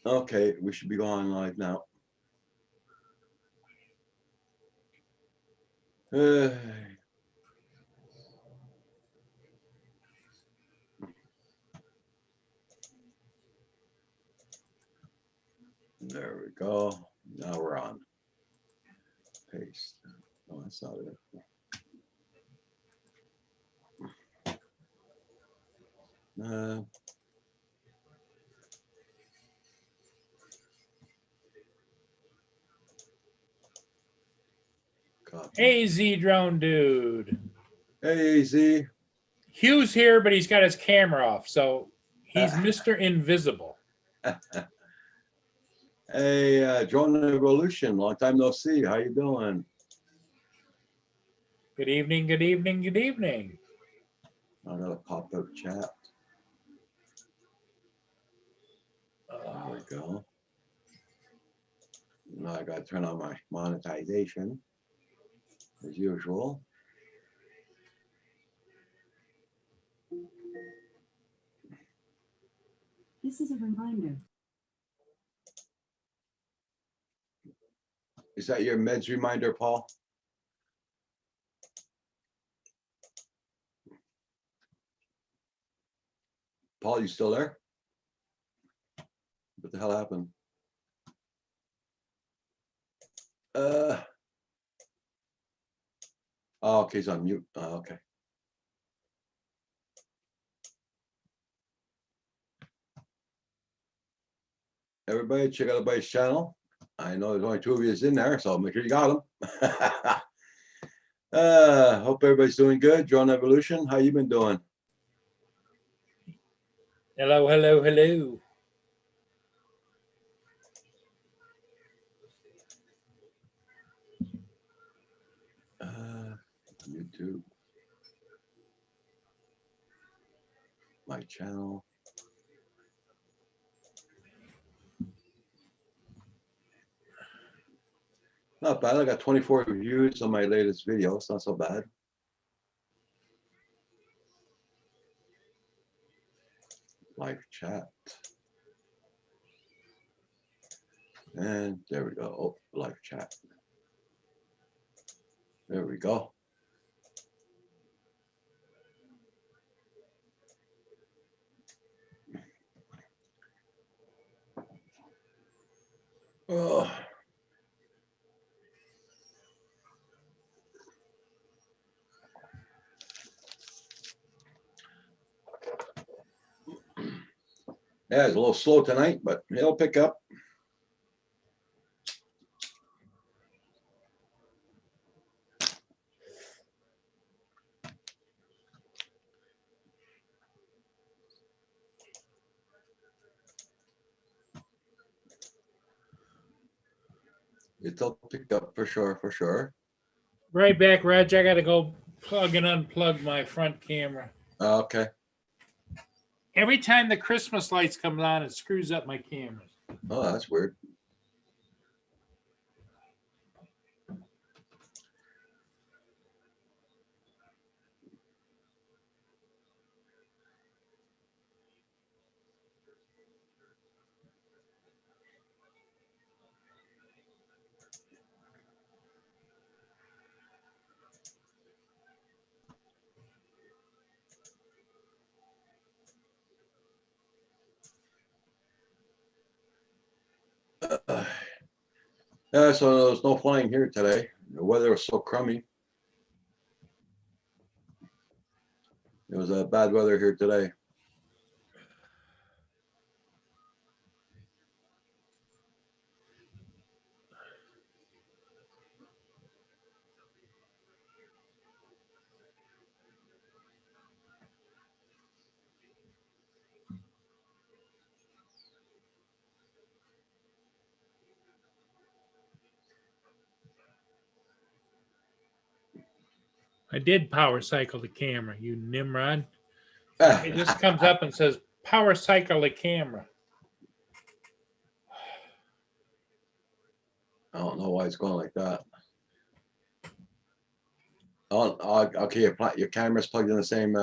Okay, we should be going live now. There we go. Now we're on. Paste. Oh, that's not it. Copy. Hey, Z Drone Dude. Hey, Z. Hugh's here, but he's got his camera off, so he's Mr. Invisible. Hey, Drone Evolution. Long time no see. How you doing? Good evening, good evening, good evening. I got a pop-up chat. There we go. Now I got to turn on my monetization as usual. This is a reminder. Is that your meds reminder, Paul? Paul, you still there? What the hell happened? Oh, okay, he's on mute. Okay. Everybody, check out everybody's channel. I know there's only 2 of you in there, so make sure you got them. Hope everybody's doing good. Drone Evolution, how you been doing? Hello, hello, hello. YouTube. My channel. Not bad. I got 24 views on my latest video. It's not so bad. Live chat. And there we go. Oh, live chat. There we go. Oh. Yeah, it's a little slow tonight, but it'll pick up. It'll pick up for sure, for sure. Right back, Reg. I got to go plug and unplug my front camera. Okay. Every time the Christmas lights come on, it screws up my cameras. Oh, that's weird. Yeah, so there was no flying here today. The weather was so crummy. It was bad weather here today. I did power cycle the camera, you Nimrod. It just comes up and says, power cycle the camera. I don't know why it's going like that. Oh, okay, your camera's plugged in the same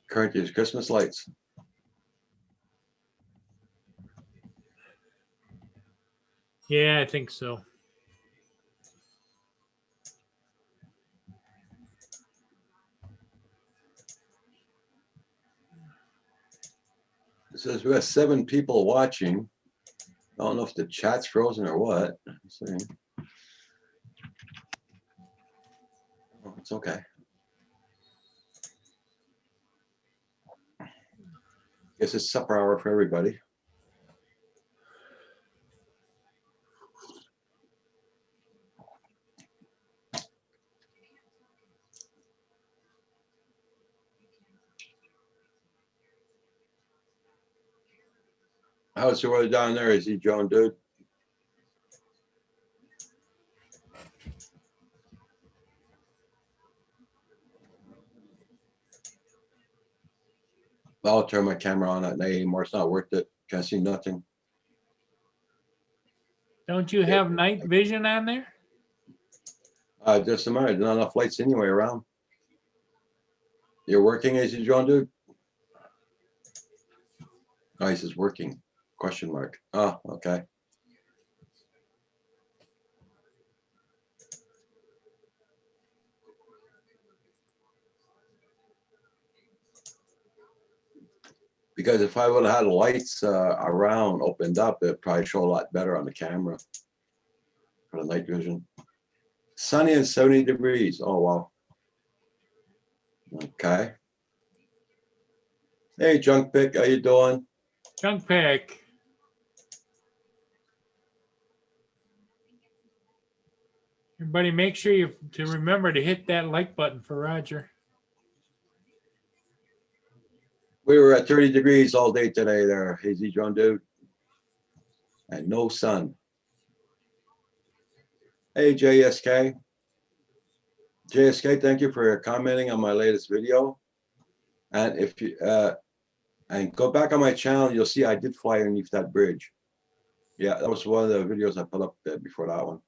current as Christmas lights. Yeah, I think so. It says we have 7 people watching. I don't know if the chat's frozen or what. Let's see. Oh, it's okay. Guess it's supper hour for everybody. How's the weather down there? Is he Joan, dude? I'll turn my camera on at night anymore. It's not worth it. Can't see nothing. Don't you have night vision on there? Just a minute. There's not enough lights anyway around. You're working, is he Joan, dude? Oh, he says working. Question mark. Oh, okay. Because if I would have had lights around opened up, it'd probably show a lot better on the camera for the night vision. Sunny and 70 degrees. Oh, wow. Okay. Hey, Junk Pick, how you doing? Junk pack. Everybody, make sure you to remember to hit that like button for Roger. We were at 30 degrees all day today there, Hazy John dude. And no sun. Hey, JSK. JSK, thank you for commenting on my latest video. And if you and go back on my channel, you'll see I did fly underneath that bridge. Yeah, that was one of the videos I put up there before that one.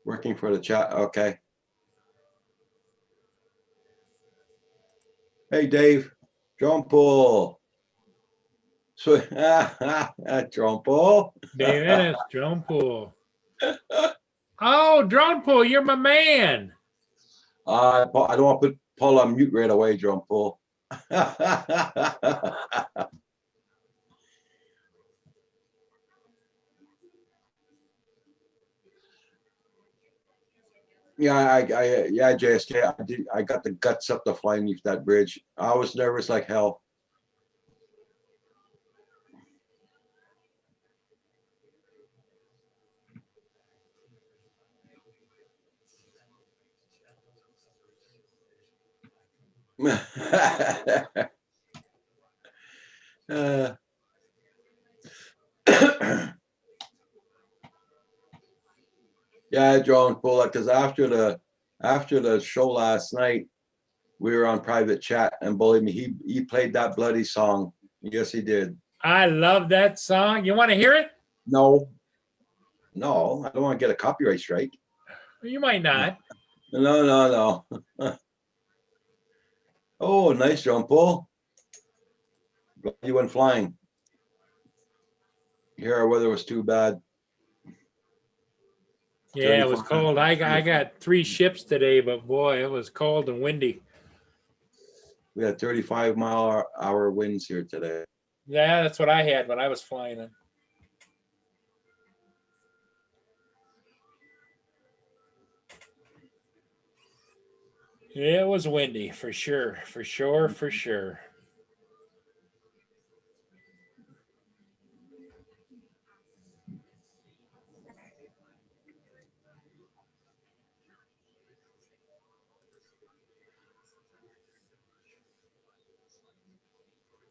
Working for the chat. Okay. Hey, Dave. John Paul. So, John Paul. Dave Ennis, drone pool. Oh, drone pool, you're my man. I don't want to put Paul on mute right away, John Paul. Yeah, yeah, JSK. I got the guts up to fly underneath that bridge. I was nervous like hell. Uh, yeah, John Paul, because after the show last night, we were on private chat, and believe me, he played that bloody song. Yes, he did. I love that song. You want to hear it? No, I don't want to get a copyright strike. You might not. No. Oh, nice, John Paul. Glad you went flying. Here, our weather was too bad. Yeah, it was cold. I got 3 ships today, but boy, it was cold and windy. We had 35-mile-hour winds here today. Yeah, that's what I had when I was flying in. Yeah, it was windy for sure.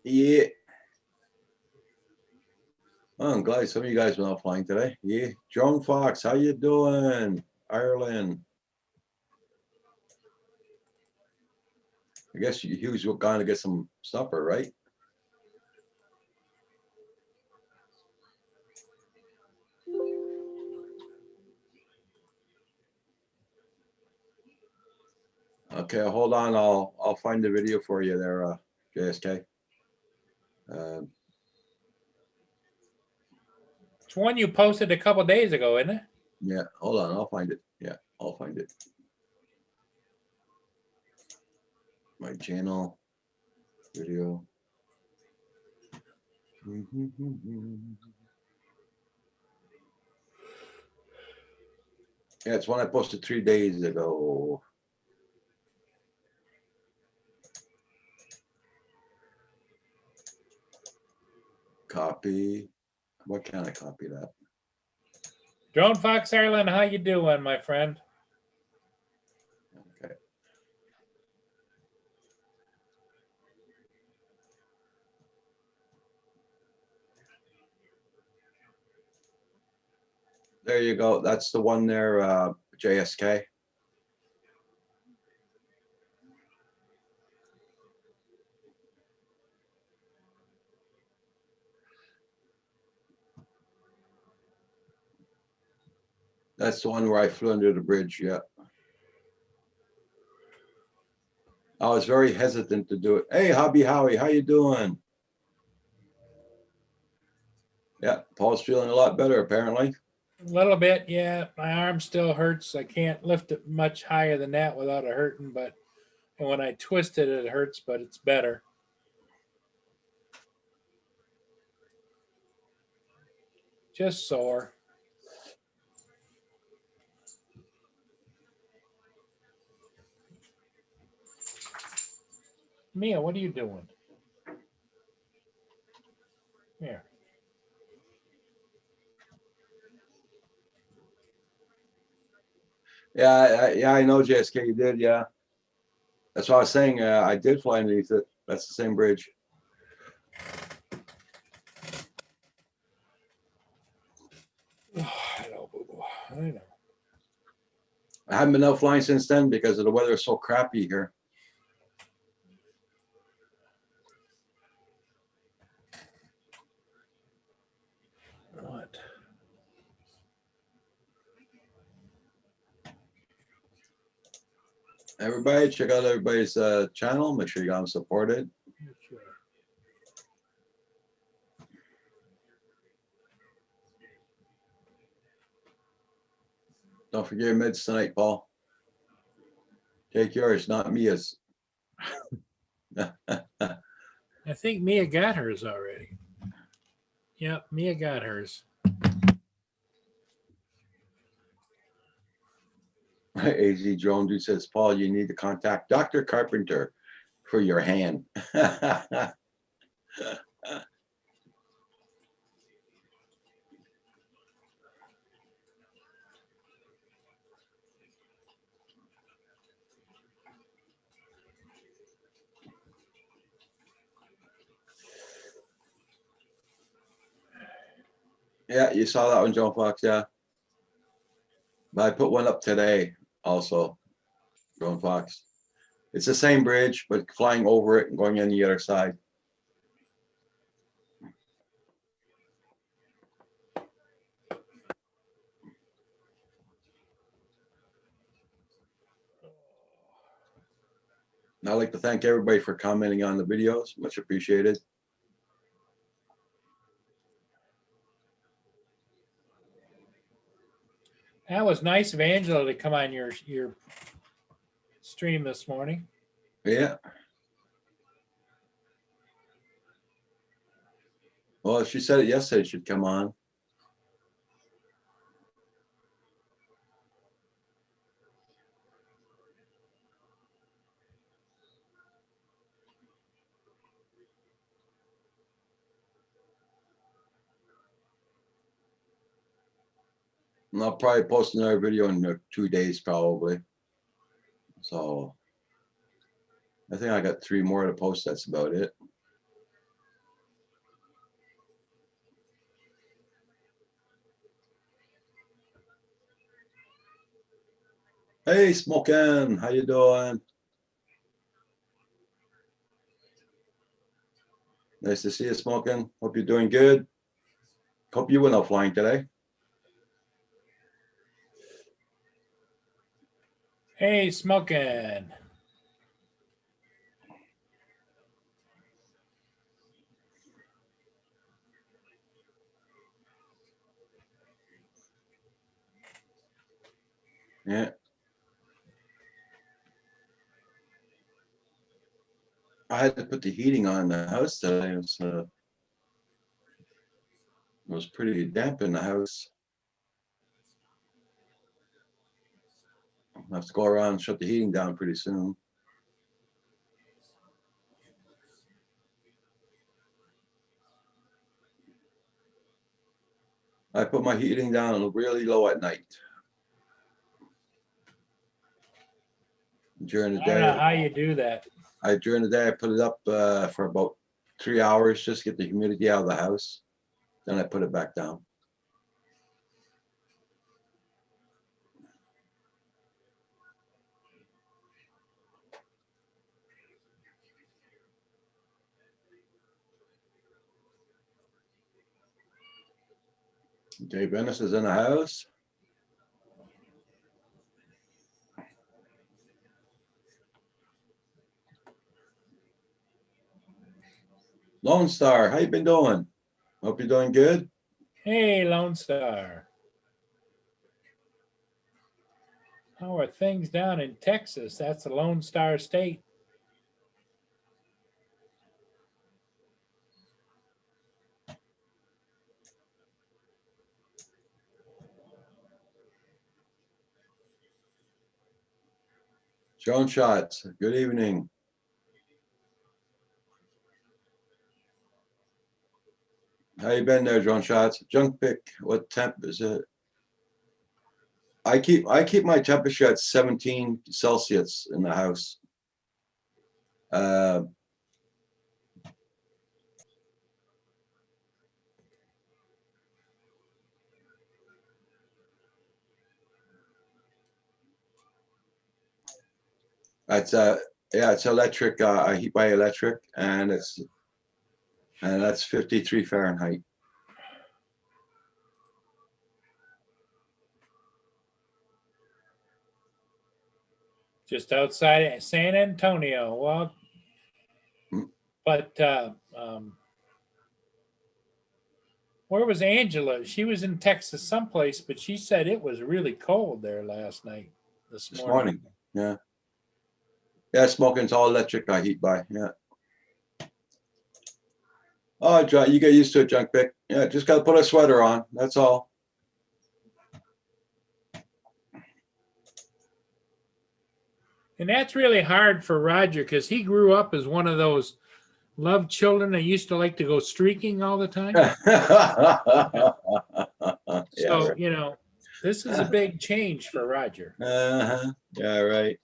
Yeah. Oh, I'm glad some of you guys were not flying today. Yeah. Joan Fox, how you doing? Ireland. I guess he was going to get some supper, right? Okay, hold on. I'll find the video for you there, JSK. It's one you posted a couple days ago, isn't it? Yeah, hold on, I'll find it. Yeah, I'll find it. My channel, video. Yeah, it's one I posted 3 days ago. Copy. What can I copy that? Drone Fox Ireland, how you doing, my friend? Okay. There you go. That's the one there, JSK. That's the one where I flew under the bridge. Yeah. I was very hesitant to do it. Hey, Hobby Howie, how you doing? Yeah, Paul's feeling a lot better apparently. A little bit, yeah. My arm still hurts. I can't lift it much higher than that without it hurting, but and when I twist it, it hurts, but it's better. Just sore. Mia, what are you doing? Here. Yeah, I know JSK, you did, yeah. That's what I was saying. I did fly underneath it. That's the same bridge. I know, boo-boo. I know. I haven't been out flying since then because of the weather is so crappy here. What? Everybody, check out everybody's channel. Make sure you got them supported. Sure. Don't forget your meds tonight, Paul. Take yours, not Mia's. I think Mia got hers already. Yep, Mia got hers. AZ Drone Dude says, Paul, you need to contact Dr. Carpenter for your hand. Yeah, you saw that one, John Fox, yeah. But I put one up today also, John Fox. It's the same bridge, but flying over it and going on the other side. And I'd like to thank everybody for commenting on the videos. Much appreciated. That was nice of Angela to come on your stream this morning. Yeah. Well, she said it yesterday, she'd come on. And I'll probably post another video in 2 days probably. So I think I got 3 more to post. That's about it. Hey, Smokin', how you doing? Nice to see you, Smokin'. Hope you're doing good. Hope you went out flying today. Hey, smoking. Yeah. I had to put the heating on in the house today. It was pretty damp in the house. I'll have to go around and shut the heating down pretty soon. I put my heating down really low at night. During the I don't know day, how you do that. during the day I put it up for about 3 hours, just to get the humidity out of the house. Then I put it back down. Dave Ennis is in the house. Lone Star, how you been doing? Hope you're doing good. Hey, Lone Star. How are things down in Texas? That's the Lone Star State. Joan Shots, good evening. How you been there, Joan Shots? Junk pick, what temp is it? I keep my temperature at 17 Celsius in the house. It's yeah, it's electric. I heat by electric, and that's 53 Fahrenheit. Just outside of San Antonio. Well, but where was Angela? She was in Texas someplace, but she said it was really cold there last night, this This morning. morning, yeah. Yeah, smoking's all electric. I heat by, yeah. Oh, you get used to it, Junk pick. Yeah, just got to put a sweater on. That's all. And that's really hard for Roger because he grew up as one of those loved children that used to like to go streaking all the time. Yeah, So, right. you know, this is a big change for Roger. Yeah, right.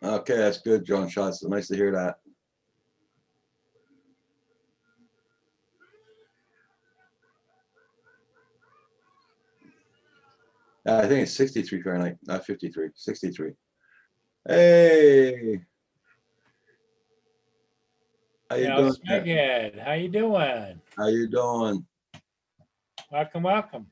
Okay, that's good, John Shots. Nice to hear that. I think it's 63 Fahrenheit, not 53, 63. Hey, how you Now, doing? Smeghead, how you doing? How you doing? Welcome, welcome.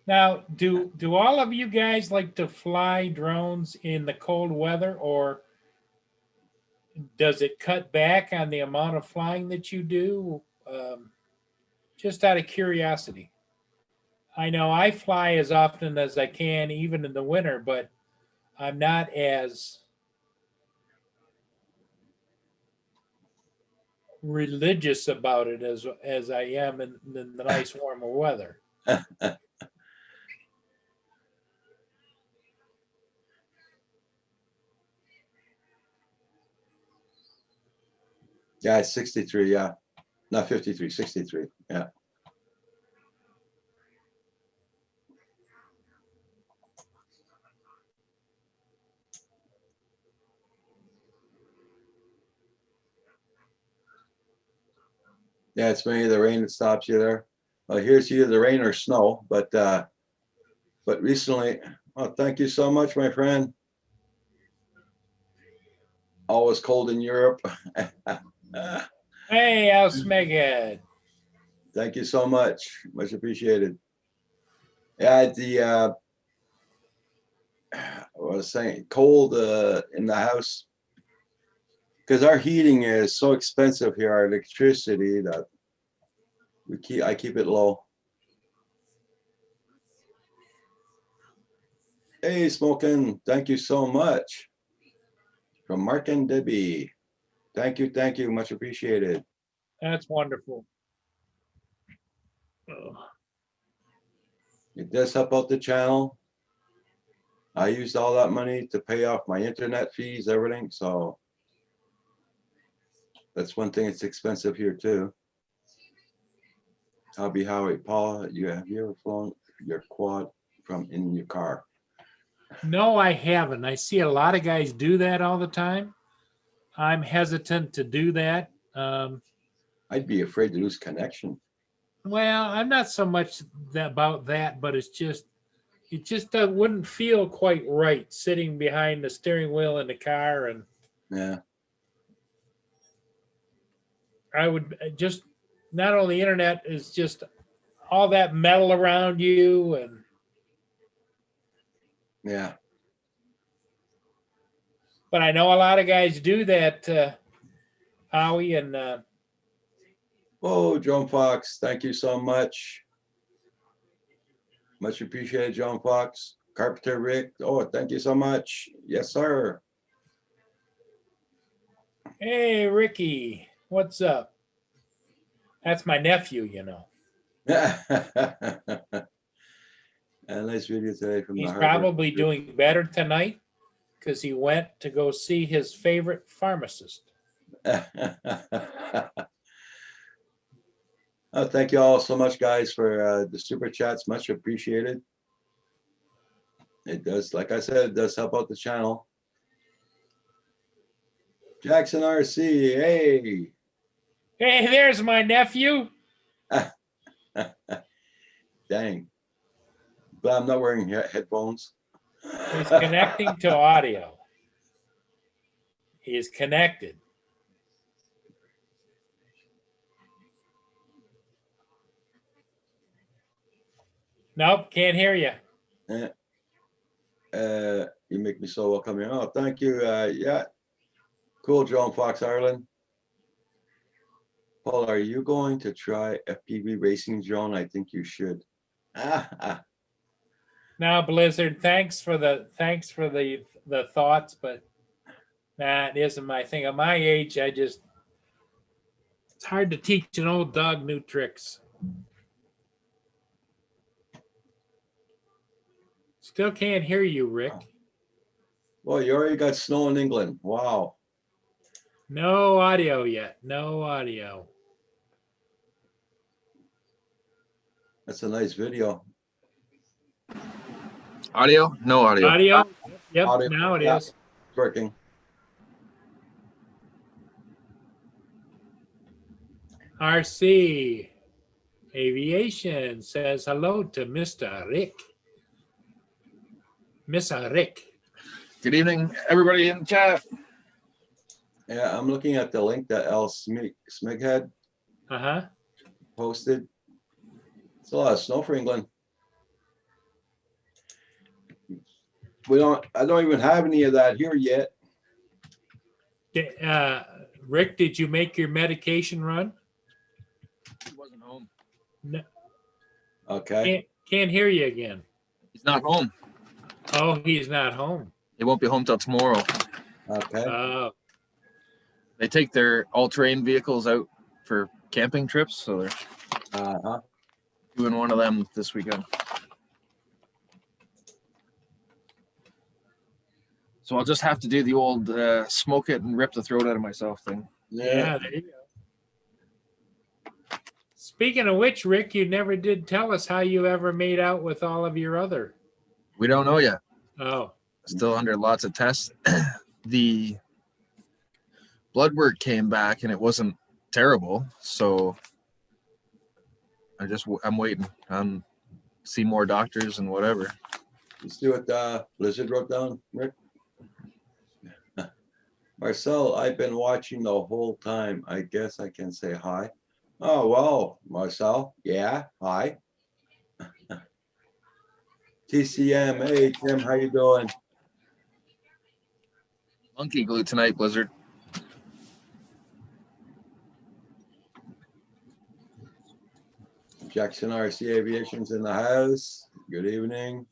Now, do all of you guys like to fly drones in the cold weather, or does it cut back on the amount of flying that you do? Just out of curiosity. I know I fly as often as I can, even in the winter, but I'm not as religious about it as I am in the nice warmer weather. Yeah, it's 63, yeah. Not 53, 63, yeah. Yeah, it's mainly the rain that stops you there. Well, here's either the rain or snow, but recently, oh, thank you so much, my friend. Always cold in Europe. Hey, how's Smeghead? Thank you so much. Much appreciated. Yeah, the I was saying cold in the house because our heating is so expensive here, our electricity, that I keep it low. Hey, Smokin', thank you so much. From Mark and Debbie. Thank you, much appreciated. That's wonderful. Oh, It does help out the channel. I used all that money to pay off my internet fees, everything, so that's one thing. It's expensive here too. Hobby Howie, Paul, have you ever flown your quad from in your car? no, I haven't. I see a lot of guys do that all the time. I'm hesitant to do that. I'd be afraid to lose connection. Well, I'm not so much about that, but it just wouldn't feel quite right sitting behind the steering wheel in the car, and Yeah, I would just not only internet is just all that metal around you, and yeah. but I know a lot of guys do that, Howie, and Oh, John Fox, thank you so much. Much appreciated, John Fox. Carpenter Rick, oh, thank you so much. Yes, sir. hey, Ricky, what's up? That's my nephew, you know. A nice video today from He's the Harbor. probably doing better tonight because he went to go see his favorite pharmacist. Oh, thank you all so much, guys, for the super chats. Much appreciated. It does, like I said, it does help out the channel. Jackson RC, hey. Hey, there's my nephew. Dang. But I'm not wearing headphones. He's connecting to audio. He is connected. Nope, can't hear you. You make me so welcome here. Oh, thank you. Yeah. Cool, John Fox, Ireland. Paul, are you going to try FPV racing, John? I think you should. Now, Blizzard, thanks for the thoughts, but that isn't my thing. At my age, it's hard to teach an old dog new tricks. Still can't hear you, Rick. Well, you already got snow in England. Wow. No audio yet. No audio. That's a nice video. Audio? No audio. Audio? Yep, Audio. now it Yeah. is. It's working. RC Aviation says hello to Mr. Rick. Mr. Rick. Good evening, everybody in the chat. Yeah, I'm looking at the link that Al Smighead Uh-huh. posted. It's a lot of snow for England. I don't even have any of that here yet. Rick, did you make your medication run? He wasn't home. No, Okay. can't hear you again. He's not home. Oh, he's not home. He won't be home till tomorrow. Okay. Oh, They take their all-terrain vehicles out for camping trips, so they're Uh-huh. doing one of them this weekend. So I'll just have to do the old smoke it and rip the throat out of myself thing. yeah, there you go. Speaking of which, Rick, you never did tell us how you ever made out with all of your other. We don't know yet. Oh, Still under lots of tests. The blood work came back and it wasn't terrible, so I'm waiting. See more doctors and whatever. Let's do what Blizzard wrote down, Rick. Marcel, I've been watching the whole time. I guess I can say hi. Oh, well, Marcel, yeah, hi. TCM, hey, Tim, how you doing? Monkey glue tonight, Blizzard. Jackson RC Aviation's in the house. Good evening.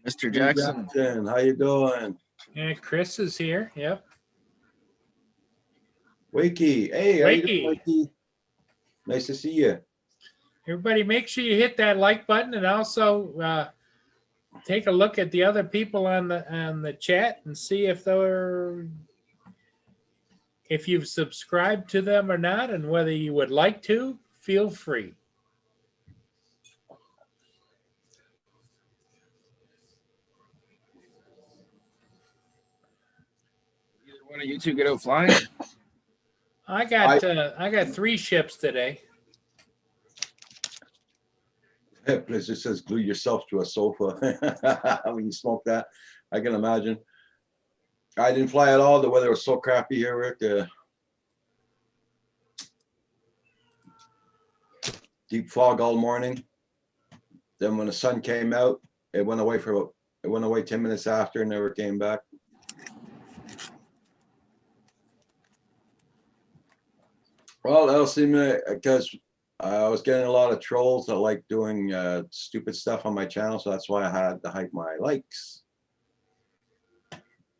Mr. Jackson. Jackson, how you doing? Yeah, Chris is here. Yep. Wakey, hey, how you doing, Wakey. Wakey? Nice to see you. Everybody, make sure you hit that like button and also take a look at the other people on the chat and see if you've subscribed to them or not, and whether you would like to. Feel free. Either one of you two get out flying? I got 3 ships today. Blizzard says glue yourself to a sofa. When you smoke that, I can imagine. I didn't fly at all. The weather was so crappy here, Rick. Deep fog all morning. Then when the sun came out, it went away 10 minutes after and never came back. Well, that'll seem because I was getting a lot of trolls that like doing stupid stuff on my channel, so that's why I had to hide my likes.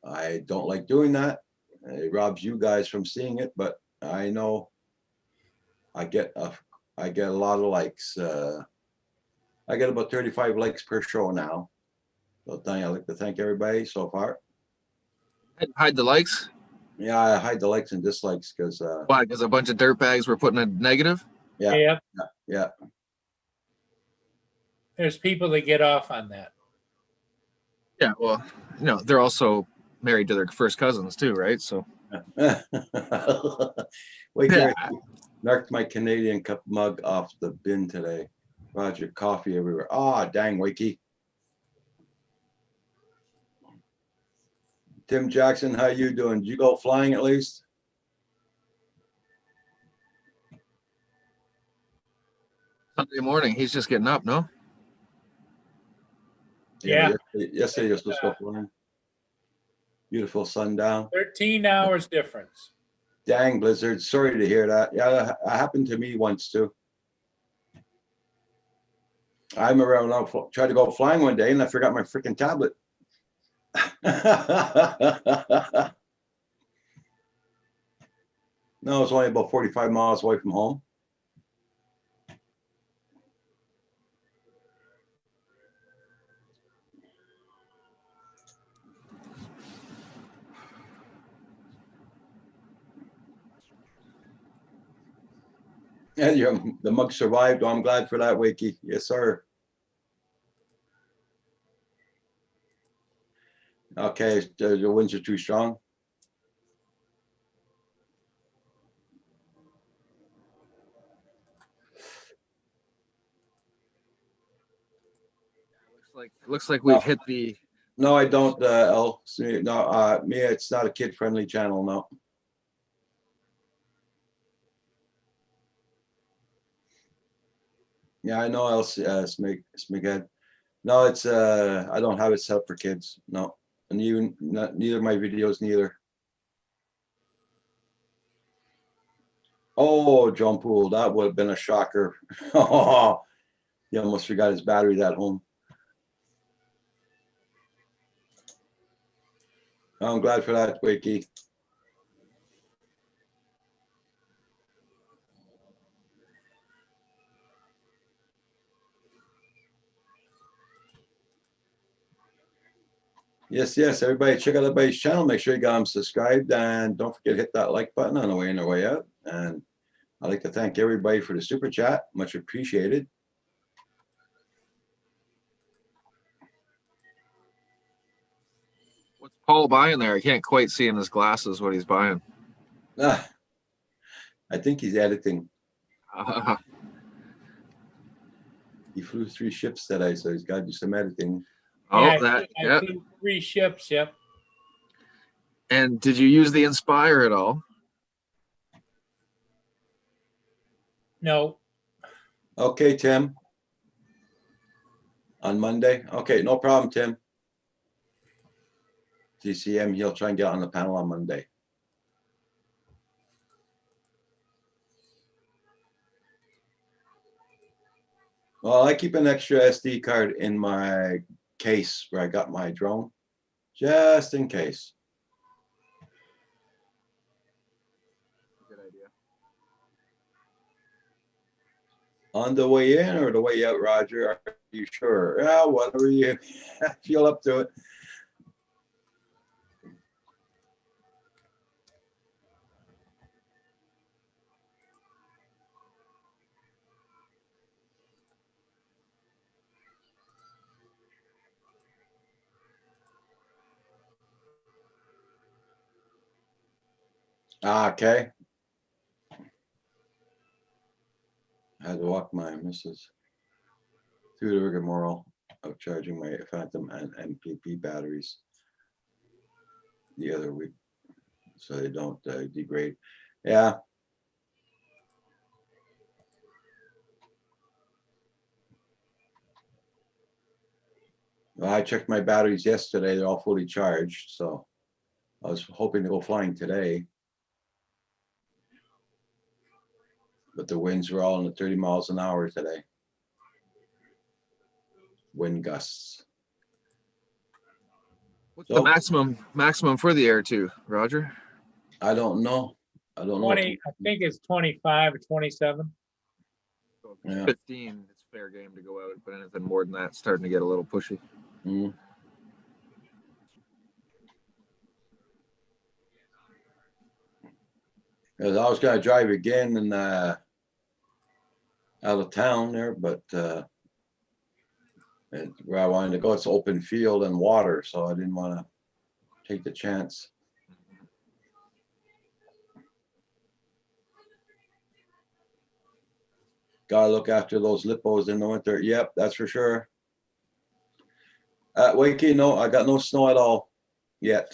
I don't like doing that. It robs you guys from seeing it, but I know I get a lot of likes. I get about 35 likes per show now. So I'd like to thank everybody so far. Hide the likes? Yeah, I hide the likes and dislikes because Why? Because a bunch of dirtbags were putting a negative? yeah. There's people that get off on that. Yeah, well, they're also married to their first cousins too, right? So Wait, Yeah. knocked my Canadian Cup mug off the bin today. Roger, coffee everywhere. Ah, dang, Wakey. Tim Jackson, how you doing? Did you go flying at least? Sunday morning, he's just getting up, no? Yeah. Yesterday you were supposed to go flying. Beautiful sundown. 13 hours difference. Dang, Blizzard. Sorry to hear that. Yeah, that happened to me once too. I'm around, I tried to go flying one day and I forgot my freaking tablet. No, it's only about 45 miles away from home. And the mug survived. Oh, I'm glad for that, Wakey. Yes, sir. Okay, the winds are too strong. Looks like we've hit the. No, I don't, El. No, me, it's not a kid-friendly channel, no. Yeah, I know, El, Smighead. No, it's, I don't have it set up for kids, no. And even, neither my videos, neither. Oh, John Poole, that would have been a shocker. He almost forgot his batteries at home. I'm glad for that, Wakey. Yes, everybody check out everybody's channel. Make sure you got them subscribed and don't forget to hit that like button on the way in or way out. And I'd like to thank everybody for the super chat. Much appreciated. What's Paul buying there? I can't quite see in his glasses what he's buying. I think he's editing. He flew 3 ships today, so he's got to do some editing. I Yeah. flew 3 ships. Yep. And did you use the Inspire at all? No, Okay, Tim. On Monday? Okay, no problem, Tim. TCM, he'll try and get on the panel on Monday. Well, I keep an extra SD card in my case where I got my drone, just in case. Good idea. On the way in or the way out, Roger? Are you sure? Yeah, whatever you feel up to it. Okay. I had to walk my missus through the rigmarole of charging my Phantom and MPP batteries the other week, so they don't degrade. Yeah. Well, I checked my batteries yesterday. They're all fully charged, so I was hoping to go flying today. But the winds were all in the 30 miles an hour today. Wind gusts. What's So- the maximum for the Air 2, Roger? I don't know. I don't know. 20, I think it's 25 or 27. So if it's Yeah. 15, it's fair game to go out, but anything more than that, it's starting to get a little pushy. Mm. Cause I was gonna drive again and out of town there, but and where I wanted to go, it's open field and water, so I didn't want to take the chance. Gotta look after those lippos in the winter. Yep, that's for sure. Wakey, no, I got no snow at all yet.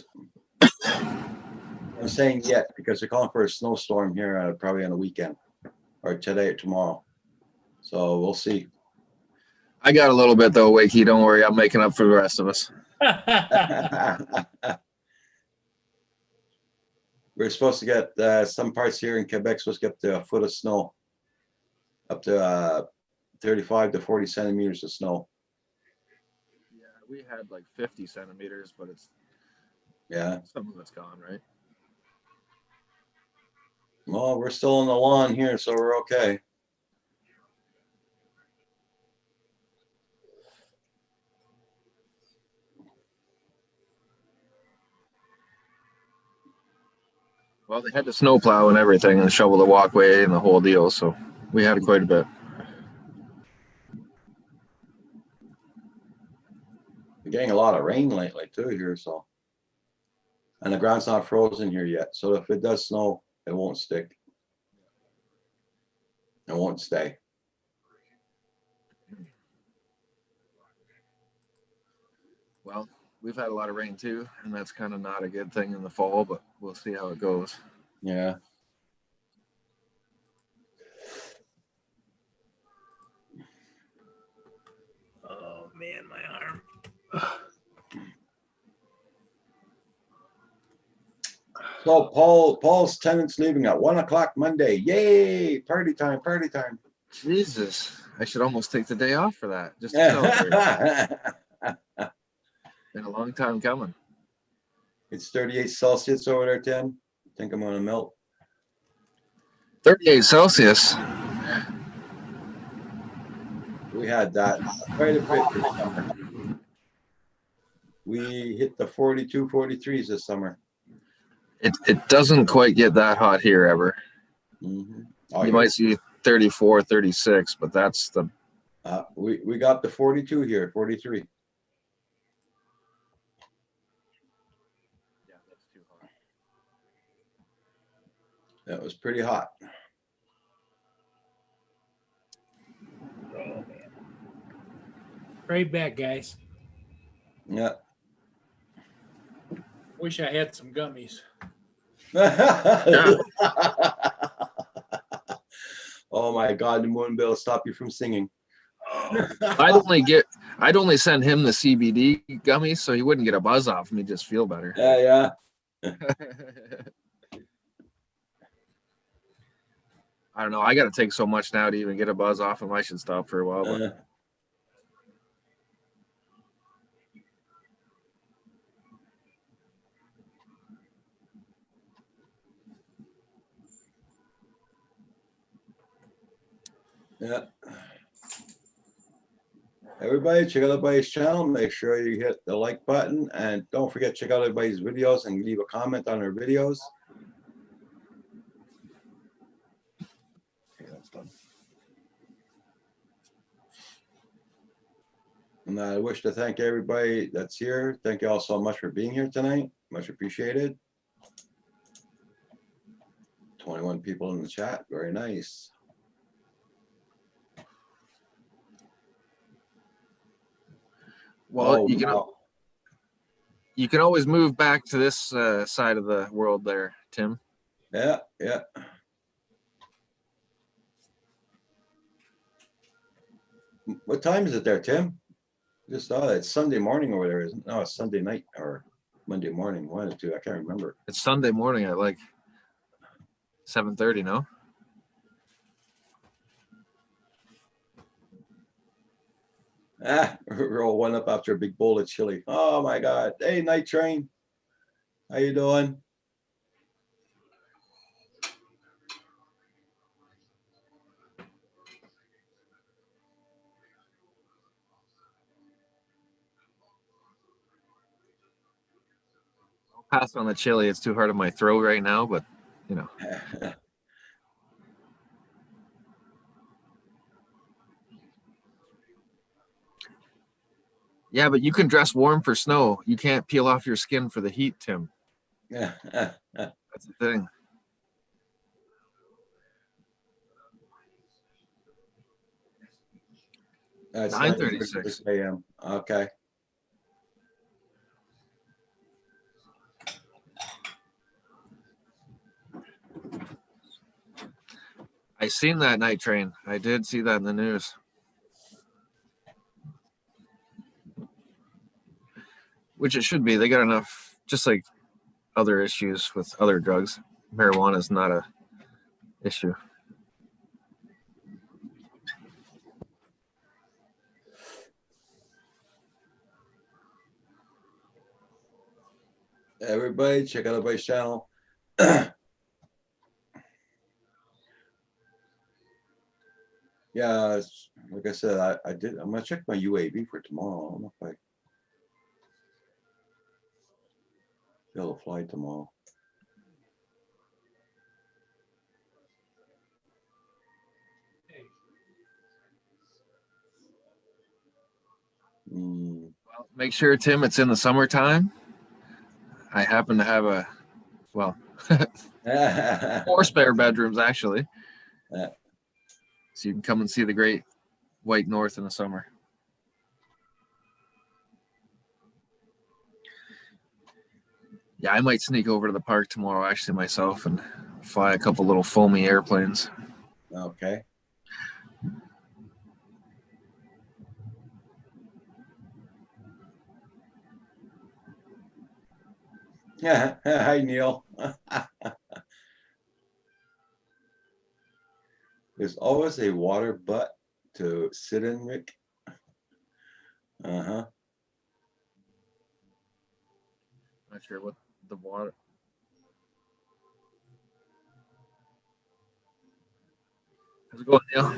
I'm saying yet because they're calling for a snowstorm here probably on the weekend or today or tomorrow. So we'll see. I got a little bit though, Wakey. Don't worry, I'm making up for the rest of us. We're supposed to get some parts here in Quebec supposed to get a foot of snow, up to 35 to 40 centimeters of snow. Yeah, we had like 50 centimeters, but it's Yeah. some of it's gone, right? Well, we're still on the lawn here, so we're okay. Well, they had to snowplow and everything and shovel the walkway and the whole deal, so we had quite a bit. We're getting a lot of rain lately too here, so. And the ground's not frozen here yet, so if it does snow, it won't stick. It won't stay. Well, we've had a lot of rain too, and that's kind of not a good thing in the fall, but we'll see how it goes. Yeah. Oh man, my arm. So Paul's tenant's leaving at 1 o'clock Monday. Yay! Party time! Party time! Jesus, I should almost take the day off for that. Just to celebrate. Been a long time coming. It's 38 Celsius over there, Tim. Think I'm gonna melt. 38 Celsius. We had that quite a bit this summer. We hit the 42, 43s this summer. It doesn't quite get that hot here ever. Mm-hmm. Oh, You yeah. might see 34, 36, but that's the We got the 42 here, 43. yeah, that's too hot. That was pretty hot. Oh man. Right back, guys. Yeah. Wish I had some gummies. Oh my God, the moon will stop you from singing. I'd only send him the CBD gummies so he wouldn't get a buzz off me, just feel better. Yeah, yeah. I don't know. I got to take so much now to even get a buzz off him. I should stop for a while. But yeah. Everybody, check out everybody's channel. Make sure you hit the like button and don't forget to check out everybody's videos and leave a comment on their videos. Okay, that's done. And I wish to thank everybody that's here. Thank you all so much for being here tonight. Much appreciated. 21 people in the chat. Very nice. well, Oh, you can wow. you can always move back to this side of the world there, Tim. Yeah, yeah. What time is it there, Tim? Just saw it. It's Sunday morning over there, isn't it? No, it's Sunday night or Monday morning. One or two. I can't remember. It's Sunday morning at like 7:30. No. Roll one up after a big bowl of chili. Oh my God. Hey, Night Train. How you doing? Pass on the chili. It's too hard on my throat right now, but you know. Yeah, but you can dress warm for snow. You can't peel off your skin for the heat, Tim. Yeah. That's the thing. It's 9:36 a.m. Okay. I seen that night train. I did see that in the news. Which it should be. They got enough, just like other issues with other drugs. Marijuana is not a issue. Everybody, check out everybody's channel. Yeah, like I said, I did. I'm gonna check my UAV for tomorrow. I don't know if I be able to fly tomorrow. Mm. Well, make sure, Tim, it's in the summertime. I happen to have a, well, 4 spare bedrooms actually. Yeah. So you can come and see the great white north in the summer. Yeah, I might sneak over to the park tomorrow actually myself and fly a couple little foamy airplanes. Okay. Yeah. Hi, Neil. There's always a water butt to sit in, Rick. Uh-huh. Not sure what the water. How's it going, Neil?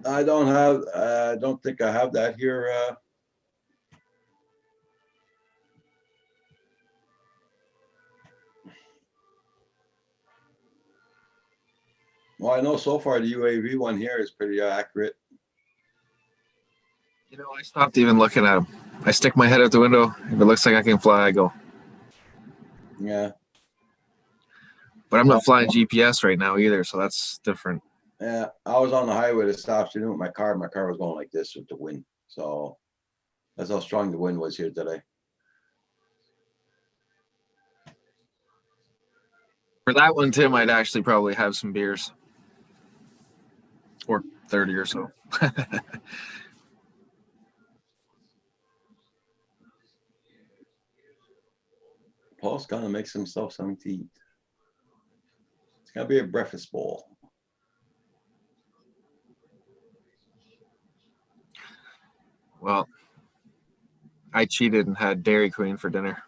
I don't think I have that here. Well, I know so far the UAV one here is pretty accurate. You know, I stopped even looking at them. I stick my head out the window. If it looks like I can fly, I go. Yeah. But I'm not flying GPS right now either, so that's different. Yeah. I was on the highway this afternoon with my car. My car was going like this with the wind. So that's how strong the wind was here today. For that one, Tim, I'd actually probably have some beers. Or 30 or so. Paul's gonna make himself something to eat. It's gonna be a breakfast bowl. Well, I cheated and had Dairy Queen for dinner.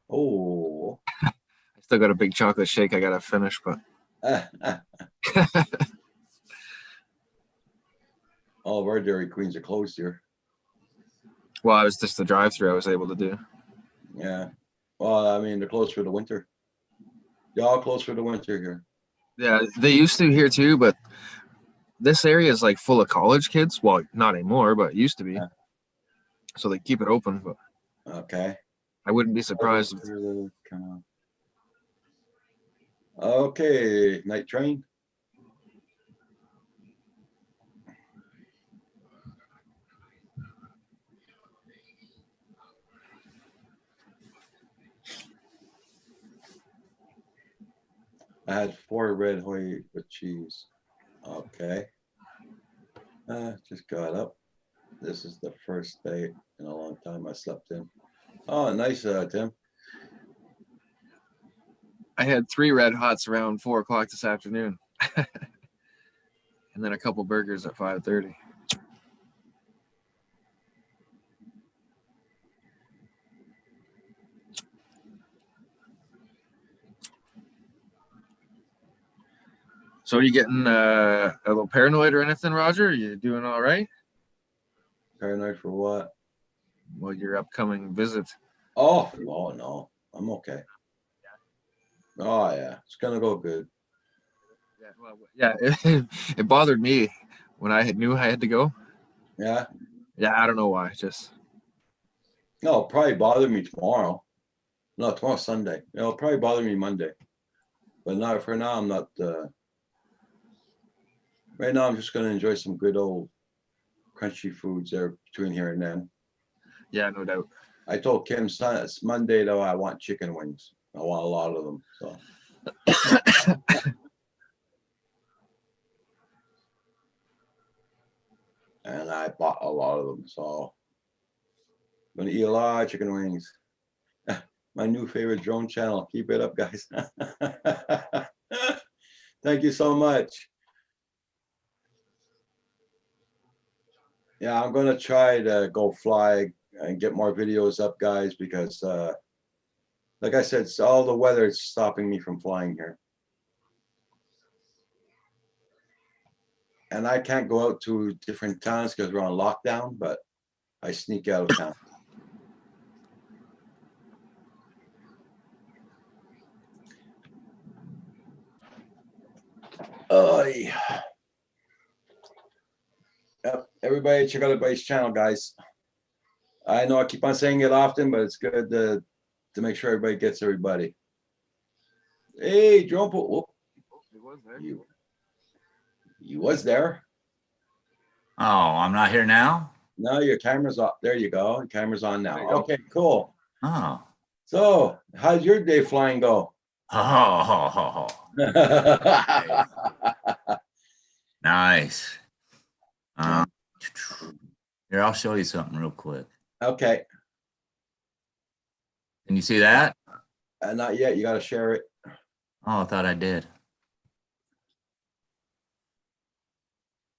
Oh. I still got a big chocolate shake I gotta finish, but All of our Dairy Queens are closed here. well, it was just the drive-through I was able to do. Yeah. Well, I mean, they're closed for the winter. Y'all closed for the winter here. Yeah, they used to here too, but this area is like full of college kids. Well, not anymore, but it used to be. Yeah. So they keep it open, but Okay. I wouldn't be surprised. Okay, night train. I had 4 red Hoy with cheese. Okay. Just got up. This is the first day in a long time I slept in. Oh, nice, Tim. I had 3 red hots around 4 o'clock this afternoon. And then a couple burgers at 5:30. So are you getting a little paranoid or anything, Roger? Are you doing all right? Paranoid for what? Well, your upcoming visit. Oh, no. I'm okay. Oh, yeah. It's going to go good. Yeah, well, yeah, it bothered me when I knew I had to go. Yeah. Yeah, I don't know why. Just No, it'll probably bother me tomorrow. No, tomorrow's Sunday. It'll probably bother me Monday. But not for now. I'm not. Right now, I'm just going to enjoy some good old crunchy foods there between here and then. yeah, no doubt. I told Kim it's Monday though. I want chicken wings. I want a lot of them. So. And I bought a lot of them. So I'm gonna eat a lot of chicken wings. My new favorite drone channel. Keep it up, guys. Thank you so much. Yeah, I'm gonna try to go fly and get more videos up, guys, because like I said, it's all the weather is stopping me from flying here. And I can't go out to different towns because we're on lockdown, but I sneak out of town. Yeah. Yep. Everybody check out everybody's channel, guys. I know I keep on saying it often, but it's good to make sure everybody gets everybody. Hey, Jerome, whoop. You was there. Oh, I'm not here now? No, your camera's off. There you go. Your camera's on now. There you go. Okay, cool. Oh. So, how's your day flying go? Oh, nice. Here, I'll show you something real quick. Okay. Can you see that? Not yet. You got to share it. Oh, I thought I did.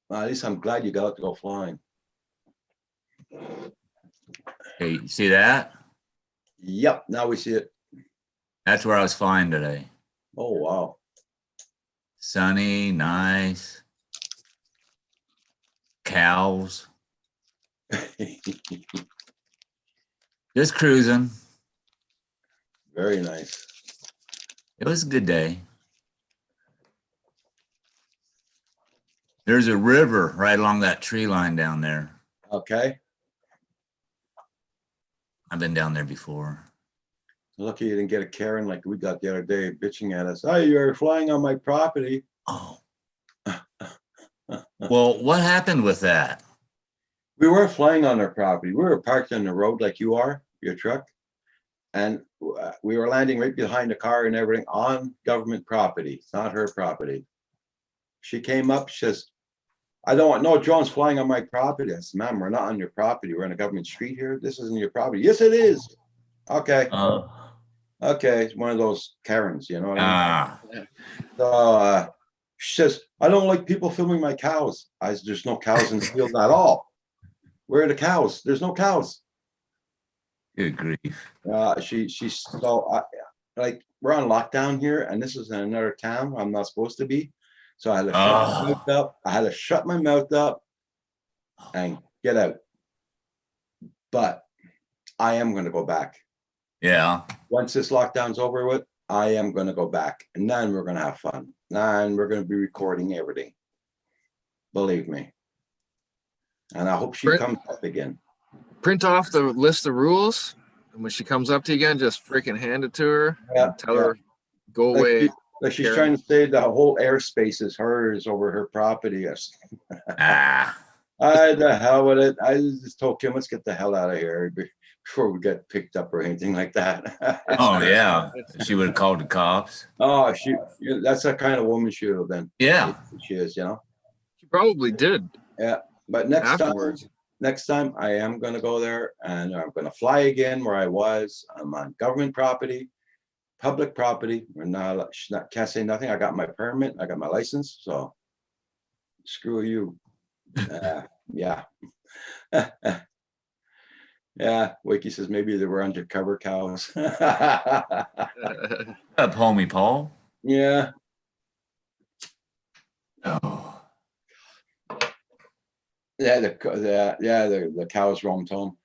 Well, at least I'm glad you got to go flying. Okay, you see that? Yep. Now we see it. That's where I was flying today. Oh, wow. Sunny, nice. Cows. Just cruising. Very nice. It was a good day. There's a river right along that tree line down there. Okay. I've been down there before. Lucky you didn't get a Karen like we got the other day bitching at us. Oh, you're flying on my property. Oh. Well, what happened with that? We were flying on their property. We were parked on the road like you are, your truck. And we were landing right behind the car and everything on government property. It's not her property. She came up, she says, I don't want no drones flying on my property. I said, ma'am, we're not on your property. We're on a government street here. This isn't your property. Yes, it is. Okay. Okay. It's one of those Karens, you know what I mean? So she says, I don't like people filming my cows. I said, there's no cows in the field at all. Where are the cows? There's no cows. Good grief. She's so like we're on lockdown here, and this is in another town I'm not supposed to be. So I had to shut my mouth up. I had to shut my mouth up and get out. But I am going to go back. Yeah. Once this lockdown's over with, I am going to go back, and then we're going to have fun. And we're going to be recording everything. Believe me. And I hope she comes up again. Print off the list of rules, and when she comes up to you again, just freaking hand it to her. Yeah, And tell her, go away. Like she's trying to say the whole airspace is hers over her property. Yes. I the hell with it. I just told Kim, let's get the hell out of here before we get picked up or anything like that. Oh yeah. She would have called the cops. Oh, that's the kind of woman she would have been. Yeah. She is, you know. She probably did. Yeah. But next time I am going to go there, and I'm going to fly again where I was. I'm on government property, public property. Can't say nothing. I got my permit. I got my license. So screw you. Yeah. Yeah. Wakey says maybe they were undercover cows. Up, homie Paul. Yeah. Oh. Yeah, the cows roamed home.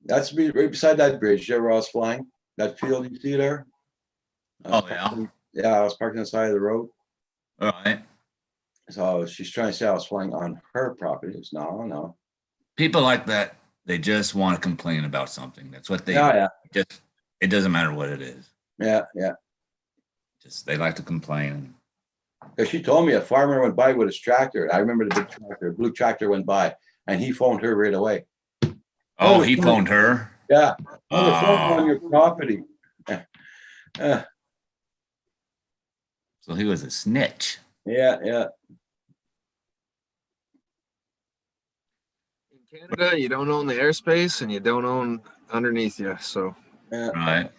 That's right beside that bridge there where I was flying. That field you see there? Oh yeah. Yeah, I was parked on the side of the road. All right. So she's trying to say I was flying on her property. It's no. People like that, they just want to complain about something. That's what they just it doesn't matter what it is. Yeah. Just they like to complain. Because she told me a farmer went by with his tractor. I remember the big tractor, blue tractor went by, and he phoned her right away. Oh, he phoned her? Yeah. Oh, the phone on your property. So he was a snitch. Yeah. In Canada, you don't own the airspace and you don't own underneath you. So Yeah. Right.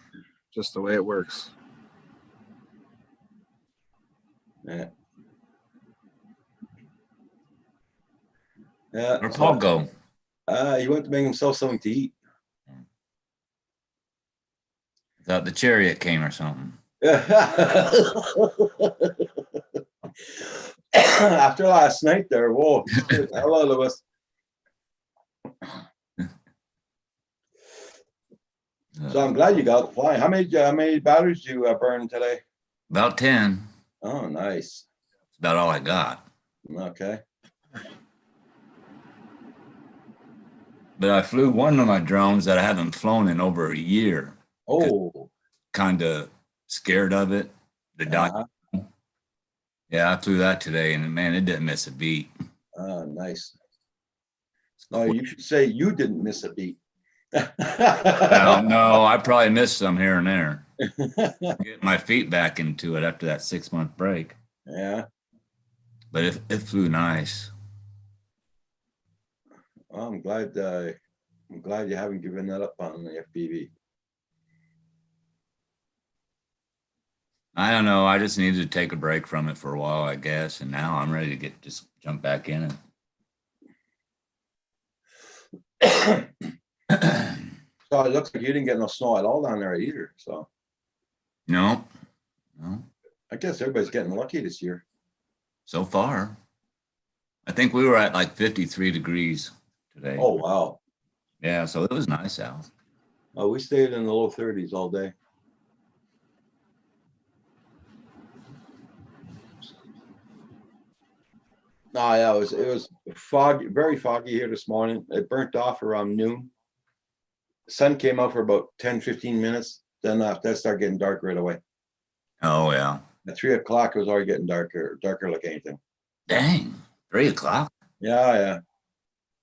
just the way it works. Yeah. Where'd Paul go? He went to make himself something to eat. Thought the chariot came or something. After last night there, whoa, scared the hell out of us. So I'm glad you got flying. How many batteries do you burn today? About 10. Oh, nice. That's about all I got. Okay. But I flew one of my drones that I haven't flown in over a year. Oh. Kind of scared of it. Yeah, I flew that today, and man, it didn't miss a beat. Oh, nice. No, you should say you didn't miss a beat. No, I probably missed some here and there. Get my feet back into it after that 6-month break. Yeah. But it flew nice. Well, I'm glad you haven't given that up on the FPV. I don't know. I just needed to take a break from it for a while, I guess. And now I'm ready to just jump back in it. So it looks like you didn't get no snow at all down there either. So No. I guess everybody's getting lucky this year. So far. I think we were at like 53 degrees today. Oh, wow. Yeah, so it was nice out. Oh, we stayed in the low 30s all day. No, yeah, it was foggy, very foggy here this morning. It burnt off around noon. Sun came out for about 10-15 minutes. Then that started getting dark right away. Oh, yeah. At 3 o'clock, it was already getting darker like anything. Dang. 3 o'clock? Yeah.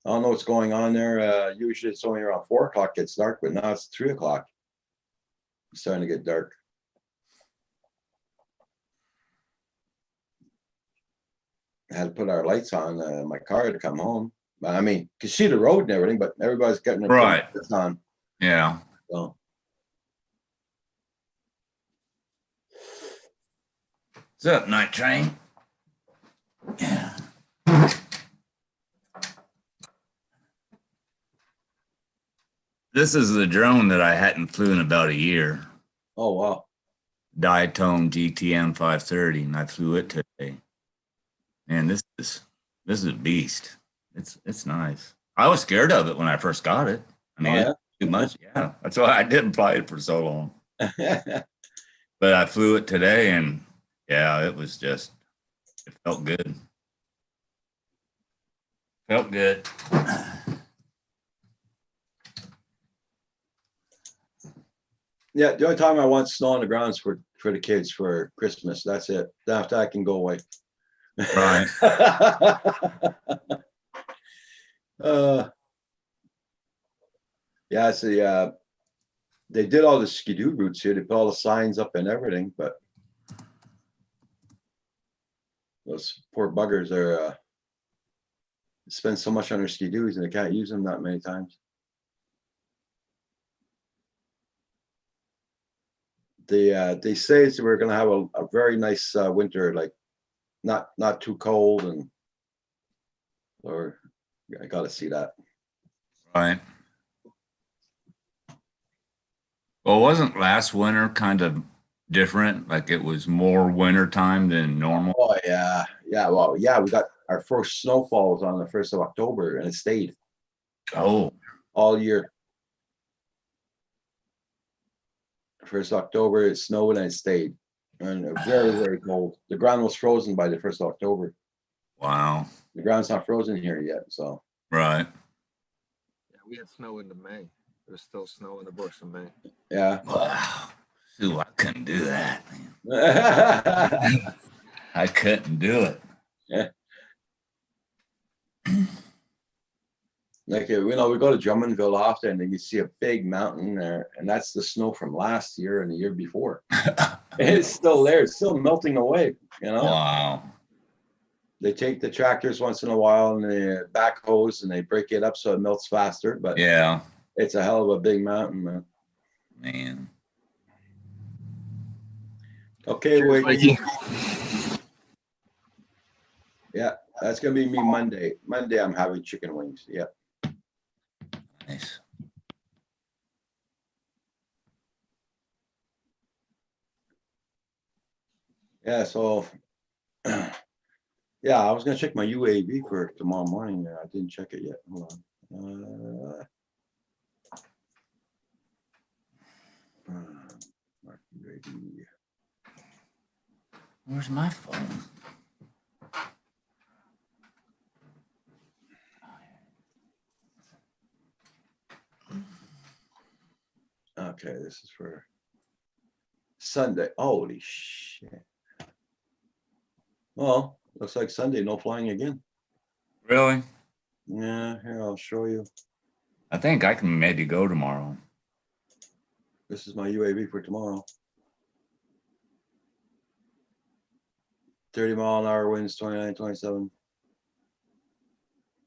I don't know what's going on there. Usually it's only around 4 o'clock gets dark, but now it's 3 o'clock. It's starting to get dark. I had to put our lights on my car to come home. But I mean, could see the road and everything, but everybody's getting their Right. lights on. Yeah. So What's up, Night Train? Yeah. This is the drone that I hadn't flew in about a year. oh wow. Diatone GTM 530, and I flew it today. Man, this is a beast. It's nice. I was scared of it when I first got it. I mean, Oh, it's too much. Yeah, that's why I didn't fly it for so long. yeah. But I flew it today, and yeah, it felt good. Felt good. Yeah, the only time I want snow on the ground is for the kids for Christmas. That's it. After I can go away. Right. Yeah, see, they did all the skidoo routes here. They put all the signs up and everything, but those poor buggers are spend so much on their skidoos and they can't use them that many times. They say we're gonna have a very nice winter, like not too cold, and or I gotta see that. Right. Well, wasn't last winter kind of different? Like it was more winter time than normal. Oh yeah, yeah. Well, yeah, we got our first snowfalls on the 1st of October, and it stayed Oh, all year. 1st of October, it snowed and it stayed, and very, very cold. The ground was frozen by the 1st of October. wow. The ground's not frozen here yet, so Right. Yeah, we had snow into May. There's still snow in the bush in May. yeah. Wow. Ooh, I couldn't do that, man. Yeah. I couldn't do it. Like we go to Drummondville often, and then you see a big mountain there, and that's the snow from last year and the year before. It's still there. It's still melting away. Wow. They take the tractors once in a while and they backhoes and they break it up so it melts faster. But Yeah, it's a hell of a big mountain, man. man. Okay, Cheers, wait. Mikey. Yeah, that's gonna be me Monday. Monday, I'm having chicken wings. Yeah. Nice. Yeah. So, yeah, I was gonna check my UAV for tomorrow morning. I didn't check it yet. Hold on. Mark UAV. Where's my phone? Okay, this is for Sunday. Holy shit. Well, looks like Sunday, no flying again. Really? Yeah, here, I'll show you. I think I can maybe go tomorrow. This is my UAV for tomorrow. 30-mile-an-hour winds, 29, 27.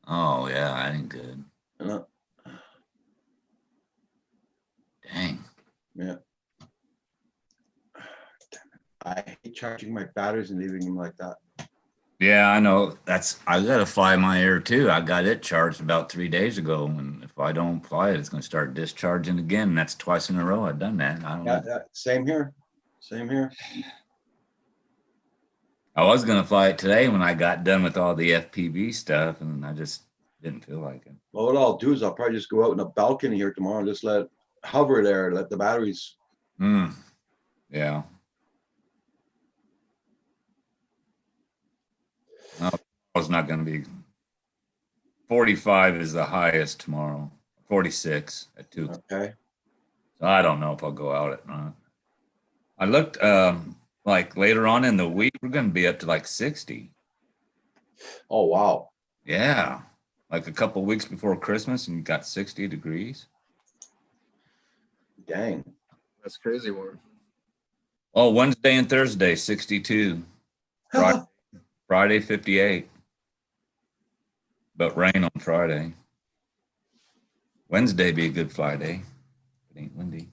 Oh, yeah, that ain't good. Uh, Dang. yeah. I hate charging my batteries and leaving them like that. Yeah, I know. I gotta fly my air too. I got it charged about 3 days ago, and if I don't fly it, it's gonna start discharging again. And that's twice in a row I've done that. I don't Yeah, know. yeah, same here. Same here. I was gonna fly it today when I got done with all the FPV stuff, and I just didn't feel like it. Well, what I'll do is I'll probably just go out in the balcony here tomorrow and just let it hover there, let the batteries. Yeah. No, it's not gonna be. 45 is the highest tomorrow. 46 at 2. Okay. So I don't know if I'll go out at night. I looked like later on in the week, we're gonna be up to like 60. Oh, wow. Yeah. like a couple weeks before Christmas and you got 60 degrees. Dang. That's crazy warm. Oh, Wednesday and Thursday, 62. Friday, 58. But rain on Friday. Wednesday be a good Friday. It ain't windy.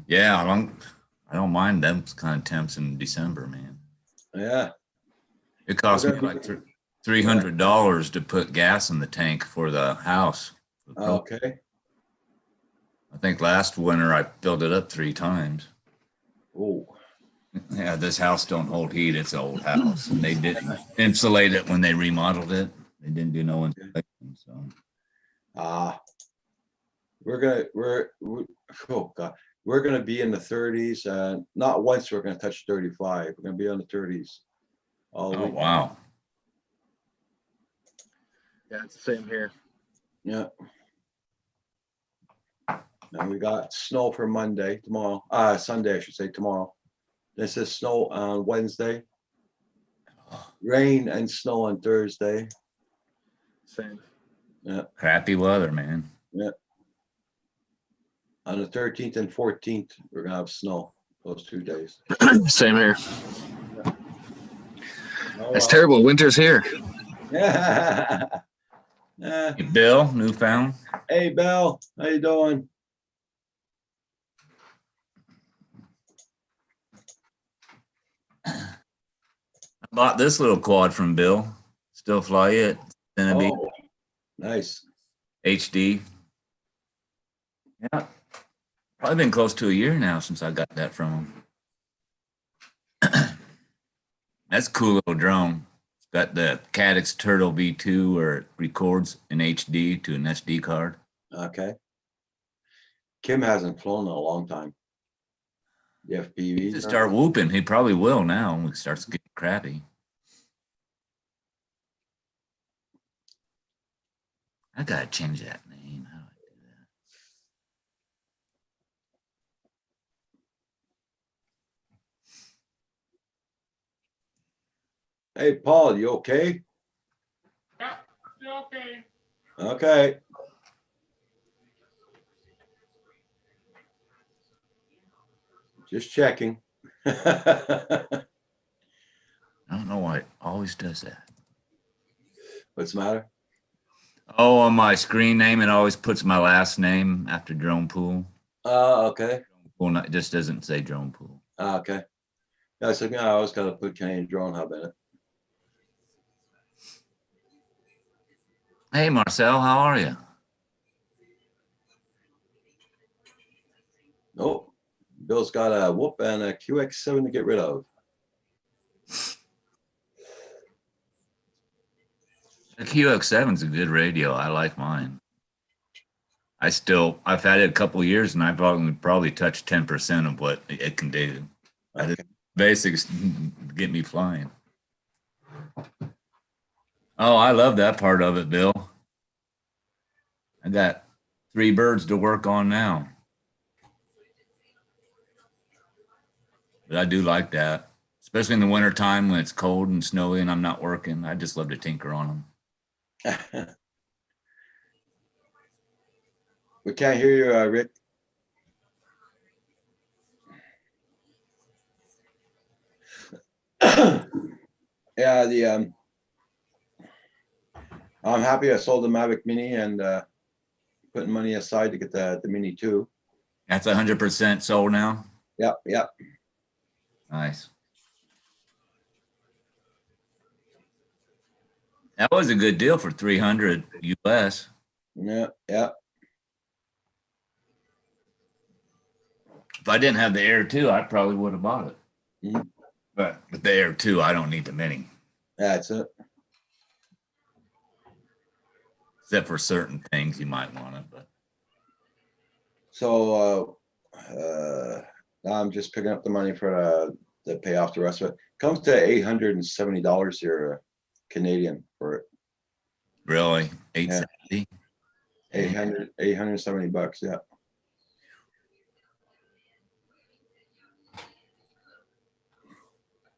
Yeah, I don't mind them kind of temps in December, man. Yeah. It cost me We're gonna like be- $300 to put gas in the tank for the house. Okay. I think last winter I filled it up 3 times. Oh. Yeah, this house don't hold heat. It's an old house, and they didn't insulate it when they remodeled it. They didn't do no insulation, so. We're oh God, we're gonna be in the 30s. Not once we're gonna touch 35. We're gonna be on the 30s all Oh week. wow! Yeah, it's the same here. Yeah. And we got snow for Monday, tomorrow, Sunday, I should say, tomorrow. This is snow on Wednesday. Rain and snow on Thursday. Same. Crappy weather, man. On the 13th and 14th, we're gonna have snow those 2 days. Same here. Oh, It's well. terrible. Winter's here. Yeah. Hey, Bill, Newfound. Hey, Bell, how you doing? I bought this little quad from Bill. Still fly it. It's gonna be Oh, nice. HD. Yeah, probably been close to a year now since I got that from him. That's a cool little drone. It's got the Caddx Turtle V2 where it records in HD to an SD card. Okay. Kim hasn't flown in a long time. The FPV. To start whooping, he probably will now when it starts getting crappy. I gotta change that name. How do I do that? Hey, Paul, you okay? Yeah, okay. Okay. Just checking. I don't know why it always does that. What's the matter? Oh, on my screen name, it always puts my last name after Drone Pool. Okay. Well, it just doesn't say Drone Pool. Okay. Yeah, so I always gotta put Canadian Drone Hub in it. Hey, Marcel, how are you? Oh, Bill's got a Whoop and a QX7 to get rid of. The QX7 is a good radio. I like mine. I've had it a couple of years and I've probably touched 10% of what it can do. Okay. Basics get me flying. Oh, I love that part of it, Bill. I got 3 birds to work on now. But I do like that, especially in the wintertime when it's cold and snowy and I'm not working. I just love to tinker on them. We can't hear you, Rick. Yeah, I'm happy I sold the Mavic Mini and putting money aside to get the Mini 2. That's 100% sold now. Yep, yep. Nice. That was a good deal for 300 US. Yeah, yeah. If I didn't have the Air 2, I probably would have bought it. Mhm. But with the Air 2, I don't need the Mini, That's it. except for certain things you might want it. But So now I'm just picking up the money for to pay off the rest of it. Comes to $870 here, Canadian, for it. really, 870. 870 bucks. Yeah.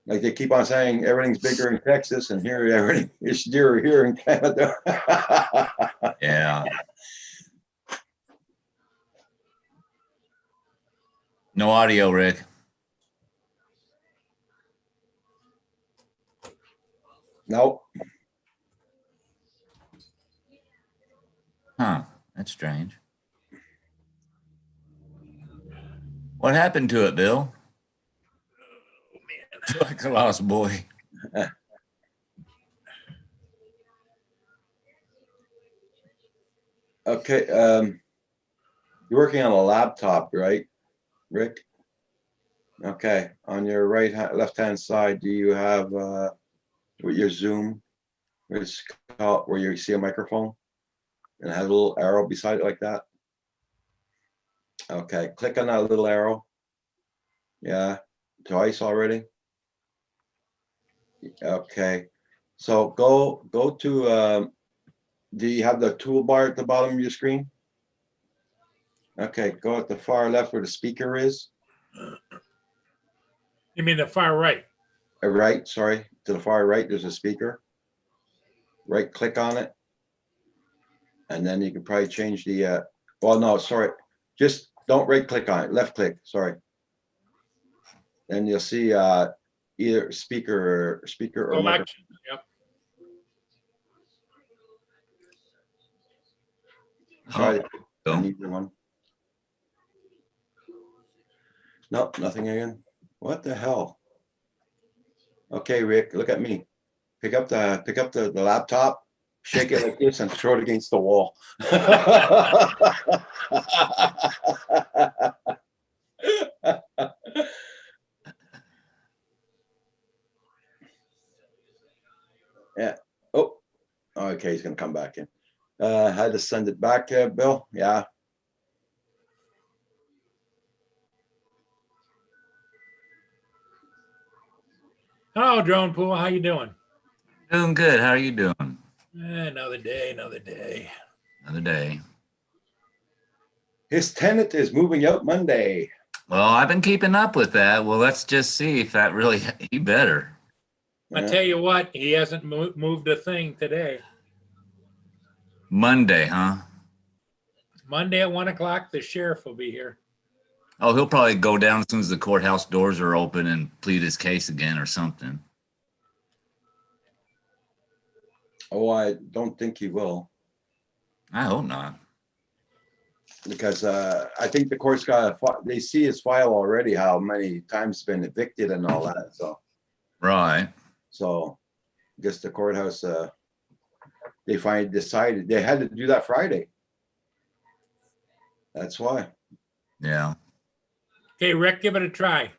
Like they keep on saying everything's bigger in Texas and here everything is dearer here in Canada. Yeah. No audio, Rick. Nope. Huh. That's strange. What happened to it, Bill? Like a lost boy. Okay, you're working on a laptop, right, Rick? Okay, on your right hand, left-hand side, do you have with your Zoom, where it's called, where you see a microphone and it has a little arrow beside it like that? Okay, click on that little arrow. Yeah, twice already. Okay, so go to do you have the toolbar at the bottom of your screen? Okay, go at the far left where the speaker is. You mean the far right? Right, sorry, to the far right, there's a speaker. Right click on it. And then you can probably change the, well, no, sorry, just don't right click on it, left click, sorry. Then you'll see either speaker or microphone. Election. Yep. Try Oh, either one. Nope, nothing again. What the hell? Okay, Rick, look at me. Pick up the laptop, shake it like this and throw it against the wall. Yeah. Oh, okay, he's gonna come back in. Had to send it back, Bill. Yeah. Hello, Drone Pool. How you doing? doing good. How are you doing? Another day, another day. Another day. His tenant is moving out Monday. Well, I've been keeping up with that. Well, let's just see if that really, he better. I tell you what, he hasn't moved a thing today. Monday, huh? Monday at 1 o'clock, the sheriff will be here. Oh, he'll probably go down as soon as the courthouse doors are open and plead his case again or something. Oh, I don't think he will, I hope not. because I think the court's got, they see his file already, how many times he's been evicted and all that, Right. so I guess the courthouse, they finally decided, they had to do that Friday. That's why. Yeah. Okay, Rick, give it a try.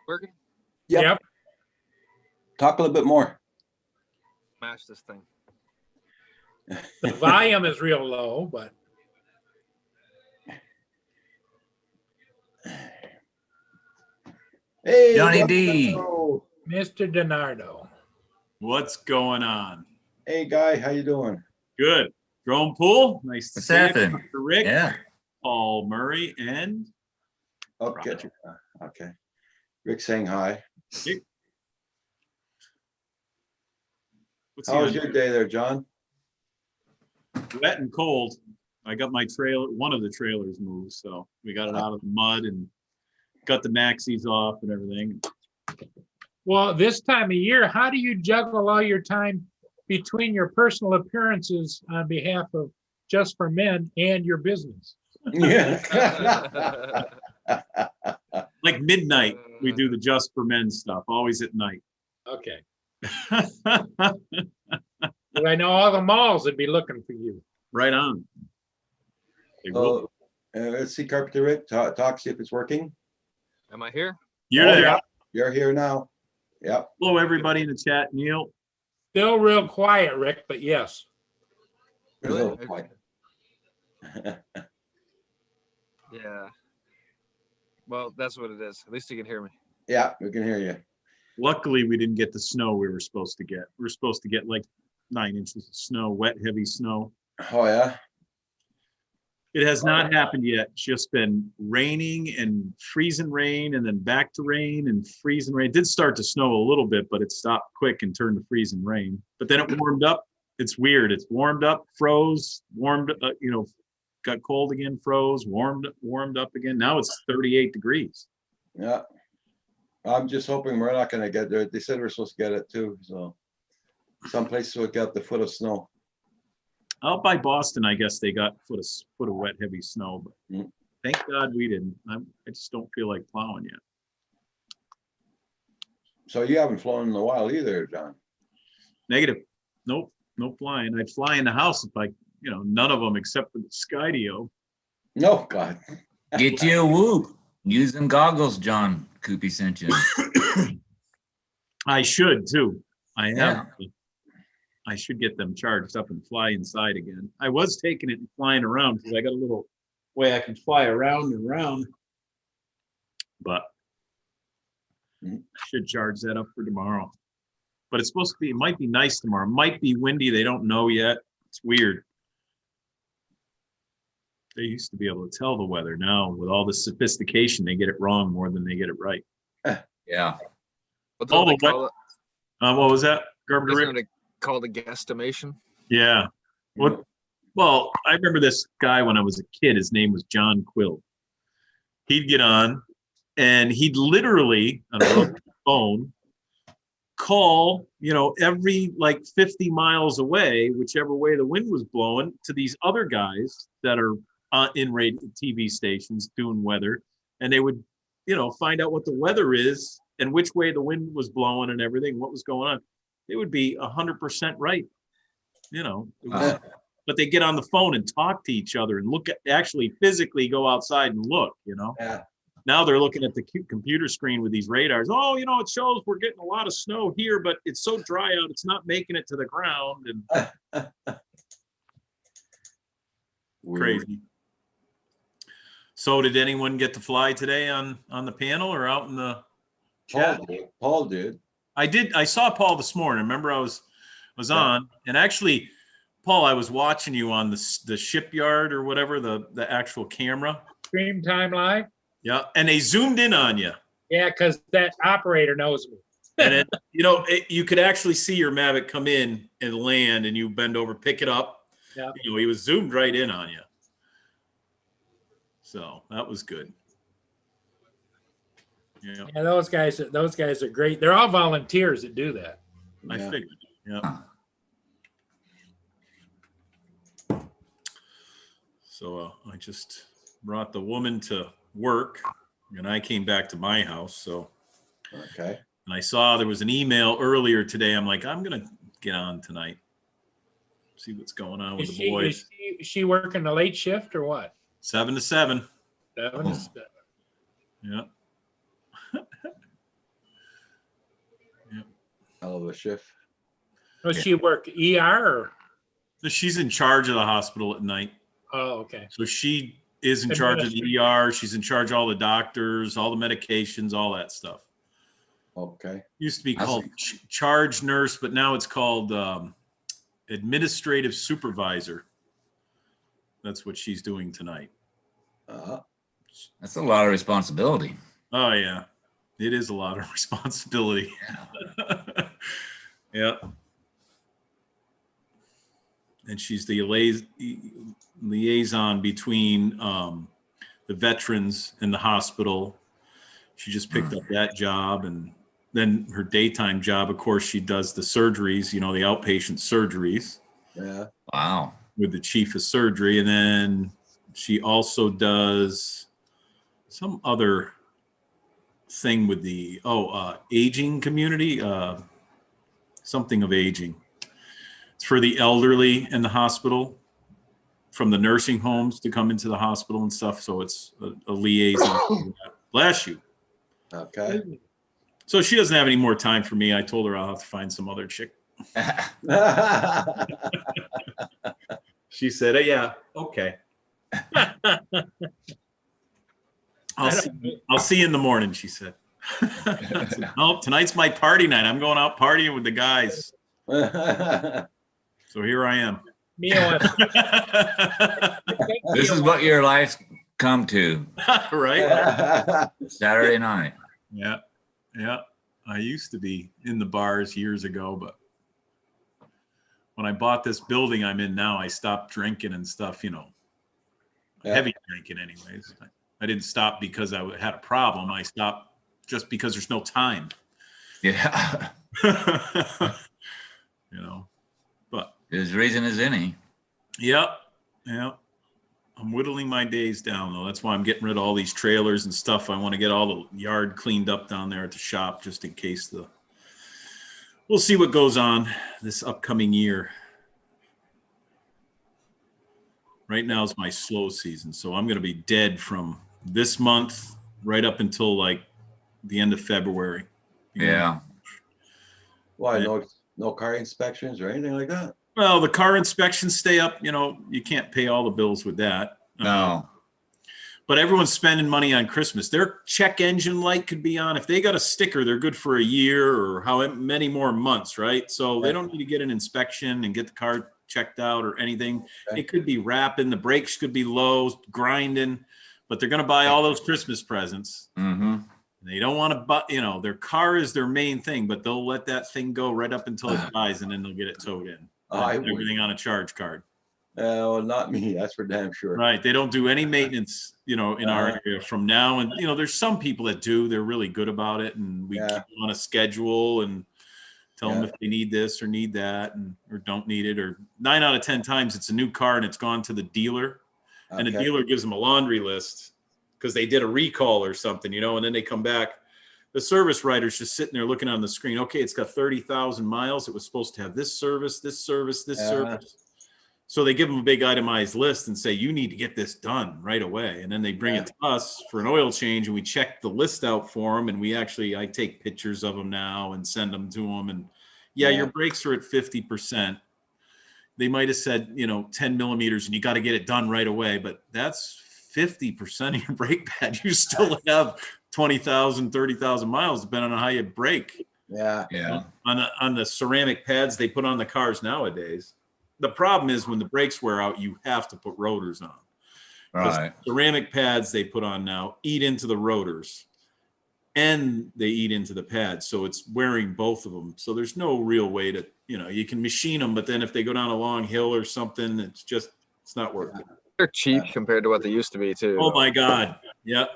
Working? Yep. Talk a little bit more. Smash this thing. The volume is real low, but Hey, Johnny Johnny D. Donato. Mr. DiNardo. What's going on? Hey, guy, how you doing? Good. Drone Pool. Nice to What's see you. happening? Dr. Rick, Yeah. Paul Murray, and Okay. Roger. Okay. Rick saying hi. What's How was he your on? day there, John? Wet and cold. I got my trailer, one of the trailers moved, so we got it out of the mud and got the maxis off and everything. Well, this time of year, how do you juggle all your time between your personal appearances on behalf of Just for Men and your business? Yeah. Like midnight, we do the Just for Men stuff, always at night. Okay. 'Cause I know all the malls would be looking for you. Right on. They will. Oh, let's see, Carpenter Rick, talk, see if it's working. Am I here? You're Oh, there. yeah. You're here now. Yep. Hello, everybody in the chat. Neil. Still real quiet, Rick, but yes. There's a Really? little quiet. Yeah. Well, that's what it is. At least you can hear me. Yeah, we can hear you. Luckily, we didn't get the snow we were supposed to get. We were supposed to get like 9 inches of snow, wet, heavy snow. Oh, yeah. It has not happened yet. It's just been raining and freezing rain and then back to rain and freezing rain. It did start to snow a little bit, but it stopped quick and turned to freezing rain. But then it warmed up. It's weird. It's warmed up, froze, warmed, got cold again, froze, warmed up again. Now it's 38 degrees. Yeah. I'm just hoping we're not gonna get there. They said we're supposed to get it too, so. Some places will get the foot of snow. Out by Boston, I guess they got foot of wet, heavy snow, but Mm. thank God we didn't. I just don't feel like plowing yet. So you haven't flown in a while either, John. Negative. Nope. No flying. I'd fly in the house if none of them except for the Skydio. No, God. Get you a whoop. Use them goggles, John. Koopy sent you. I should too. I Yeah. have. I should get them charged up and fly inside again. I was taking it and flying around because I got a little way I can fly around and around. But I should charge that up for tomorrow. But it's supposed to be, it might be nice tomorrow. It might be windy. They don't know yet. It's weird. They used to be able to tell the weather. Now, with all the sophistication, they get it wrong more than they get it right. Yeah. What All do the they call it? What was that? Carpenter Rick? Isn't it called a guesstimation? Yeah. What? Well, I remember this guy when I was a kid. His name was John Quill. He'd get on, and he'd literally on a phone call, every like 50 miles away, whichever way the wind was blowing, to these other guys that are in radio TV stations doing weather, and they would, find out what the weather is and which way the wind was blowing and everything, what was going on. It would be 100% right, but they get on the phone and talk to each other and actually physically go outside and look, Yeah. Now they're looking at the computer screen with these radars. Oh, it shows we're getting a lot of snow here, but it's so dry out, it's not making it to the ground. And crazy. So did anyone get to fly today on the panel or out in the chat? Paul did. I saw Paul this morning. Remember I was on, and actually, Paul, I was watching you on the shipyard or whatever, the actual camera. Stream Time Live. Yeah, and they zoomed in on you. Yeah, because that operator knows me. And it, you could actually see your Mavic come in and land, and you bend over, pick it up. Yeah. He was zoomed right in on you. So that was good. Yeah, Yeah, those guys are great. They're all volunteers that do that. I Yeah. figured. Yeah. So I just brought the woman to work, and I came back to my house. So, Okay. and I saw there was an email earlier today. I'm like, I'm gonna get on tonight, see what's going on with the boys. Is she working the late shift or what? 7 to 7. 7 to 7. Yeah. Hell of a shift. Does she work ER or? So she's in charge of the hospital at night. Oh, okay. So she is in charge of the ER. She's in charge of all the doctors, all the medications, all that stuff. Okay. Used to be called charge nurse, but now it's called administrative supervisor. That's what she's doing tonight. That's a lot of responsibility. Oh yeah, it is a lot of responsibility. Yeah. And she's the liaison between the veterans and the hospital. She just picked up that job, and then her daytime job, of course, she does the surgeries, the outpatient surgeries Yeah. Wow. with the chief of surgery. And then she also does some other thing with the aging community, something of aging. It's for the elderly in the hospital, from the nursing homes to come into the hospital and stuff. So it's a liaison. Bless you. Okay. So she doesn't have any more time for me. I told her I'll have to find some other chick. She said, yeah, okay. I'll see you in the morning, she said. I said, no, tonight's my party night. I'm going out partying with the guys. So here I am. Mia wants. This is what your life's come to. Right? Saturday night. Yeah. Yeah. I used to be in the bars years ago, but when I bought this building I'm in now, I stopped drinking and stuff, you know, Yeah. heavy drinking anyways. I didn't stop because I had a problem. I stopped just because there's no time, Yeah. you know, but There's reason as any. yep. Yeah. I'm whittling my days down though. That's why I'm getting rid of all these trailers and stuff. I want to get all the yard cleaned up down there at the shop just in case we'll see what goes on this upcoming year. Right now is my slow season. So I'm going to be dead from this month right up until like the end of February. Yeah. Why, no car inspections or anything like that? Well, the car inspections stay up, you know, you can't pay all the bills with that. No. But everyone's spending money on Christmas. Their check engine light could be on. If they got a sticker, they're good for a year or how many more months, right? So they don't need to get an inspection and get the car checked out or anything. Okay. It could be wrapping, the brakes could be low, grinding, but they're going to buy all those Christmas presents. Mm-hmm. They don't want to, but you know, their car is their main thing, but they'll let that thing go right up until it dies, and then they'll get it towed in. I would. Everything on a charge card. Well, not me, that's for damn sure. Right. They don't do any maintenance, you know, in our area from now. And, you know, there's some people that do, they're really good about it. And we keep them on a schedule and tell them if they need this or need that or don't need it. Or 9 out of 10 times it's a new car and it's gone to the dealer and the Okay. dealer gives them a laundry list because they did a recall or something, you know, and then they come back. The service writer's just sitting there looking on the screen. Okay, it's got 30,000 miles. It was supposed to have this service, this service, this service. So they give them a big itemized list and say, you need to get this done right away. And then they bring it to us for an oil change and we check the list out for them. And I take pictures of them now and send them to them. And your brakes are at 50%. They might've said, you know, 10 millimeters and you got to get it done right away. But that's 50% of your brake pad. You still have 20,000, 30,000 miles, depending on how you brake. Yeah. Yeah. On the ceramic pads they put on the cars nowadays. The problem is when the brakes wear out, you have to put rotors on. Right. Ceramic pads they put on now eat into the rotors and they eat into the pads. So it's wearing both of them. So there's no real way to, you know, you can machine them, but then if they go down a long hill or something, it's not working. They're cheap compared to what they used to be too. Oh my God. Yep.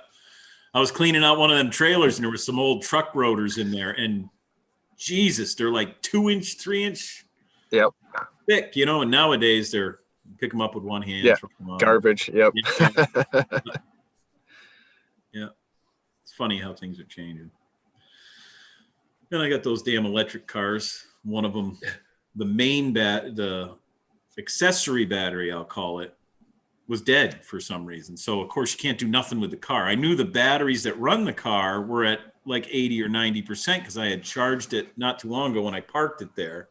I was cleaning out one of them trailers and there was some old truck rotors in there and Jesus, they're like 2-inch, 3-inch Yep. thick, you know, and nowadays they're pick them up with one hand. Yeah. throw them on. Garbage. Yep. Yeah. It's funny how things are changing. Then I got those damn electric cars. One of them, the accessory battery, I'll call it, was dead for some reason. So of course you can't do nothing with the car. I knew the batteries that run the car were at like 80 or 90% because I had charged it not too long ago when I parked it there.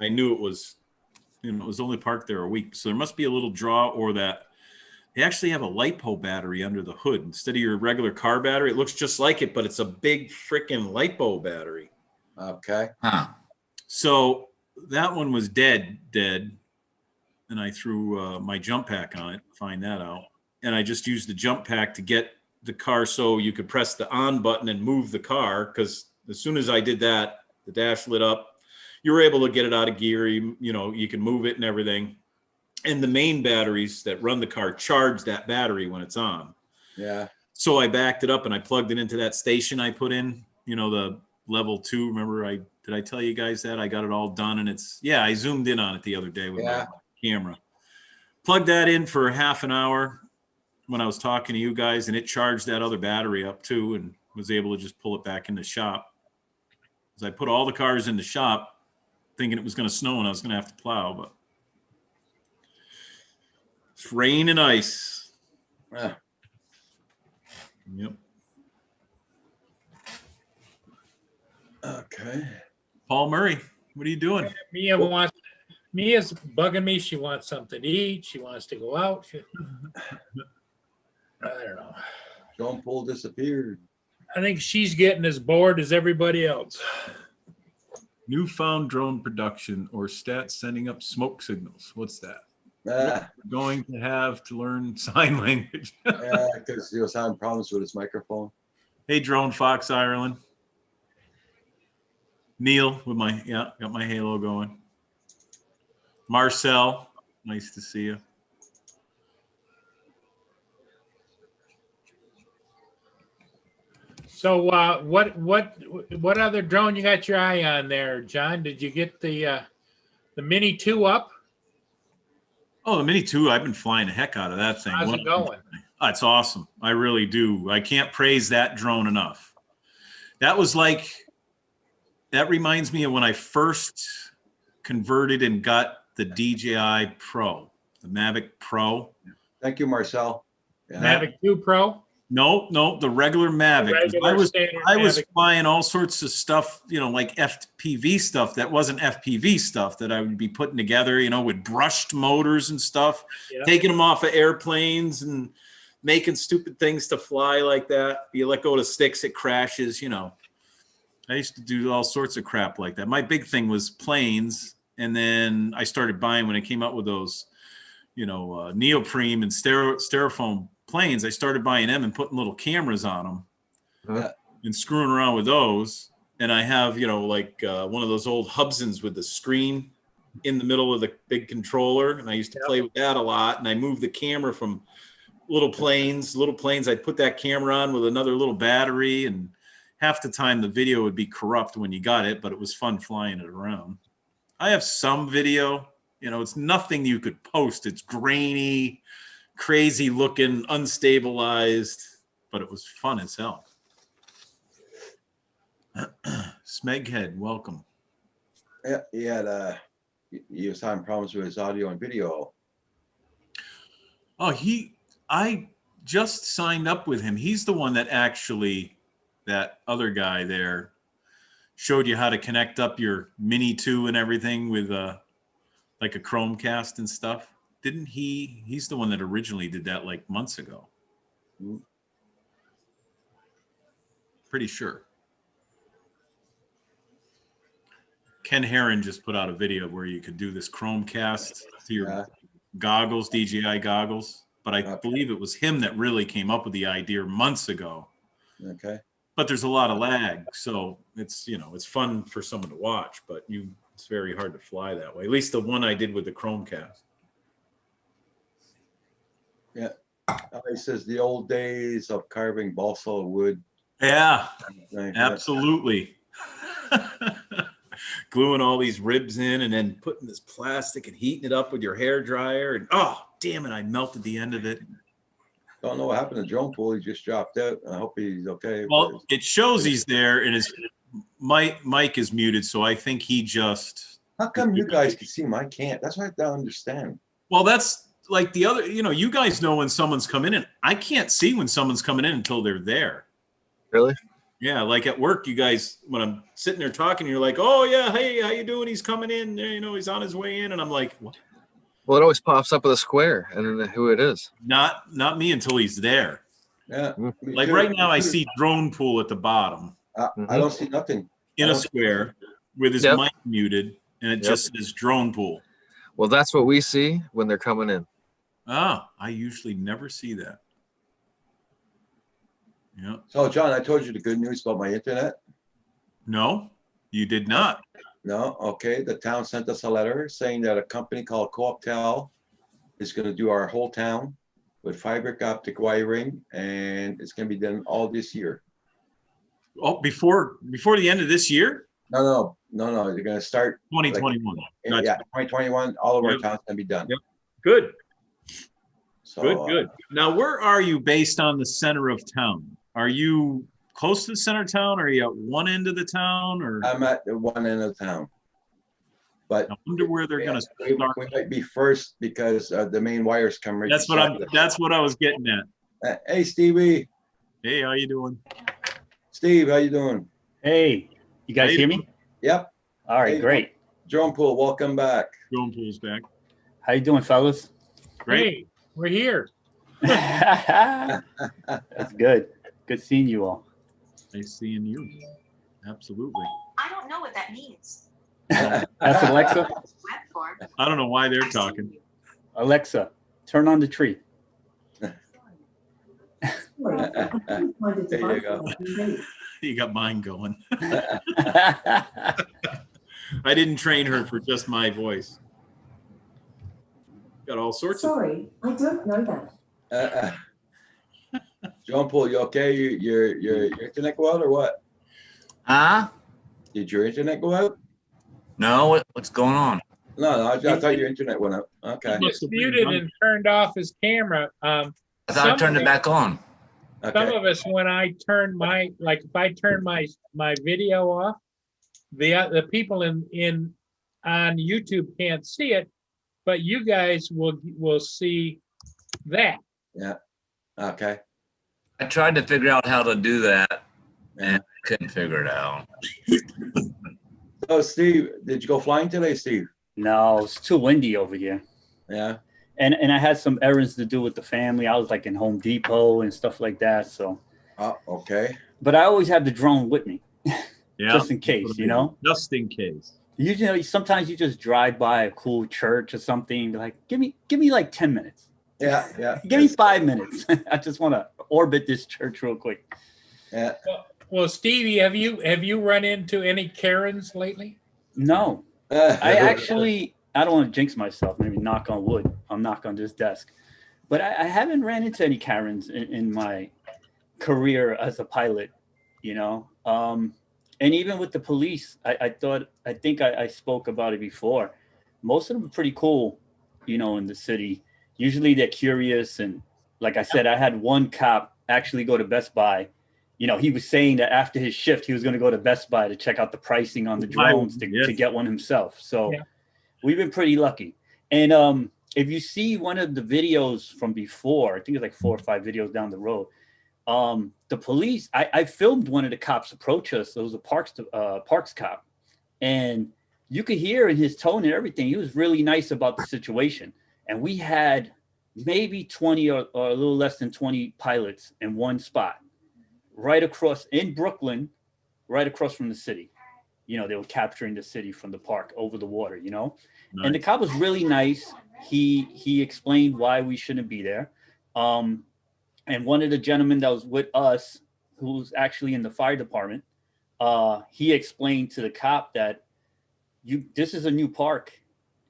I knew it was, you know, it was only parked there a week. So there must be a little draw or that they actually have a LiPo battery under the hood instead of your regular car battery. It looks just like it, but it's a big freaking LiPo battery. Okay. Huh. So that one was dead. And I threw my jump pack on it, find that out. And I just used the jump pack to get the car so you could press the on button and move the car. Because as soon as I did that, the dash lit up. You were able to get it out of gear. You know, you can move it and everything. And the main batteries that run the car charge that battery when it's on. Yeah. So I backed it up and I plugged it into that station I put in, you know, the level 2. Remember, did I tell you guys that? I got it all done and I zoomed in on it the other day with my camera. Plugged that in for half an hour when I was talking to you guys and it charged that other battery up too and was able to just pull it back in the shop. As I put all the cars in the shop thinking it was going to snow and I was going to have to plow, but it's rain and ice. Yeah. Yep. Okay. Paul Murray, what are you doing? Mia's bugging me. She wants something to eat. She wants to go out. I don't know. John Paul disappeared. I think she's getting as bored as everybody else. Newfound drone production or stats sending up smoke signals. What's that? Going to have to learn sign language. Yeah, because he was having problems with his microphone. Hey, Drone Fox Ireland. Neil with my, yeah, got my halo going. Marcel, nice to see you. So what other drone you got your eye on there, John? Did you get the Mini 2 up? Oh, the Mini 2, I've been flying the heck out of that thing. How's it going? It's awesome. I really do. I can't praise that drone enough. That was like, that reminds me of when I first converted and got the DJI Pro, the Mavic Pro. Thank you, Marcel. Yeah. Mavic 2 Pro? No, the regular Mavic. Regular standard I was Mavic. flying all sorts of stuff, you know, like FPV stuff that wasn't FPV stuff that I would be putting together, you know, with brushed motors and stuff, Yeah. taking them off of airplanes and making stupid things to fly like that. You let go of the sticks, it crashes, you know. I used to do all sorts of crap like that. My big thing was planes, and then I started buying when I came out with those, you know, neoprene and styrofoam planes. I started buying them and putting little cameras on them Yeah. and screwing around with those. And I have, you know, like one of those old Hubsons with the screen in the middle of the big controller. And I used to play with that a lot. And I moved the camera from little planes. I'd put that camera on with another little battery, and half the time the video would be corrupt when you got it, but it was fun flying it around. I have some video, you know, it's nothing you could post. It's grainy, crazy looking, unstabilized, but it was fun as hell. Smeghead, welcome. Yeah, he was having problems with his audio and video. Oh, I just signed up with him. He's the one that actually, that other guy there, showed you how to connect up your Mini 2 and everything with like a Chromecast and stuff. Didn't he? He's the one that originally did that like months ago. Mm. Pretty sure. Ken Heron just put out a video where you could do this Chromecast to your goggles, DJI goggles. But I believe it was him that really came up with the idea months ago. Okay. But there's a lot of lag, so it's, you know, it's fun for someone to watch, but it's very hard to fly that way. At least the one I did with the Chromecast. Yeah. He says the old days of carving balsa wood. Yeah, Like, absolutely. Gluing all these ribs in and then putting this plastic and heating it up with your hair dryer, and oh damn it, I melted the end of it. Don't know what happened to Drone Pool. He just dropped out. I hope he's okay. Well, it shows he's there, and his mic is muted, so I think he just. How come you guys can see him? I can't. That's what I don't understand. Well, that's like the other, you know, you guys know when someone's coming in. I can't see when someone's coming in until they're there. Really? Yeah, like at work, you guys, when I'm sitting there talking, you're like, oh yeah, hey, how you doing? He's coming in, you know, he's on his way in. And I'm like, what? Well, it always pops up with a square and then who it is. Not me until he's there. Yeah. Like right now, I see Drone Pool at the bottom I don't see nothing. in a square with his mic muted, and it just says Drone Pool. Well, that's what we see when they're coming in. Ah, I usually never see that. Yeah. So, John, I told you the good news about my internet. No, you did not. No, okay. The town sent us a letter saying that a company called Co-optel is going to do our whole town with fiber optic wiring, and it's going to be done all this year. Oh, before the end of this year? No. They're going to start 2021. yeah, 2021. All of our Yep. towns can be done. Yep. Good. So, Good. Now, where are you based on the center of town? Are you close to the center of town? Or are you at one end of the town? Or I'm at the one end of town. But I wonder where they're going to we start. might be first because the main wires come right. That's what I was getting at. Hey, Stevie. Hey, how you doing? Steve, how you doing? Hey, you guys Hey. hear me? Yep. All right, Hey. great. Drone Pool, welcome back. Drone Pool's back. How you doing, fellas? Great. Hey, we're here. That's good. Good seeing you all. Nice seeing you. Absolutely. I don't know what that means. That's Alexa. Platform. I don't know why they're talking. Alexa, turn on the tree. Sorry, I couldn't find a There you device go. that I can read. You got mine going. I didn't train her for just my voice. Got all sorts of. Sorry, I don't know that. John Paul, you okay? Your internet go out or what? Huh? Did your internet go out? No, what's going on? No, I thought your internet went out. Okay. He just muted and turned off his camera. I thought I turned it back on. Some Okay. of us, when I turn if I turn my video off, the people in on YouTube can't see it, but you guys will see that. Okay. I tried to figure out how to do that and I couldn't figure it out. Oh, Steve, did you go flying today, Steve? No, it's too windy over here. Yeah. And I had some errands to do with the family. I was like in Home Depot and stuff like that. So, Oh, okay. but I always have the drone with me Yeah. just in case, you know. Just in case. Usually, sometimes you just drive by a cool church or something. And be like, give me like 10 minutes. Yeah, yeah. Give me 5 minutes. I just want to orbit this church real quick. Yeah. Well, Stevie, have you run into any Karens lately? No, I actually, I don't want to jinx myself. Maybe knock on wood. I'll knock on this desk. But I haven't ran into any Karens in my career as a pilot, you know. And even with the police, I think I spoke about it before. Most of them are pretty cool, you know, in the city. Usually they're curious. And like I said, I had one cop actually go to Best Buy. You know, he was saying that after his shift, he was going to go to Best Buy to check out the pricing on the drones to get one himself. So Yeah. we've been pretty lucky. And if you see one of the videos from before, I think it's like 4 or 5 videos down the road, the police, I filmed one of the cops approach us. It was a Parks cop. And you could hear in his tone and everything, he was really nice about the situation. And we had maybe 20 or a little less than 20 pilots in one spot, right across in Brooklyn, right across from the city. You know, they were capturing the city from the park over the water, you know. Nice. And the cop was really nice. He explained why we shouldn't be there. And one of the gentlemen that was with us, who's actually in the fire department, he explained to the cop that this is a new park.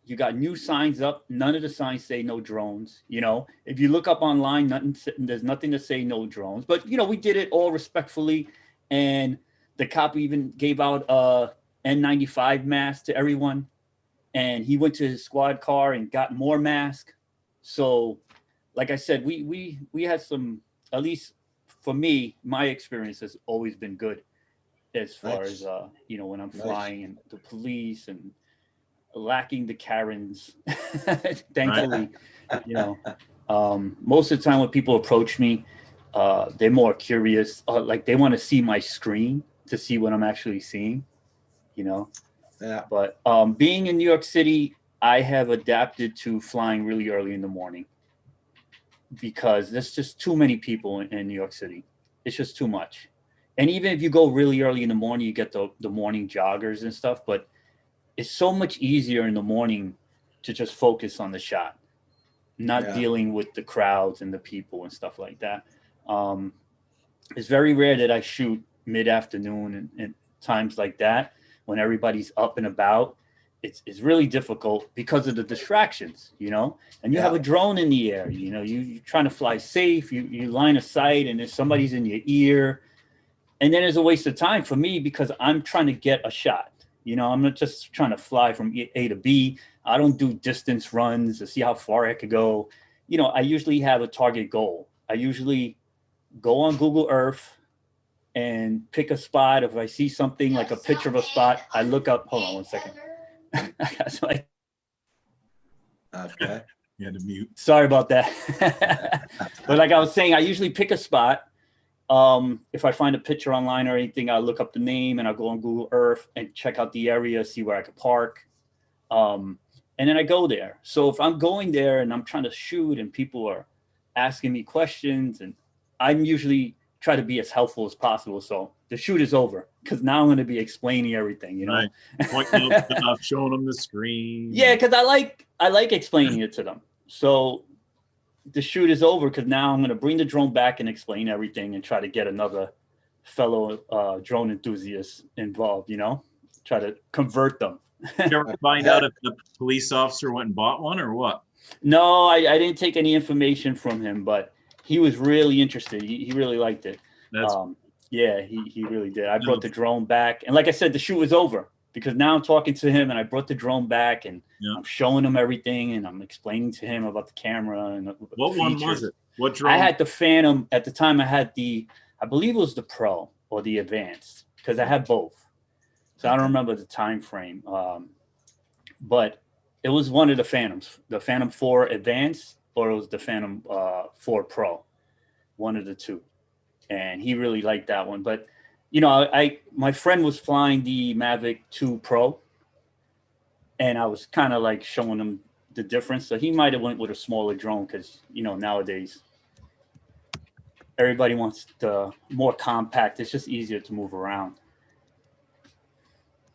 You got new signs up. None of the signs say no drones. You know, if you look up online, there's nothing to say no drones. But, you know, we did it all respectfully. And the cop even gave out a N95 mask to everyone. And he went to his squad car and got more masks. So, like I said, we had some, at least for me, my experience has always been good as far Nice. as, you know, when I'm Nice. flying and the police and lacking the Karens, thankfully, you know. Most of the time when people approach me, they're more curious, like they want to see my screen to see what I'm actually seeing, you know. Yeah. But being in New York City, I have adapted to flying really early in the morning because there's just too many people in New York City. It's just too much. And even if you go really early in the morning, you get the morning joggers and stuff, but it's so much easier in the morning to just focus on the shot, not Yeah. dealing with the crowds and the people and stuff like that. It's very rare that I shoot mid-afternoon and times like that when everybody's up and about. It's really difficult because of the distractions, you know, and you have a drone in the air, you know, you're trying to fly safe, you line of sight and if somebody's in your ear, and then it's a waste of time for me because I'm trying to get a shot. You know, I'm not just trying to fly from A to B. I don't do distance runs to see how far I could go. You know, I usually have a target goal. I usually go on Google Earth and pick a spot. If I see something like a picture of a spot, I look up. Hold on one second. Okay. You had to mute. Sorry about that. But like I was saying, I usually pick a spot. If I find a picture online or anything, I'll look up the name and I'll go on Google Earth and check out the area, see where I could park. And then I go there. So if I'm going there and I'm trying to shoot and people are asking me questions, and I'm usually try to be as helpful as possible. So the shoot is over because now I'm going to be explaining everything, you know? Right. Pointing out stuff, showing them the screen. Yeah, because I like explaining it to them. So the shoot is over because now I'm going to bring the drone back and explain everything and try to get another fellow drone enthusiast involved, try to convert them. You ever find out if the police officer went and bought one or what? No, I didn't take any information from him, but he was really interested. He really liked it. That's Yeah, he really did. I brought the drone back. And like I said, the shoot was over because now I'm talking to him and I brought the drone back and I'm showing him everything and I'm explaining to him about the camera and what the one features. was it? What drone? I had the Phantom at the time. I had I believe it was the Pro or the Advanced because I had both. So I don't remember the time frame, but it was one of the Phantoms, the Phantom 4 Advanced, or it was the Phantom 4 Pro, one of the two. And he really liked that one. But my friend was flying the Mavic 2 Pro, and I was kind of like showing him the difference. So he might have went with a smaller drone because nowadays everybody wants the more compact. It's just easier to move around.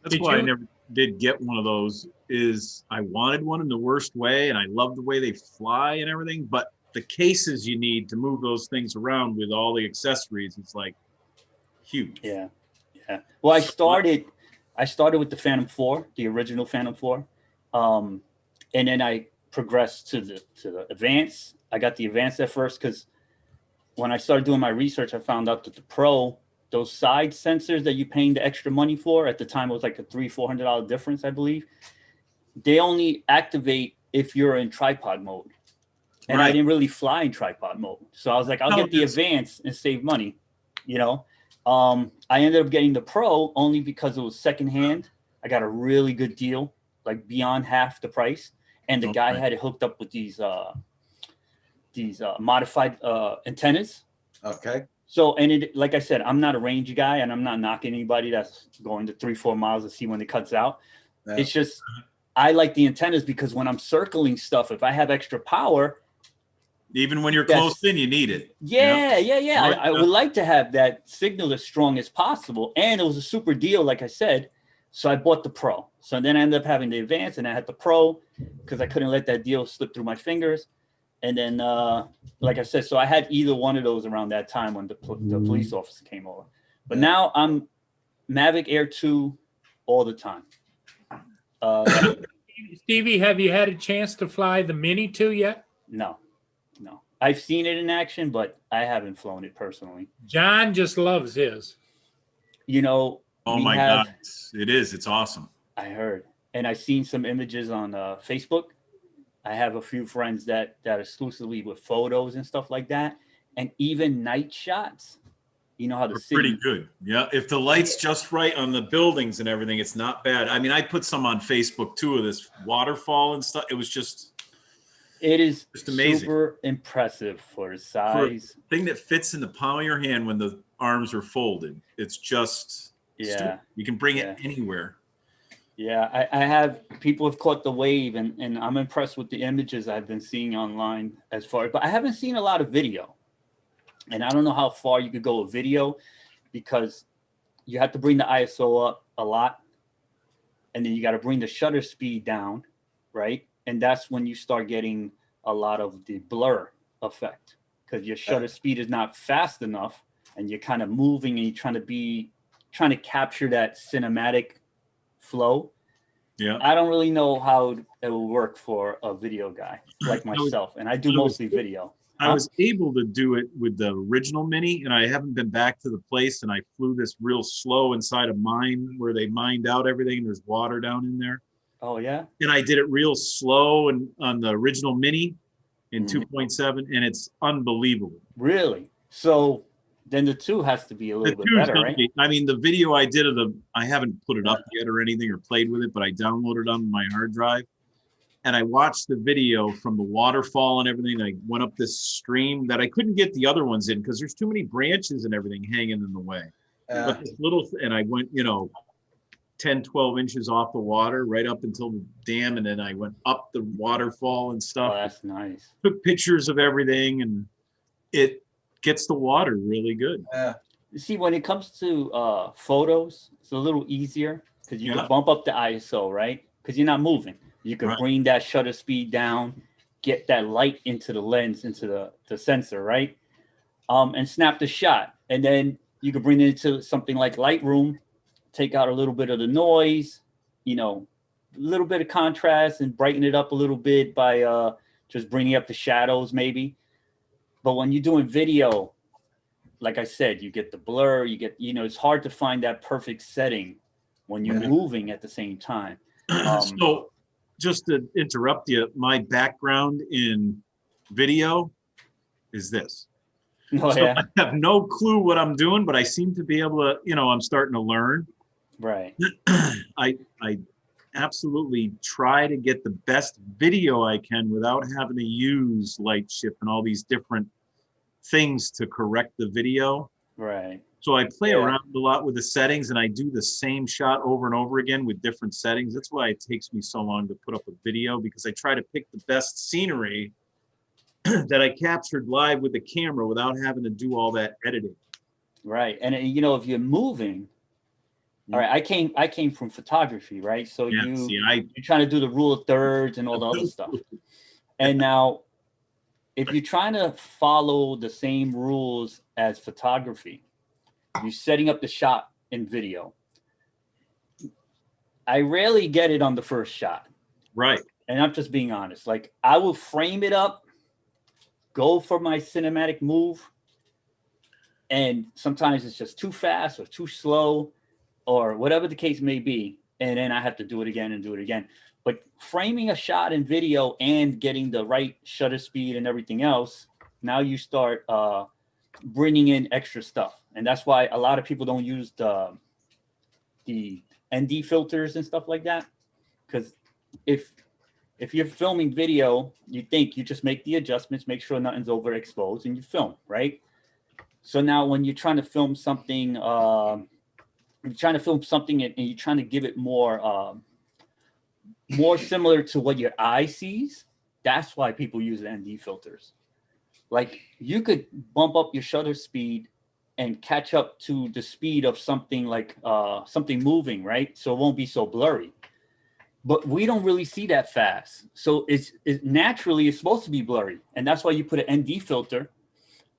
That's why I never did get one of those. Is I wanted one in the worst way, and I love the way they fly and everything, but the cases you need to move those things around with all the accessories, it's like huge. Yeah. Well, I started with the Phantom 4, the original Phantom 4, and then I progressed to the Advanced. I got the Advanced at first because when I started doing my research, I found out that the Pro, those side sensors that you're paying the extra money for, at the time it was like a $300-$400 difference, I believe. They only activate if you're in tripod mode. And I didn't really fly in tripod mode. So I was like, I'll get the Advanced and save money, I ended up getting the Pro only because it was secondhand. I got a really good deal, like beyond half the price. And the guy had it hooked up with these modified antennas. Okay. So, and like I said, I'm not a range guy and I'm not knocking anybody that's going to 3-4 miles to see when it cuts out. Yeah. It's just, I like the antennas because when I'm circling stuff, if I have extra power. Even when you're close in, you need it. Yeah. I would like to have that signal as strong as possible. And it was a super deal, like I said. So I bought the Pro. So then I ended up having the Advanced and I had the Pro because I couldn't let that deal slip through my fingers. And then, like I said, so I had either one of those around that time when the police officer came over. But now I'm Mavic Air 2 all the time. Stevie, have you had a chance to fly the Mini 2 yet? No. I've seen it in action, but I haven't flown it personally. John just loves his. Oh my God, it is. It's awesome. I heard. And I've seen some images on Facebook. I have a few friends that exclusively with photos and stuff like that. And even night shots. How the city. Pretty good. Yeah. If the light's just right on the buildings and everything, it's not bad. I mean, I put some on Facebook too of this waterfall and stuff. It was just. It is just amazing. Super impressive for the size. For a thing that fits in the palm of your hand when the arms are folded. It's just. Yeah. You can bring it anywhere. Yeah, I have people have caught the wave and I'm impressed with the images I've been seeing online as far, but I haven't seen a lot of video. And I don't know how far you could go with video because you have to bring the ISO up a lot. And then you got to bring the shutter speed down, right? And that's when you start getting a lot of the blur effect because your shutter speed is not fast enough and you're kind of moving and you're trying to capture that cinematic flow. Yeah. I don't really know how it will work for a video guy like myself. And I do mostly video. I was able to do it with the original Mini and I haven't been back to the place and I flew this real slow inside a mine where they mined out everything and there's water down in there. Oh yeah. And I did it real slow and on the original Mini in 2.7 and it's unbelievable. Really? So then the 2 has to be a little bit better, right? I mean, the video I did I haven't put it up yet or anything or played with it, but I downloaded it on my hard drive. And I watched the video from the waterfall and everything. I went up this stream that I couldn't get the other ones in because there's too many branches and everything hanging in the way. But this and I went, 10, 12 inches off the water right up until the dam. And then I went up the waterfall and stuff. Oh, that's nice. Took pictures of everything and it gets the water really good. You see, when it comes to photos, it's a little easier because you can bump up the ISO, right? Because you're not moving. You can bring that shutter speed down get that light into the lens, into the sensor, right? And snap the shot. And then you could bring it into something like Lightroom, take out a little bit of the noise, you know, a little bit of contrast and brighten it up a little bit by just bringing up the shadows maybe. But when you're doing video, like I said, you get the blur, you get, you know, it's hard to find that perfect setting when you're moving at the same time. So just to interrupt you, my background in video is this. Oh, So yeah. I have no clue what I'm doing, but I seem to be able to, you know, I'm starting to learn. Right. I absolutely try to get the best video I can without having to use light shift and all these different things to correct the video. Right. So I play Yeah. around a lot with the settings, and I do the same shot over and over again with different settings. That's why it takes me so long to put up a video, because I try to pick the best scenery that I captured live with the camera without having to do all that editing. Right. And you know, if you're moving, all right, I came from photography, right? So Yeah, you're trying to do the rule of thirds and all the other stuff. And now if you're trying to follow the same rules as photography, you're setting up the shot in video. I rarely get it on the first shot. Right. And I'm just being honest. Like, I will frame it up, go for my cinematic move, and sometimes it's just too fast or too slow or whatever the case may be. And then I have to do it again and do it again. But framing a shot in video and getting the right shutter speed and everything else, now you start bringing in extra stuff. And that's why a lot of people don't use the ND filters and stuff like that. Because if you're filming video, you think you just make the adjustments, make sure nothing's overexposed, and you film, right? So now when you're trying to film something, and you're trying to give it more similar to what your eye sees, that's why people use the ND filters. Like, you could bump up your shutter speed and catch up to the speed of something like something moving, right? So it won't be so blurry. But we don't really see that fast. So it's naturally supposed to be blurry. And that's why you put an ND filter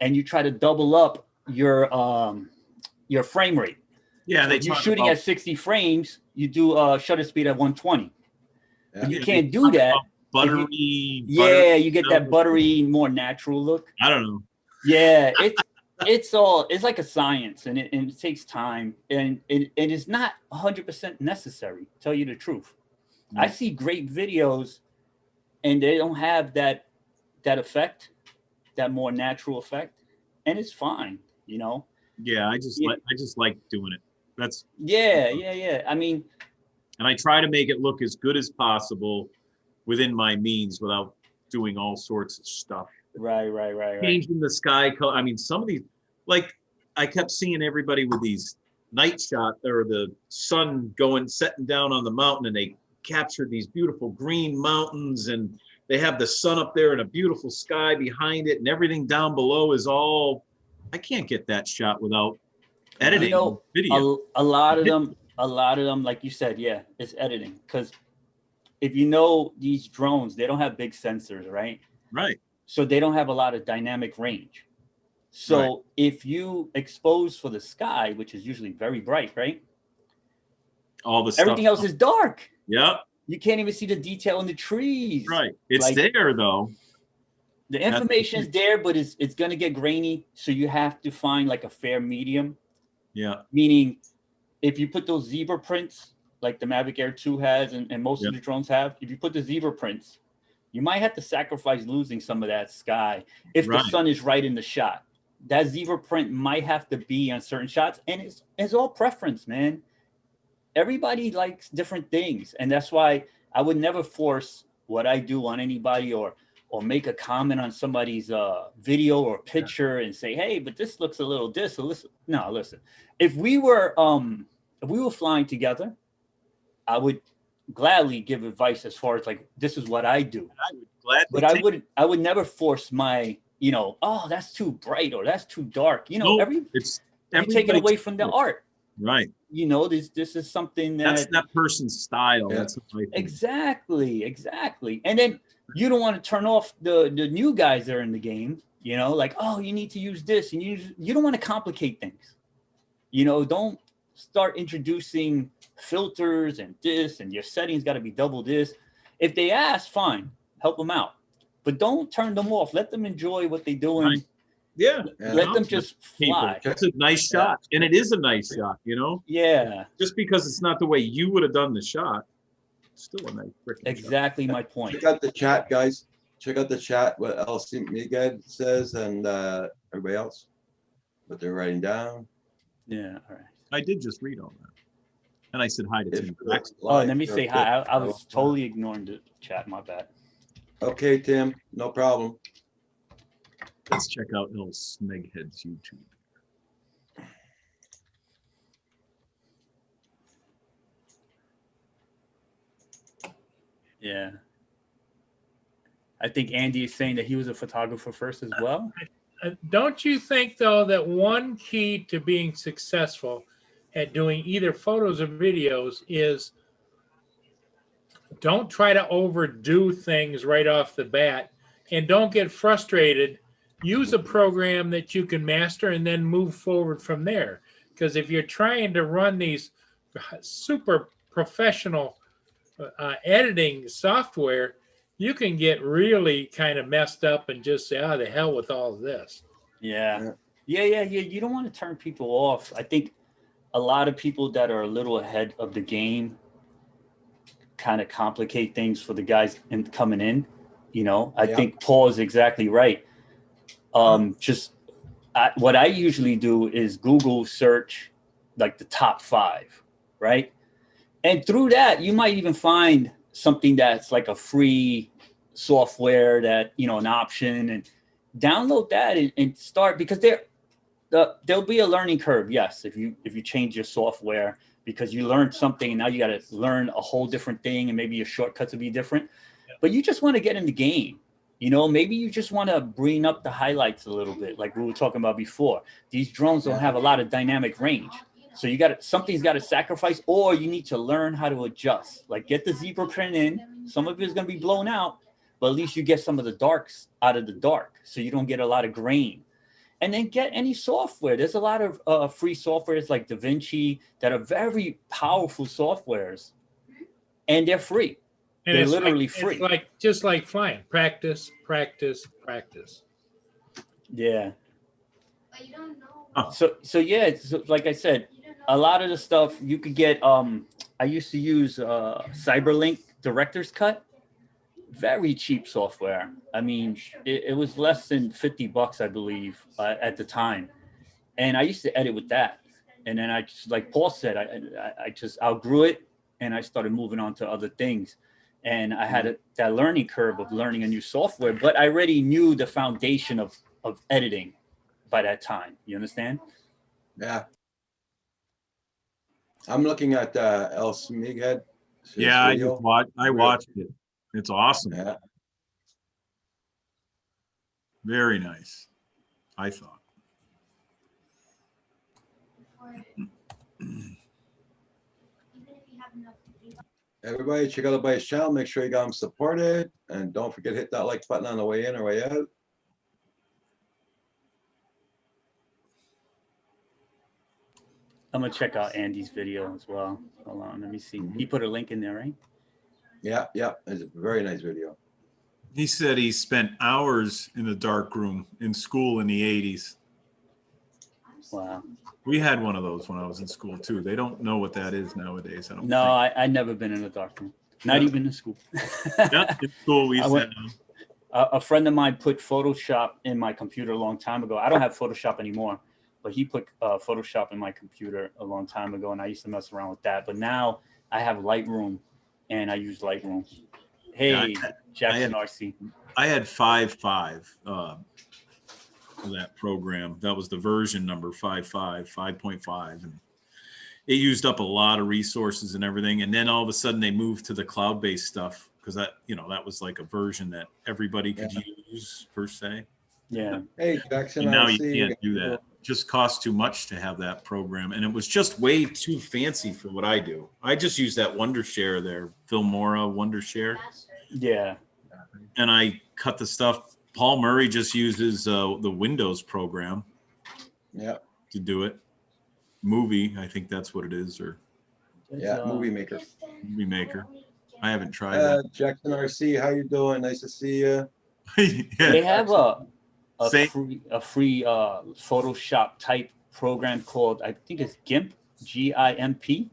and you try to double up your frame rate. Yeah, So they if you're talk shooting about- at 60 frames, you do shutter speed at 120. But you Yeah, can't they do talk that. about buttery. Yeah, you get that stuff. buttery, more natural look. I don't know. Yeah, it's like a science, and it takes time, and it is not 100% necessary, to tell you the truth. I see great videos and they don't have that effect, that more natural effect, and it's fine, you know. Yeah, I just like doing it. That's Yeah. I mean, and I try to make it look as good as possible within my means without doing all sorts of stuff. right. Changing the sky color. I mean, some of these, like, I kept seeing everybody with these night shot or the sun setting down on the mountain, and they captured these beautiful green mountains, and they have the sun up there and a beautiful sky behind it, and everything down below is all, I can't get that shot without editing video. A lot of them, like you said, yeah, it's editing. Because if you know, these drones, they don't have big sensors, right? Right. So they don't have a lot of dynamic range. So Right. if you expose for the sky, which is usually very bright, right? All the stuff. Everything else is dark. Yep. You can't even see the detail in the trees. Right. It's Like- there though. The information is there, but it's going to get grainy. So you have to find like a fair medium. Yeah. Meaning, if you put those zebra prints, like the Mavic Air 2 has, and most of the drones have, if you put the zebra prints, you might have to sacrifice losing some of that sky if the Right. sun is right in the shot. That zebra print might have to be on certain shots, and it's all preference, man. Everybody likes different things, and that's why I would never force what I do on anybody or make a comment on somebody's video or picture and say, hey, but this looks a little this. So listen, no, listen. If we were flying together, I would gladly give advice as far as like, this is what I do. I would gladly But I would never force my, you know, oh, that's too bright or that's too dark. You know, No, you it's take it everybody's away from the art. Right. You know, this is something That's that person's style. Yeah. That's what I think. exactly. And then you don't want to turn off the new guys that are in the game. You know, like, oh, you need to use this, and you don't want to complicate things. You know, don't start introducing filters and this, and your settings got to be double this. If they ask, fine, help them out, but don't turn them off. Let them enjoy what they're doing. Right. Yeah. Let them just fly. That's a nice shot, and it is a nice shot. You know, Yeah, just because it's not the way you would have done the shot, it's still a nice freaking exactly my point. Check out the chat, guys. Check out the chat, what LC Miguel says, and everybody else, what they're writing down. Yeah, all right. shot. I did just read all that, and I said hi to If Tim. you're Oh, live, let me you're say hi. I was good. totally ignoring the chat. My bad. Okay, Tim, no problem. Let's check out El Smeghead's YouTube. Yeah. I think Andy is saying that he was a photographer first as well. Don't you think, though, that one key to being successful at doing either photos or videos is don't try to overdo things right off the bat, and don't get frustrated. Use a program that you can master and then move forward from there. Because if you're trying to run these super professional editing software, you can get really kind of messed up and just say, oh, the hell with all of this. Yeah. You don't want to turn people off. I think a lot of people that are a little ahead of the game kind of complicate things for the guys coming in. You know, I think Paul is exactly right. What I usually do is Google search like the top 5, right? And through that, you might even find something that's like a free software that, you know, an option, and download that and start, because there'll be a learning curve. Yes. If you change your software because you learned something and now you got to learn a whole different thing, and maybe your shortcuts will be different, but you just want to get in the game. You know, maybe you just want to bring up the highlights a little bit. Like we were talking about before, these drones don't have a lot of dynamic range. So something's got to sacrifice, or you need to learn how to adjust. Like get the zebra print in. Some of it's going to be blown out, but at least you get some of the darks out of the dark, so you don't get a lot of grain. And then get any software. There's a lot of free softwares like DaVinci that are very powerful softwares, and they're free. And They're it's literally like, free. It's like just like flying. Practice, practice, practice. Yeah. But you don't know. Oh. So like I said, a lot of the stuff you could get. I used to use Cyberlink Director's Cut. Very cheap software. I mean, it was less than $50, I believe, at the time. And I used to edit with that. And then I just, like Paul said, I just outgrew it, and I started moving on to other things. And I had that learning curve of learning a new software, but I already knew the foundation of editing by that time. You understand? Yeah. I'm looking at El Smighead. Yeah, I watched it. It's awesome. Yeah. Very nice, I thought. Everybody, check out everybody's channel. Make sure you got them supported, and don't forget to hit that like button on the way in or way out. I'm gonna check out Andy's video as well. Hold on, let me see. He put a link in there, right? Yeah, it's a very nice video. He said he spent hours in the dark room in school in the 80s. Wow. We had one of those when I was in school too. They don't know what that is nowadays. I don't No, think. I never been in a dark room. Not even in school. Yeah, in school we I said went- A friend of mine put Photoshop in my computer a long time ago. I don't have Photoshop anymore, but he put Photoshop in my computer a long time ago, and I used to mess around with that. But now I have Lightroom, and I use Lightroom. Hey, Yeah, Jackson RC. I had 5.5 for that program. That was the version number 5.5, and it used up a lot of resources and everything. And then all of a sudden they moved to the cloud-based stuff, because that was like a version that everybody could use per se. Yeah. Hey, Jackson, And now I you see can't do that. Just costs too much to have that program, and it was just way too fancy for what I do. I just use that Wondershare there, Filmora Wondershare, Yeah. and I cut the stuff. Paul Murray just uses the Windows program Yeah, to do it. Movie, I think that's what it is, or yeah, Movie Maker. Movie Maker. I haven't tried that. Jackson RC, how you doing? Nice to see you. They have a Same. free Photoshop type program called, I think it's GIMP, GIMP.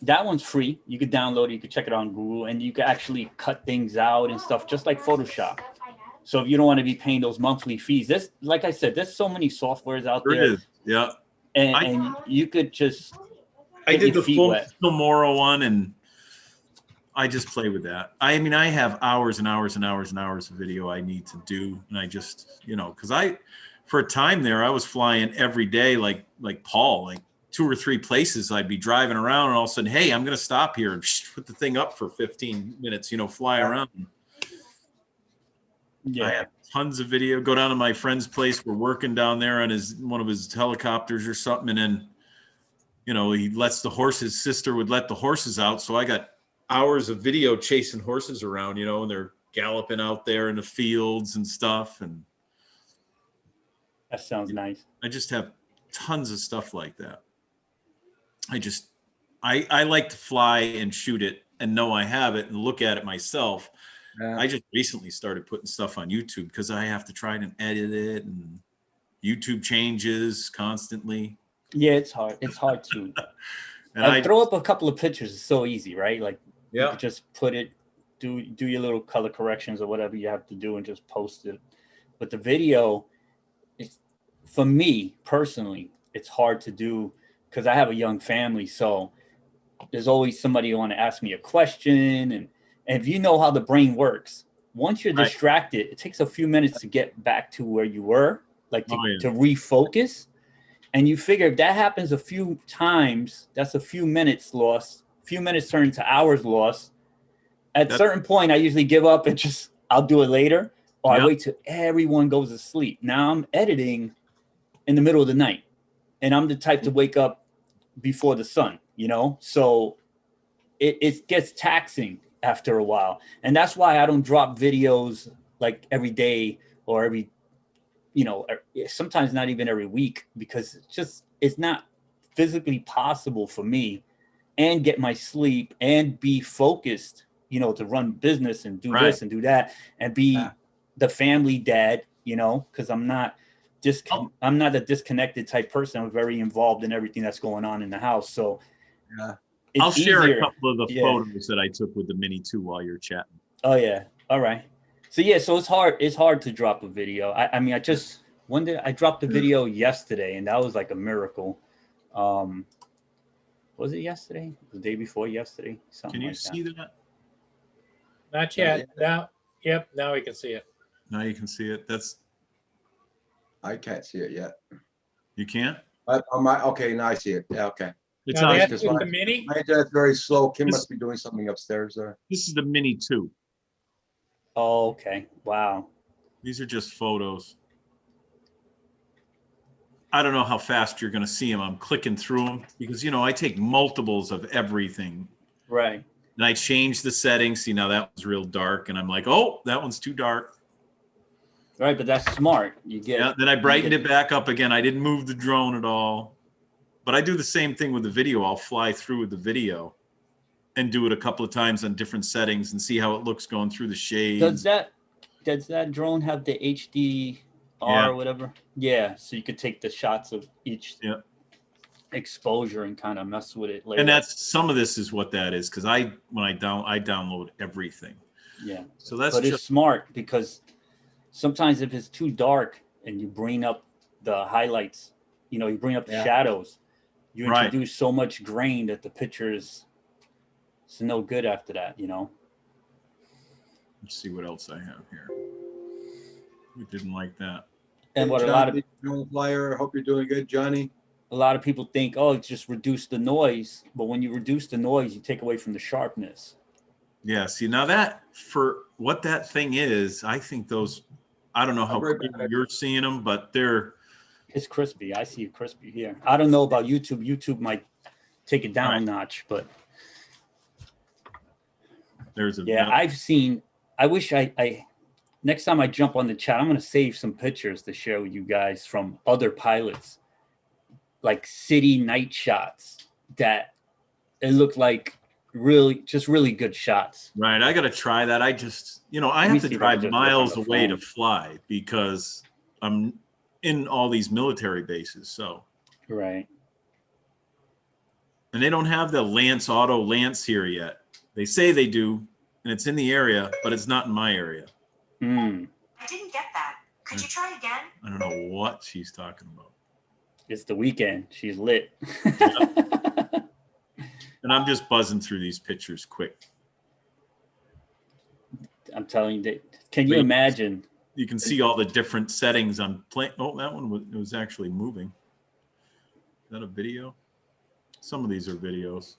That one's free. You could download it. You could check it on Google, and you can actually cut things out and stuff just like Photoshop. So if you don't want to be paying those monthly fees, this, like I said, there's so many softwares out There there, it is. Yeah, and you could just I get did your the feet full wet. Filmora one, and I just play with that. I mean, I have hours and hours and hours and hours of video I need to do, and I just, because for a time there, I was flying every day, like Paul, like 2 or 3 places. I'd be driving around, and all of a sudden, hey, I'm going to stop here and put the thing up for 15 minutes, fly around. Yeah. I have tons of video. Go down to my friend's place. We're working down there on one of his helicopters or something, and then, he lets the horses. Sister would let the horses out, so I got hours of video chasing horses around, and they're galloping out there in the fields and stuff. And That sounds nice. I just have tons of stuff like that. I like to fly and shoot it and know I have it and look at it myself. Yeah. I just recently started putting stuff on YouTube because I have to try and edit it, and YouTube changes constantly. Yeah, it's hard. It's hard to And I throw up a couple of pictures. It's so easy, right? Like you yeah, could just put it, do your little color corrections or whatever you have to do, and just post it. But the video, it's, for me personally, it's hard to do because I have a young family. So there's always somebody who want to ask me a question, and if you know how the brain works, once you're Right. distracted, it takes a few minutes to get back to where you were, like to, Oh, yeah. to refocus. And you figure if that happens a few times, that's a few minutes lost. A few minutes turn into hours lost. At a That- certain point, I usually give up and just, I'll do it later. Or Yeah. I wait till everyone goes to sleep. Now I'm editing in the middle of the night. And I'm the type to wake up before the sun, So it gets taxing after a while. And that's why I don't drop videos like every day or every, sometimes not even every week, because it's not physically possible for me and get my sleep and be focused, to run business and do Right. this and do that and be Yeah. the family dad, because I'm not a disconnected type person. I'm very involved in everything that's going on in the house. So Yeah. it's I'll share easier. a couple of the Yeah. photos that I took with the Mini 2 while you're chatting. Oh yeah. All right. So yeah, so it's hard to drop a video. I mean, I dropped a video yesterday, and that was like a miracle. Was it yesterday? The day before yesterday? Something Can you like see that? Not yet. Now, yep, now we can see it. Now you can see it. I can't see it yet. You can't? Okay, now I see it. Yeah, okay. It's Now on. that's just with like- the mini. My internet's very slow. Kim This- must be doing something upstairs there. This is the Mini 2. Oh, okay. Wow. These are just photos. I don't know how fast you're going to see them. I'm clicking through them because, I take multiples of everything. Right. And I change the settings. See, now that one's real dark. And I'm like, oh, that one's too dark. Right, but that's smart. You get Yeah. Then I brightened it back up again. I didn't move the drone at all. But I do the same thing with the video. I'll fly through with the video and do it a couple of times on different settings and see how it looks going through the shades. Does that drone have the HDR Yeah. or whatever? Yeah, so you could take the shots of each Yeah. exposure and kind of mess with it later. And that's some of this is what that is because I download everything. yeah. So that's But it's just smart because sometimes if it's too dark and you bring up the highlights, you bring up the Yeah. shadows, you Right. introduce so much grain that the picture is it's no good after that, Let's see what else I have here. We didn't like that. And what Johnny, drone flyer. Hope you're doing good, Johnny. a lot of people think, oh, just reduce the noise, but when you reduce the noise, you take away from the sharpness. Yeah. See, now that for what that thing is, I think those I don't know how I'll bring clear back- you're seeing them, but they're It's crispy. I see it crispy here. I don't know about YouTube. YouTube might take it down Right. a notch, but there's a yeah, I've seen. I wish I next time I jump on the chat, I'm gonna save some pictures to share with you guys from other pilots, like city night shots that it looked like really good shots. right. I got to try that. I just, I Let me have to see if I can drive just look miles on the away to phone. fly because I'm in all these military bases. So, Right. and they don't have the Lance here yet. They say they do, and it's in the area, but it's not in my area. Mm. I didn't get that. Could you try again? I don't know what she's talking about. It's the weekend. She's lit. And I'm just buzzing through these pictures quick. I'm telling you, can you Wait. imagine? You can see all the different settings I'm playing. Oh, that one was actually moving. Is that a video? Some of these are videos.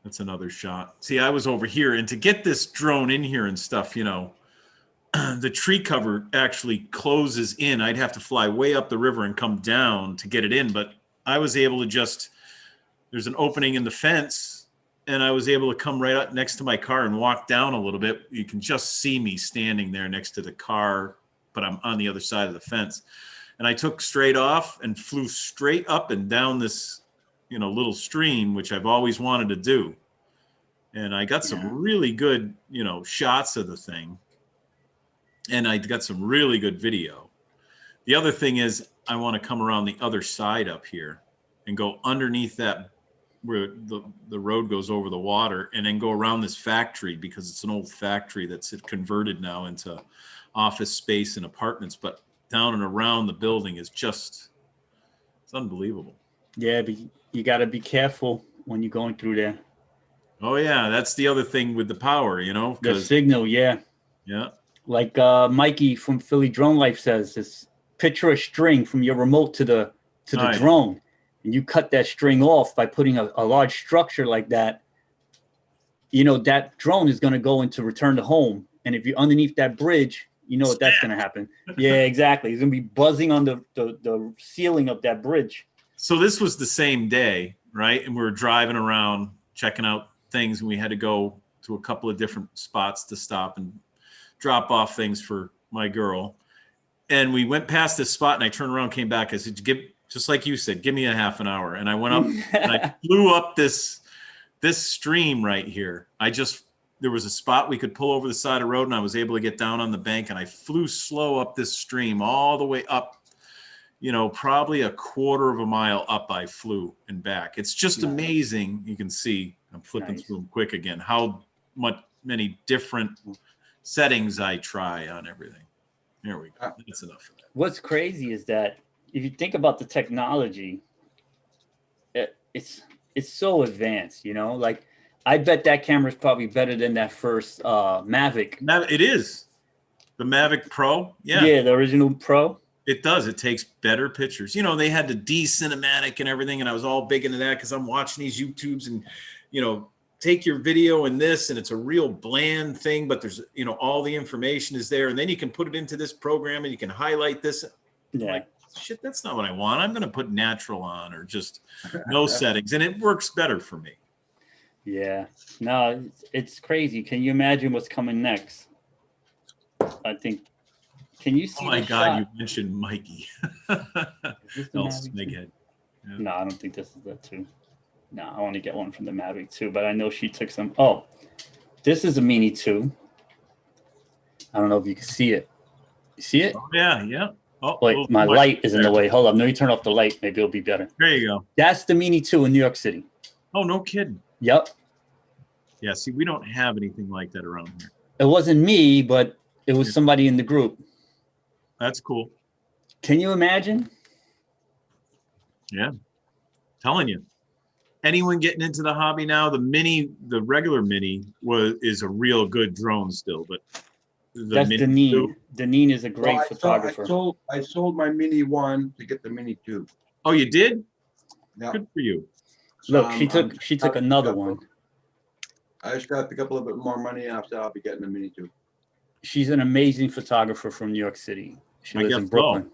That's another shot. See, I was over here, and to get this drone in here and stuff, the tree cover actually closes in. I'd have to fly way up the river and come down to get it in, but I was able to there's an opening in the fence, and I was able to come right up next to my car and walk down a little bit. You can just see me standing there next to the car, but I'm on the other side of the fence. And I took straight off and flew straight up and down this, little stream, which I've always wanted to do. And I got some really good, shots of the thing. And I got some really good video. The other thing is I want to come around the other side up here and go underneath that where the road goes over the water, and then go around this factory, because it's an old factory that's converted now into office space and apartments. But down and around the building is it's unbelievable. Yeah, but you got to be careful when you're going through there. Oh yeah, that's the other thing with the power, The signal, yeah. Yeah. Like Mikey from Philly Drone Life says, is picture a string from your remote to the Right. drone, and you cut that string off by putting a large structure like that. That drone is going to go into return to home, and if you're underneath that bridge, you know what that's going to happen. Yeah, exactly. It's going to be buzzing on the ceiling of that bridge. So this was the same day, right? And we were driving around checking out things, and we had to go to a couple of different spots to stop and drop off things for my girl. And we went past this spot, and I turned around, came back. I said, just like you said, give me a half an hour. And I went up and I flew up this stream right here. There was a spot we could pull over the side of the road, and I was able to get down on the bank, and I flew slow up this stream all the way up, probably a quarter of a mile up I flew and back. It's just amazing. You can see, I'm flipping through them quick again, how many different settings I try on everything. There we go. That's enough of that. What's crazy is that if you think about the technology, it's so advanced, like I bet that camera is probably better than that first Mavic. It is the Mavic Pro. Yeah, the original Pro. It does. It takes better pictures. They had the D-Cinematic and everything, and I was all big into that because I'm watching these YouTubes and, take your video and this, and it's a real bland thing, but there's, all the information is there, and then you can put it into this program and you can highlight this. Yeah. Like, shit, that's not what I want. I'm going to put natural on or just no settings, and it works better for me. Yeah. No, it's crazy. Can you imagine what's coming next? I think. Can you see? Oh my the God, shot? you mentioned Mikey. Is this the Oh, Mavic Smeghead. too? No, I don't think this is that too. No, I want to get one from the Mavic 2, but I know she took some. Oh, this is a Mini 2. I don't know if you can see it. You see it? Oh, yeah. Oh, Wait, my light is in the way. Hold up. Let me turn off the light. Maybe it'll be better. There you go. That's the Mini 2 in New York City. Oh, no kidding. Yep. Yeah, see, we don't have anything like that around here. It wasn't me, but it was somebody in the group. That's cool. Can you imagine? Yeah. Telling you. Anyone getting into the hobby now, the regular Mini is a real good drone still, but That's Mini Deneen. 2 Deneen is a great Well, photographer. I sold my Mini 1 to get the Mini 2. Oh, you did? Yeah. Good for you. Look, So, she took another one. I just got to pick up a little bit more money, and after that, I'll be getting the Mini 2. She's an amazing photographer from New York City. She I lives guess in so. Brooklyn.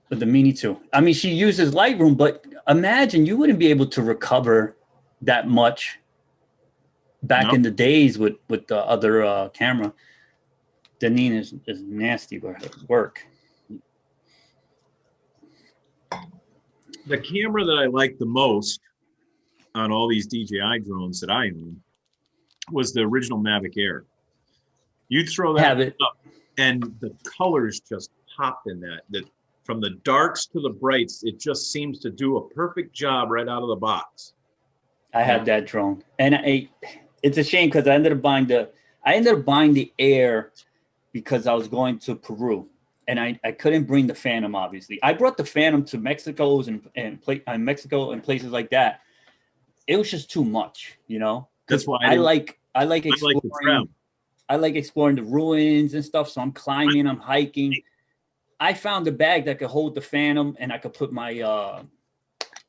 But the Mini too. I mean, she uses Lightroom, but imagine you wouldn't be able to recover that much back No. in the days with the other camera. Deneen is nasty with her work. The camera that I liked the most on all these DJI drones that I own was the original Mavic Air. You'd throw that Have it. up, and the colors just pop in that. That from the darks to the brights, it just seems to do a perfect job right out of the box. I had that drone, and it's a shame because I ended up buying the Air because I was going to Peru, and I couldn't bring the Phantom. Obviously, I brought the Phantom to Mexico and Mexico and places like that. It was just too much, you know. That's why I like the exploring. travel. I like exploring the ruins and stuff. So I'm climbing, I'm hiking. I found a bag that could hold the Phantom, and I could put my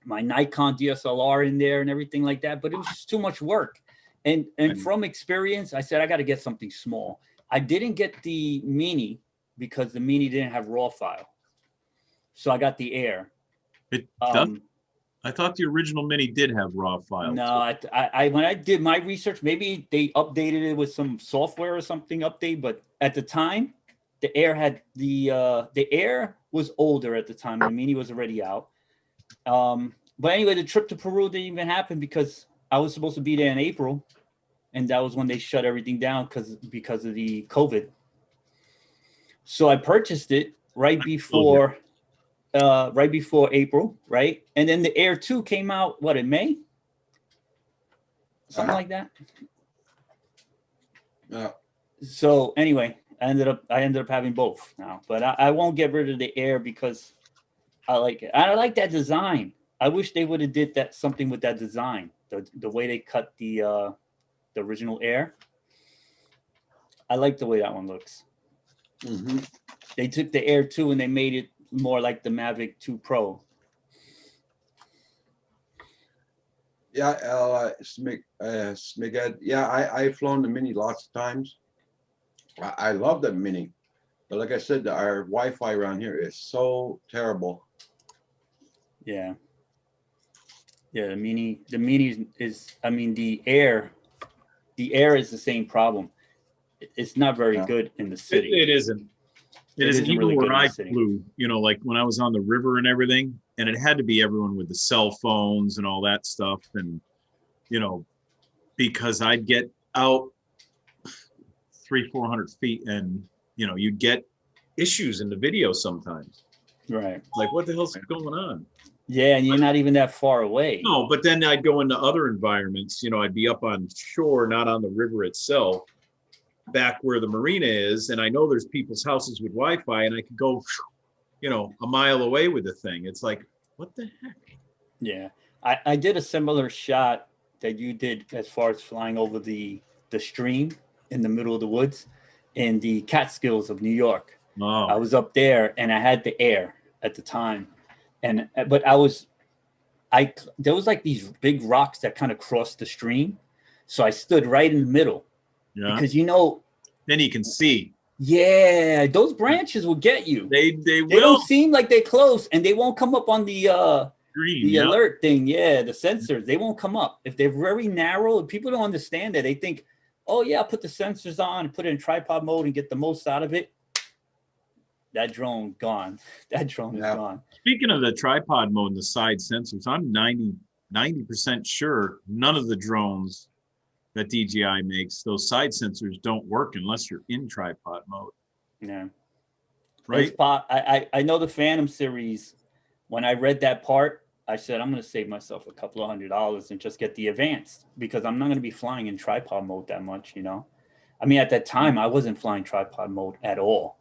my Nikon DSLR in there and everything like that. But it was just too much work. And from experience, I said I got to get something small. I didn't get the Mini because the Mini didn't have RAW file, so I got the Air. It does. I thought the original Mini did have RAW files. No, I when I did my research, maybe they updated it with some software or something update. But at the time, the Air had the Air was older at the time. The Mini was already out. But anyway, the trip to Peru didn't even happen because I was supposed to be there in April, and that was when they shut everything down because of the COVID. So I purchased it right before April, right? And then the Air 2 came out, what, in May? Something like that. Yeah. So anyway, I ended up having both now, but I won't get rid of the Air because I like it. I like that design. I wish they would have did that something with that design, the way they cut the original Air. I like the way that one looks. Mm-hmm. They took the Air 2 and they made it more like the Mavic 2 Pro. Yeah, Smigad. Yeah, I've flown the Mini lots of times. I love the Mini, but like I said, our Wi-Fi around here is so terrible. Yeah. Yeah, the Mini is, I mean, the Air is the same problem. It's not very good in the city. It isn't. It isn't even really good where in I the city. flew, you know, like when I was on the river and everything, and it had to be everyone with the cell phones and all that stuff. And, you know, because I'd get out 300-400 feet and, you know, you'd get issues in the video sometimes. Right. Like, what the hell's going on? Yeah, and you're not even that far away. No, but then I'd go into other environments, you know, I'd be up on shore, not on the river itself, back where the marina is, and I know there's people's houses with Wi-Fi, and I could go, you know, a mile away with the thing. It's like, what the heck? Yeah, I did a similar shot that you did as far as flying over the stream in the middle of the woods in the Catskills of New York. Oh. I was up there and I had the Air at the time, but there was like these big rocks that kind of crossed the stream, so I stood right in the middle. Yeah. Because you know, then you can see. Yeah, those branches will get you. They They will. don't seem like they're close, and they won't come up on the Green, the yeah. alert thing. Yeah, the sensors, they won't come up if they're very narrow. People don't understand that. They think, oh yeah, I'll put the sensors on and put it in tripod mode and get the most out of it. That drone gone. That drone is gone. Speaking of the tripod mode and the side sensors, I'm 90% sure none of the drones that DJI makes, those side sensors don't work unless you're in tripod mode. Yeah. Right? I know the Phantom series. When I read that part, I said, I'm going to save myself a couple of $100 and just get the advanced because I'm not going to be flying in tripod mode that much, you know? I mean, at that time, I wasn't flying tripod mode at all.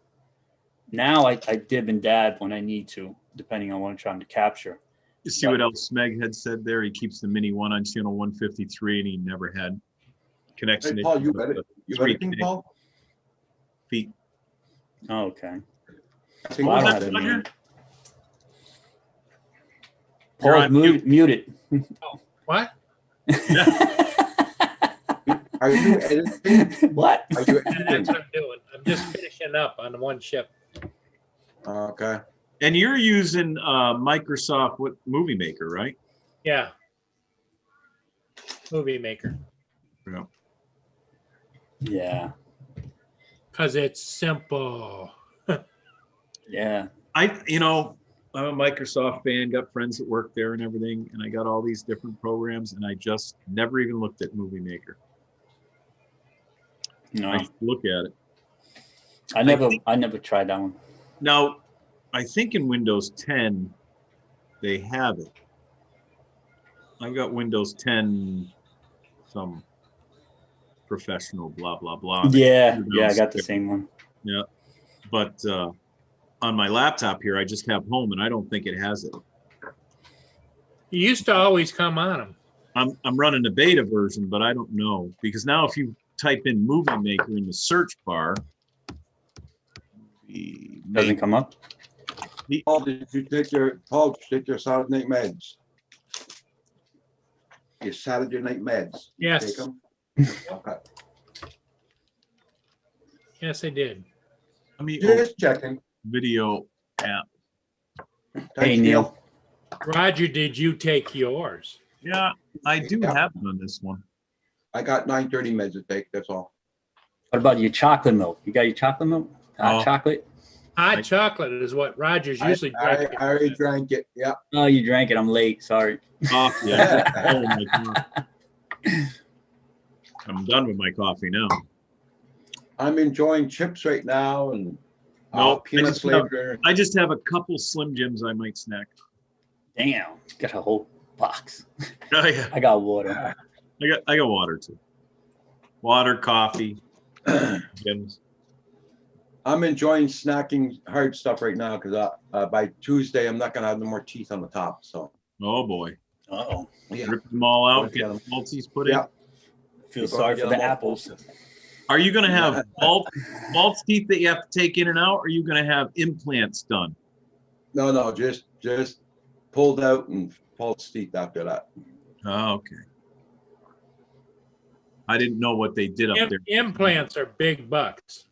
Now I dib and dab when I need to, depending on what I'm trying to capture. You see what else Smeg had said there? He keeps the Mini 1 on channel 153 and he never had connection. Hey, Paul, issues you with edit, the you 3K editing, Paul? feet. Oh, okay. I think Well, I was don't that, have it Roger? muted. You're Paul's on mute. muted. What? Are you editing? What? Are you And editing? that's what I'm doing. I'm just finishing up on one ship. Okay. And you're using Microsoft Movie Maker, right? Yeah. Movie Maker. Yeah. Yeah. Because it's simple. Yeah. I'm a Microsoft fan, got friends that work there and everything, and I got all these different programs, and I just never even looked at Movie Maker. No, I should look at it. I never tried that one. Now, I think in Windows 10, they have it. I've got Windows 10, some professional, blah, blah, blah. Yeah, I got the same one. Yeah. But on my laptop here, I just have Home, and I don't think it has it. You used to always come on them. I'm running a beta version, but I don't know. Because now if you type in Movie Maker in the search bar, Doesn't come up. Paul, did you take your Saturday night meds? Your Saturday night meds? Did you Yes. take 'em? Okay. Yes, I did. Let me Just checking. video app. Hey, Thanks, Neil. Roger, did you take yours? Yeah, I do Yeah. have it on this one. I got 9:30 meds to take, that's all. What about your chocolate milk? You got your chocolate milk? Hot Oh. chocolate? Hot chocolate is what Roger's I usually drinking. already drank it, yeah. Oh, you drank it. I'm late. Sorry. Coffee. Yeah. Oh my God. I'm done with my coffee now. I'm enjoying chips right now and No, peanut flavor. I just have a couple Slim Jims I might snack. Damn. Got a whole box. Oh, yeah. I got water. I got water too. Water, coffee, Jims. I'm enjoying snacking hard stuff right now because by Tuesday, I'm not gonna have no more teeth on the top, so. Oh boy. Uh-oh. Yeah. Rip them all out, Okay. get the Maltese put in. Yeah. Feel You're sorry gonna for get the them all apples. Are you going to have false teeth that you have to take in and out? Or are you going to have implants done? No, just pulled out and false teeth after that. Oh, okay. I didn't know what they did up there. Implants are big bucks.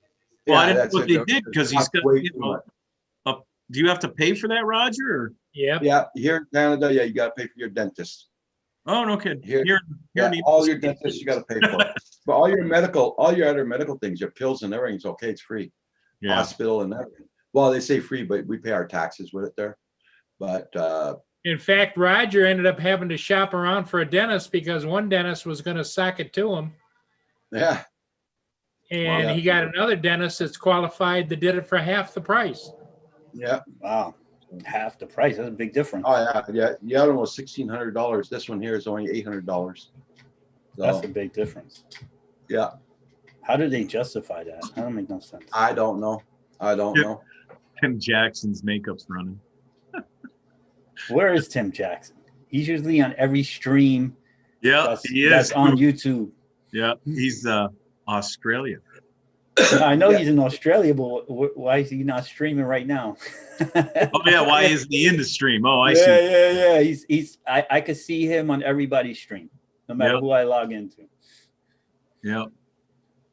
Well, I didn't that's know what it. they did because he's got, Way you too know, much. do you have to pay for that, Roger? Or? Yep. Yeah, here in Canada, yeah, you gotta pay for your dentist. Oh, no kidding. Here- Here Yeah, in the all US, your dentists you gotta pay for. But all your other medical things, your pills and everything's okay, it's free. yeah. Hospital and everything. Well, they say free, but we pay our taxes with it there. But In fact, Roger ended up having to shop around for a dentist because one dentist was going to sock it to him. yeah, And Wow. he got another dentist that's qualified that did it for half the price. yeah. Wow. Half the price. That's a big difference. Oh, yeah. The other one was $1,600. This one here is only $800. That's So, a big difference. yeah, How do they justify that? That don't make no sense. I don't know. Yeah. Tim Jackson's makeup's running. Where is Tim Jackson? He's usually on every stream Yeah, he that's is. on YouTube. Yeah, he's Australia. I know Yeah. he's in Australia, but why is he not streaming right now? Oh yeah, why isn't he in the stream? Oh, I yeah, see. yeah. He's I could see him on everybody's stream, no matter Yep. who I log into. Yeah,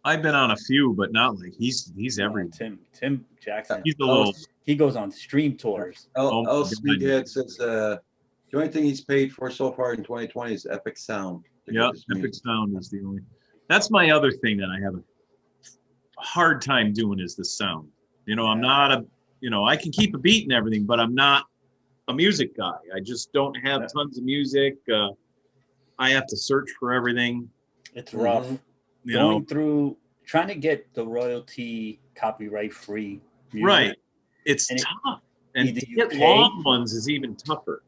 I've been on a few, but not like he's everywhere. Tim Jackson. He's a little. He goes on stream tours. Oh, my L. God. Speedhead says the only thing he's paid for so far in 2020 is Epic Sound. to get Yeah, his Epic music. Sound is the only. That's my other thing that I have a hard time doing is the sound. You know, I'm not a. You know, I can keep a beat and everything, but I'm not a music guy. I just don't have tons of music. I have to search for everything. It's rough. You Going know, through trying to get the royalty copyright free. right? It's And tough, and either to you get pay- long ones is even tougher.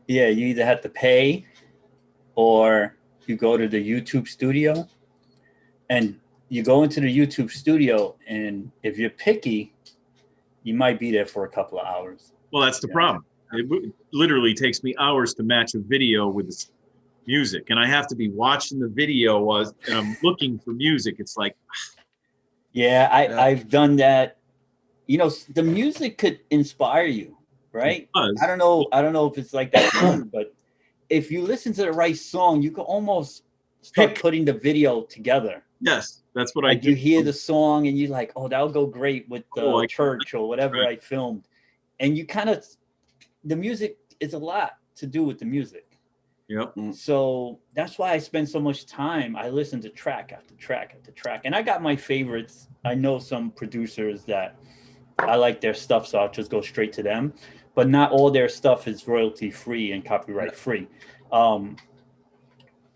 Yeah, you either have to pay or you go to the YouTube studio, and you go into the YouTube studio, and if you're picky, you might be there for a couple of hours. Well, that's the Yeah. problem. It literally takes me hours to match a video with this music, and I have to be watching the video and I'm looking for music. It's like, Yeah, Yeah. I've done that. You know, the music could inspire you, right? does. I don't know if it's like that, for you, but if you listen to the right song, you can almost start putting the video together. Yes, that's what I Like do. you hear the song and you're like, oh, that'll go great with the Oh, I- church or whatever Right. I filmed. And you kind of, the music is a lot to do with the music. Yep. So that's why I spend so much time. I listen to track after track after track. And I got my favorites. I know some producers that I like their stuff, so I'll just go straight to them. But not all their stuff is royalty free and copyright free.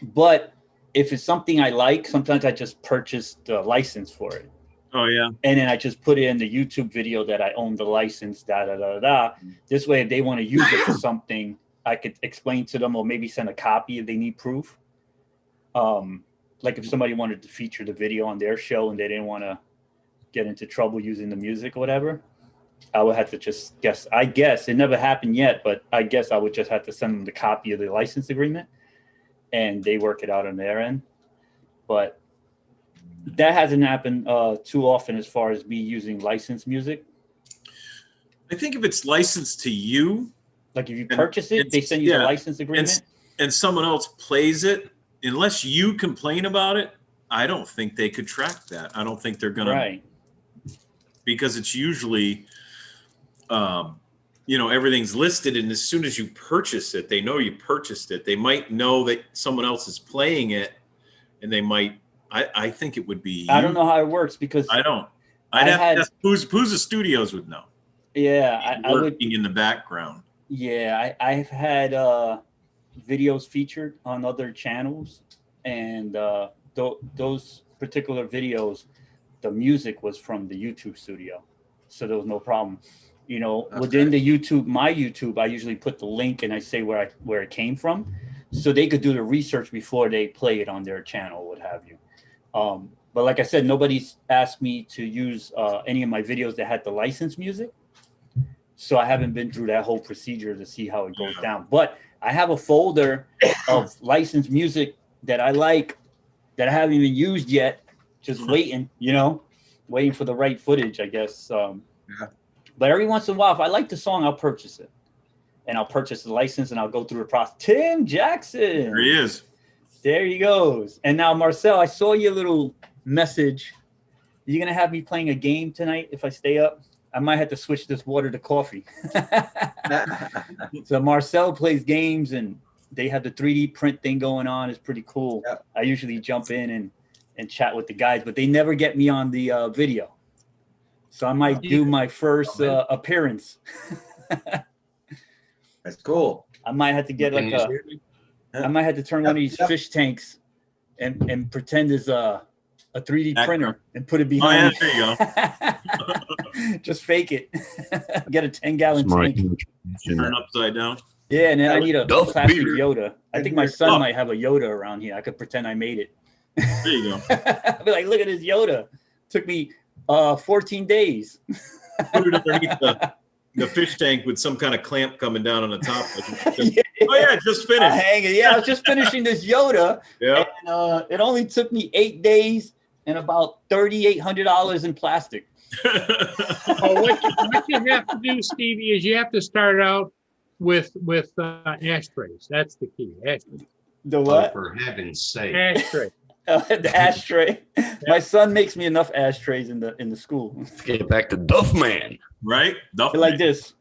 But if it's something I like, sometimes I just purchase the license for it. Oh yeah. And then I just put it in the YouTube video that I own the license, da da da da. This way, if they want to use it for something, I could explain to them, or maybe send a copy if they need proof. Like if somebody wanted to feature the video on their show and they didn't want to get into trouble using the music or whatever, I would have to just guess. I guess it never happened yet, but I guess I would just have to send them the copy of the license agreement, and they work it out on their end. But that hasn't happened too often as far as me using licensed music. I think if it's licensed to you, like if you purchase it, they send you the license agreement, and someone else plays it, unless you complain about it, I don't think they could track that. I don't think they're gonna, right? Because it's usually, everything's listed, and as soon as you purchase it, they know you purchased it. They might know that someone else is playing it, and they might. I think it would be. I don't know how it works because I don't. I'd have to ask who's the studios would know. Yeah, I would. Working in the background. Yeah, I've had videos featured on other channels, and those particular videos, the music was from the YouTube studio, so there was no problem. Within the YouTube, my YouTube, I usually put the link and I say where it came from, so they could do the research before they play it on their channel, what have you. But like I said, nobody's asked me to use any of my videos that had the licensed music. So I haven't been through that whole procedure to see how it goes down. But I have a folder of licensed music that I like that I haven't even used yet, just waiting, waiting for the right footage, I guess. But every once in a while, if I like the song, I'll purchase it. And I'll purchase the license and I'll go through the process. Tim Jackson. There he is. There he goes. And now, Marcel, I saw your little message. You're going to have me playing a game tonight if I stay up? I might have to switch this water to coffee. So Marcel plays games and they have the 3D print thing going on. It's pretty cool. Yep. I usually jump in and chat with the guys, but they never get me on the video. So I might do my first appearance. That's cool. I might have to get I might have to turn one of these fish tanks and pretend as a 3D printer and put it behind. Oh, yeah, there you go. Just fake it. Get a 10-gallon tank. Turn upside down. Yeah, and then I need a plastic Yoda. I think my son might have a Yoda around here. I could pretend I made it. There you go. I'd be like, look at this Yoda. Took me 14 days. Put it underneath the fish tank with some kind of clamp coming down on the top. Oh yeah, just finished. Hanging. Yeah, I was just finishing this Yoda. Yeah. And it only took me 8 days and about $3,800 in plastic. What you have to do, Stevie, is you have to start out with ashtrays. That's the key. Ashtrays. The what? For heaven's sake. Ashtray. The ashtray. My son makes me enough ashtrays in the school. Let's get back to Duffman. Right? Duffman. Like this.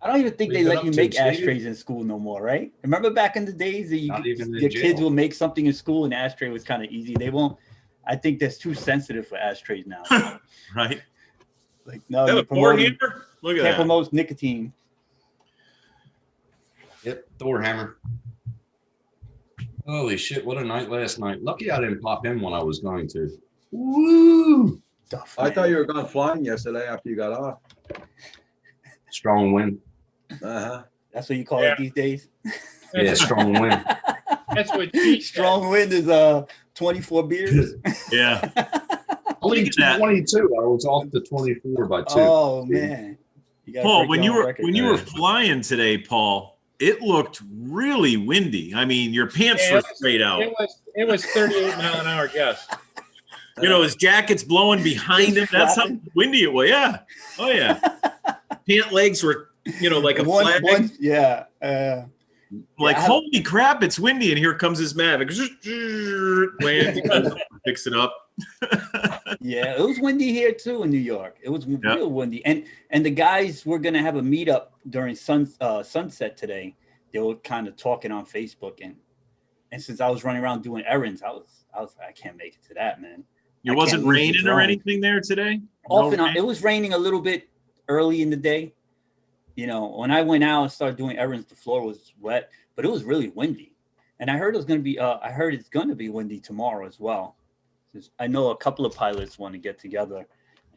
I don't even think they let you make ashtrays in school no more, right? Remember back in the days that your kids will make something in school and ashtray was kind of easy. They won't. I think that's too sensitive for ashtrays now. Right? Like no, you promote, look at that. Promotes nicotine. Yep, Thor hammer. Holy shit, what a night last night. Lucky I didn't pop in when I was going to. Woo! I thought you were gone flying yesterday after you got off. Strong wind. Uh-huh. That's what you call it these days? Yeah, strong wind. That's what strong wind is 24 beers. Yeah. Only 22. I was off to 24 by 2. Oh man. Paul, when you were flying today, Paul, it looked really windy. I mean, your pants were straight out. It was 38-mile-an-hour gust. His jacket's blowing behind him. That's how windy it was. Yeah. Oh yeah. Pant legs were you know, like a One- flag. one- yeah. Like, yeah, I- holy crap, it's windy, and here comes his Mavic. Lands, he goes, picks it up. Yeah, it was windy here too in New York. It was real windy, and the guys were gonna have a meetup during sunset today. They were kind of talking on Facebook, and since I was running around doing errands, I was like, I can't make it to that, man. It wasn't raining or anything there today? Off and on. It was raining a little bit early in the day. You know, when I went out and started doing errands, the floor was wet, but it was really windy. And I heard it was going to be. I heard it's going to be windy tomorrow as well. I know a couple of pilots want to get together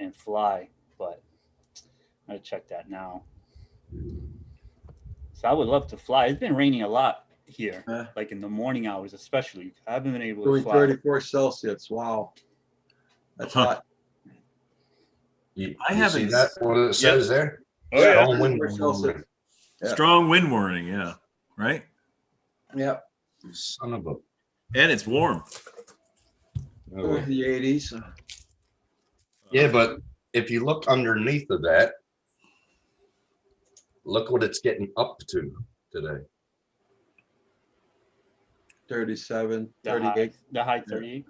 and fly, but I'm gonna check that now. So I would love to fly. It's been raining a lot here, like in the morning hours, especially. I haven't been able to Doing fly. 34 Celsius. Wow. That's hot. I haven't see that what it says there. Oh, yeah. Strong wind 34 Celsius. Yeah. Strong wind warning, yeah. Right? Yeah. Son of a. And it's warm. Oh. The 80s. Yeah, but if you look underneath of that, look what it's getting up to today. 37, The 38. high 38.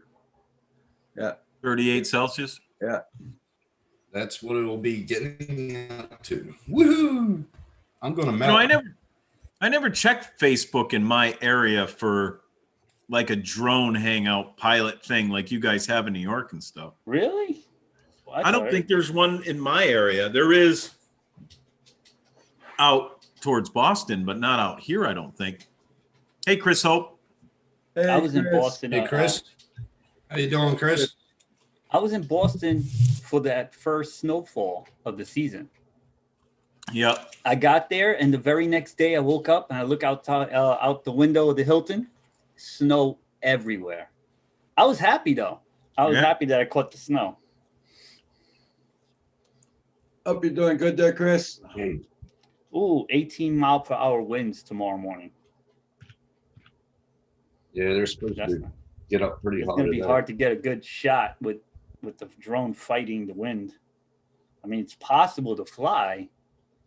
Yeah. 38 Celsius. Yeah. That's what it will be getting up to. Woohoo! I'm gonna melt. No, I never checked Facebook in my area for like a drone hangout pilot thing like you guys have in New York and stuff. Really? Well, I don't think there's one in my area. There is out towards Boston, but not out here, I don't think. Hey, Chris Hope. Hey, I was in Boston. Hey, Chris. How you doing, Chris? I was in Boston for that first snowfall of the season. Yep. I got there, and the very next day, I woke up and I look out the window of the Hilton. Snow everywhere. I was happy though. I was happy that I caught the snow. Hope you're doing good there, Chris. Ooh, 18-mile-per-hour winds tomorrow morning. Yeah, they're supposed That's to get up pretty It's hard. going to be today. hard to get a good shot with the drone fighting the wind. I mean, it's possible to fly.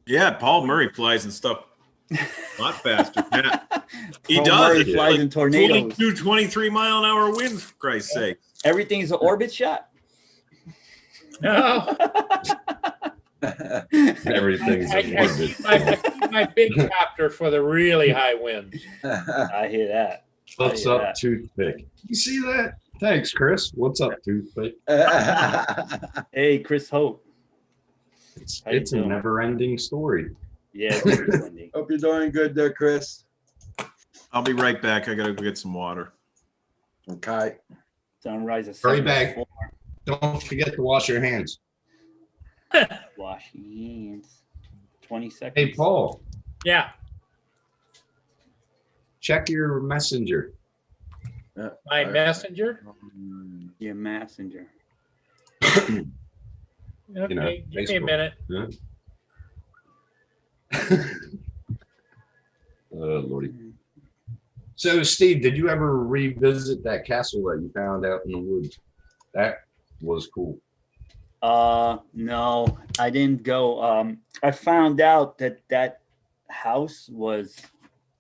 Yeah, Paul Murray flies and stuff a lot faster. Yeah. He Paul does. Murray It's flies like in tornadoes. 22, 23-mile-an-hour winds, for Christ's sake. Everything's an orbit shot. No. Everything's I in keep orbit. my big copter for the really high winds. I hear that. What's I hear up, that. toothpick? You see that? Thanks, Chris. What's up, toothpick? Hey, Chris Hope. How you It's a doing? never-ending story. Yeah, it's gonna be windy. Hope you're doing good there, Chris. I'll be right back. I got to go get some water. Okay. Sunrise at Hurry 7 back. before. Don't forget to wash your hands. Wash your hands. 20 seconds. Hey, Paul, Yeah, check your messenger. my messenger. Your messenger. Okay, know, give me a Facebook. minute. Lordy. So, Steve, did you ever revisit that castle that you found out in the woods? That was cool. No, I didn't go. I found out that house was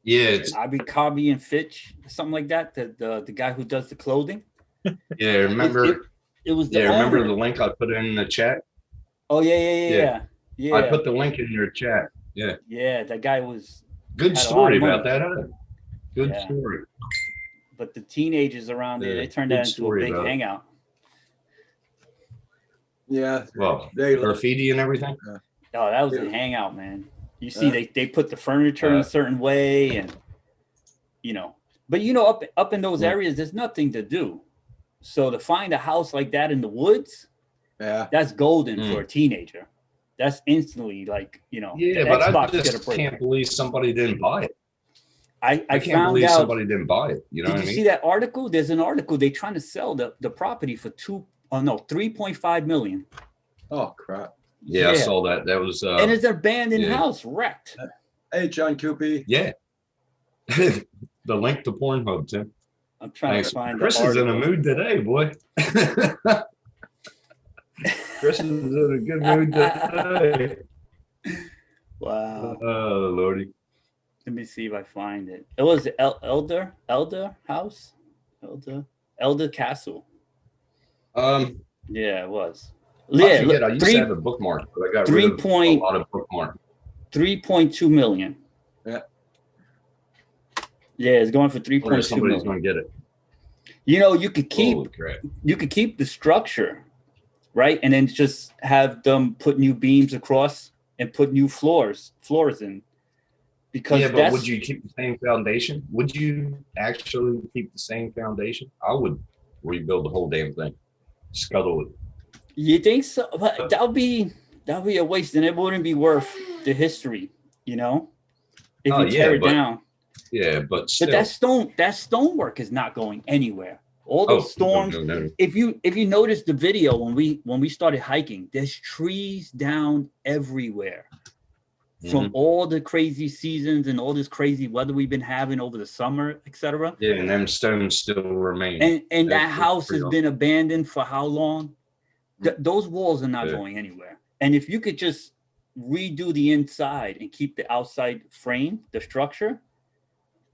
Yeah, it's Abercrombie and Fitch, something like that. The guy who does the clothing. yeah. Remember? It was the Yeah, remember owner. the link I put in the chat? Oh yeah. Yeah. Yeah. I put the link in your chat. Yeah, Yeah, that guy was. good Had a lot story of money. about that. Huh? Good Yeah. story. But the teenagers around there, Yeah, they turned good that into a story big about it. hangout. Yeah. Well, They graffiti and everything. Oh, that was a Yeah. hangout, man. You see, they put the furniture in a certain way, and but up in those Yeah. areas, there's nothing to do. So to find a house like that in the woods, that's golden for a teenager. That's instantly like Yeah, the but I Xbox get a just break. can't believe somebody didn't buy it. I can't found believe out. somebody didn't buy it. You know Did what you I mean? see that article? There's an article. They're trying to sell the property for 3.5 million. Oh crap. Yeah, I saw that. That was And it's an abandoned yeah. house, wrecked. Hey, John Coopy. yeah. The link to Pornhub, Tim. I'm trying Thanks. to find. Chris the is in a article. mood today, boy. Chris is in a good mood today. Wow. Oh, Lordy. Let me see if I find it. It was Elder House, Elder Castle. Yeah, it was. I Yeah, forget. I look, used to have a bookmark, but I got rid of a lot of bookmark. 3.2 million. Yeah. Yeah, it's going for Or 3.2 somebody's million. going to get it. You know, you could keep Holy crap. the structure, right? And then just have them put new beams across and put new floors in. Because Yeah, but would you keep the same foundation? Would you actually keep the same foundation? I would rebuild the whole damn thing. Scuttle it. You think so? But that'll be a waste, and it wouldn't be worth the history, you know? If Oh, you tear yeah, it but- down. Yeah, but still. But that stonework is not going anywhere. All those storms. No. If you notice the video when we started hiking, there's trees down everywhere from all the crazy seasons and all this crazy weather we've been having over the summer, etc. Yeah, and them stones still remain. And that That's house has real. been abandoned for how long? Those walls are not Yeah. going anywhere. And if you could just redo the inside and keep the outside frame, the structure,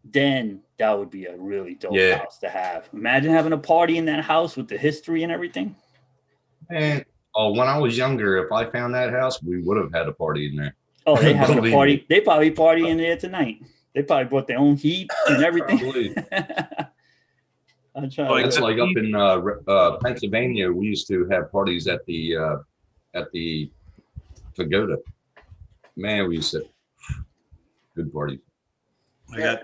then that would be a really dope house to have. Imagine having a party in that house with the history and everything. And when I was younger, if I found that house, we would have had a party in there. Oh, they having a Believe party. me. They probably party in there tonight. They probably brought their own heat and everything. Probably. I'm trying That's like up in Pennsylvania. We used to have parties at the pagoda. Man, we used to good parties. I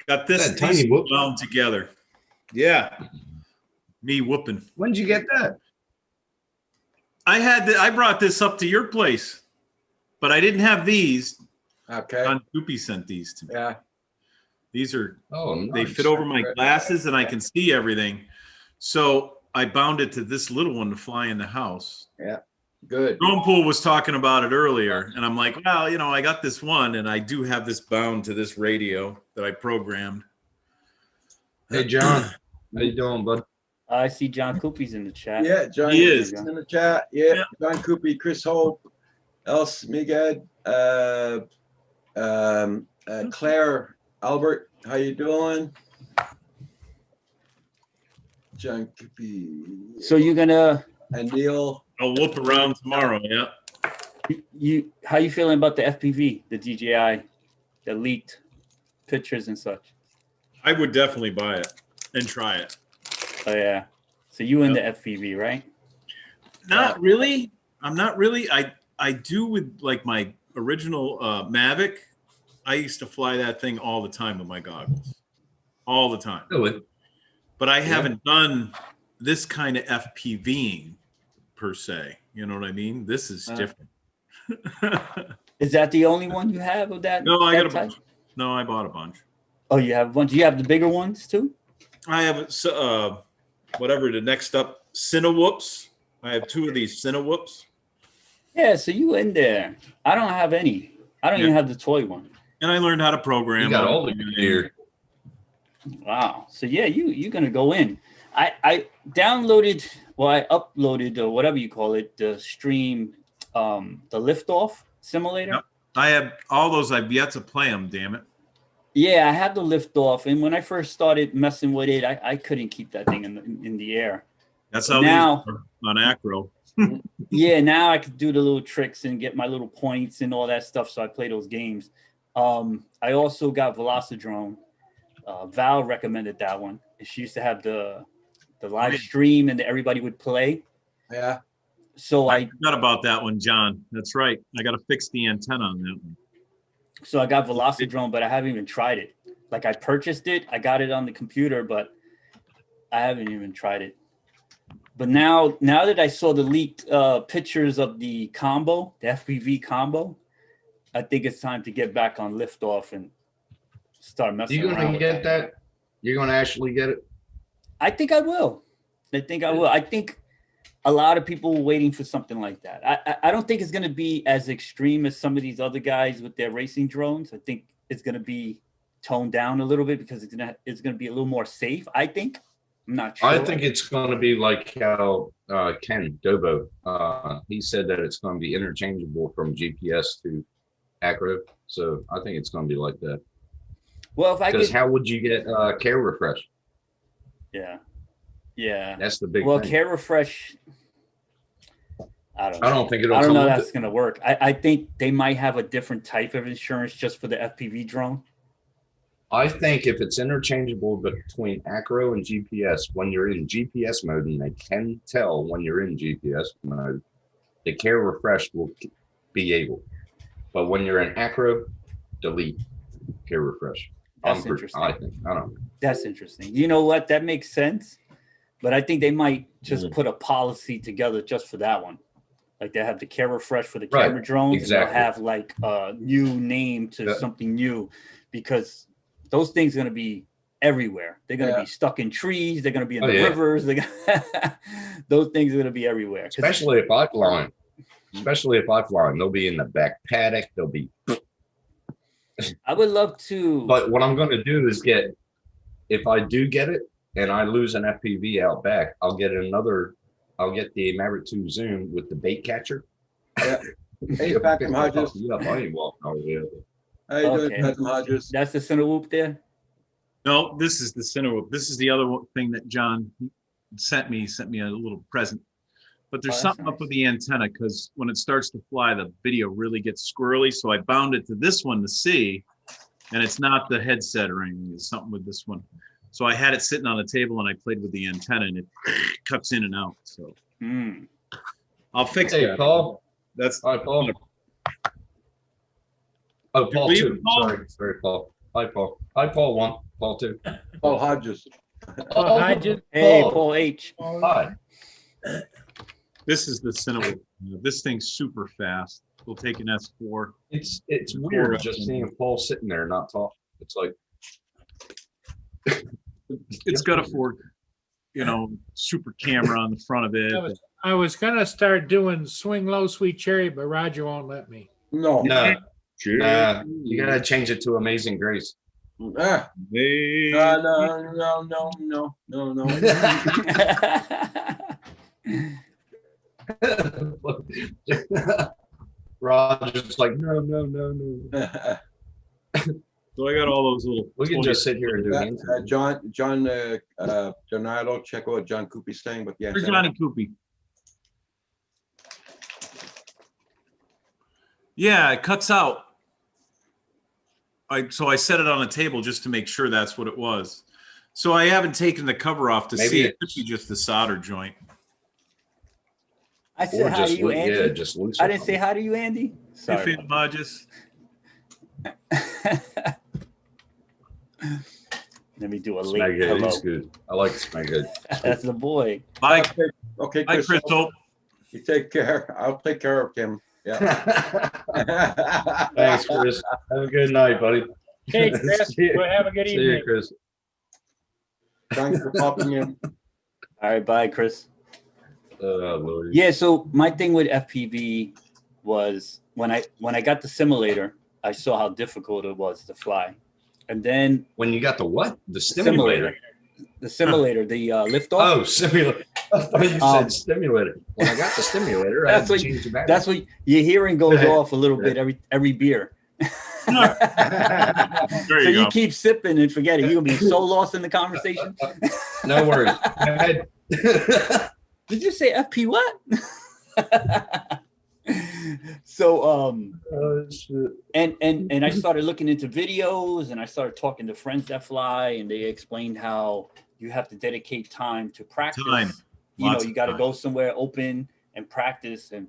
got this That tiny decent whoop. wound together. Yeah. Me whooping. When did you get that? I brought this up to your place, but I didn't have these. Okay. John Coopy sent these to me. Yeah. These are they fit over my glasses and I can see everything. So I bound it to this little one to fly in the house. Yeah. Good. Drone Pool was talking about it earlier, and I'm like, well, I got this one, and I do have this bound to this radio that I programmed. Hey, John. How you doing, bud? I see John Coopy's in the chat. Yeah, John He is. in the chat. Yeah, John Coopy, Chris Hope, Els Migad, Claire Albert. How you doing? John Coopy. So you're gonna and Neil. I'll whoop around tomorrow. Yeah. How you feeling about the FPV, the DJI, the leaked pictures and such? I would definitely buy it and try it. Oh yeah. So you in the FPV, right? Not really. I'm not really. I do with like my original Mavic. I used to fly that thing all the time with my goggles. All the time. Really? But I haven't done this kind of FPVing per se. You know what I mean? This is different. Is that the only one you have of that? No, I got a that type? bunch. No, I bought a bunch. Oh, you have a bunch. You have the bigger ones too? I have whatever the next up Cinewhoops. I have two of these Cinewhoops. Yeah, so you in there. I don't have any. I don't even have the toy one. And I learned how to program. You got them. all the gear. Wow. So yeah, you're gonna go in. I downloaded, well, I uploaded or whatever you call it, the stream, the liftoff simulator. Yep. I have all those. I've yet to play them. Damn it. Yeah, I had the liftoff, and when I first started messing with it, I couldn't keep that thing in the air. That's how now these are on Acro. Yeah, now I could do the little tricks and get my little points and all that stuff. So I play those games. I also got Velocidrone. Val recommended that one. And she used to have the live stream and everybody would play. Yeah. So I forgot about that one, John. That's right. I got to fix the antenna on that one. So I got Velocidrone, but I haven't even tried it. Like I purchased it, I got it on the computer, but I haven't even tried it. But now that I saw the leaked pictures of the combo, the FPV combo, I think it's time to get back on liftoff and start messing You around. gonna with get that? You're gonna actually get it? I think I will. I think a lot of people were waiting for something like that. I don't think it's going to be as extreme as some of these other guys with their racing drones. I think it's going to be toned down a little bit because it's going to be a little more safe, I think. I'm not sure. I think it's going to be like how Ken Dobo, he said that it's going to be interchangeable from GPS to acro. So I think it's going to be like that. Well, if I Because could, how would you get care refresh? yeah, yeah. That's the big Well, thing. Care Refresh. I don't know. I don't think it'll I don't come know with that's going to work. I think they might have a different type of insurance just for the FPV drone. I think if it's interchangeable between acro and GPS, when you're in GPS mode, and they can tell when you're in GPS mode, the care refresh will be able. But when you're in acro, delete care refresh. That's interesting. I think. I don't know. That's interesting. You know what? That makes sense. But I think they might just put a policy together just for that one. Like they have the Care Refresh for the camera drones. Exactly. And they'll have like a new name to something new, because those things are going to be everywhere. They're going to be stuck in trees. They're going to be in the rivers. They're gonna those things are going to be everywhere. Especially if I fly them. Especially if I fly them. They'll be in the back paddock. They'll be. I would love to. But what I'm going to do is get, if I do get it and I lose an FPV out back, I'll get the Maverick 2 Zoom with the bait catcher. Yeah. Hey, Phantom Hodges. Yeah, I ain't walking over here. How you doing, Phantom Hodges? That's the Cinewhoop there? No, this is the Cinewhoop. This is the other thing that John sent me a little present. But there's something up with the antenna, because when it starts to fly, the video really gets squirrely. So I bound it to this one to see, and it's not the headset or anything. It's something with this one. So I had it sitting on the table and I played with the antenna, and it cuts in and out. So I'll fix it. Hey, Paul. That's Paul. Oh, Paul leave 2. it, Paul? Sorry, Paul. Hi, Paul. Hi, Paul 1. Paul 2. Paul Hodges. Paul Hodges. Hey, Paul H. Hi. This is the Cinewhoop. This thing's super fast. We'll take an S4. It's weird just seeing Paul sitting there not talking. It's like It's got a Ford, super camera on the front of it. I was gonna start doing Swing Low, Sweet Cherry, but Roger won't let me. No. Nah, you gotta change it to Amazing Grace. No. Roger's like, no. So I got all those little. We can just sit here and do hands. John Donato, check out what John Coopy's saying, but yeah. Where's Johnny Coopy? Yeah, it cuts out. So I set it on a table just to make sure that's what it was. So I haven't taken the cover off to see. It could be just the solder joint. I said hi to you, Andy. Yeah, just I didn't say hi to you, Andy. Sorry. Hey, Phantom Hodges. Let me do a late Smeghead, hello. he's good. I like Smeghead. That's the boy. Bye. Okay, Bye, Crystal. You take care. I'll take care of him. Yeah. Thanks, Chris. Have a good night, buddy. Okay, Chris. Well, have a good See evening. you, Chris. Thanks for popping in. All right, bye, Chris. Lord. Yeah, so my thing with FPV was when I got the simulator, I saw how difficult it was to fly. And then when you got the what? The stimulator. The simulator, the liftoff. Oh, simulator. I thought you said stimulator. When I got the stimulator, I had to change the battery. That's what your hearing goes off a little bit every beer. So you keep sipping and forget it. You're gonna be so lost in the conversation. No worries. Did you say FP what? So and I started looking into videos, and I started talking to friends that fly, and they explained how you have to dedicate time to practice. You got to go somewhere open and practice. And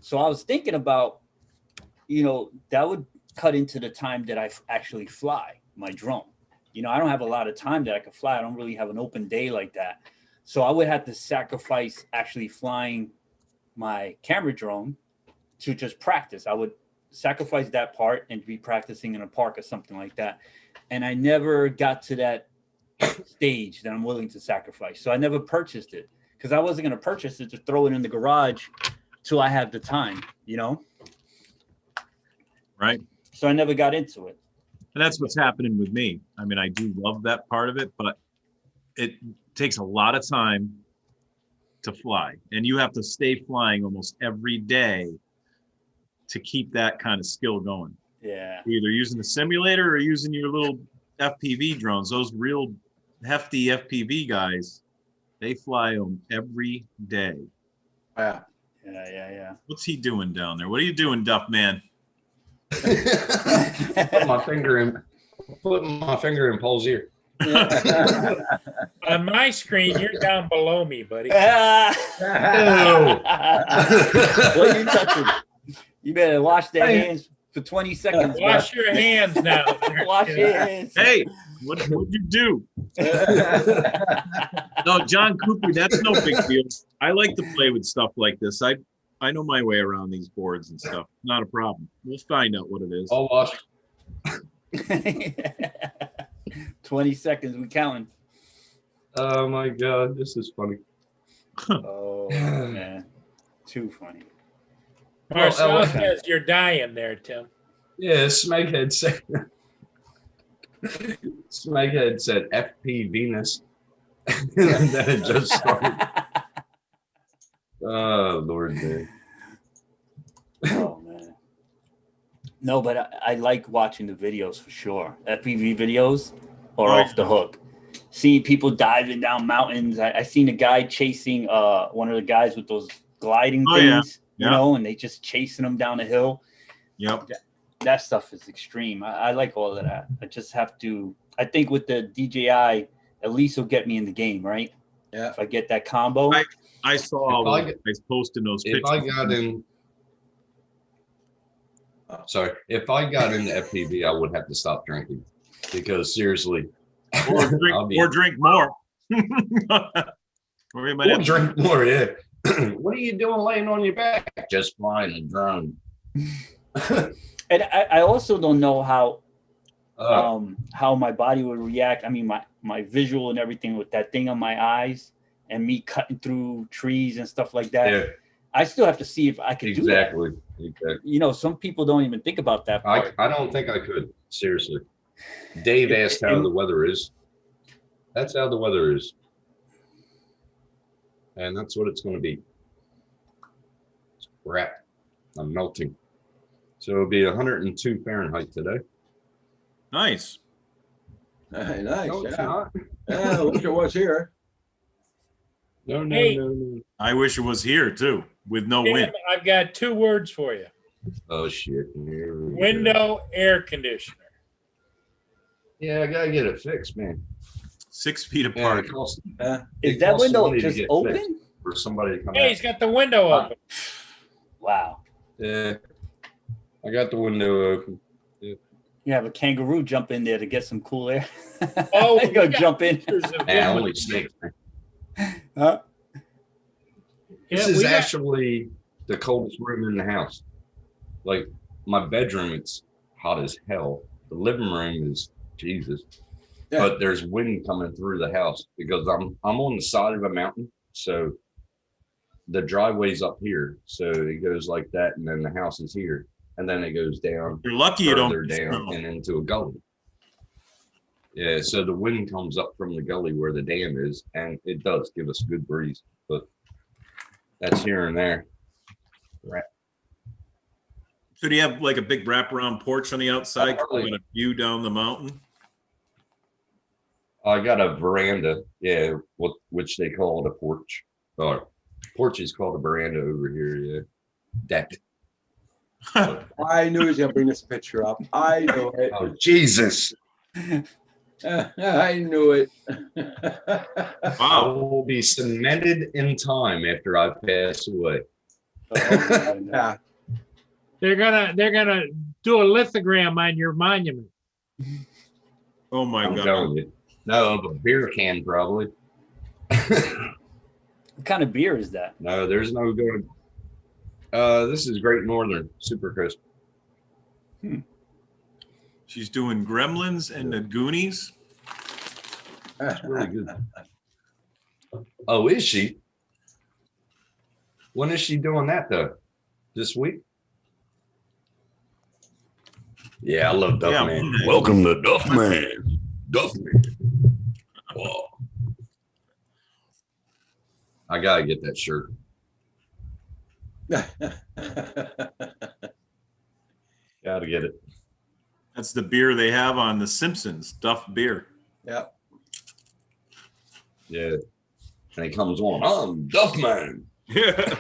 so I was thinking about, that would cut into the time that I actually fly my drone. I don't have a lot of time that I could fly. I don't really have an open day like that. So I would have to sacrifice actually flying my camera drone to just practice. I would sacrifice that part and be practicing in a park or something like that. And I never got to that stage that I'm willing to sacrifice. So I never purchased it because I wasn't going to purchase it to throw it in the garage till I have the time, Right. So I never got into it. And that's what's happening with me. I mean, I do love that part of it, but it takes a lot of time to fly, and you have to stay flying almost every day to keep that kind of skill going. Yeah. Either using the simulator or using your little FPV drones. Those real hefty FPV guys, they fly them every day. Yeah. Yeah. What's he doing down there? What are you doing, Duff Man? Put my finger in. Putting my finger in Paul's ear. On my screen, you're down below me, buddy. What are you touching? You better wash their hands for 20 seconds. Wash your hands now. Wash your hands. Hey, what'd you do? No, John Cooper, that's no big deal. I like to play with stuff like this. I know my way around these boards and stuff. Not a problem. We'll find out what it is. I'll wash. 20 seconds, we counting. Oh my God, this is funny. Oh man, too funny. Marcel says you're dying there, Tim. Yeah, Smeghead said. Smeghead said FP Venus, and then it just started. Oh Lord, man. Oh man. No, but I like watching the videos for sure. FPV videos are off the hook. Seeing people diving down mountains. I seen a guy chasing one of the guys with those gliding things, you know, and they just chasing them down a hill. Yep. That stuff is extreme. I like all of that. I just have to. I think with the DJI, at least will get me in the game, right? Yeah. If I get that combo. I saw all those guys posting those pictures. If I got in. Sorry, if I got into FPV, I would have to stop drinking because seriously, or drink more. Or drink more. Yeah. What are you doing laying on your back? Just flying a drone. And I also don't know how my body would react. I mean, my visual and everything with that thing on my eyes and me cutting through trees and stuff like that. Yeah. I still have to see if I can do that. Exactly. You know, some people don't even think about that part. I don't think I could. Seriously. Dave asked how the weather is. That's how the weather is. And that's what it's going to be. It's crap. I'm melting. So it'll be 102 Fahrenheit today. Nice. Hey, nice. No, it's Yeah. not. Yeah, I wish it was here. No. I wish it was here too, with no Tim, wind. I've got 2 words for you. Oh shit. Here we go. Window air conditioner. Yeah, I gotta get it fixed, man. 6 feet Yeah, apart. it costs- Is it that costs window money to just get open? fixed for somebody to come Hey, out. he's got the window open. Wow. Yeah, I got the window open. You have a kangaroo jump in there to get some cool air. Oh, you go jump in. Yeah, only snakes. Huh? This is actually the coldest room in the house. Like my bedroom, it's hot as hell. The living room is Jesus. Yeah. But there's wind coming through the house because I'm on the side of a mountain, so the driveway's up here, so it goes like that, and then the house is here, and then it goes down. You're lucky you don't further down and into a gully. Yeah, so the wind comes up from the gully where the dam is, and it does give us a good breeze, but that's here and there. Right. So do you have like a big wraparound porch on the outside Really? with a view down the mountain? I got a veranda, yeah, which they call it a porch. Porch is called a veranda over here, yeah. Deck. I knew he was going to bring this picture up. I knew it. Oh, Jesus. I knew it. I will be cemented in time after I pass away. Yeah. They're gonna do a lithogram on your monument. Oh my I'm God. telling you. No, a beer can probably. What kind of beer is that? No, there's no going. This is Great Northern Super Crisp. She's doing Gremlins and the Goonies. It's really good. Oh, is she? When is she doing that though? This week? Yeah, I love Duff Yeah, Man. Monday. Welcome to Duff Man. Duff Man. Whoa. I gotta get that shirt. Gotta get it. That's the beer they have on The Simpsons, Duff beer. Yeah. Yeah. And he comes on, I'm Duffman. Yeah.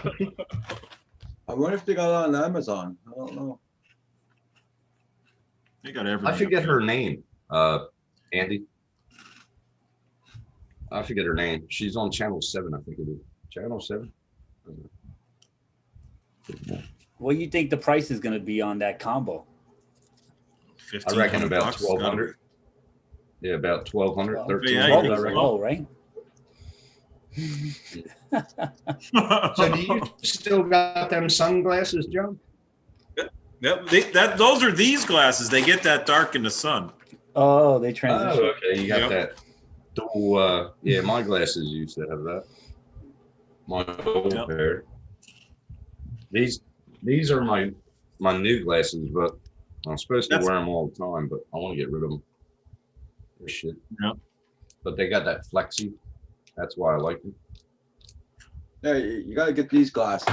I wonder if they got it on Amazon. I don't know. They got everything. I forget her name. Andy. I forget her name. She's on Channel 7, I think it is. Channel 7? What do you think the price is going to be on that combo? I reckon about $1,500. 1,200. Yeah, about 1,200, Well, 1,300. yeah, I reckon. low, right? So do you still got them sunglasses, John? Those are these glasses. They get that dark in the sun. Oh, they Oh, transition. okay. You got Yep. that. Dual, yeah, my glasses used to have that. My old Yep. pair. These are my new glasses, but I'm supposed to That's- wear them all the time, but I want to get rid of them. They're shit. Yep. But they got that flexi. That's why I like them. Yeah, you gotta get these glasses.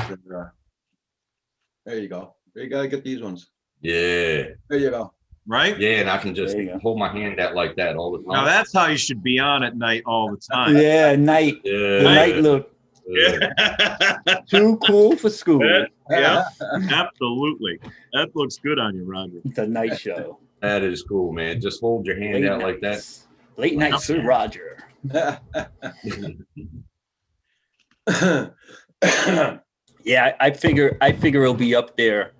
There you go. You gotta get these ones. Yeah. There you go. Right? Yeah, and I can just There you go. hold my hand out like that all the time. Now that's how you should be on at night all the time. Yeah, night. yeah. The night look. Yeah. Too cool for school. Yeah, absolutely. That looks good on you, Roger. The night show. That is cool, man. Just hold your hand Late out like that. nights. Late nights with Roger. Yeah, I figure it'll be up there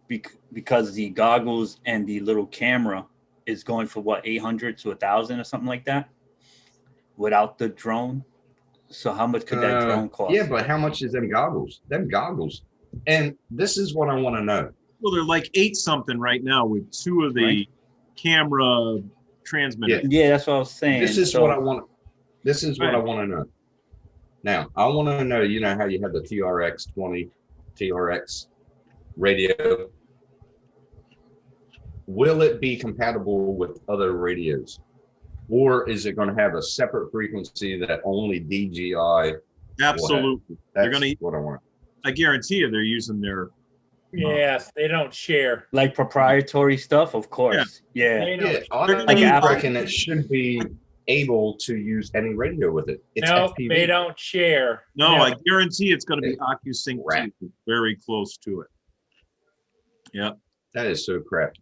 because the goggles and the little camera is going for what, 800 to 1,000 or something like that without the drone. So how much could that drone cost? Yeah, but how much is them goggles? Them goggles. And this is what I want to know. Well, they're like 8 something right now with 2 of the Right. camera transmitters. Yeah, that's what I was saying. This is So- what I want. This is what I Right. want to know. Now, I want to know, you know how you have the TRX 20, TRX radio. Will it be compatible with other radios? Or is it going to have a separate frequency that only DJI? Absolutely. That's gonna- what I want. I guarantee you they're using their Yes, they don't share. like proprietary stuff, of course. Yeah. They don't. Yeah, I Like Apple. reckon it should be able to use any radio with it. It's No, FPV. they don't share. No, Never. I guarantee it's going to be Hey, OcuSync crap. 2, very close to it. Yeah. That is so crap.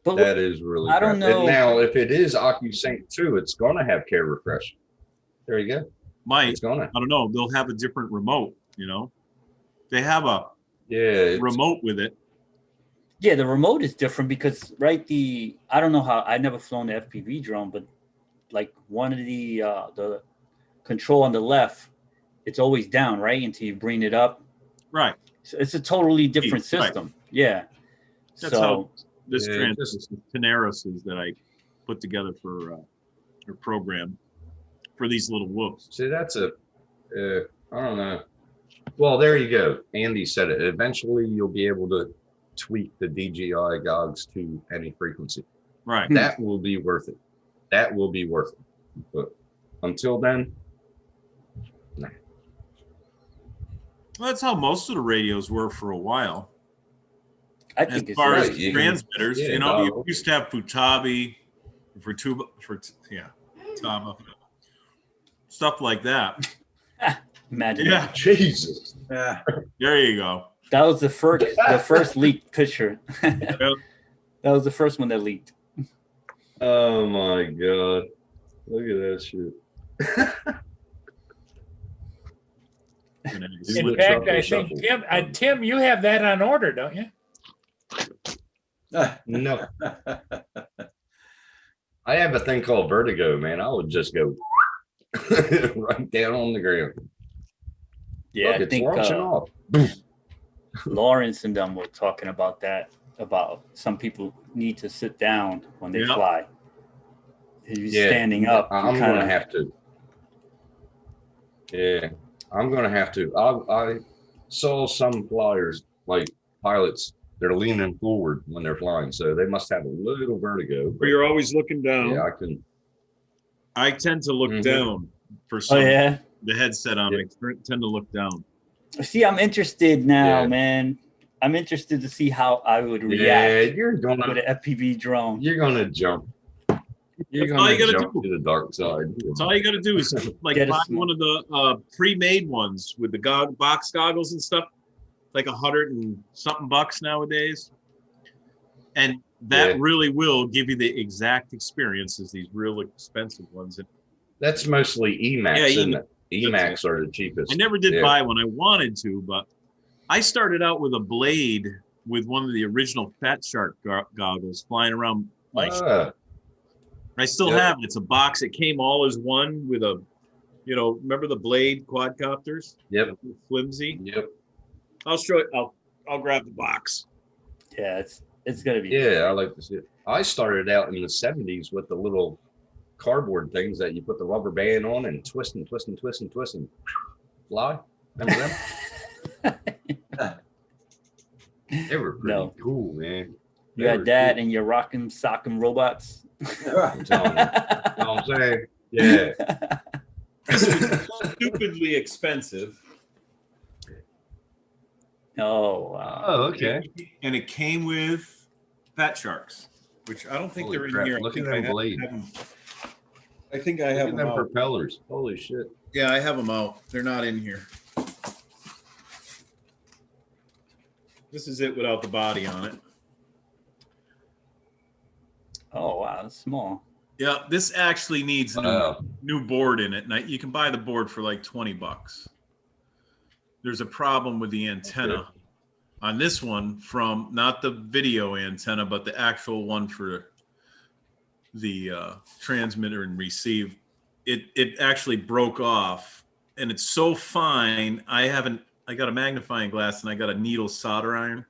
But That is really. I don't crap. And know. now, if it is OcuSync 2, it's going to have care refresh. There you go. Might, It's going to. I don't know. They'll have a different remote, you know? They have a Yeah. it's- remote with it. yeah, the remote is different because I don't know how, I never flown the FPV drone, but like one of the control on the left, it's always down, right? Until you bring it up. Right. So it's a totally different Right. system. Yeah. That's so how this Yeah, transmitter, Tenaris, is that I put together for a program for these little whoops. See, that's I don't know. Well, there you go. Andy said it. Eventually, you'll be able to tweak the DJI gogs to any frequency. Right. That will be worth it. That will be worth it. But until then, nah. Well, that's how most of the radios were for a while. I As think it's far right. as You can- transmitters, yeah, you know, you dog. used to have Futabi Taba, stuff like that. imagine. Yeah, Jesus. Yeah. there you go. That was the first leaked picture. Yep. That was the first one that leaked. Oh my God. Look at that shit. In fact, I think Tim, you have that on order, don't you? No. I have a thing called vertigo, man. I would just go right down on the ground. Yeah, Look, I it's think launching off. Lawrence and them were talking about that. About some people need to sit down when they Yeah. fly. If you're Yeah, standing up, I'm you going to kinda- have to. Yeah, I'm going to have to. I saw some flyers, like pilots, they're leaning forward when they're flying, so they must have a little vertigo. Where you're always looking down. Yeah, I can. I tend to look Mhm. down for Oh some yeah. the headset on. Yeah. I tend to look down. See, I'm interested now, Yeah. man. I'm interested to see how I would Yeah, react you're with gonna an FPV drone. you're gonna jump. You're That's all gonna you gotta jump do. to the dark side. That's all you got to do is like Get a buy small- one of the pre-made ones with the box goggles and stuff, like $100 and something bucks nowadays, and that Yeah. really will give you the exact experience as these real expensive ones. And That's mostly Emacs, Yeah, isn't it? Emacs are the cheapest. I never did Yeah. buy one. I wanted to, but I started out with a Blade with one of the original Fat Shark goggles flying around. Like I still Yep. have it. It's a box. It came all as one with a, remember the Blade quadcopters? Yep. Flimsy. Yep. I'll show it. I'll grab the box. Yeah, it's gonna be. Yeah, I like to see it. I started out in the 70s with the little cardboard things that you put the rubber band on and twist and twist and twist and twist and fly. Remember them? They were pretty No. cool, man. You They had were that, cool. and your rock'em sock'em robots. I'm telling you. You know what I'm saying? Yeah. Stupidly expensive. Oh wow. Oh, okay. And it came with Fat Sharks, which I don't think Holy they're in crap, here. look at I them have blades. them- I think I Look have at them them out. propellers. Holy shit. Yeah, I have them out. They're not in here. This is it without the body on it. Oh wow, that's small. Yeah, this actually needs a Wow. new board in it. And you can buy the board for like $20. There's a problem with the antenna on this one from not the video antenna, but the actual one for the transmitter and receive. It actually broke off, and it's so fine. I got a magnifying glass and I got a needle solder iron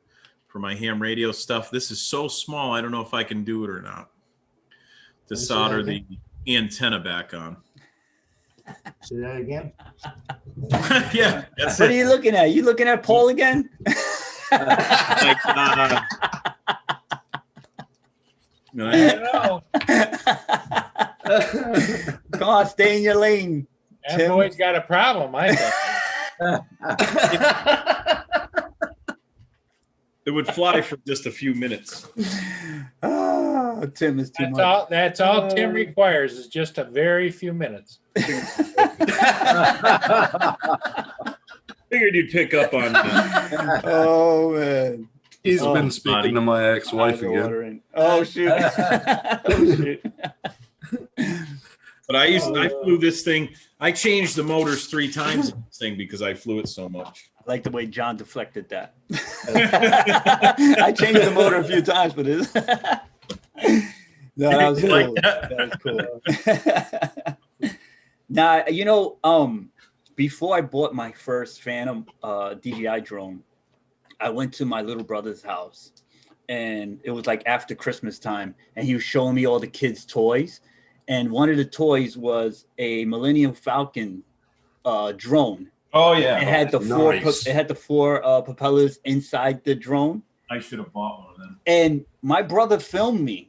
for my ham radio stuff. This is so small, I don't know if I can do it or not. To Say that solder the again? antenna back on. Say that again? Yeah, that's What are it. you looking at? You looking at Paul again? Like, no, I don't know. Come on, stay in your lane. That Tim. boy's got a problem, I think. it would fly for just a few minutes. Oh, Tim is too That's much. all Tim requires is just a very few minutes. Figured you'd pick up on that. Oh man. He's Oh, been speaking to my ex-wife Eyes are again. watering. Oh shoot. Oh, shoot. But I flew this thing. I changed the motors 3 times in this thing because I flew it so much. I like the way John deflected that. I changed the motor a few times for this. No, that was cool. That was cool. Now, before I bought my first Phantom DJI drone, I went to my little brother's house, and it was like after Christmas time, and he was showing me all the kids' toys, and one of the toys was a Millennium Falcon drone. Oh yeah. It had the four propellers inside the drone, I should have bought one of them. and my brother filmed me.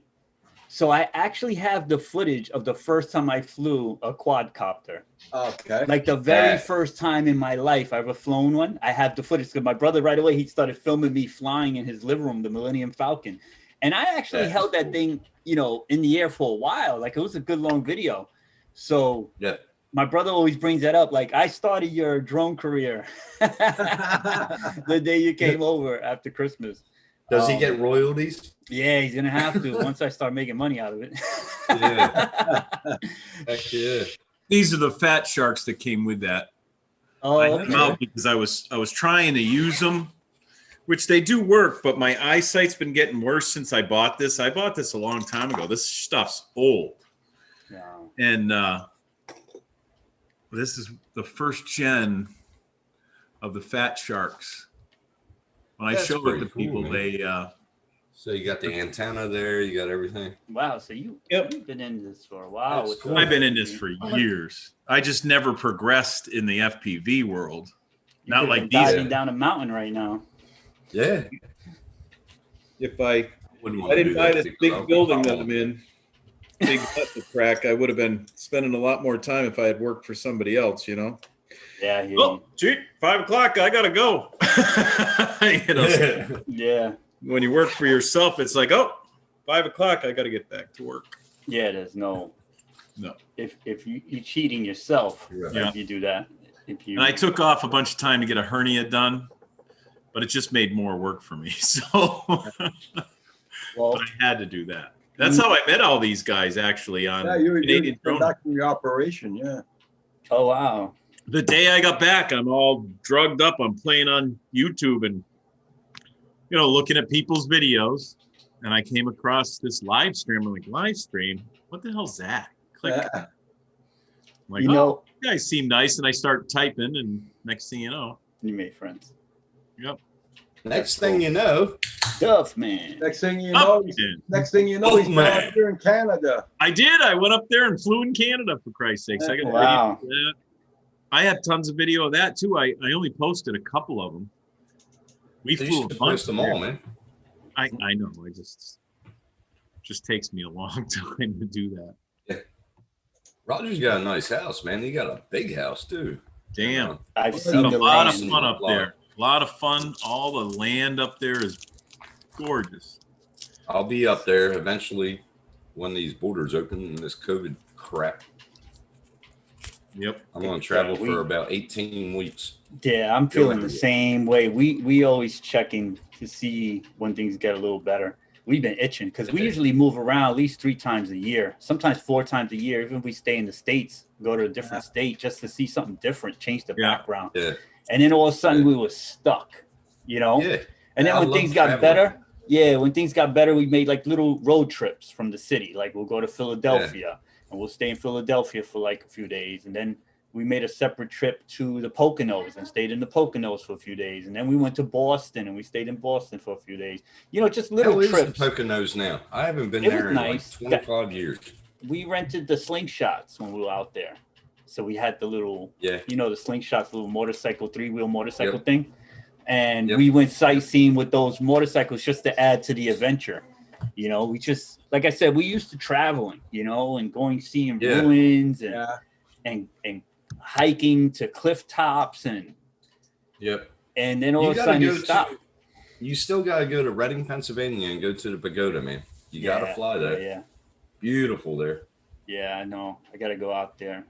So I actually have the footage of the first time I flew a quadcopter. Okay. Like the very That- first time in my life I ever flown one. I have the footage because my brother right away, he started filming me flying in his living room, the Millennium Falcon. And I actually That's held that cool. thing, in the air for a while. Like it was a good long video. So Yeah. my brother always brings that up. Like I started your drone career the day you came over after Christmas. Does he get royalties? Yeah, he's gonna have to once I start making money out of it. Yeah. Heck yeah. These are the Fat Sharks that came with that. Oh, I had them out because I was trying to use them, which they do work, but my eyesight's been getting worse since I bought this. I bought this a long time ago. This stuff's old. No. And this is the first gen of the Fat Sharks. When I That's show it pretty to cool, people, man. they So you got the antenna there, you got everything. Wow, so you've been in this for a while. That's with cool. I've been in this for years. I just never progressed in the FPV world. You Not could like be these. diving down a mountain right now. Yeah. If I Wouldn't want to didn't do buy that this because big I'll be building that following. I'm in, big nut to crack, I would have been spending a lot more time if I had worked for somebody else, Yeah, Oh, gee, 5 o'clock, I gotta go. You know, Yeah. when you work for yourself, it's like, oh, 5 o'clock, I got to get back to work. Yeah, there's no. No. If you're cheating yourself, Yeah. if you do that. If you. And I took off a bunch of time to get a hernia done, but it just made more work for me. So Well, but I had to do that. That's how I met all these guys actually on Yeah, you Canadian came Drone. back from your operation, yeah. Oh wow. The day I got back, I'm all drugged up. I'm playing on YouTube and, you know, looking at people's videos. And I came across this live stream. I'm like, live stream? What the hell's that? Click. I'm like, You know- you guys seem nice. And I start typing, and next thing you know, You made friends. yep. Next thing you know, Duff man. Next thing you Up know, again. next thing you know, he's man. down here in Canada. I did. I went up there and flew in Canada, for Christ's sakes. I got Wow. video of that. I have tons of video of that too. I only posted a couple of them. We you flew a should bunch post them there. all, man. I know. I just takes me a long time to do that. Roger's got a nice house, man. He got a big house too. Damn. I've It's seen A the lot of land. fun up there. A lot of fun. All the land up there is gorgeous. I'll be up there eventually when these borders open and this COVID crap. Yep. I'm going to travel we- for about 18 weeks. Yeah, I'm feeling the same way. We always checking to see when things get a little better. We've been itching because we usually move around at least 3 times a year, sometimes 4 times a year. Even if we stay in the States, go to a different state just to see something different, change the Yeah. background. Yeah. And then all of a sudden we were stuck, you know? Yeah. And then I when love things got traveling. better, when things got better, we made like little road trips from the city. Like we'll go to Philadelphia and we'll stay in Philadelphia for like a few days. And then we made a separate trip to the Poconos and stayed in the Poconos for a few days. And then we went to Boston and we stayed in Boston for a few days. You know, just little How is the trips. Poconos now? I haven't been It was there in nice. like 25 years. We rented the slingshots when we were out there. So we had the little, Yeah. you know, the slingshots, little motorcycle, 3-wheel motorcycle Yep. thing. And Yep. we went sightseeing with those motorcycles just to add to the adventure. You know, we just, like I said, we used to traveling, you know, and going seeing Yeah. ruins and, Yeah. and hiking to cliff tops and Yep. then all You of a gotta sudden you go stop. You still got to go to Reading, Pennsylvania and go to the pagoda, man. You got to fly there. Yeah. Beautiful there. Yeah, I know. I gotta go out there.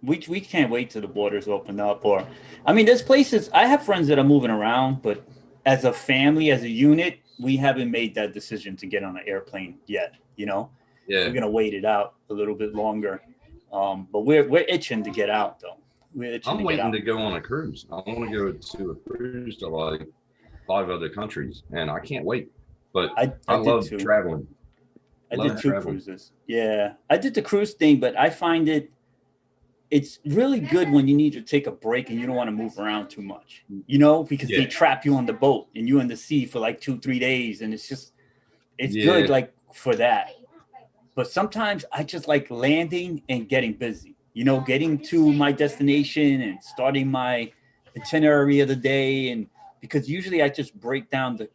We can't wait till the borders open up. Or, I mean, there's places. I have friends that are moving around, but as a family, as a unit, we haven't made that decision to get on an airplane yet. You know, Yeah. we're gonna wait it out a little bit longer. But we're itching to get out, though. We're itching I'm to get waiting out. to go on a cruise. I want to go to a cruise to like 5 other countries, and I can't wait. But I did love too. traveling. I Love did 2 travel. cruises. Yeah, I did the cruise thing, but I find it's really good when you need to take a break and you don't want to move around too much, you know, because they Yeah. trap you on the boat and you're in the sea for like 2-3 days, and it's Yeah. good like for that. But sometimes I just like landing and getting busy, you know, getting to my destination and starting my itinerary of the day. And because usually I just break down the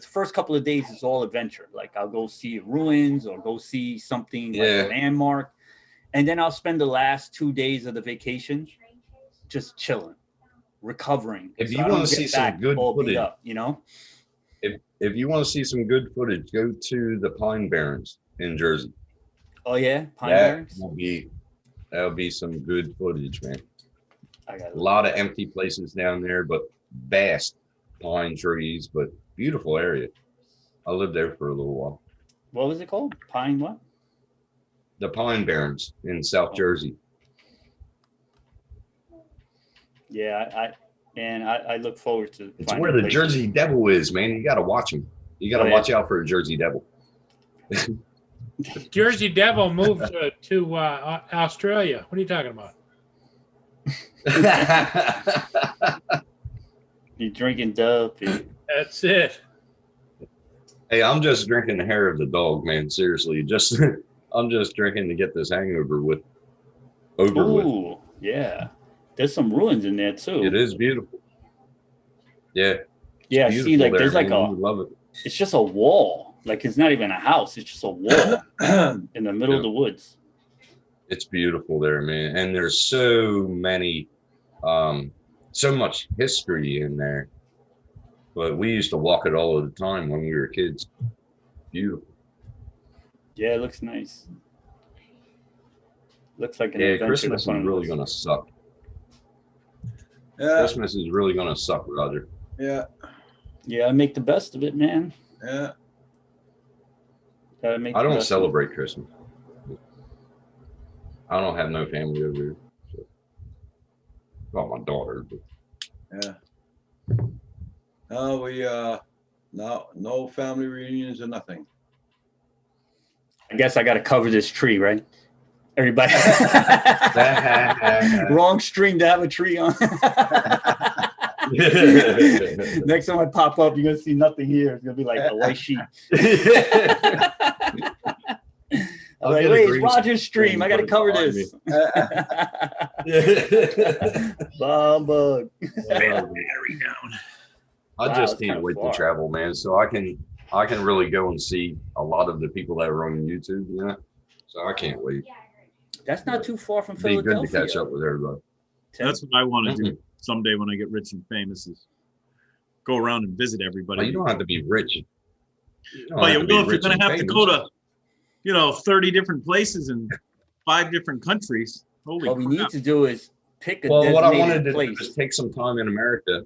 first couple of days is all adventure. Like I'll go see ruins or go see something like Yeah. a landmark. And then I'll spend the last 2 days of the vacation just chilling, recovering. If So you I don't want to get see some back good all beat footage, up, you know? if you want to see some good footage, go to the Pine Barrens in Jersey. Oh yeah, Pine That Barrens. that'll be some good footage, man. I got A lot of empty places down there, but vast pine trees, but beautiful area. I lived there for a little while. What was it called? Pine what? The Pine Barrens in South Jersey. Yeah, I look forward to. It's finding where the places. Jersey Devil is, man. You got to watch him. You got to Oh, yeah. watch out for a Jersey Devil. Jersey Devil moved to Australia. What are you talking about? You drinking Duffy? That's it. Hey, I'm just drinking the hair of the dog, man. Seriously, I'm just drinking to get this hangover with. Over with. Ooh, yeah. There's some ruins in there too. It is beautiful. Yeah. Yeah, It's see, beautiful like there, there's like man. a. You would love it. It's just a wall. Like it's not even a house. It's just a wall in the middle of the woods. It's beautiful there, man. And there's so many so much history in there. But we used to walk it all the time when we were kids. Beautiful. Yeah, it looks nice. Looks like an Yeah, adventure. Christmas is to fun really with. gonna suck. Yeah, Christmas is really gonna suck, Roger. yeah, Yeah, I make the best of it, man. yeah. Gotta make I the don't best of it. celebrate Christmas. I don't have no family over here. So. Well, my daughter, but Yeah. No, no family reunions or nothing. I guess I gotta cover this tree, right? Everybody. Wrong string to have a tree on. Next time I pop up, you're gonna see nothing here. It's gonna be like a white sheet. I'm like, wait, it's Roger's stream. I gotta cover this. Bomb bug. I just can't wait to travel, man. So I can really go and see a lot of the people that are on YouTube, you know. So I can't wait. That's not too far from Be Philadelphia. good to catch up with everybody. That's what I want to do someday when I get rich and famous is go around and visit everybody. Well, you don't have to be rich. You don't Well, have you to be will if you're rich going and to have to famous. go to, 30 different places in 5 different countries. Holy What we crap. need to do is pick a Well, what I wanted designated to do place. is take some time in America.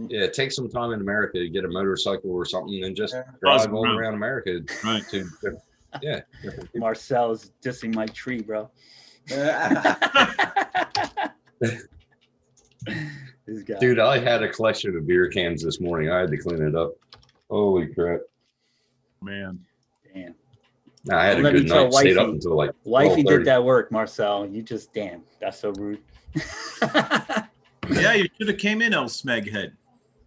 Yeah, take some time in America to get a motorcycle or something and just drive all around America. Right. Yeah. Marcel's dissing my tree, bro. This guy. Dude, I had a collection of beer cans this morning. I had to clean it up. Holy crap. Man. Damn. I had a Let me good tell night. Stayed up wifey. until like Wifey 12:30. did that work, Marcel. You just damn. That's so rude. Yeah, you should have came in, El Smeghead.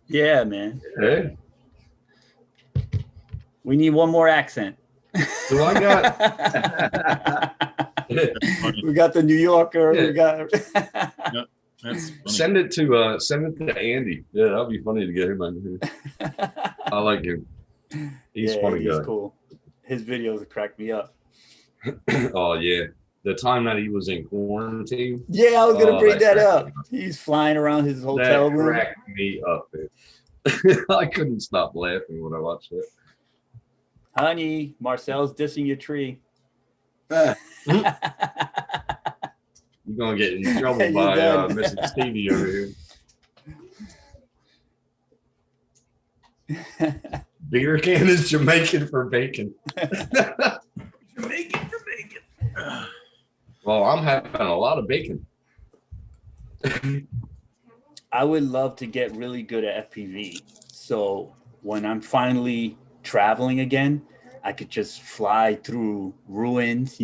Yeah, man. Hey, We need one more accent. do I got? We got the New Yorker. Yeah. We got. That's funny. Send it to Andy. Yeah, that'd be funny to get him on here. I like him. He's yeah, funny he's guy. cool. His videos crack me up. Oh yeah, the time that he was in quarantine. Yeah, I was gonna Oh, bring that cracked up. me He's flying around his That hotel room. cracked me up. Man. I couldn't stop laughing when I watched it. Honey, Marcel's dissing your tree. Ah, You're gonna get in trouble You by done. Mrs. Stevie over here. Beer can is Jamaican for bacon. Jamaican for bacon. Well, I'm having a lot of bacon. I would love to get really good at FPV. So when I'm finally traveling again, I could just fly through ruins,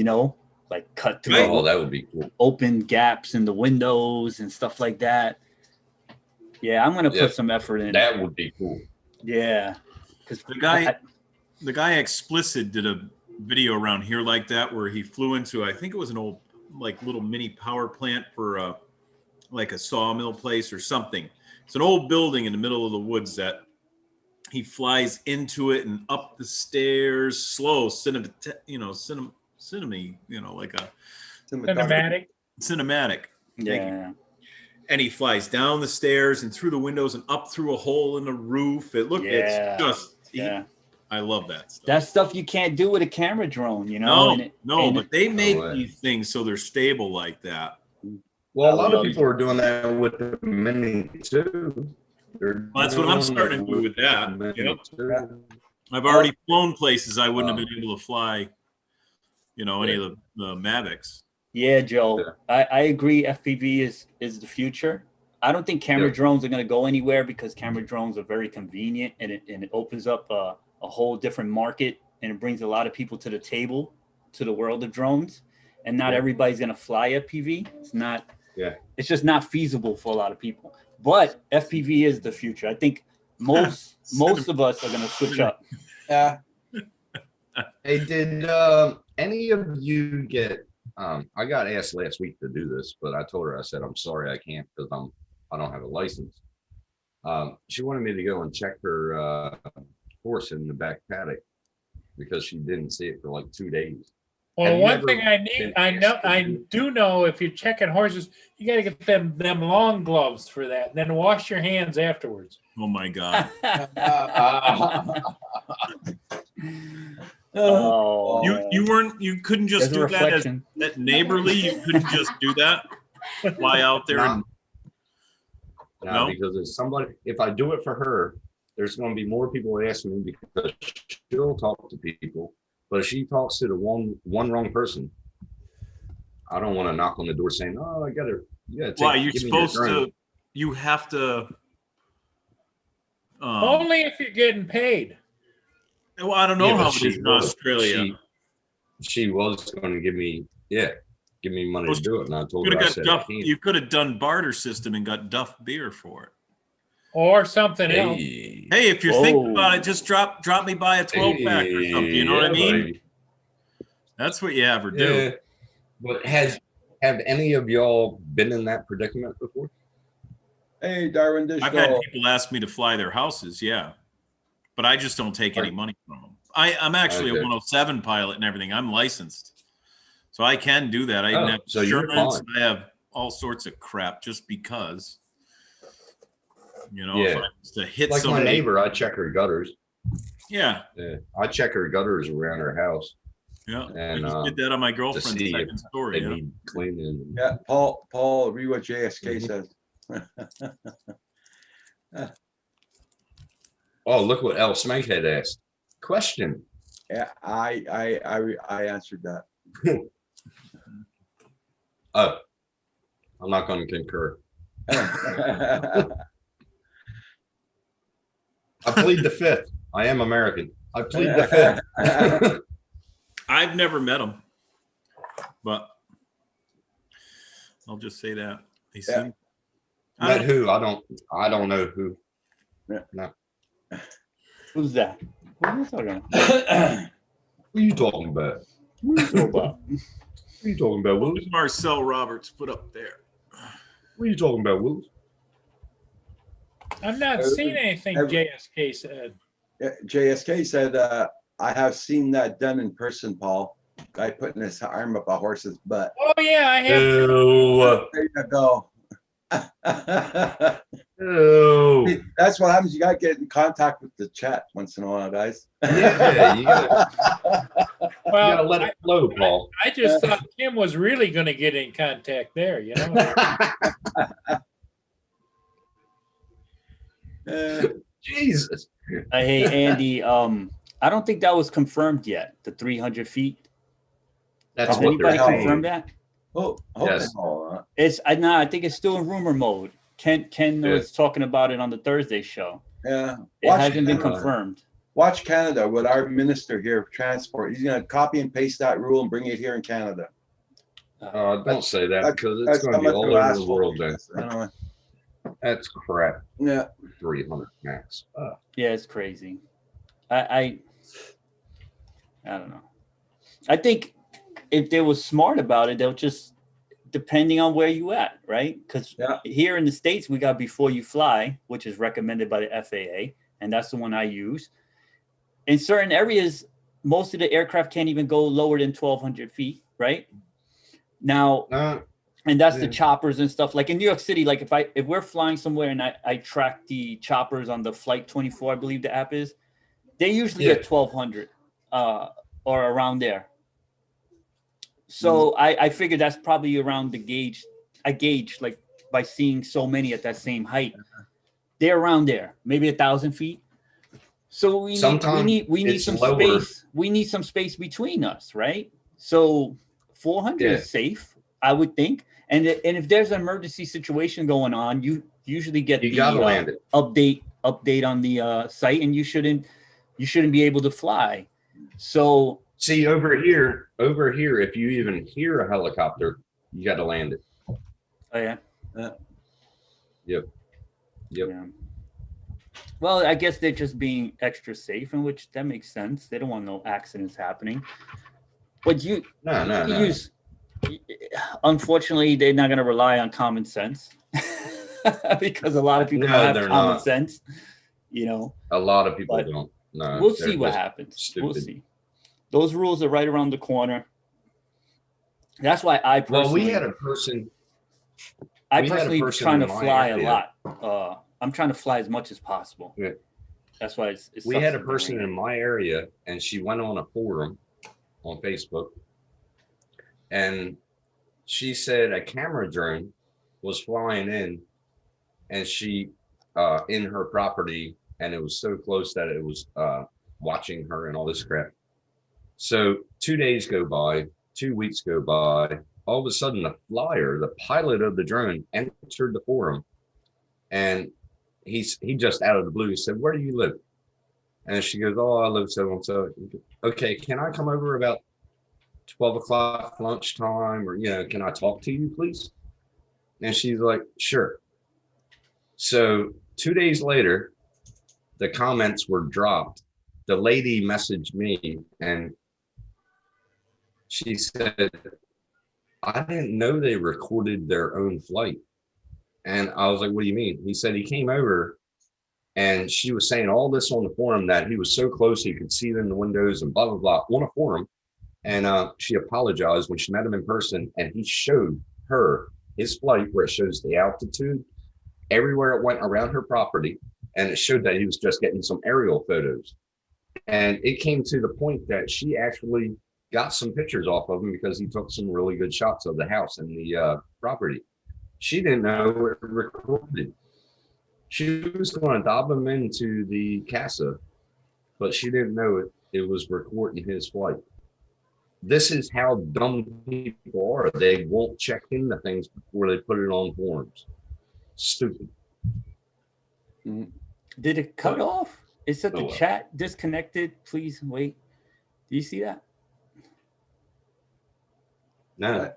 like cut through Oh, that would be cool. open gaps in the windows and stuff like that. Yeah, I'm gonna Yeah, put some effort in. That would be cool. Yeah, because The guy Explicit did a video around here like that where he flew into, I think it was an old like little mini power plant for like a sawmill place or something. It's an old building in the middle of the woods that he flies into it and up the stairs, slow, like a cinematic. yeah. And he flies down the stairs and through the windows and up through a hole in the roof. Yeah. It's just, Yeah. I love that stuff. That's stuff you can't do with a camera drone, No, and but they make way. these things so they're stable like that. Well, a I lot of love people are doing that with the Mini too. Well, that's what I'm doing starting to that do with that. the Mini Yep. too. I've already flown places I wouldn't have been able to fly, any of the Mavics. Yeah, Joe, Yeah. I agree. FPV is the future. I don't think camera Yeah. drones are going to go anywhere because camera drones are very convenient and it opens up a whole different market and it brings a lot of people to the table, to the world of drones. And not Yeah. everybody's going to fly FPV. It's not. Yeah. It's just not feasible for a lot of people. But FPV is the future. I think most of us are going to switch up. yeah. Hey, did any of you get? I got asked last week to do this, but I told her, I said, I'm sorry, I can't because I don't have a license. She wanted me to go and check her horse in the back paddock because she didn't see it for like 2 days. Well, you one ever thing I been I asked to do know if you're checking horses, you got to get them long gloves for that. And then wash your hands afterwards. Oh my God. Oh, You couldn't just there's a do that as reflection. that neighborly. You couldn't just do that. Fly out there. Nah. And, No, No? because if I do it for her, there's going to be more people asking me because she'll talk to people. But if she talks to the one wrong person, I don't want to knock on the door saying, "Oh, I got to." Yeah. why you're supposed to? You have to. Only if you're getting paid. Well, I don't know how it is in Australia. She was going to give me money to do it, and I told her I said, You could have done barter system and got Duff beer for it. Or something else. Hey, if you're thinking about it, just drop me by a 12 pack or something. You know what I mean? Buddy. That's what you ever do. Yeah. But have any of y'all been in that predicament before? Hey, Darwin Digital. I've had people ask me to fly their houses, yeah, but I just don't take any money from them. I'm actually a 107 pilot and everything. I'm licensed, so I can do that. I even have so you're insurance. fine. I have all sorts of crap just because. You know, Yeah. if I was to hit Like somebody, my neighbor, I check her gutters. Yeah, I check her gutters around her house. yeah. And, I just did that on my girlfriend's see second story. They Yeah. need cleaning. Yeah, Paul, read what JSK says. Oh, look what L Snakehead asked. Question. Yeah, I answered that. Oh, I'm not going to concur. I plead the fifth. I am American. I plead the fifth. I've never met him, but I'll just say that. He seemed- Met who? I don't know who. No. Who's that? What are you talking about? What are you talking about? What are you talking about? What are you talking about, Willis? Marcel Roberts put up there. What are you talking about, Willis? I've not seen anything JSK said. Yeah, JSK said, I have seen that done in person, Paul. Guy putting his arm up a horse's butt. Oh yeah, I have. Ew. There you go. Ew. That's what happens. You got to get in contact with the chat once in a while, guys. Yeah, you gotta Well, let it flow, Paul. I just thought Kim was really going to get in contact there. You know. Jesus. Hey, Andy. I don't think that was confirmed yet. The 300 feet. That's Has what they're anybody saying. confirmed that? Oh, Yes. I think it's still in rumor mode. Ken was talking about it on the Thursday show. Yeah. It hasn't been confirmed. Watch Canada with our minister here of transport. He's going to copy and paste that rule and bring it here in Canada. Don't say that because it's That's going to be how much all the over last the world one then. is. Anyway. That's crap. Yeah. 300 max. Yeah, it's crazy. I don't know. I think if they were smart about it, they'll just, depending on where you at, right? Because here in the States, we got Before You Fly, which is recommended by the FAA, and that's the one I use. In certain areas, most of the aircraft can't even go lower than 1,200 feet, right? Now, and that's the choppers and stuff. Like in New York City, like if we're flying somewhere and I track the choppers on the Flight 24, I believe the app is, they usually get 1,200 or around there. So I figured that's probably around the gauge. I gauge like by seeing so many at that same height. They're around there, maybe 1,000 feet. So we need some space. We need some space between us, right? So 400 is safe, I would think. And if there's an emergency situation going on, you usually get the update on the site, and you shouldn't be able to fly. So see over here, if you even hear a helicopter, you got to land it. Oh yeah. Yep. Yeah. Well, I guess they're just being extra safe, in which that makes sense. They don't want no accidents happening. But unfortunately, they're not going to rely on common sense because a lot of people don't have common sense. You know, a lot of people don't. No, we'll see what happens. Stupid. We'll see. Those rules are right around the corner. That's why I Well, personally, we had a person. I we had a personally person trying to in my fly a area. lot. I'm trying to fly as much as possible. Yeah. That's why it We sucks had a to be person raining. in my area, and she went on a forum on Facebook, and she said a camera drone was flying in, and she in her property, and it was so close that it was watching her and all this crap. So 2 days go by, 2 weeks go by. All of a sudden, the flyer, the pilot of the drone, entered the forum, and he just out of the blue said, "Where do you live?" And she goes, "Oh, I live so and so." Okay, can I come over about 12 o'clock lunchtime, or can I talk to you, please? And she's like, "Sure." So 2 days later, the comments were dropped. The lady messaged me, and she said, "I didn't know they recorded their own flight." And I was like, "What do you mean?" He said he came over, and she was saying all this on the forum, that he was so close he could see it in the windows and blah, blah, blah, on a forum. And she apologized when she met him in person, and he showed her his flight where it shows the altitude, everywhere it went around her property, and it showed that he was just getting some aerial photos. And it came to the point that she actually got some pictures off of him because he took some really good shots of the house and the property. She didn't know it recorded. She was going to dob him into the CASA, but she didn't know it was recording his flight. This is how dumb people are. They won't check into things before they put it on forums. Stupid. Did it cut off? It said the well. chat disconnected. Please wait. Do you see that? No.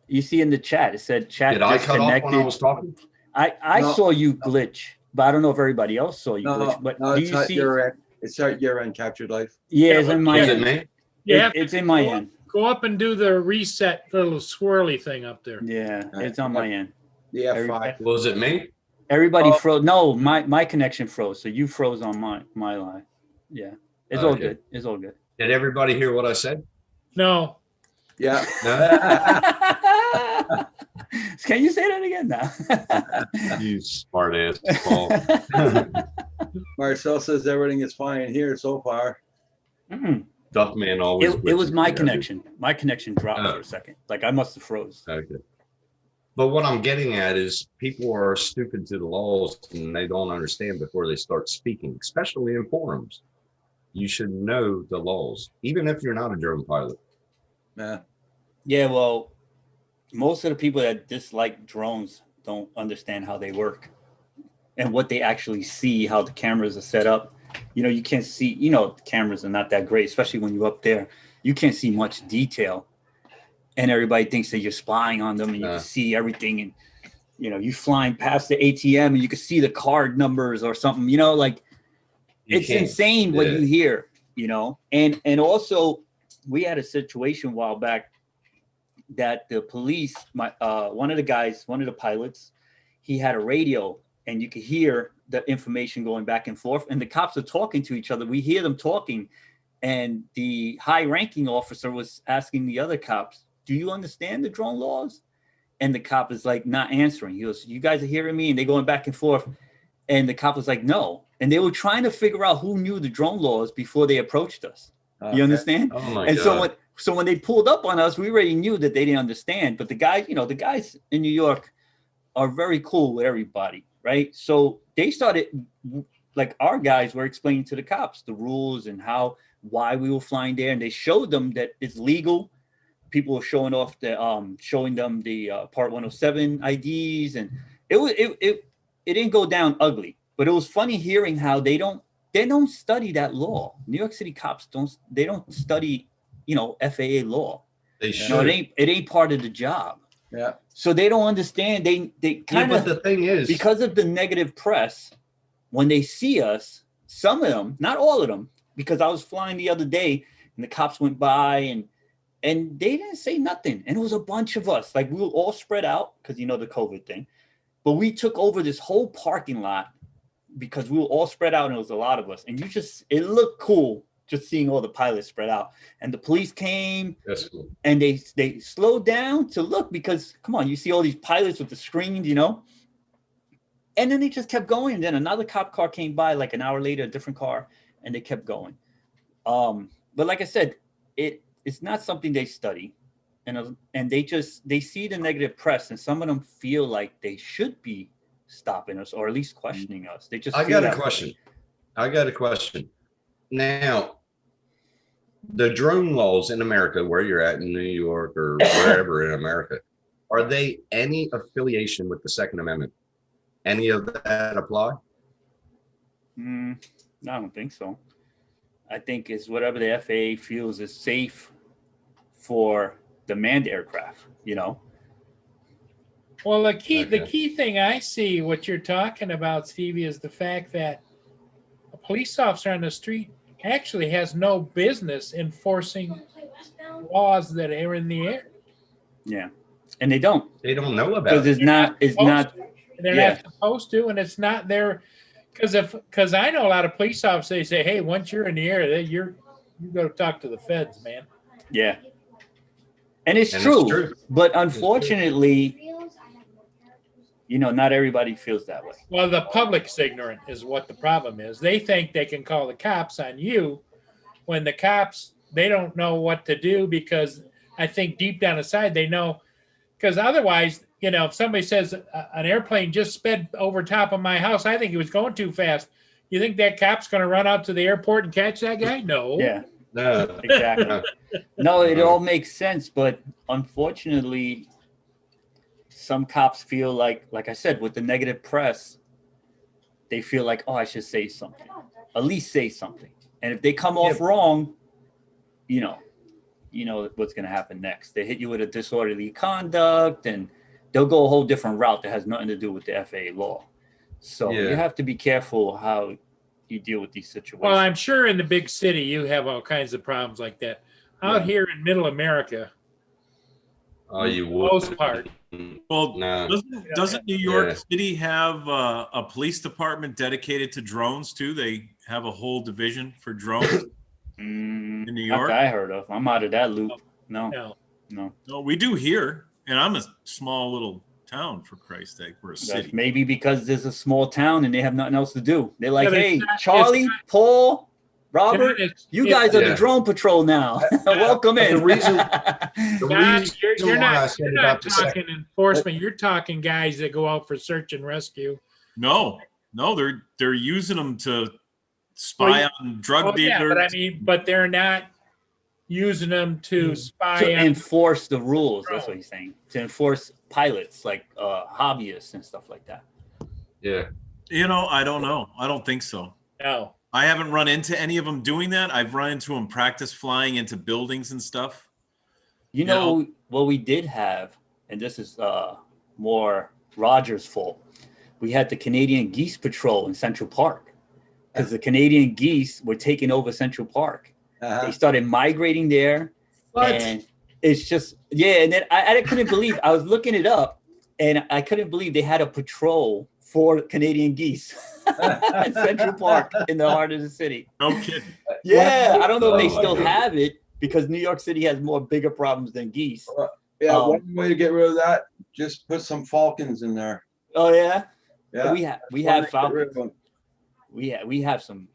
You see in the chat, it said chat Did I cut off disconnected. when I was talking? I No. saw you glitch, but I don't know if everybody else saw you glitch. But No, do it's you not see? your end. It's not your end, Captured Life. Yeah, it's in my Is it end. me? Yeah, It's in my go end. Go up and do the reset little swirly thing up there. Yeah, it's on my end. The F5. Was it me? Everybody Oh. froze. No, my connection froze. So you froze on my line. Yeah, it's all Okay. good. It's all good. Did everybody hear what I said? No, Yeah. No? Can you say that again now? You smart ass, Paul. Marcel says everything is fine here so far. Duckman always. It was glitches my together. connection. My connection dropped for a second. Like I must have froze. Okay. But what I'm getting at is people are stupid to the laws and they don't understand before they start speaking, especially in forums. You should know the laws, even if you're not a drone pilot. Yeah. Yeah, well, most of the people that dislike drones don't understand how they work and what they actually see, how the cameras are set up. You can't see, the cameras are not that great, especially when you're up there. You can't see much detail. And everybody thinks that you're spying on them and you can see everything. And, you flying past the ATM and you can see the card numbers or something, it's insane what you hear, and also we had a situation a while back that the police, one of the pilots, he had a radio and you could hear the information going back and forth and the cops are talking to each other. We hear them talking and the high ranking officer was asking the other cops, "Do you understand the drone laws?" And the cop is like not answering. He goes, "You guys are hearing me?" And they're going back and forth. And the cop was like, "No." And they were trying to figure out who knew the drone laws before they approached us. You understand? Oh my And God. so when they pulled up on us, we already knew that they didn't understand. But the guys in New York are very cool with everybody, right? So they started, like our guys were explaining to the cops the rules and why we were flying there, and they showed them that it's legal. People were showing them the Part 107 IDs, and it didn't go down ugly. But it was funny hearing how they don't study that law. New York City cops don't study, FAA law. They should. It ain't part of the job. Yeah. So they don't understand. They kind but of, the thing is, because of the negative press, when they see us, some of them, not all of them, because I was flying the other day and the cops went by and they didn't say nothing. And it was a bunch of us. Like we were all spread out because the COVID thing. But we took over this whole parking lot because we were all spread out and it was a lot of us. And it looked cool just seeing all the pilots spread out. And the police came That's cool. and they slowed down to look because, come on, you see all these pilots with the screens, you know? And then they just kept going. And then another cop car came by like an hour later, a different car, and they kept going. But like I said, it's not something they study. And they see the negative press, and some of them feel like they should be stopping us or at least questioning us. They just I feel got a that way. question. I got a question. Now, the drone laws in America, where you're at in New York or wherever in America, are they any affiliation with the Second Amendment? Any of that apply? I don't think so. I think it's whatever the FAA feels is safe for the manned aircraft, you know? Well, the key thing I see what you're talking about, Stevie, is the fact that a police officer on the street actually has no business enforcing laws that are in the air. Yeah. And they don't. They don't know about Because it. They're not supposed to, and it's not their, because I know a lot of police officers, they say, hey, once you're in the air, you go to talk to the feds, man. Yeah. And it's true. But unfortunately, you know, not everybody feels that way. Well, the public's ignorant is what the problem is. They think they can call the cops on you when the cops, they don't know what to do, because I think deep down inside they know, because otherwise, you know, if somebody says an airplane just sped over top of my house, I think it was going too fast. You think that cop's going to run out to the airport and catch that guy? No. Yeah. No. Exactly. No, it all makes sense, but unfortunately, some cops feel like I said, with the negative press, they feel like, oh, I should say something, at least say something. And if they come off wrong, you know what's going to happen next. They hit you with a disorderly conduct, and they'll go a whole different route that has nothing to do with the FAA law. So you have to be careful how you deal with these situations. Well, I'm sure in the big city you have all kinds of problems like that. Out here in Middle America, you for the most part. Well, No. doesn't New York City have a police department dedicated to drones too? They have a whole division for drones in New York. Not that I heard of. I'm out of that loop. No. No, we do here, and I'm a small little town, for Christ's sake. We're a That's city. maybe because there's a small town and they have nothing else to do. They're like, Yeah, but hey, it's not- Charlie, it's not- Paul, Robert, John, you guys are Yeah. the drone patrol now. Welcome But in. the reason John, you're why I not, said you're about not the talking enforcement. You're talking guys that go out for search and rescue. No, they're using them to spy on drug Yeah, dealers. but I mean, but they're not using them to spy To on. enforce the rules. That's what he's saying. To enforce pilots, like hobbyists and stuff like that. Yeah. I don't know. I don't think so. No. I haven't run into any of them doing that. I've run into them practice flying into buildings and stuff. You know what we did have, and this is more Roger's fault. We had the Canadian Geese Patrol in Central Park because the Canadian geese were taking over Central Park. They started migrating there. What? And it's just, and then I couldn't believe, I was looking it up, and I couldn't believe they had a patrol for Canadian geese in Central Park in the heart of the city. No kidding. Yeah, I don't know if they still have it because New York City has bigger problems than geese. Yeah, one way to get rid of that, just put some falcons in there. Oh yeah, Yeah, we have falcons. We have some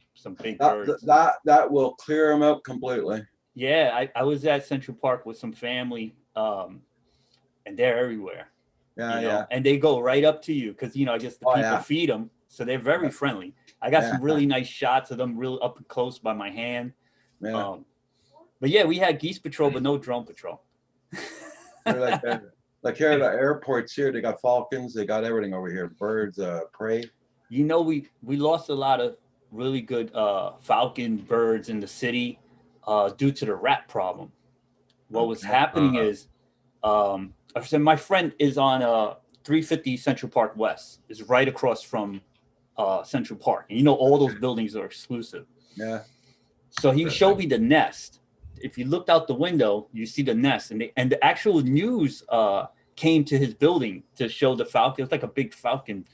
big birds. That will clear them out completely. Yeah, I was at Central Park with some family, and they're everywhere. Yeah. And they go right up to you because I guess the people feed them, so they're very friendly. I got some really nice shots of them, real up close by my hand. Yeah. But yeah, we had geese patrol, but no drone patrol. They're like here at the airports here, they got falcons, they got everything over here, birds, prey. We lost a lot of really good falcon birds in the city due to the rat problem. What was happening is, so my friend is on 350 Central Park West, is right across from Central Park. And all those buildings are exclusive. Yeah. So he showed me the nest. If you looked out the window, you see the nest. And the actual news came to his building to show the falcon. It was like a big falcon.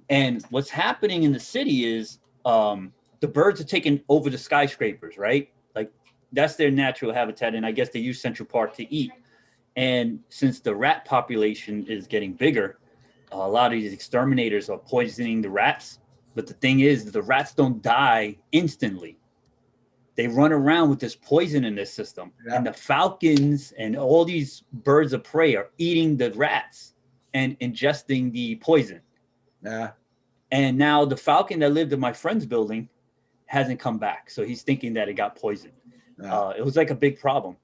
And what's happening in the city is the the birds are taking over the skyscrapers, right? Like that's their natural habitat, and I guess they use Central Park to eat. And since the rat population is getting bigger, a lot of these exterminators are poisoning the rats. But the thing is, the rats don't die instantly. They run around with this poison in their system. Yeah. And the falcons and all these birds of prey are eating the rats and ingesting the poison. Yeah. And now the falcon that lived in my friend's building hasn't come back. So he's thinking that it got poisoned. Yeah. It was like a big problem.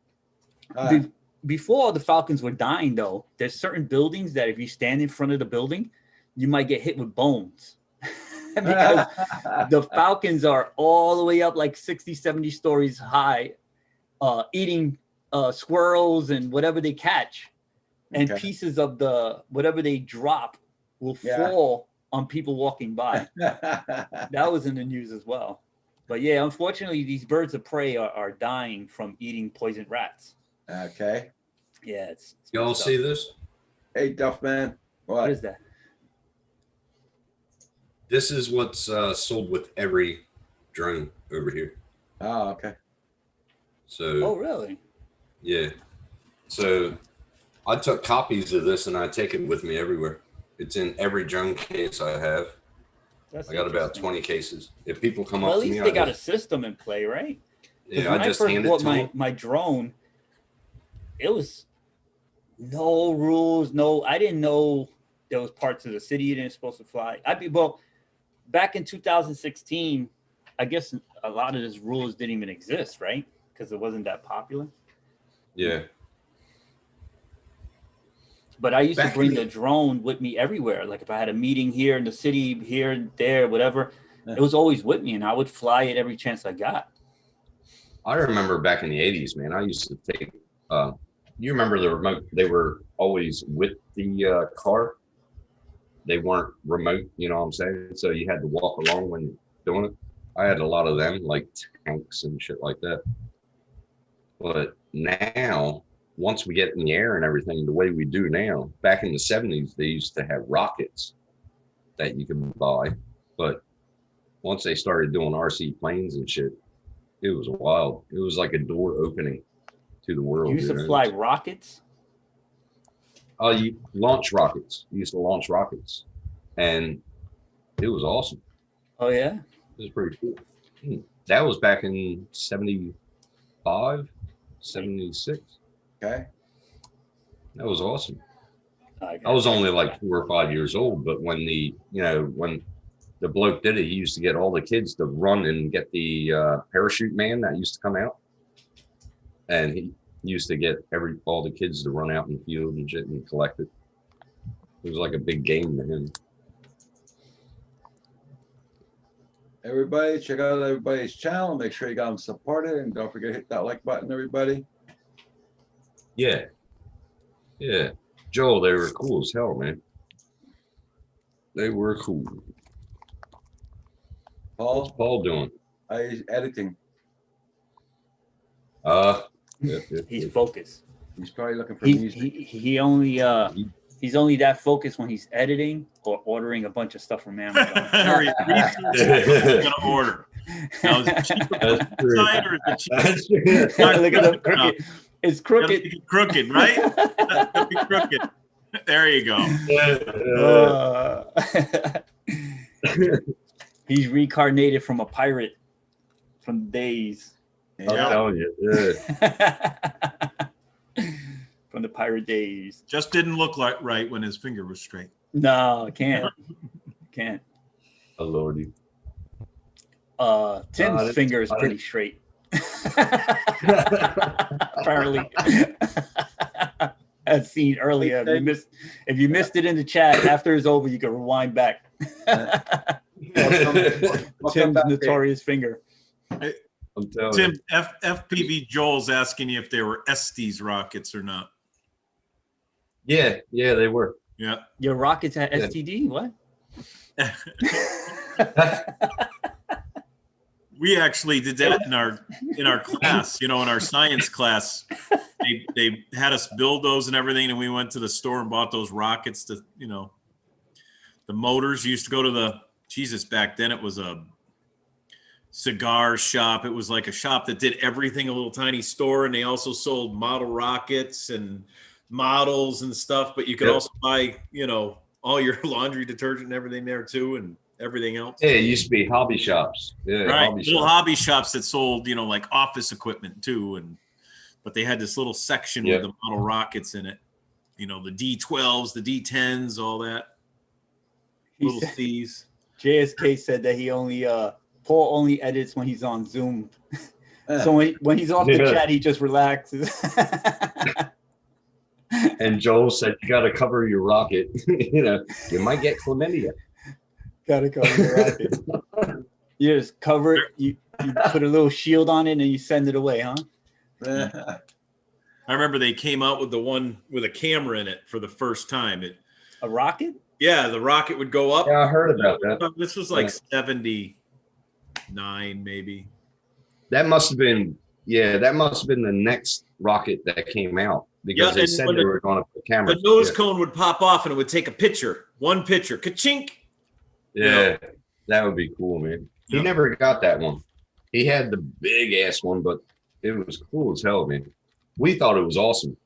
Before the falcons were dying, though, there's certain buildings that if you stand in front of the building, you might get hit with bones. Because the falcons are all the way up like 60, 70 stories high, eating squirrels and whatever they catch. And pieces of the whatever they drop will fall on people walking by. That was in the news as well. But yeah, unfortunately, these birds of prey are dying from eating poisoned rats. Okay. Yeah, it's y'all see this? Hey, Duffman. What is that? This is what's sold with every drone over here. Oh, okay. So. Oh, really? Yeah. So I took copies of this and I take it with me everywhere. It's in every drone case I have. I got about 20 cases. If people come up to me, at least they got a system in play, right? Yeah, I just hand it to them. My drone, it was no rules, I didn't know there was parts of the city you didn't supposed to fly. Back in 2016, I guess a lot of these rules didn't even exist, right? Because it wasn't that popular. Yeah. But I used to bring the drone with me everywhere. Like if I had a meeting here in the city, here and there, whatever, it was always with me, and I would fly it every chance I got. I remember back in the 80s, man, I used to take, you remember the remote, they were always with the car. They weren't remote, you know what I'm saying? So you had to walk along when you're doing it. I had a lot of them, like tanks and shit like that. But now, once we get in the air and everything, the way we do now, back in the 70s, they used to have rockets that you could buy. But once they started doing RC planes and shit, it was wild. It was like a door opening to the world. You used to fly rockets? You launch rockets. You used to launch rockets. And it was awesome. Oh, yeah? It was pretty cool. That was back in 75, 76. Okay. That was awesome. I was only like 4 or 5 years old, but when when the bloke did it, he used to get all the kids to run and get the parachute man that used to come out. And he used to get all the kids to run out in the field and shit and collect it. It was like a big game to him. Everybody, check out everybody's channel. Make sure you got them supported, and don't forget to hit that like button, everybody. Yeah. Yeah. Joel, they were cool as hell, man. They were cool. Paul? What's Paul doing? He's editing. He's focused. He's probably looking for music. He's only that focused when he's editing or ordering a bunch of stuff from Amazon. He's gonna order. Now, is it cheaper side or is it cheaper? Look at the crooked. It's crooked. Crooked, right? That'd be crooked. There you go. He's reincarnated from a pirate from days. I'm telling you, from the pirate days. Just didn't look like right when his finger was straight. No, can't. Can't. Oh, Lordy. Tim's finger is pretty straight. Apparently. As seen earlier. If you missed it in the chat, after it's over, you can rewind back. Tim's notorious finger. Tim, FPV Joel's asking you if they were Estes rockets or not. Yeah, they were. Yeah. Your rockets at STD? What? We actually did that in our class, in our science class. They had us build those and everything, and we went to the store and bought those rockets to, the motors. You used to go to back then it was cigar shop. It was like a shop that did everything, a little tiny store, and they also sold model rockets and models and stuff. But you could also buy, you know, all your laundry detergent and everything there too, and everything else. Yeah, it used to be hobby shops. Yeah, Right, little hobby shops that sold, you know, like office equipment too, but they had this little section with the model rockets in it. You know, the D12s, the D10s, all that. Little C's. JSK said that he only Paul only edits when he's on Zoom. So when he's off the chat, he just relaxes. And Joel said, "You got to cover your rocket. You know, you might get chlamydia. Got to cover your rocket. You just cover it. You put a little shield on it, and you send it away, huh?" I remember they came out with the one with a camera in it for the first time. A rocket? Yeah, the rocket would go up. Yeah, I heard about that. This was like 79, maybe. That must have been the next rocket that came out, because they said they were going to put cameras. The nose cone would pop off and it would take a picture. One picture. Ka-chink. Yeah, you know? That would be cool, man. He never got that one. He had the big ass one, but it was cool as hell, man. We thought it was awesome.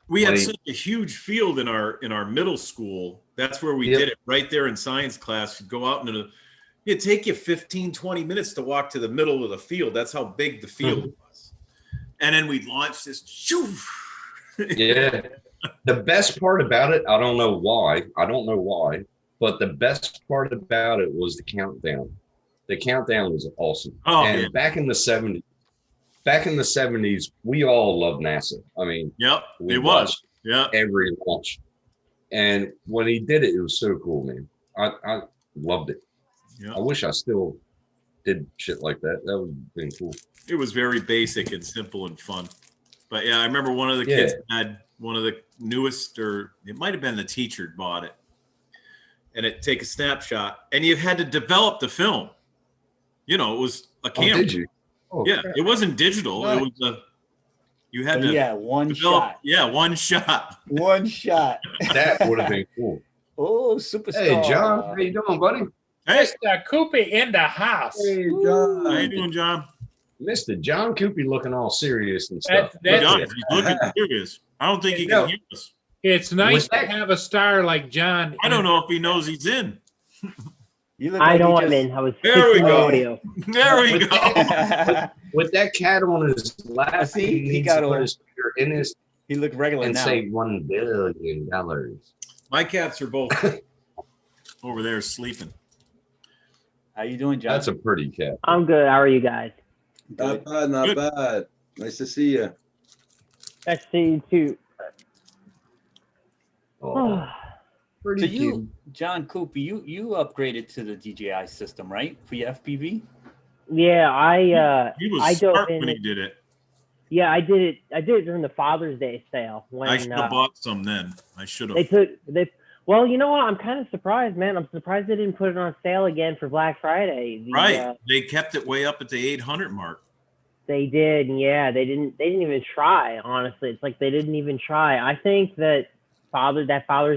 We had such a huge field in our middle school. That's where we did it, right there in science class. You'd go out and it'd take you 15, 20 minutes to walk to the middle of the field. That's how big the field was. And then we'd launch this. Yeah. The best part about it, I don't know why, but the best part about it was the countdown. The countdown was awesome. Oh, and man. back in the 70s, we all loved NASA. I mean, it was. Yeah. Every launch. And when he did it, it was so cool, man. I loved it. Yeah. I wish I still did shit like that. That would have been cool. It was very basic and simple and fun. But yeah, I remember one of the kids had one of the newest, or it might have been the teacher bought it. And it'd take a snapshot. And you had to develop the film. You know, it was a camera. Did you? Oh, yeah, crap. It wasn't digital. What? It was you had to one develop, shot. Yeah, one shot. One shot. That would have been cool. Oh, superstar. Hey, John, how you doing, buddy? Hey, Mr. Coopy in the house. Hey, John. How you doing, John? Mr. John Coopy looking all serious and stuff. He's looking serious. I don't think he can hear us. It's nice to have a star like John. I don't know if he knows he's in. I know I'm in. I was there we go. Audio. There we go. With that cat on his lap, he got to put his finger in his. He looked regular and now. say $1 billion. My cats are both over there sleeping. How you doing, John? That's a pretty cat. I'm good. How are you guys? Not bad, not bad. Nice to see you. Nice to see you too. Oh, pretty So cute. John Coopy, you upgraded to the DJI system, right? For your FPV? Yeah, He was I dove smart in when he it. did it. Yeah, I did it. I did it during the Father's Day sale when I should have bought some then. I should they have. took. Well, you know what? I'm kind of surprised, man. I'm surprised they didn't put it on sale again for Black Friday. Right. They kept it way up at the 800 mark. They did. Yeah, they didn't even try. Honestly, it's like they didn't even try. I think that Father's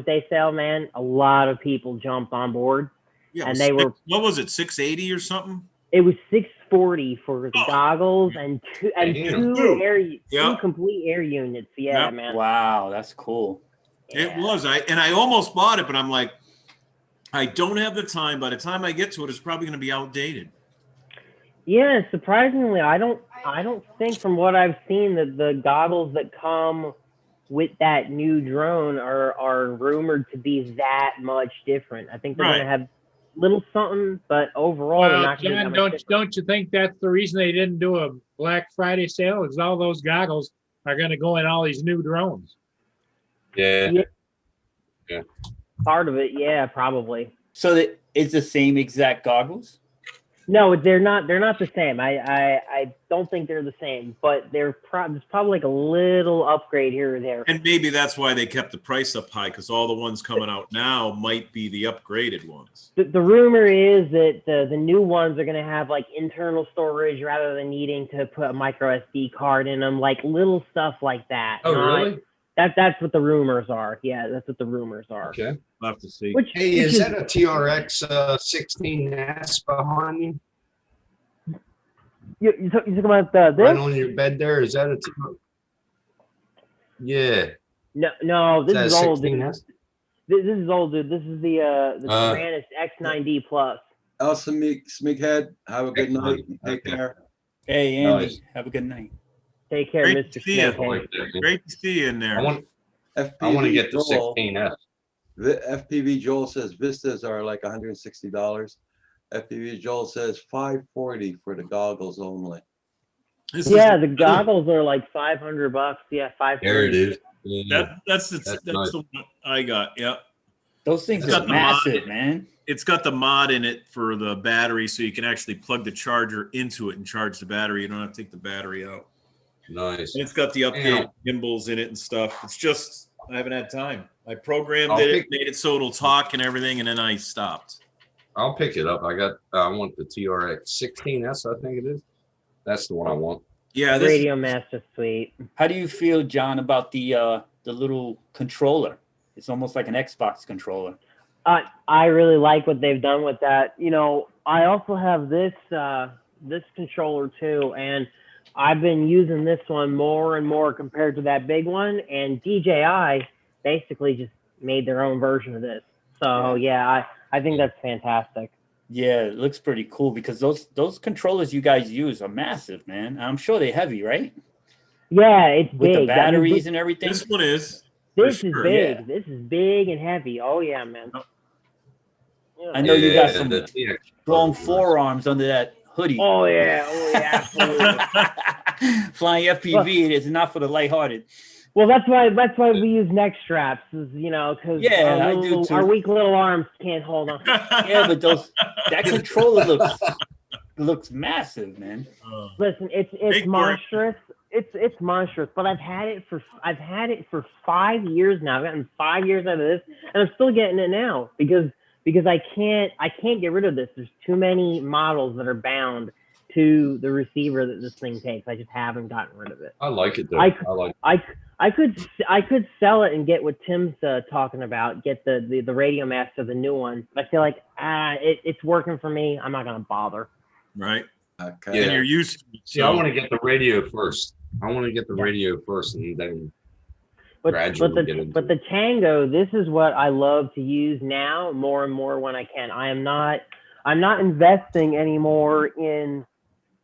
Day sale, man, a lot of people jumped on board, Yeah, and they were. What was it? 680 or something? It was $640 for the goggles and two complete air units. Yeah, Yep. man. Wow, that's cool. It was. I almost bought it, but I'm like, I don't have the time. By the time I get to it, it's probably going to be outdated. Yeah, surprisingly, I don't think from what I've seen that the goggles that come with that new drone are rumored to be that much different. I think they're Right. going to have little something, but overall, they're Well, not going to John, be that much don't you think that's the reason they didn't do a Black Friday sale? Because all those goggles are going to go in all these new drones. Yeah. Yeah. Part of it, yeah, probably. So it's the same exact goggles? No, they're not. They're not the same. I don't think they're the same, but there's probably like a little upgrade here or there. And maybe that's why they kept the price up high, because all the ones coming out now might be the upgraded ones. The rumor is that the new ones are going to have like internal storage rather than needing to put a micro SD card in them, like little stuff like that. Oh, really? That's what the rumors are. Yeah, that's what the rumors are. Okay. We'll have to see. Hey, is that a TRX 16S behind you? You talking about Right this? on your bed there. Is that a? Yeah. No, this Is is that a old. Dude. 16S? This is old, dude. This is the Tyrannus X9D Plus. Elsa Smighead, have a good night. Take care. Hey, Andy, Nice. have a good night. Take care, Great Mr. to see you. Snakehead. Great to see you in there. I want FPV to get the Joel, 16S. FPV Joel says Vistas are like $160. FPV Joel says $540 for the goggles only. Yeah, the goggles are like $500. Yeah, $540. There it is. Yeah. That's That's the nice. one I got. Yeah. Those things It's are got the mod. massive, man. It's got the mod in it for the battery, so you can actually plug the charger into it and charge the battery. You don't have to take the battery out. Nice. And it's got the updated gimbals in it and stuff. It's just I haven't had time. I programmed it, made it so it'll talk and everything, and then I stopped. I'll pick it up. I want the TRX 16S, I think it is. That's the one I want. Yeah, Radio Master Suite. How do you feel, John, about the little controller? It's almost like an Xbox controller. I really like what they've done with that. You know, I also have this this controller too, and I've been using this one more and more compared to that big one. And DJI basically just made their own version of this. So yeah, I think that's fantastic. Yeah, it looks pretty cool because those controllers you guys use are massive, man. I'm sure they're heavy, right? Yeah, it's With big. the batteries and everything. This one is. This for is sure. big. Yeah. This is big and heavy. Oh yeah, man. Yeah. I know you got some the TX strong forearms under that hoodie. Oh yeah, absolutely. Flying FPV is not for the lighthearted. Well, that's why we use neck straps, you know, because Yeah, I do too. our weak little arms can't hold on. Yeah, but that controller looks massive, man. Listen, it's monstrous. It's monstrous, but I've had it for 5 years now. I've gotten 5 years out of this, and I'm still getting it now because I can't get rid of this. There's too many models that are bound to the receiver that this thing takes. I just haven't gotten rid of it. I like it though. I could sell it and get what Tim's talking about. Get the Radio Master, the new one. But I feel like it's working for me. I'm not gonna bother. Right. Okay. Yeah. And you're used to it. See, I want to get the radio first. And then gradually get into But the Tango, this is what I love to use now more and more when I can. I'm not investing anymore in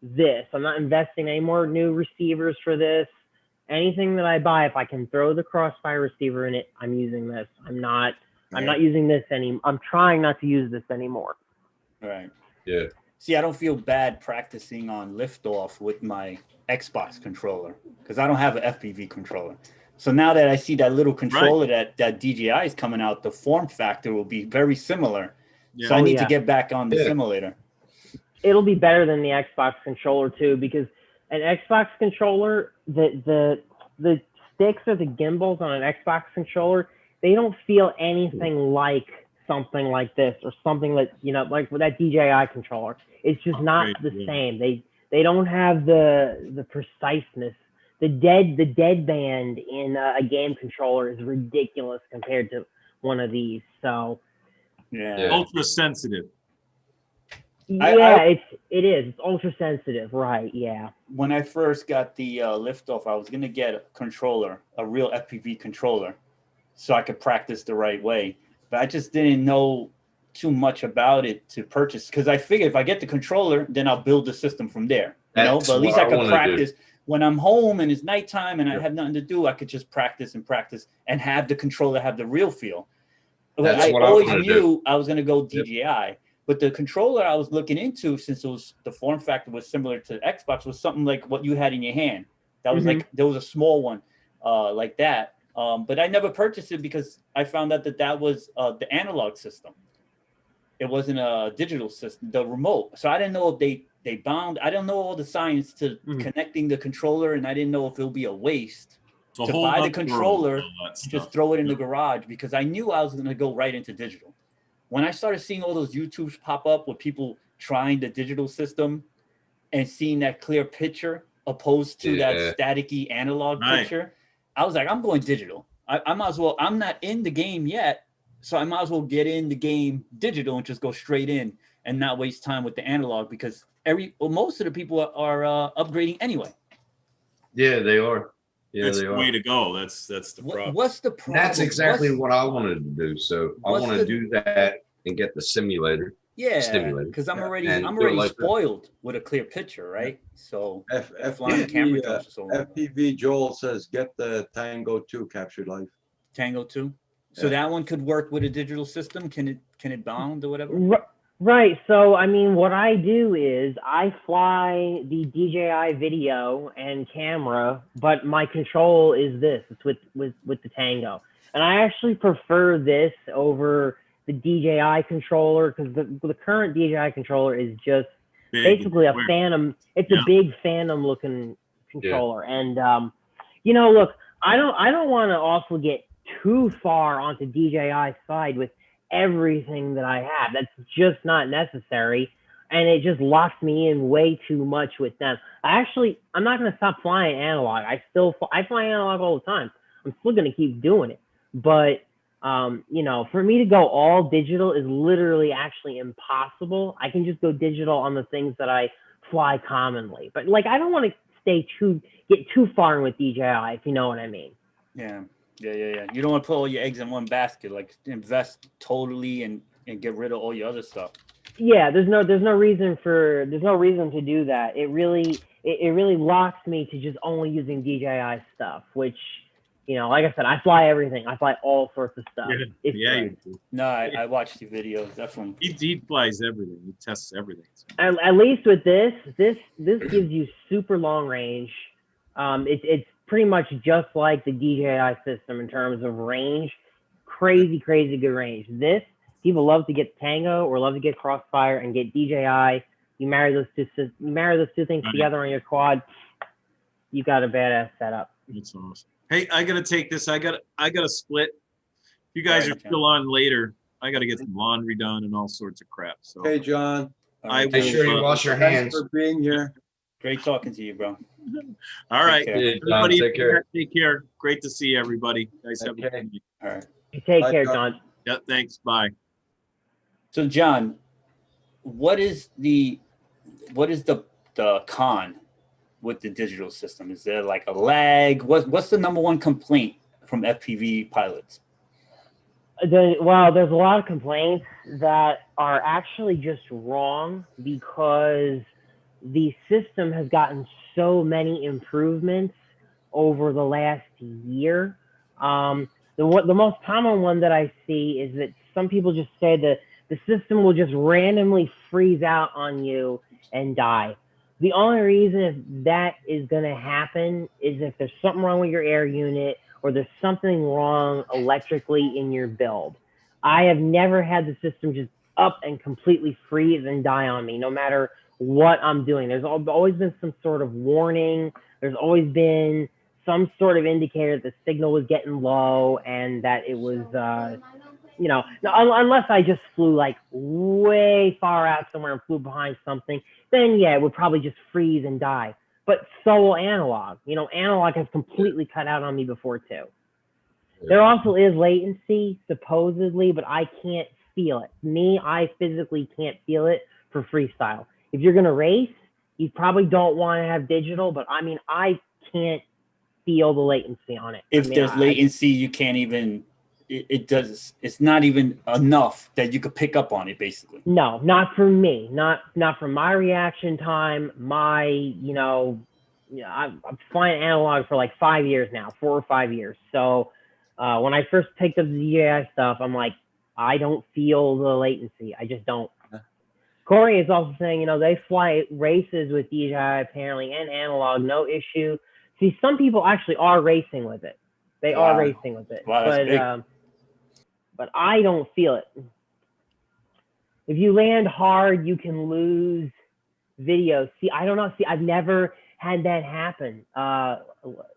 this. I'm not investing any more new receivers for this. Anything that I buy, if I can throw the Crossfire receiver in it, I'm using this. I'm not using this anymore. I'm trying not to use this anymore. Right. Yeah. See, I don't feel bad practicing on liftoff with my Xbox controller because I don't have an FPV controller. So now that I see that little controller that DJI is coming out, the form factor will be very similar. Yeah. So I need yeah. to get back on the simulator. It'll be better than the Xbox controller too, because an Xbox controller, the sticks or the gimbals on an Xbox controller, they don't feel anything like something like this or something that, you know, like with that DJI controller. It's just not the same. They don't have the preciseness. The deadband in a game controller is ridiculous compared to one of these. So yeah, ultra sensitive. Yeah, it is. It's ultra sensitive, right? Yeah. When I first got the liftoff, I was gonna get a controller, a real FPV controller, so I could practice the right way. But I just didn't know too much about it to purchase because I figured if I get the controller, then I'll build the system from there. You know, but at least I could practice. When I'm home and it's nighttime and I have nothing to do, I could just practice and have the controller have the real feel. I always knew I was going to go DJI, but the controller I was looking into, since it was the form factor was similar to Xbox, was something like what you had in your hand. That was like, there was a small one like that. But I never purchased it because I found out that was the analog system. It wasn't a digital system, the remote. So I didn't know if they bound. I don't know all the science to connecting the controller, and I didn't know if it would be a waste to buy the controller, just throw it in the garage, because I knew I was going to go right into digital. When I started seeing all those YouTubes pop up with people trying the digital system and seeing that clear picture opposed to that staticky analog picture, I was like, I'm going digital. I might as well. I'm not in the game yet, so I might as well get in the game digital and just go straight in and not waste time with the analog, because most of the people are upgrading anyway. Yeah, they are. Yeah, That's they the are. way to go. That's the problem. What's the problem? That's exactly what I wanted to do. So I what's want to do that and get the simulator. Yeah, stimulator. because I'm already And do it like that. spoiled with a clear picture, right? So flying FPV, camera drones so FPV Joel says get the Tango 2 captured live. Tango 2. So that one could work with a digital system. Can it bound or whatever? Right. So, I mean, what I do is I fly the DJI video and camera, but my control is this. It's with the Tango. And I actually prefer this over the DJI controller, because the current DJI controller is just basically a Phantom. It's a big Phantom looking controller. And, you know, look, I don't want to also get too far onto DJI's side with everything that I have. That's just not necessary, and it just locks me in way too much with them. I'm not going to stop flying analog. I fly analog all the time. I'm still going to keep doing it, but you know, for me to go all digital is literally actually impossible. I can just go digital on the things that I fly commonly, but like I don't want to get too far in with DJI, if you know what I mean. Yeah. You don't want to put all your eggs in one basket. Like invest totally and get rid of all your other stuff. Yeah, there's no reason to do that. It really locks me to just only using DJI stuff, which, you know, like I said, I fly everything. I fly all sorts of stuff. You do. No, I watched the videos, definitely. He flies everything. He tests everything. At least with this gives you super long range. It's pretty much just like the DJI system in terms of range. Crazy good range. This, people love to get Tango or love to get Crossfire and get DJI. You marry those two things together on your quad, you got a badass setup. That's awesome. Hey, I gotta take this. I gotta split. You guys are still on later. I gotta get some laundry done and all sorts of crap. So Hey, John. Make sure you wash your hands. Thanks for being here. Great talking to you, bro. All right. Take care. Everybody, Take care. take care. Great to see everybody. Guys, have a good night. All right. You take Bye, care, John. John. Yeah, thanks. Bye. So John, what is the con with the digital system? Is there like a lag? What's the number one complaint from FPV pilots? Well, there's a lot of complaints that are actually just wrong because the system has gotten so many improvements over the last year. The most common one that I see is that some people just say that the system will just randomly freeze out on you and die. The only reason if that is going to happen is if there's something wrong with your air unit or there's something wrong electrically in your build. I have never had the system just up and completely freeze and die on me, no matter what I'm doing. There's always been some sort of warning. There's always been some sort of indicator that the signal was getting low and that it was, you know, unless I just flew like way far out somewhere and flew behind something, then yeah, it would probably just freeze and die. But so will analog. You know, analog has completely cut out on me before too. There also is latency, supposedly, but I can't feel it. Me, I physically can't feel it for freestyle. If you're gonna race, you probably don't want to have digital, but I mean, I can't feel the latency on it. If there's latency, you can't even. It's not even enough that you could pick up on it, basically. No, not for me. Not for my reaction time. I'm flying analog for like 5 years now, 4 or 5 years. So when I first picked up the DJI stuff, I'm like, I don't feel the latency. I just don't. Corey is also saying, you know, they fly races with DJI apparently and analog, no issue. See, some people actually are racing with it. They are racing with it. Wow, but I don't feel it. If you land hard, you can lose video. See, I don't know. See, I've never had that happen.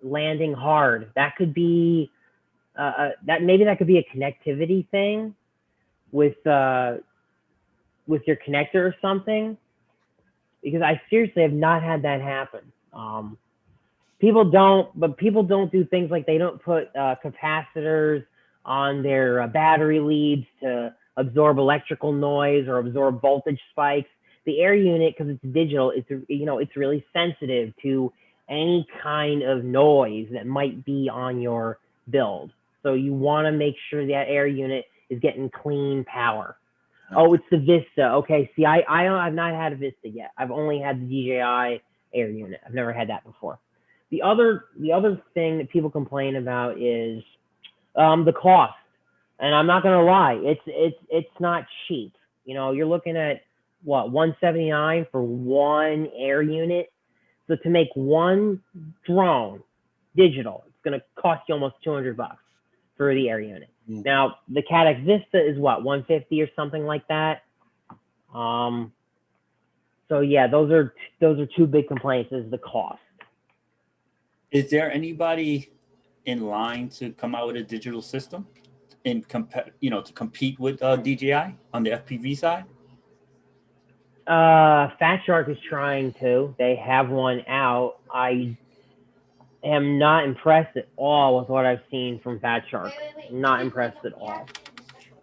Landing hard. That could be that could be a connectivity thing with your connector or something. Because I seriously have not had that happen. People don't do things like they don't put capacitors on their battery leads to absorb electrical noise or absorb voltage spikes. The air unit, because it's digital, it's really sensitive to any kind of noise that might be on your build. So you want to make sure that air unit is getting clean power. Oh, it's the Vista. Okay, see, I've not had a Vista yet. I've only had the DJI air unit. I've never had that before. The other thing that people complain about is the cost. And I'm not gonna lie, it's not cheap. You know, you're looking at what, $179 for one air unit. So to make one drone digital, it's gonna cost you almost $200 for the air unit. Now the Cadex Vista is what, 150 or something like that. So yeah, those are two big complaints, is the cost. Is there anybody in line to come out with a digital system and to compete with DJI on the FPV side? Fat Shark is trying to. They have one out. I am not impressed at all with what I've seen from Fat Shark. Not impressed at all.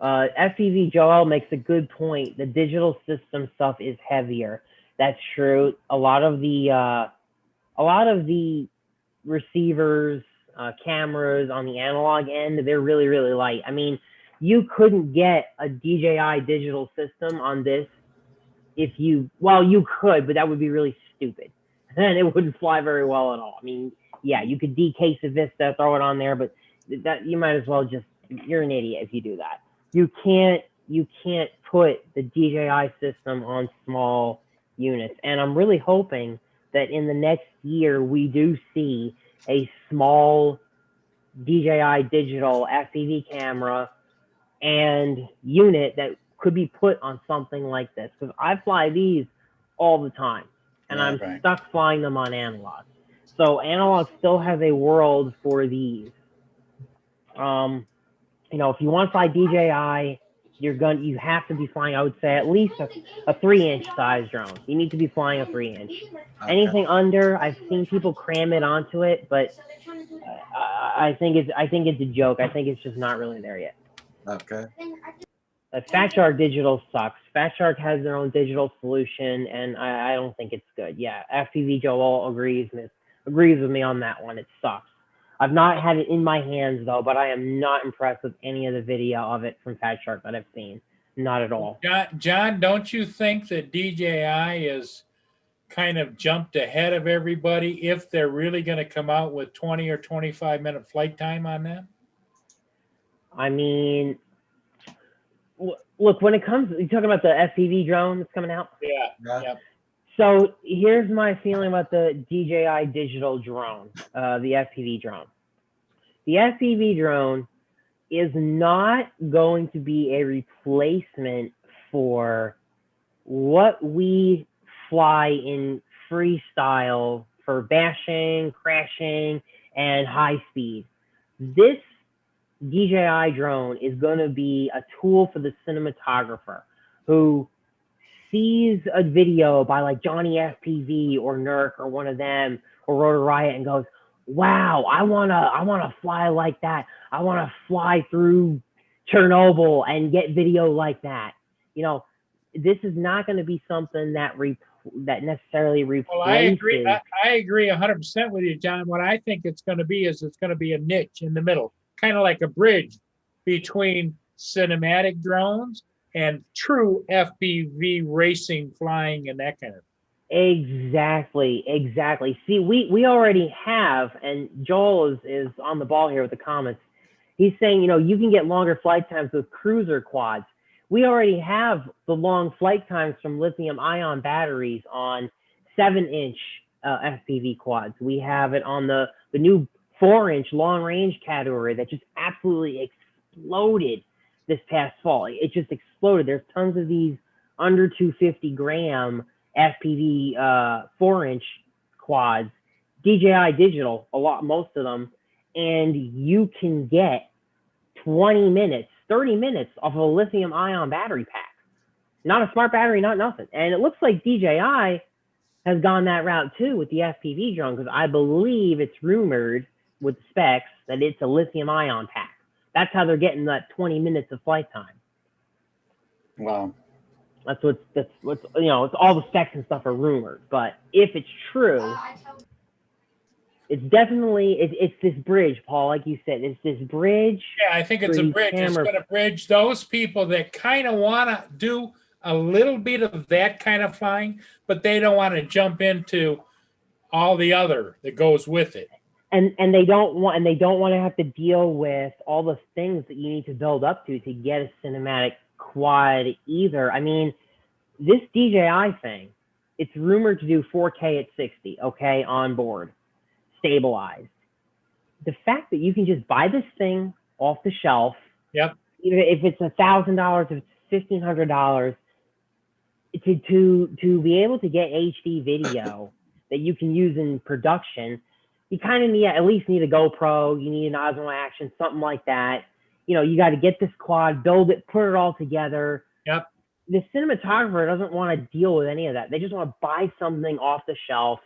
FPV Joel makes a good point. The digital system stuff is heavier. That's true. A lot of the receivers, cameras on the analog end, they're really, really light. I mean, you couldn't get a DJI digital system on this if you could, but that would be really stupid. And it wouldn't fly very well at all. I mean, yeah, you could decase a Vista, throw it on there, but that you might as well just, you're an idiot if you do that. You can't put the DJI system on small units. And I'm really hoping that in the next year, we do see a small DJI digital FPV camera and unit that could be put on something like this. Because I fly these all the time, and I'm stuck flying them on analog. So analog still has a world for these. If you want to fly DJI, you have to be flying, I would say, at least a 3-inch size drone. You need to be flying a 3-inch. Okay. Anything under, I've seen people cram it onto it, but I think it's a joke. I think it's just not really there yet. Okay. Fat Shark Digital sucks. Fat Shark has their own digital solution, and I don't think it's good. Yeah, FPV Joel agrees with me on that one. It sucks. I've not had it in my hands though, but I am not impressed with any of the video of it from Fat Shark that I've seen. Not at all. John, don't you think that DJI is kind of jumped ahead of everybody if they're really going to come out with 20 or 25 minute flight time on them? I mean, look, when it comes, you're talking about the FPV drone that's coming out? Yeah. Yep. So here's my feeling about the DJI digital drone, the FPV drone. The FPV drone is not going to be a replacement for what we fly in freestyle for bashing, crashing, and high speed. This DJI drone is going to be a tool for the cinematographer who sees a video by like Johnny FPV or Nurk or one of them or Rotor Riot and goes, wow, I wanna fly like that. I wanna fly through Chernobyl and get video like that. This is not going to be something that necessarily replaces. Well, I agree 100% with you, John. What I think it's going to be is it's going to be a niche in the middle, kind of like a bridge between cinematic drones and true FPV racing, flying, and that kind of thing. Exactly. See, we already have, and Joel is on the ball here with the comments. He's saying, you can get longer flight times with cruiser quads. We already have the long flight times from lithium-ion batteries on 7-inch FPV quads. We have it on the new 4-inch long-range category that just absolutely exploded this past fall. It just exploded. There's tons of these under 250-gram FPV 4-inch quads, DJI digital, most of them, and you can get 20 minutes, 30 minutes off of a lithium ion battery pack. Not a smart battery, not nothing. And it looks like DJI has gone that route too with the FPV drone, because I believe it's rumored with the specs that it's a lithium ion pack. That's how they're getting that 20 minutes of flight time. Wow. That's what's you know, it's all the specs and stuff are rumored. But if it's true, it's definitely it's this bridge, Paul, like you said, it's this bridge. Yeah, I think it's for a these bridge. It's camera- going to bridge those people that kind of want to do a little bit of that kind of flying, but they don't want to jump into all the other that goes with it. And they don't want to have to deal with all the things that you need to build up to get a cinematic quad either. I mean, this DJI thing, it's rumored to do 4K at 60, okay, on board, stabilized. The fact that you can just buy this thing off the shelf, yep, even if it's $1,000, if it's $1,500, to be able to get HD video that you can use in production, you kind of at least need a GoPro, you need an Osmo Action, something like that. You know, you got to get this quad, build it, put it all together. Yep. The cinematographer doesn't want to deal with any of that. They just want to buy something off the shelf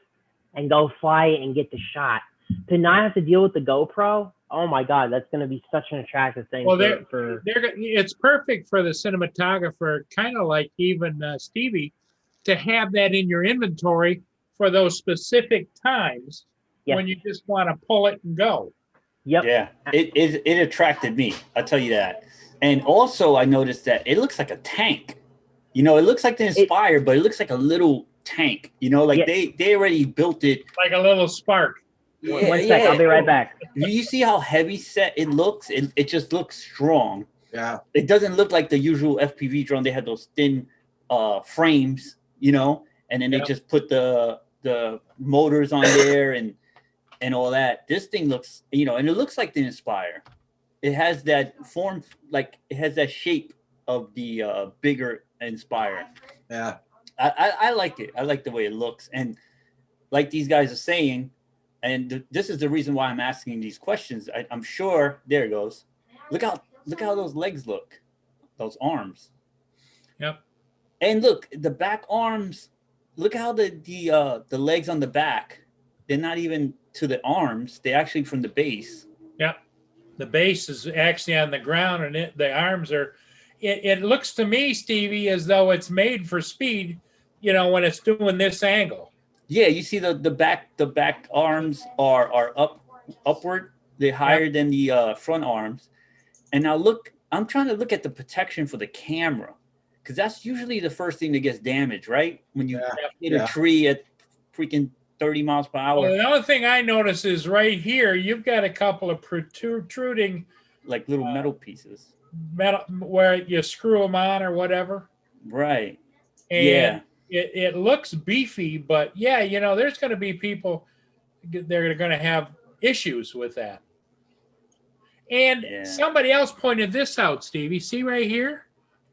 and go fly it and get the shot. To not have to deal with the GoPro, oh my God, that's going to be such an attractive thing. Well, it's perfect for the cinematographer, kind of like even Stevie, to have that in your inventory for those specific times when you just want to pull it and go. Yep. Yeah, it attracted me. I'll tell you that. And also, I noticed that it looks like a tank. You know, it looks like the Inspire, but it looks like a little tank. You know, like they already built it like a little Spark. Yeah, One sec, I'll be right back. You see how heavy set it looks? It just looks strong. Yeah. It doesn't look like the usual FPV drone. They had those thin frames, you know, and then they just put the motors on there and all that. This thing looks, you know, and it looks like the Inspire. It has that form, like it has that shape of the bigger Inspire. Yeah. I like it. I like the way it looks. And like these guys are saying, and this is the reason why I'm asking these questions. I'm sure, there it goes. Look how those legs look, those arms. Yep. And look, the back arms, look how the legs on the back, they're not even to the arms. They're actually from the base. Yep. The base is actually on the ground and the arms are, it looks to me, Stevie, as though it's made for speed, you know, when it's doing this angle. Yeah, you see the back arms are upward. They're higher than the front arms. And now look, I'm trying to look at the protection for the camera, because that's usually the first thing that gets damaged, right? When you hit a tree at freaking 30 miles per hour. Well, the other thing I notice is right here, you've got a couple of protruding, like little metal pieces, metal where you screw them on or whatever. Right. And it looks beefy, but yeah, you know, there's going to be people, they're going to have issues with that. And somebody else pointed this out, Stevie. See right here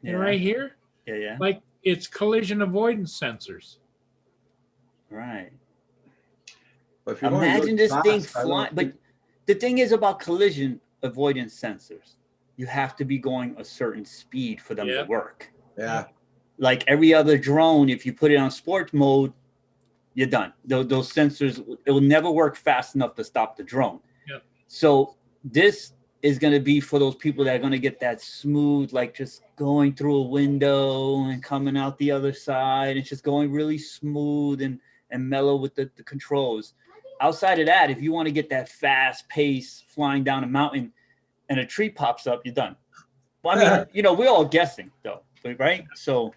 and right here? Yeah. Like it's collision avoidance sensors. Right. But if you imagine this thing flying. But the thing is about collision avoidance sensors, you have to be going a certain speed for them to work. Yeah. Like every other drone, if you put it on sports mode, you're done. Those sensors, it will never work fast enough to stop the drone. Yep. So this is going to be for those people that are going to get that smooth, like just going through a window and coming out the other side. It's just going really smooth and mellow with the controls. Outside of that, if you want to get that fast pace flying down a mountain and a tree pops up, you're done. Well, I mean, you know, we're all guessing though, right? So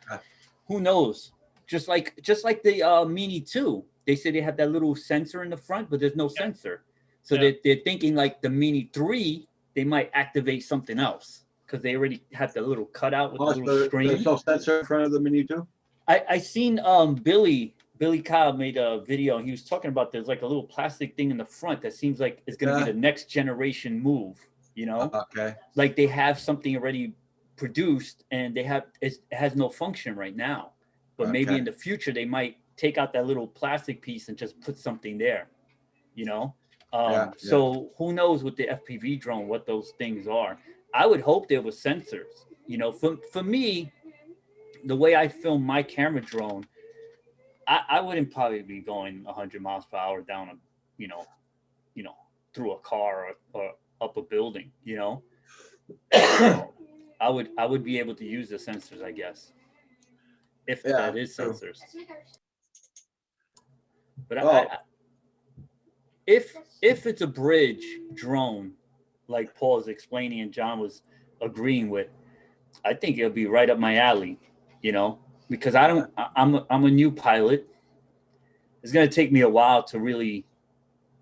who knows? Just like the Mini 2, they say they have that little sensor in the front, but there's no sensor. So they're thinking like the Mini 3, they might activate something else because they already have the little cutout with the little screen. There's no sensor in front of the Mini 2? I seen Billy Cobb made a video and he was talking about there's like a little plastic thing in the front that seems like it's going to be the next generation move, you know? Okay. Like they have something already produced and it has no function right now. But maybe in the future they might take out that little plastic piece and just put something there, you know? So who knows with the FPV drone what those things are. I would hope there was sensors. You know, for me, the way I film my camera drone, I wouldn't probably be going 100 miles per hour down a, you know, through a car or up a building, you know. I would be able to use the sensors, I guess, if Yeah, that is true. sensors. But Well- if it's a bridge drone, like Paul's explaining and John was agreeing with, I think it'll be right up my alley, you know, because I'm a new pilot. It's gonna take me a while to really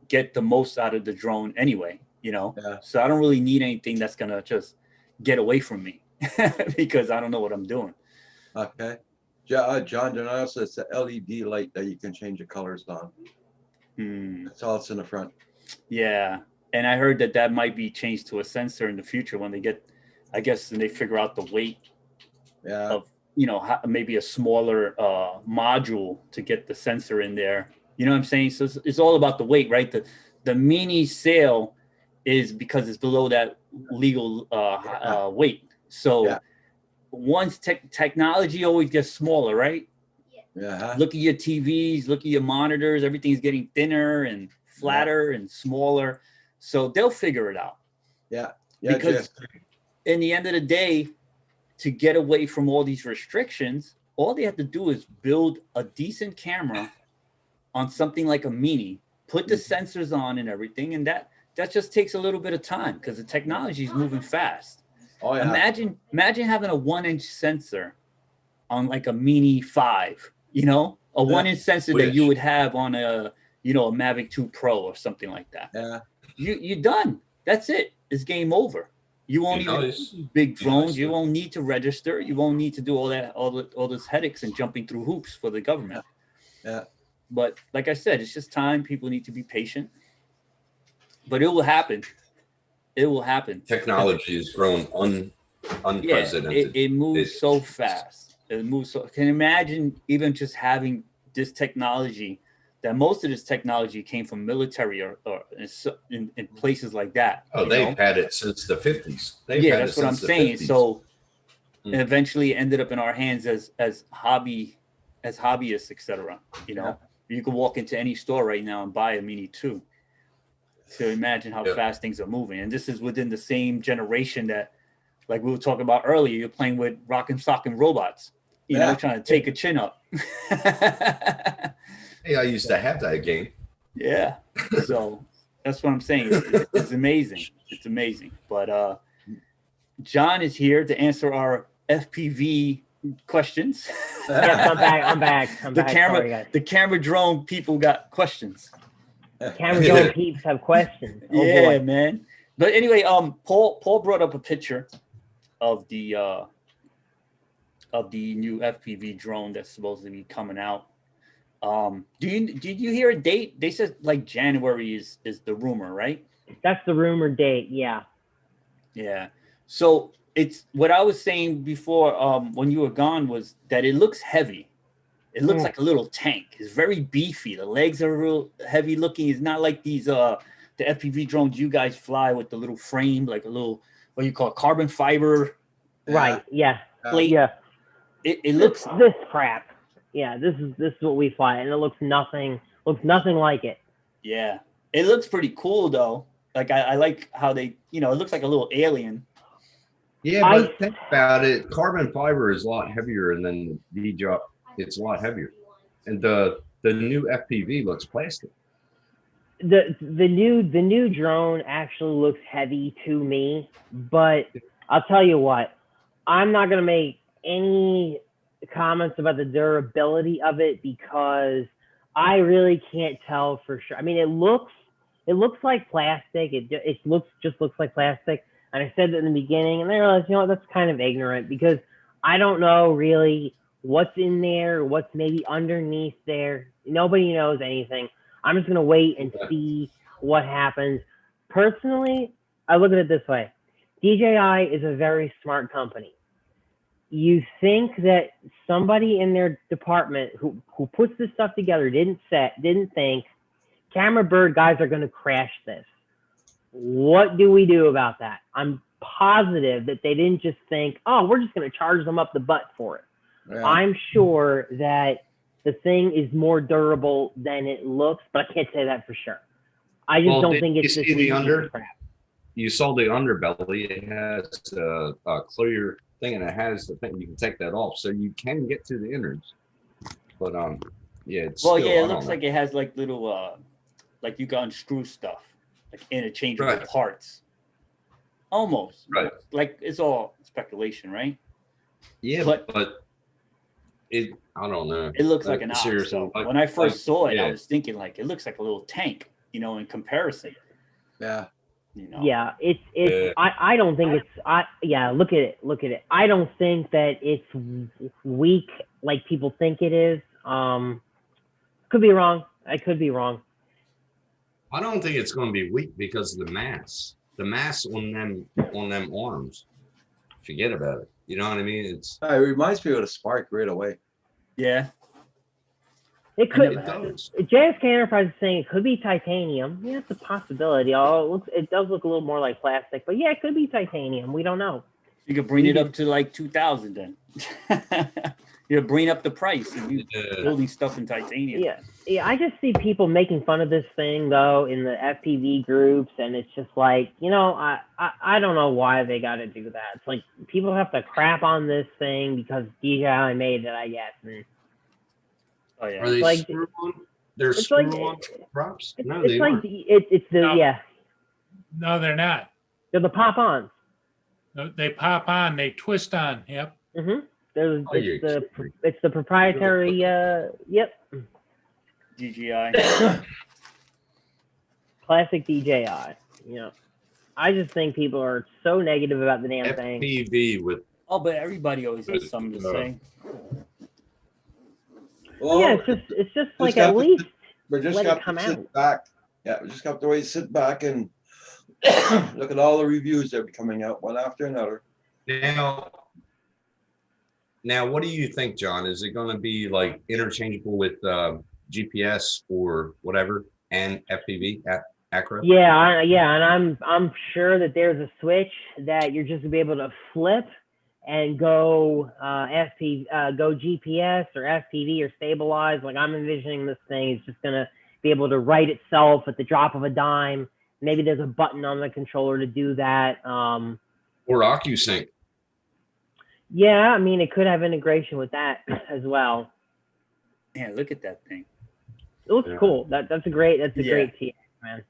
get the most out of the drone anyway, you know. Yeah. So I don't really need anything that's gonna just get away from me because I don't know what I'm doing. Okay. John, do you notice it's a LED light that you can change the colors on? That's all it's in the front. Yeah, and I heard that might be changed to a sensor in the future when they get, I guess, when they figure out the weight Yeah. of, you know, maybe a smaller module to get the sensor in there. You know what I'm saying? So it's all about the weight, right? The mini sail is because it's below that legal weight. So once technology always gets smaller, right? Yeah. Look at your TVs, look at your monitors, everything's getting thinner and flatter and smaller. So they'll figure it out. Yeah. Because in the end of the day, to get away from all these restrictions, all they have to do is build a decent camera on something like a Mini, put the sensors on and everything, and that just takes a little bit of time because the technology is moving fast. Oh yeah. Imagine having a 1-inch sensor on like a Mini 5, you know, a 1-inch sensor that you would have on a, you know, a Mavic 2 Pro or something like that. Yeah. You're done. That's it. It's game over. You won't even need big drones. You won't need to register. You won't need to do all those headaches and jumping through hoops for the government. Yeah. But like I said, it's just time. People need to be patient. But it will happen. It will happen. Technology has grown unprecedented. Yeah, it moves so fast. It moves so. Can you imagine even just having this technology? That most of this technology came from military or in places like that. Oh, they've had it since the 50s. That's what I'm saying. So eventually it ended up in our hands as hobbyists, etc. You know, you can walk into any store right now and buy a Mini 2. So imagine how fast things are moving. And this is within the same generation that, like we were talking about earlier, you're playing with rock and sock and robots, you know, trying to take a chin up. Hey, I used to have that game. Yeah. So that's what I'm saying. It's amazing. It's amazing. But John is here to answer our FPV questions. Yes, I'm back. The camera drone people got questions. Camera drone peeps have questions. Oh, yeah, boy. man. But anyway, Paul brought up a picture of the new FPV drone that's supposed to be coming out. Did you hear a date? They said like January is the rumor, right? That's the rumored date. Yeah. Yeah. So it's what I was saying before when you were gone was that it looks heavy. It looks like a little tank. It's very beefy. The legs are real heavy looking. It's not like these the FPV drones you guys fly with the little frame, like a little what you call carbon fiber. Right. Yeah. Plate. Yeah. It looks this crap. Yeah, this is what we fly, and it looks nothing like it. Yeah, it looks pretty cool though. Like I like how they, you know, it looks like a little alien. Yeah, but think about it. Carbon fiber is a lot heavier than the drop. It's a lot heavier, and the new FPV looks plastic. The new drone actually looks heavy to me, but I'll tell you what, I'm not gonna make any comments about the durability of it because I really can't tell for sure. I mean, it looks like plastic. It looks like plastic. And I said that in the beginning, and I realized, you know what, that's kind of ignorant because I don't know really what's in there, what's maybe underneath there. Nobody knows anything. I'm just gonna wait and see what happens. Personally, I look at it this way: DJI is a very smart company. You think that somebody in their department who puts this stuff together didn't think Camera Bird guys are going to crash this. What do we do about that? I'm positive that they didn't just think, oh, we're just going to charge them up the butt for it. Yeah. I'm sure that the thing is more durable than it looks, but I can't say that for sure. I just don't think it's just the under. crap. you saw the underbelly. It has a clear thing, and it has the thing you can take that off, so you can get to the innards. But yeah, it's Well, still, yeah, I it don't looks know. like it has like little like you can unscrew stuff, like interchangeable parts. Almost. Right. Like it's all speculation, right? Yeah, but it, I don't know. It looks like an ox. seriously. When I first saw it, yeah. I was thinking like it looks like a little tank, you know, in comparison. Yeah. You know. Yeah, it's I don't think it's yeah, look at it. I don't think that it's weak like people think it is. Could be wrong. I could be wrong. I don't think it's going to be weak because of the mass on them arms. Forget about it. You know what I mean? It reminds me of the Spark right away. Yeah. It could. It does. JSK Enterprise is saying it could be titanium. Yeah, it's a possibility. It does look a little more like plastic, but yeah, it could be titanium. We don't know. You could bring it up to like 2,000 then. You bring up the price and you building stuff in titanium. Yeah. I just see people making fun of this thing though in the FPV groups, and it's just like, you know, I don't know why they got to do that. It's like people have to crap on this thing because DJI made it, I guess. And oh yeah. Are they like, screw on? They're it's screw like- on props? No, it's they like aren't. it's the No. yeah, No, they're not. they're the pop-ons. No, they pop on, they twist on. Yep. Mm-hmm. Oh, It's the proprietary. Yep. DJI. Classic DJI. You know, I just think people are so negative about the damn thing. FPV with. Oh, but everybody always has something to say. Well, Yeah, it's just like got at to- least we just let got it come to out. sit back. Yeah, we just got to wait, sit back and look at all the reviews that be coming out one after another. Now, what do you think, John? Is it going to be like interchangeable with GPS or whatever and FPV Acro? Yeah, and I'm sure that there's a switch that you're just gonna be able to flip and go go GPS or FPV or stabilize. Like I'm envisioning this thing is just gonna be able to right itself at the drop of a dime. Maybe there's a button on the controller to do that. Or OcuSync. Yeah, I mean it could have integration with that as well. Yeah, look at that thing. It looks cool. That's a great TX, man.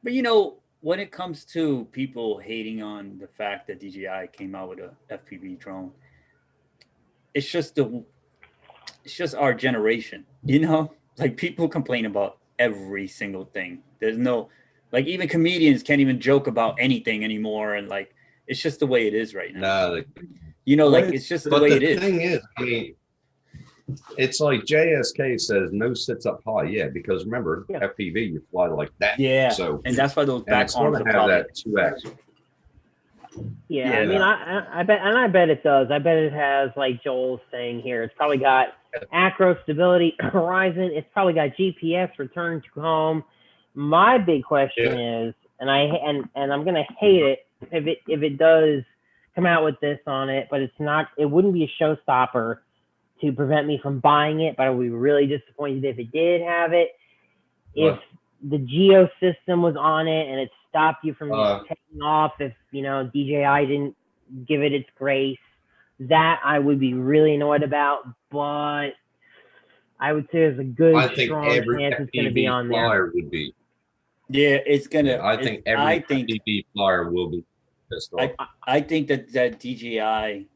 But you know, when it comes to people hating on the fact that DJI came out with a FPV drone, it's just our generation, you know? Like people complain about every single thing. There's no, like even comedians can't even joke about anything anymore. And like, it's just the way it is right now. You know, like it's just the way it is. The thing is, I mean, it's like JSK says, no sits up high. Yeah, because remember, FPV, you fly like that. Yeah, so and that's why those and back it's arms gonna are have probably that 2X. Yeah, I mean, I bet it does. I bet it has, like Joel's saying here, it's probably got acro stability horizon. It's probably got GPS return to home. My big question is, and I'm gonna hate it if it does come out with this on it, but it's not. It wouldn't be a showstopper to prevent me from buying it, but I would be really disappointed if it did have it. If the Geo system was on it and it stopped you from taking off, if DJI didn't give it its grace, that I would be really annoyed about. But I would say there's a good, strong chance it's going to be on there. Flyer would be. Yeah, it's gonna. I think every FPV flyer will be pissed off. I think that DJI,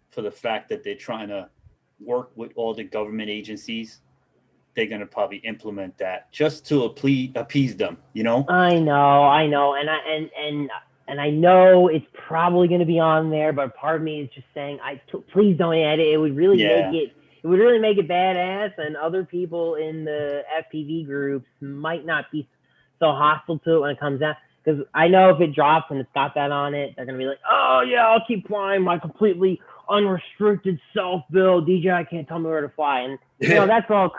for the fact that they're trying to work with all the government agencies, they're going to probably implement that just to appease them, you know? I know. And I know it's probably going to be on there, but part of me is just saying, please don't add it. It would really make it badass, and other people in the FPV groups might not be so hostile to it when it comes out. Because I know if it drops and it's got that on it, they're going to be like, oh yeah, I'll keep flying my completely unrestricted self-build. DJI can't tell me where to fly. And that's all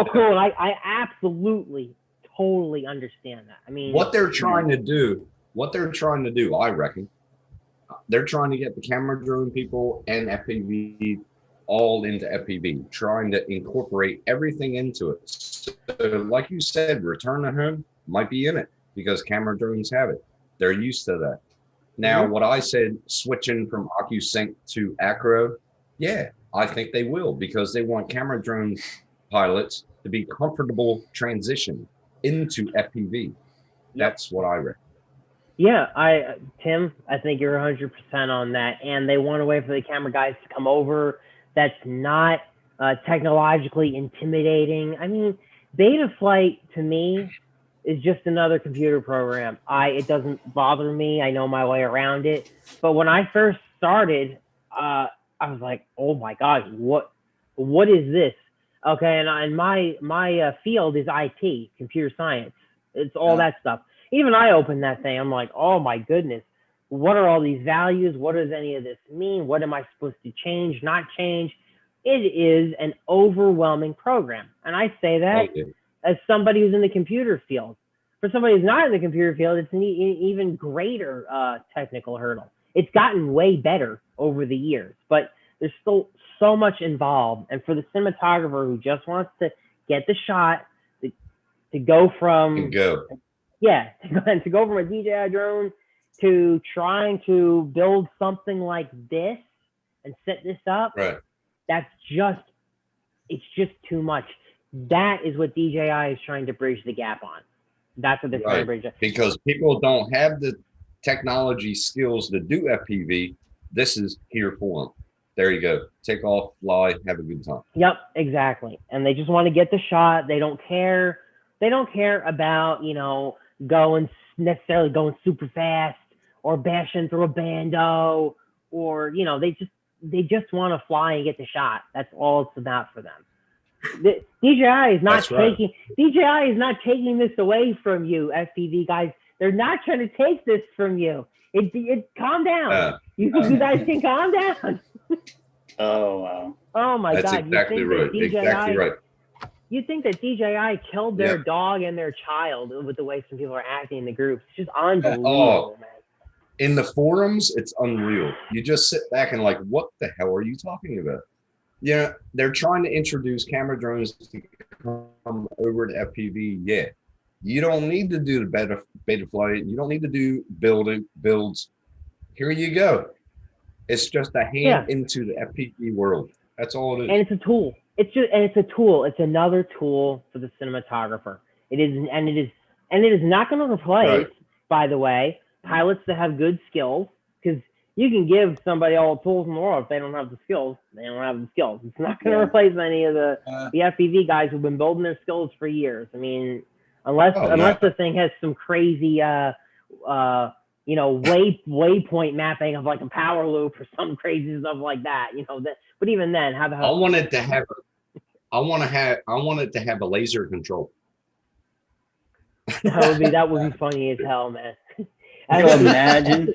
cool. And I absolutely, totally understand that. I mean, what they're trying to do, I reckon, they're trying to get the camera drone people and FPV all into FPV, trying to incorporate everything into it. So, like you said, return to home might be in it because camera drones have it. They're used to that. Now, what I said, switching from OcuSync to Acro, yeah, I think they will because they want camera drone pilots to be comfortable transition into FPV. That's what I read. Yeah, Tim, I think you're 100% on that. And they want a way for the camera guys to come over that's not technologically intimidating. I mean, Betaflight to me is just another computer program. It doesn't bother me. I know my way around it. But when I first started, I was like, oh my gosh, what is this? Okay, and my field is IT, computer science. It's all that stuff. Even I opened that thing. I'm like, oh my goodness, what are all these values? What does any of this mean? What am I supposed to change, not change? It is an overwhelming program. And I say that as somebody who's in the computer field. For somebody who's not in the computer field, it's an even greater technical hurdle. It's gotten way better over the years, but there's still so much involved. And for the cinematographer who just wants to get the shot, to go from to go from a DJI drone to trying to build something like this and set this up, it's just too much. That is what DJI is trying to bridge the gap on. That's what they're trying to bridge. Because people don't have the technology skills to do FPV. This is here for them. There you go. Take off, fly, have a good time. Yep, exactly. And they just want to get the shot. They don't care. They don't care about, necessarily going super fast or bashing through a bando or, they just want to fly and get the shot. That's all it's about for them. DJI is not DJI is not taking this away from you, FPV guys. They're not trying to take this from you. Calm down. You guys can calm down. Oh wow. Oh my God. That's exactly right. Exactly right. You think that DJI killed their dog and their child with the way some people are acting in the groups? It's just unbelievable, man. In the forums, it's unreal. You just sit back and like, what the hell are you talking about? Yeah, they're trying to introduce camera drones to come over to FPV. Yeah, you don't need to do the beta flight. You don't need to do builds. Here you go. It's just a hand into the FPV world. That's all it is. And it's a tool. It's a tool. It's another tool for the cinematographer. It is not going to replace, by the way, pilots that have good skills, because you can give somebody all the tools in the world. If they don't have the skills, they don't have the skills. It's not going to replace any of the FPV guys who've been building their skills for years. I mean, unless the thing has some crazy, waypoint mapping of like a power loop or some crazy stuff like that. But even then, how the hell? I want it to have a laser control. That would be funny as hell, man. Can you imagine?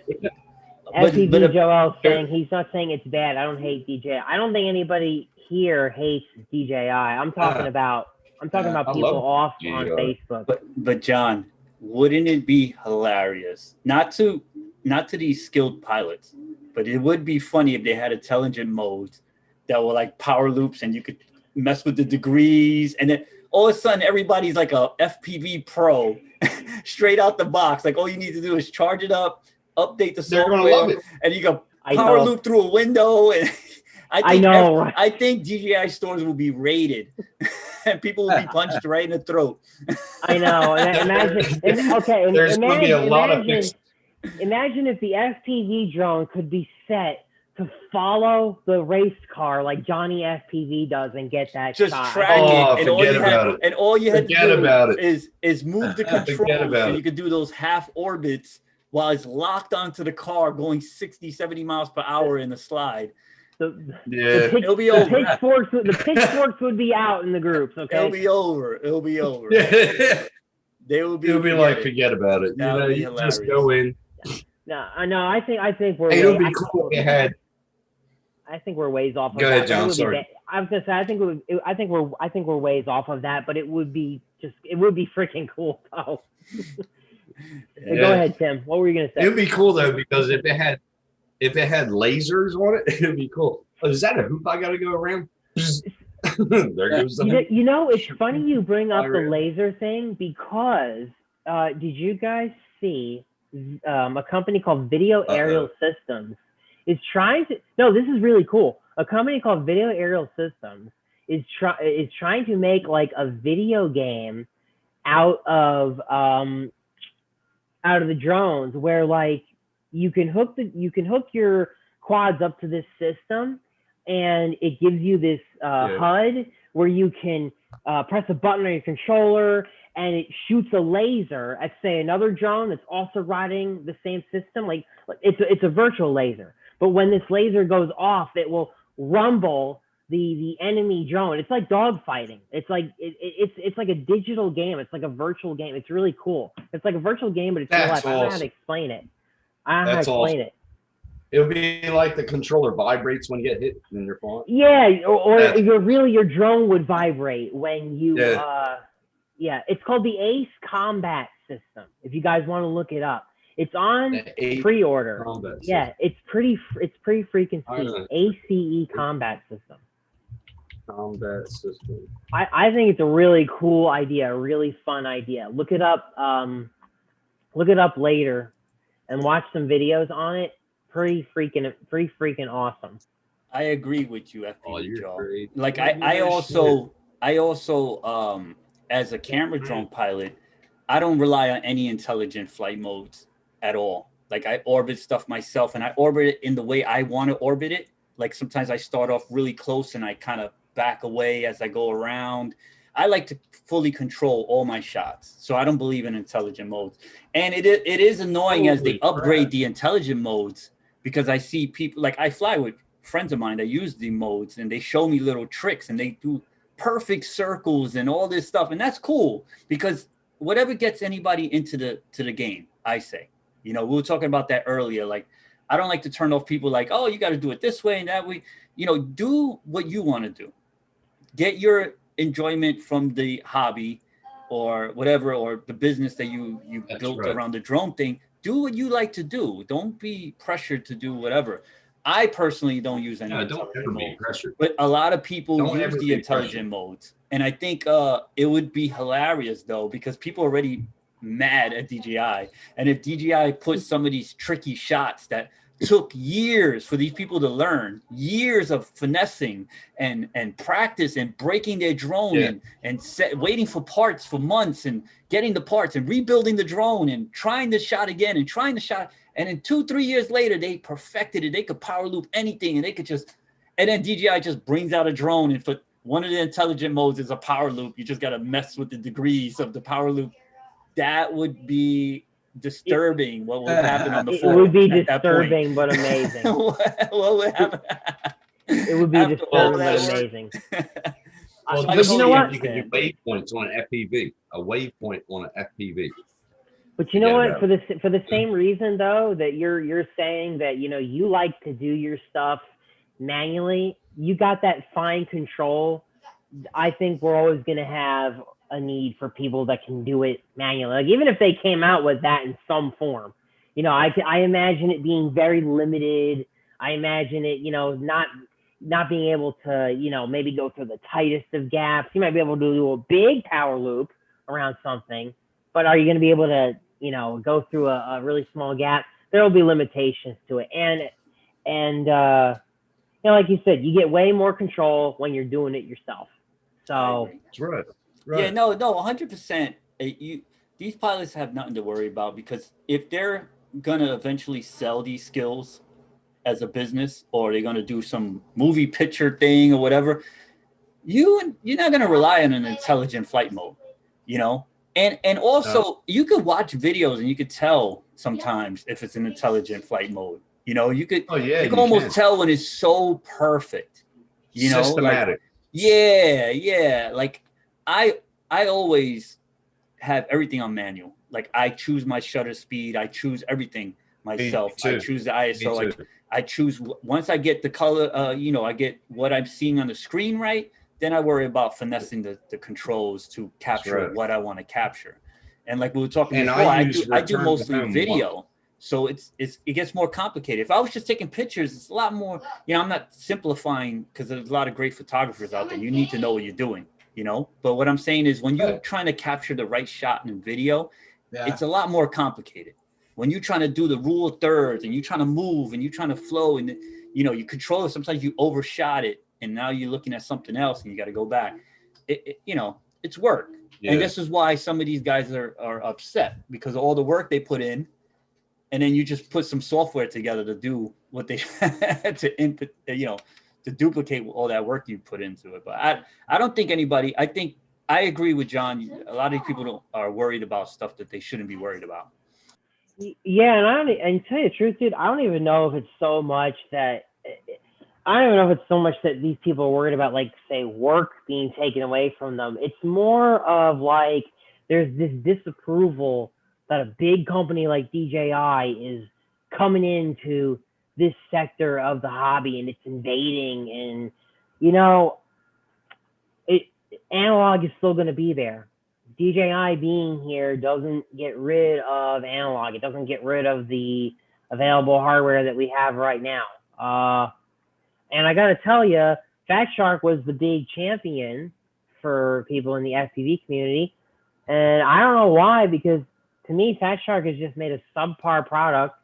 FPV Joel saying he's not saying it's bad. I don't hate DJI. I don't think anybody here hates DJI. I'm talking about people off on Facebook. But John, wouldn't it be hilarious? Not to these skilled pilots, but it would be funny if they had intelligent modes that were like power loops and you could mess with the degrees, and then all of a sudden everybody's like a FPV pro straight out the box. Like all you need to do is charge it up, update the software, and you go power loop through a window. And I think DJI stores will be raided and people will be punched right in the throat. I know. Imagine if the FPV drone could be set to follow the race car like Johnny FPV does and get that just shot. Track it. And all you had to do is move the controls so you could do those half orbits while it's locked onto the car going 60, 70 miles per hour in the slide. It'll be over. The pitchforks would be out in the groups. Okay, it'll be over. It'll be like, forget about it. You just go in. No, I think we're. It'll be cool if you had. I think we're ways off. Go ahead, John. Sorry. I was gonna say I think we're ways off of that, but it would be freaking cool though. Go ahead, Tim. What were you gonna say? It would be cool though because if it had lasers on it, it'd be cool. Oh, is that a hoop I got to go around? There goes the hoop. It's funny you bring up the laser thing because did you guys see a company called Video Aerial Systems is trying to. No, this is really cool. A company called Video Aerial Systems is trying to make like a video game out of the drones, where like you can hook your quads up to this system, and it gives you this HUD where you can press a button on your controller and it shoots a laser at, say, another drone that's also riding the same system. Like it's a virtual laser, but when this laser goes off, it will rumble the enemy drone. It's like dog fighting. It's like it's like a digital game. It's like a virtual game. It's really cool. It's like a virtual game, but it's real life. I don't know how to explain it. I don't know how to explain it. It'll be like the controller vibrates when you get hit in your phone. Yeah, or your drone would vibrate when you it's called the Ace Combat System. If you guys want to look it up. It's on pre-order. Yeah, it's pretty freaking sweet. ACE Combat System. Combat System. I think it's a really cool idea, a really fun idea. Look it up later and watch some videos on it. Pretty freaking awesome. I agree with you, FPV Joe. Like I also as a camera drone pilot, I don't rely on any intelligent flight modes at all. Like I orbit stuff myself, and I orbit it in the way I want to orbit it. Like sometimes I start off really close and I kind of back away as I go around. I like to fully control all my shots, so I don't believe in intelligent modes. And it is annoying as they upgrade the intelligent modes, because I see people, like I fly with friends of mine that use the modes, and they show me little tricks and they do perfect circles and all this stuff, and that's cool, because whatever gets anybody into the game, I say. You know, we were talking about that earlier. Like, I don't like to turn off people like, oh, you got to do it this way and that way. You know, do what you want to do. Get your enjoyment from the hobby or whatever, or the business that you built around the drone thing. Do what you like to do. Don't be pressured to do whatever. I personally don't use any intelligent modes, but a lot of people use the intelligent modes. And I think it would be hilarious, though, because people are already mad at DJI. And if DJI puts some of these tricky shots that took years for these people to learn, years of finessing and practice and breaking their drone and waiting for parts for months and getting the parts and rebuilding the drone and trying the shot again and trying the shot. And then 2-3 years later, they perfected it. They could power loop anything, and they could just, and then DJI just brings out a drone, and for one of the intelligent modes is a power loop. You just got to mess with the degrees of the power loop. That would be disturbing. What would happen on the floor? It would be disturbing, but amazing. What would happen? It would be disturbing, but amazing. Well, but you know what? You can do waypoints on an FPV. A waypoint on an FPV. But you know what? For the same reason though that you're saying that, you know, you like to do your stuff manually, you got that fine control. I think we're always going to have a need for people that can do it manually. Like, even if they came out with that in some form, you know, I imagine it being very limited. I imagine it, you know, not being able to, you know, maybe go through the tightest of gaps. You might be able to do a big power loop around something, but are you going to be able to, you know, go through a really small gap? There will be limitations to it. And you know, like you said, you get way more control when you're doing it yourself. So that's right. Yeah, no, 100%. These pilots have nothing to worry about, because if they're gonna eventually sell these skills as a business, or they're gonna do some movie picture thing or whatever, you're not gonna rely on an intelligent flight mode, you know. And also, you could watch videos and you could tell sometimes if it's an intelligent flight mode. You know, you could you can almost tell when it's so perfect. You know, systematic. Like, like I always have everything on manual. Like, I choose my shutter speed, I choose everything myself. I choose the ISO. Like, I choose once I get the color. You know, I get what I'm seeing on the screen right. Then I worry about finessing the controls to capture what I want to capture. And like we were talking before, I do mostly video. So it gets more complicated. If I was just taking pictures, it's a lot more, you know, I'm not simplifying, because there's a lot of great photographers out there. You need to know what you're doing, you know? But what I'm saying is, when you're trying to capture the right shot in video, it's a lot more complicated. when you're trying to do the rule of thirds and you're trying to move and you're trying to flow and you control it, sometimes you overshot it and now you're looking at something else and you got to go back. It's work. Yeah. And this is why some of these guys are upset, because of all the work they put in, and then you just put some software together to do what they to input, to duplicate all that work you put into it. But I don't think anybody. I think I agree with John. A lot of these people are worried about stuff that they shouldn't be worried about. Yeah, and to tell you the truth, dude, I don't even know if it's so much that these people are worried about, like, say, work being taken away from them. It's more of like there's this disapproval that a big company like DJI is coming into this sector of the hobby and it's invading, and analog is still going to be there. DJI being here doesn't get rid of analog. It doesn't get rid of the available hardware that we have right now. And I got to tell you, Fat Shark was the big champion for people in the FPV community. And I don't know why, because to me, Fat Shark has just made a subpar product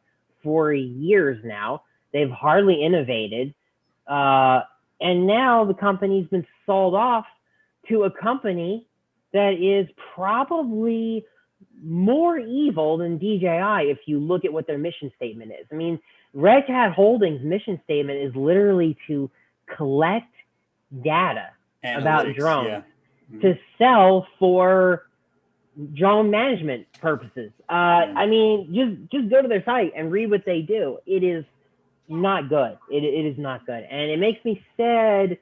for years now. They've hardly innovated. And now the company's been sold off to a company that is probably more evil than DJI if you look at what their mission statement is. I mean, Red Hat Holdings' mission statement is literally to collect data about drones to sell for drone management purposes. I mean, just go to their site and read what they do. It is not good. It is not good. And it makes me sad,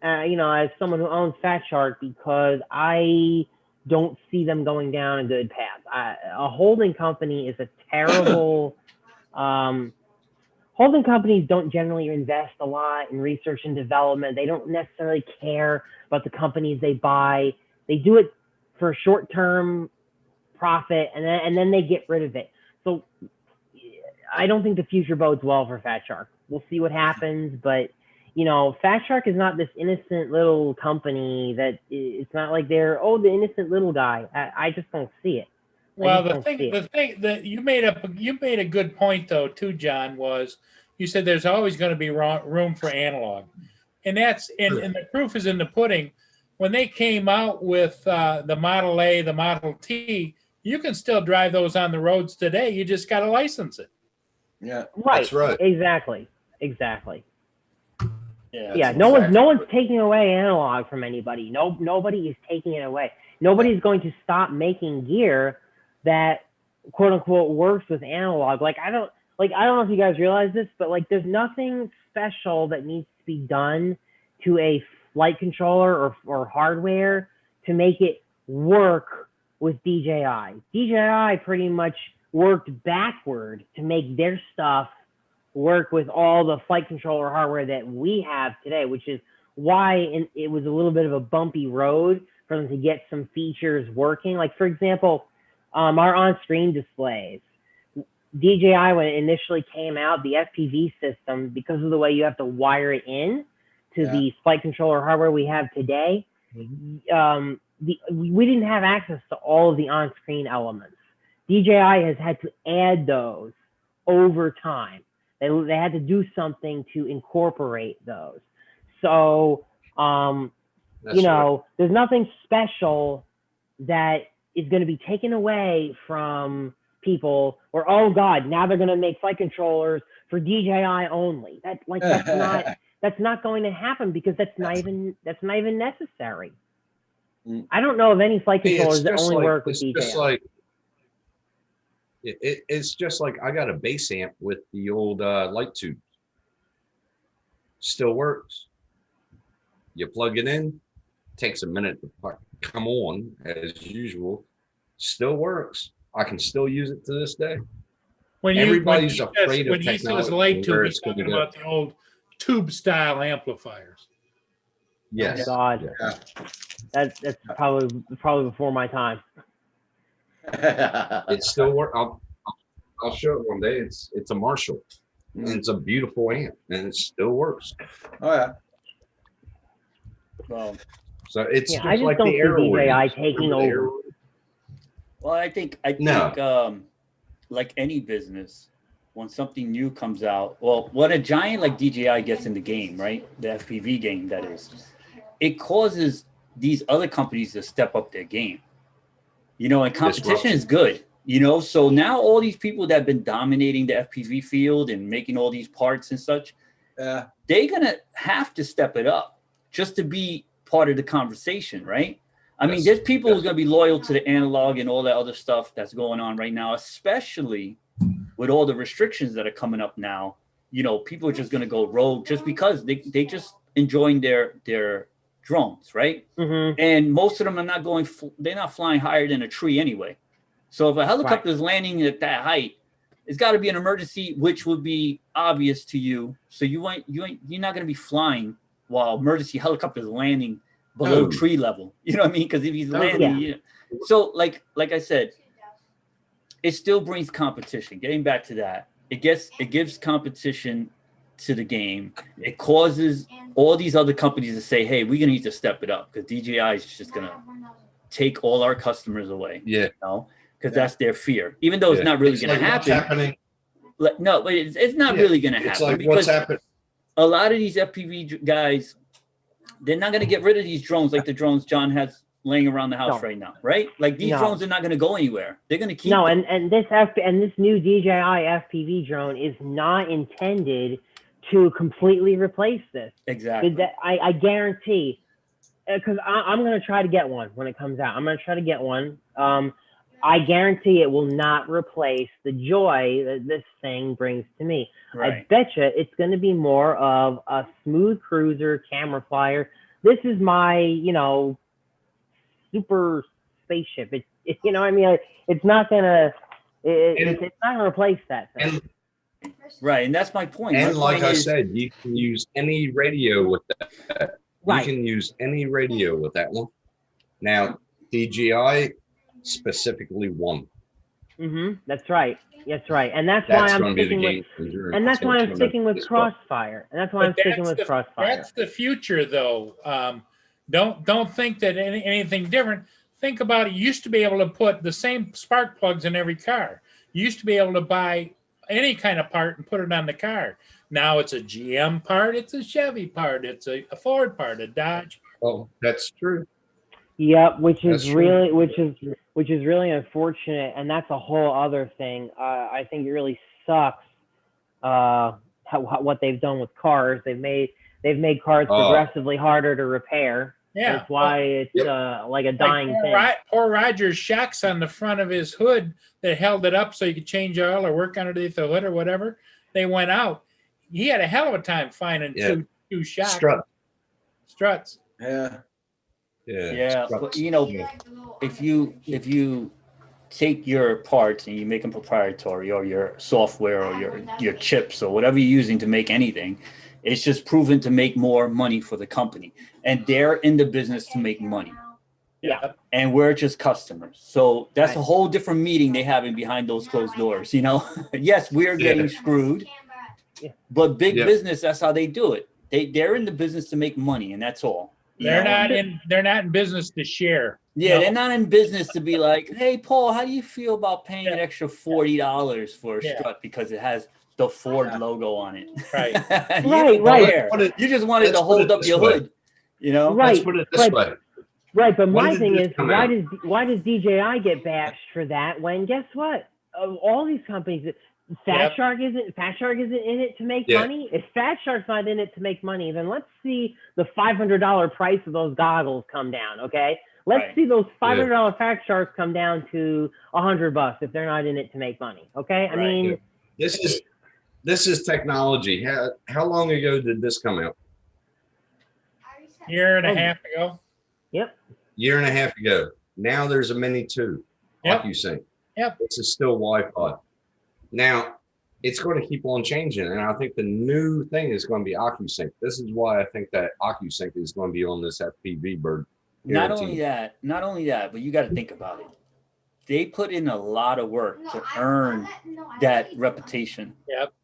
as someone who owns Fat Shark, because I don't see them going down a good path. A holding company is a terrible... holding companies don't generally invest a lot in research and development. They don't necessarily care about the companies they buy. They do it for short-term profit, and then they get rid of it. So I don't think the future bodes well for Fat Shark. We'll see what happens, but Fat Shark is not this innocent little company that it's not like they're the innocent little guy. I just don't see it. Well, the thing that you made a good point though too, John, was you said there's always going to be room for analog, and the proof is in the pudding. When they came out with the Model A, the Model T, you can still drive those on the roads today. You just got to license it. Yeah, right. That's right. Exactly. Yeah. No one's taking away analog from anybody. Nobody is taking it away. Nobody's going to stop making gear that quote unquote works with analog. I don't know if you guys realize this, but there's nothing special that needs to be done to a flight controller or hardware to make it work with DJI. DJI pretty much worked backward to make their stuff work with all the flight controller hardware that we have today, which is why it was a little bit of a bumpy road for them to get some features working. Like, for example, our on-screen displays. DJI, when it initially came out, the FPV system, because of the way you have to wire it in to the flight controller hardware we have today, we didn't have access to all of the on-screen elements. DJI has had to add those over time. They had to do something to incorporate those. So, there's nothing special that is going to be taken away from people, or oh god, now they're going to make flight controllers for DJI only. That's not going to happen, because that's not even necessary. I don't know of any flight controllers that only work with DJI. It's just like I got a bass amp with the old light tube. Still works. You plug it in, takes a minute to come on as usual. Still works. I can still use it to this day. Everybody's afraid of technology. When he says light tube, he's talking about the old tube style amplifiers. Yes. Oh, God. Yeah. That's probably before my time. It still works. I'll show it one day. It's a Marshall, and it's a beautiful amp, and it still works. Oh yeah. Well, so it's I just don't see DJI taking over. Well, I think No. like any business, when something new comes out, well, when a giant like DJI gets in the game, right? The FPV game, that is, it causes these other companies to step up their game. You know, and competition is good, you know? So now all these people that have been dominating the FPV field and making all these parts and such, they're going to have to step it up just to be part of the conversation, right? I mean, there's people who are going to be loyal to the analog and all that other stuff that's going on right now, especially with all the restrictions that are coming up now. You know, people are just going to go rogue just because they just enjoying their drones, right? Mm-hmm. And most of them are not going, they're not flying higher than a tree anyway. So if a helicopter is landing at that height, it's got to be an emergency, which would be obvious to you. So you're not going to be flying while emergency helicopter is landing below tree level. You know what I mean? Because if he's landing, so like I said, it still brings competition. Getting back to that, it gives competition to the game. It causes all these other companies to say, hey, we're gonna need to step it up because DJI is just gonna take all our customers away. Yeah. You know, because that's their fear. Even though it's not really gonna happen. No, but it's not really gonna happen. It's like because what's happened. A lot of these FPV guys, they're not gonna get rid of these drones like the drones John has laying around the house right now, right? Like these drones are not gonna go anywhere. They're gonna keep them. and this new DJI FPV drone is not intended to completely replace this. Exactly. I guarantee, because I'm going to try to get one when it comes out. I'm going to try to get one. I guarantee it will not replace the joy that this thing brings to me. Right. I bet you it's going to be more of a smooth cruiser, camera flyer. This is my, super spaceship. It's you know what I mean? It's not going to, it's not going to replace that thing. Right, and that's my point. And like I said, you can use any radio with that. Right. You can use any radio with that one. Now, DJI specifically won. Mm-hmm. That's right. That's right. And that's why I'm sticking with. And that's why I'm sticking with Crossfire. And that's why I'm sticking with Crossfire. That's the future, though. Don't think that anything different. Think about it. You used to be able to put the same spark plugs in every car. You used to be able to buy any kind of part and put it on the car. Now it's a GM part, it's a Chevy part, it's a Ford part, a Dodge. Oh, that's true. Yep, which is really unfortunate, and that's a whole other thing. I think it really sucks what they've done with cars. They've made cars progressively harder to repair. Yeah, that's why it's like a dying thing. Poor Roger's shocks on the front of his hood that held it up so you could change oil or work underneath the hood or whatever. They went out. He had a hell of a time finding two shocks. Struts. Yeah. But, if you take your parts and you make them proprietary, or your software or your chips or whatever you're using to make anything, it's just proven to make more money for the company, and they're in the business to make money. Yeah. And we're just customers. So that's a whole different meeting they having behind those closed doors, Yes, we're getting screwed, but big business, that's how they do it. They're in the business to make money, and that's all. They're not in business to share. Yeah, they're not in business to be like, hey, Paul, how do you feel about paying an extra $40 for a strut because it has the Ford logo on it? Right. Right. You just wanted to hold up your hood, Right. Let's put it this way. Right, but my thing is, why does DJI get bashed for that when guess what? All these companies, Fat Shark isn't in it to make money. If Fat Shark's not in it to make money, then let's see the $500 price of those goggles come down. Okay, let's see those $500 Fat Sharks come down to $100 if they're not in it to make money. Okay, I mean, this is technology. How long ago did this come out? Year and a half ago. Yep. Year and a half ago. Now there's a Mini 2. OcuSync. Yep. This is still Wi-Fi. Now it's going to keep on changing, and I think the new thing is going to be OcuSync. This is why I think that OcuSync is going to be on this FPV bird. Not only that, but you got to think about it. They put in a lot of work to earn that reputation. Yep.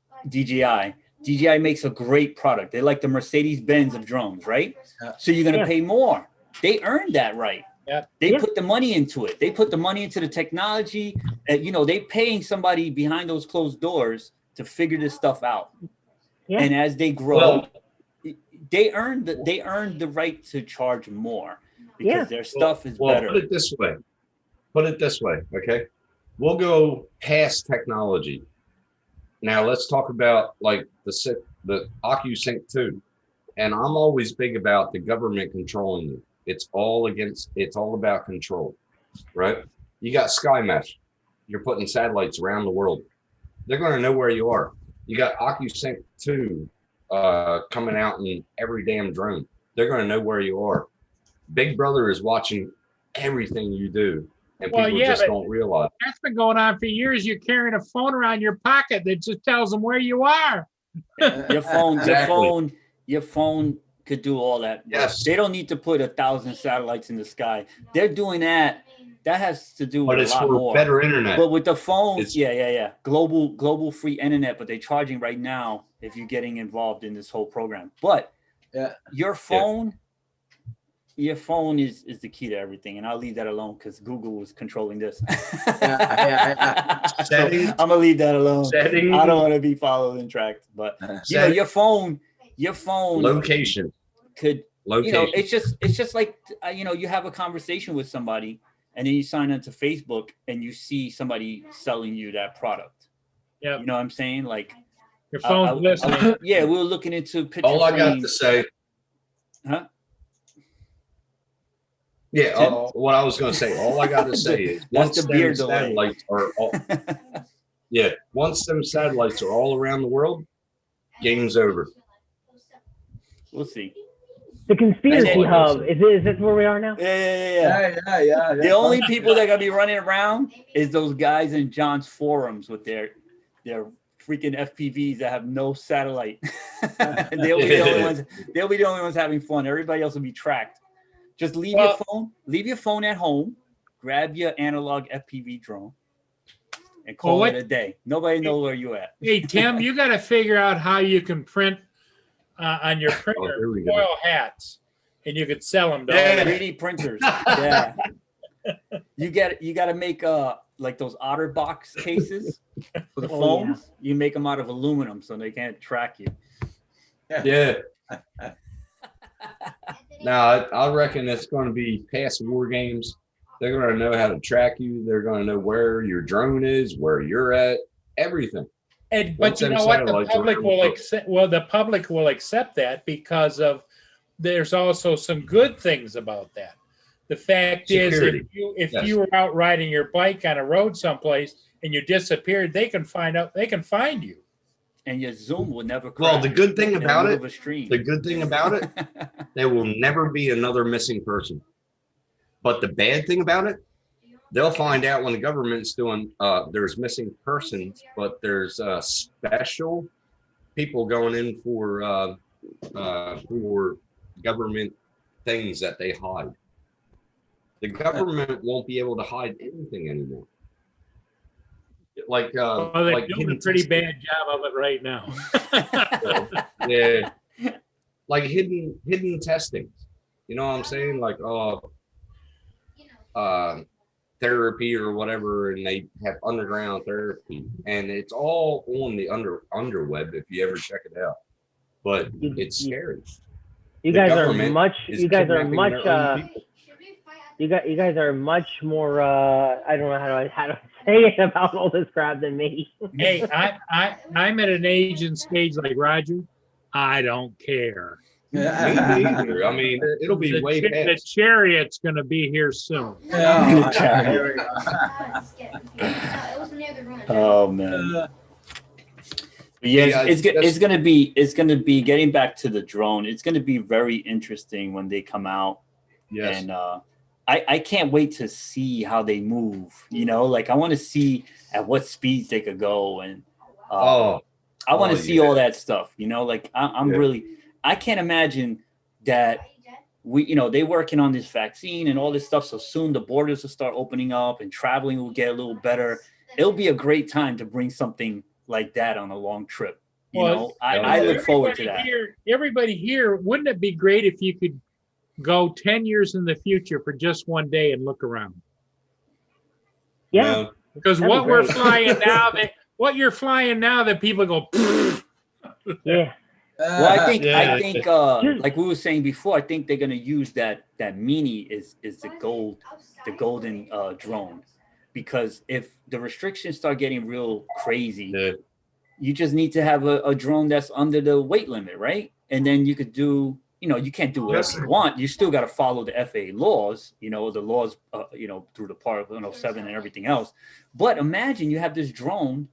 DJI makes a great product. They're like the Mercedes-Benz of drones, right? So you're going to pay more. They earned that right. They put the money into it. They put the money into the technology. You know, they paying somebody behind those closed doors to figure this stuff out. Yeah. And as they grow, they earned the right to charge more because their stuff is better. Put it this way. Okay. We'll go past technology. Now let's talk about like the OcuSync 2. And I'm always big about the government controlling you. It's all about control, right? You got SkyMesh. You're putting satellites around the world. They're going to know where you are. You got OcuSync 2 coming out in every damn drone. They're going to know where you are. Big Brother is watching everything you do, and people just don't realize. That's been going on for years. You're carrying a phone around your pocket that just tells them where you are. Your phone could do all that. Yes. They don't need to put 1,000 satellites in the sky. They're doing that. That has to do with But a it's lot for more. better internet. But with the phone, global free internet. But they're charging right now if you're getting involved in this whole program. But your phone is the key to everything, and I'll leave that alone because Google is controlling this. So I'm gonna leave that alone. I don't want to be followed and tracked. But you know, your phone location could. You know, it's just like you know, you have a conversation with somebody. And then you sign onto Facebook and you see somebody selling you that product. Yeah. You know what I'm saying? Like your phone's listening. We were looking into picture all I got frames. to say. Huh? Yeah, what I was going to say. All I got to say is once them satellites are all around the world, game's over. We'll see. The conspiracy hub. Is this where we are now? Yeah. The only people that gotta be running around is those guys in John's forums with their freaking FPVs that have no satellite. They'll be the only ones. They'll be the only ones having fun. Everybody else will be tracked. Just leave your phone at home. Grab your analog FPV drone and call it a day. Nobody knows where you at. Hey Tim, you got to figure out how you can print on your printer foil hats, and you could sell them to all the 3D printers. Yeah, you got to make like those OtterBox cases for the phones. You make them out of aluminum so they can't track you. Yeah. Now I reckon it's going to be past war games. They're going to know how to track you. They're going to know where your drone is, where you're at, everything. But you know what? The public will accept. Well, the public will accept that because of there's also some good things about that. The fact Security. is, if you were out riding your bike on a road someplace and you disappeared, they can find you. And your Zoom will never crash. Well, the good thing about it, there will never be another missing person. But the bad thing about it, they'll find out when the government's doing, there's missing persons, but there's special people going in for government things that they hide. The government won't be able to hide anything anymore. Like, well, they're doing a pretty bad job of it right now. Yeah, like hidden testing. You know what I'm saying? Like, therapy or whatever, and they have underground therapy, and it's all on the underweb if you ever check it out. But it's scary. You guys are much more I don't know how to say it about all this crap than me. Hey, I'm at an age and stage like Roger. I don't care. Me neither. I mean, it'll be way past. The Chariot's going to be here soon. Oh man. Yeah, it's gonna be getting back to the drone. It's gonna be very interesting when they come out. Yes. And I can't wait to see how they move. You know, like I want to see at what speeds they could go, and I want to see all that stuff. You know, like I'm really. I can't imagine that they're working on this vaccine and all this stuff. So soon the borders will start opening up and traveling will get a little better. It'll be a great time to bring something like that on a long trip. You know, I look forward to that. Everybody here, wouldn't it be great if you could go 10 years in the future for just one day and look around. Yeah. No. Because That'd be what we're great. flying now, what you're flying now, that people go, Yeah. Well, I think Just- like we were saying before, I think they're gonna use that Mini is the golden drone, because if the restrictions start getting real crazy, Yeah. you just need to have a drone that's under the weight limit, right? And then you could do, you can't do whatever you want. You still got to follow the FAA laws, the laws, through the Part 107 and everything else. But imagine you have this drone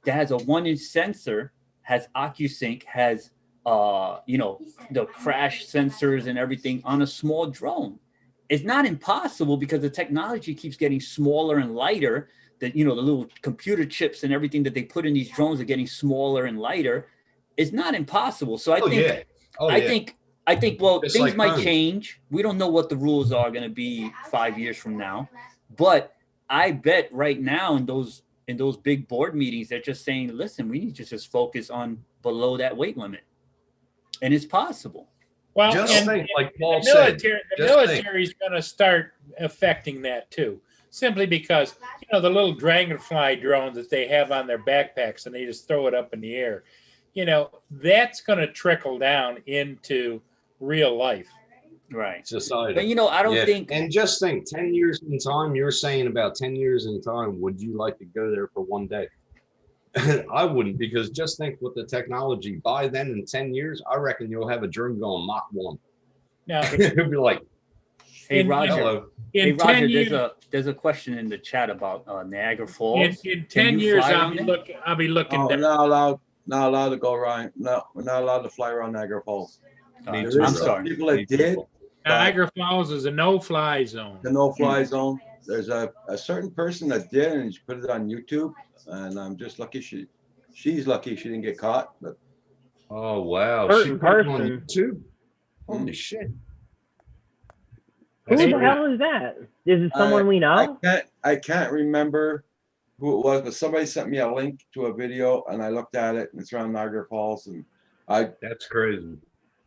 that has a 1-inch sensor, has OcuSync, has the crash sensors and everything on a small drone. It's not impossible because the technology keeps getting smaller and lighter. That the little computer chips and everything that they put in these drones are getting smaller and lighter. It's not impossible. So I think well, Just things like might phones. change. We don't know what the rules are going to be 5 years from now, but I bet right now in those big board meetings, they're just saying, listen, we need to just focus on below that weight limit. And it's possible. well, Just and, think, like and Paul the said, military, just think. military is going to start affecting that too, simply because the little Dragonfly drones that they have on their backpacks and they just throw it up in the air, that's going to trickle down into real life. Right. Society. But I don't think. And just think, 10 years in time, you're saying about 10 years in time, would you like to go there for one day? I wouldn't, because just think with the technology, by then in 10 years, I reckon you'll have a drone going Mach 1. Now, It'll be like, Hey in- Roger, hello. in hey 10 Roger, years, there's a question in the chat about Niagara Falls. in Can 10 you years, fly I'll around be there? looking. I'll be looking Oh, down. not allowed to go around. No, we're not allowed to fly around Niagara Falls. Me There too, is I'm some sorry. people that did Niagara Falls is a no-fly zone. the no-fly zone. There's a certain person that did, and she put it on YouTube, and I'm just lucky she's lucky she didn't get caught. But Oh, wow. Certain She put it on person. YouTube? Holy shit. Who That's the great. hell is that? Is it someone we know? I can't remember who it was, but somebody sent me a link to a video, and I looked at it, and it's around Niagara Falls, and That's crazy.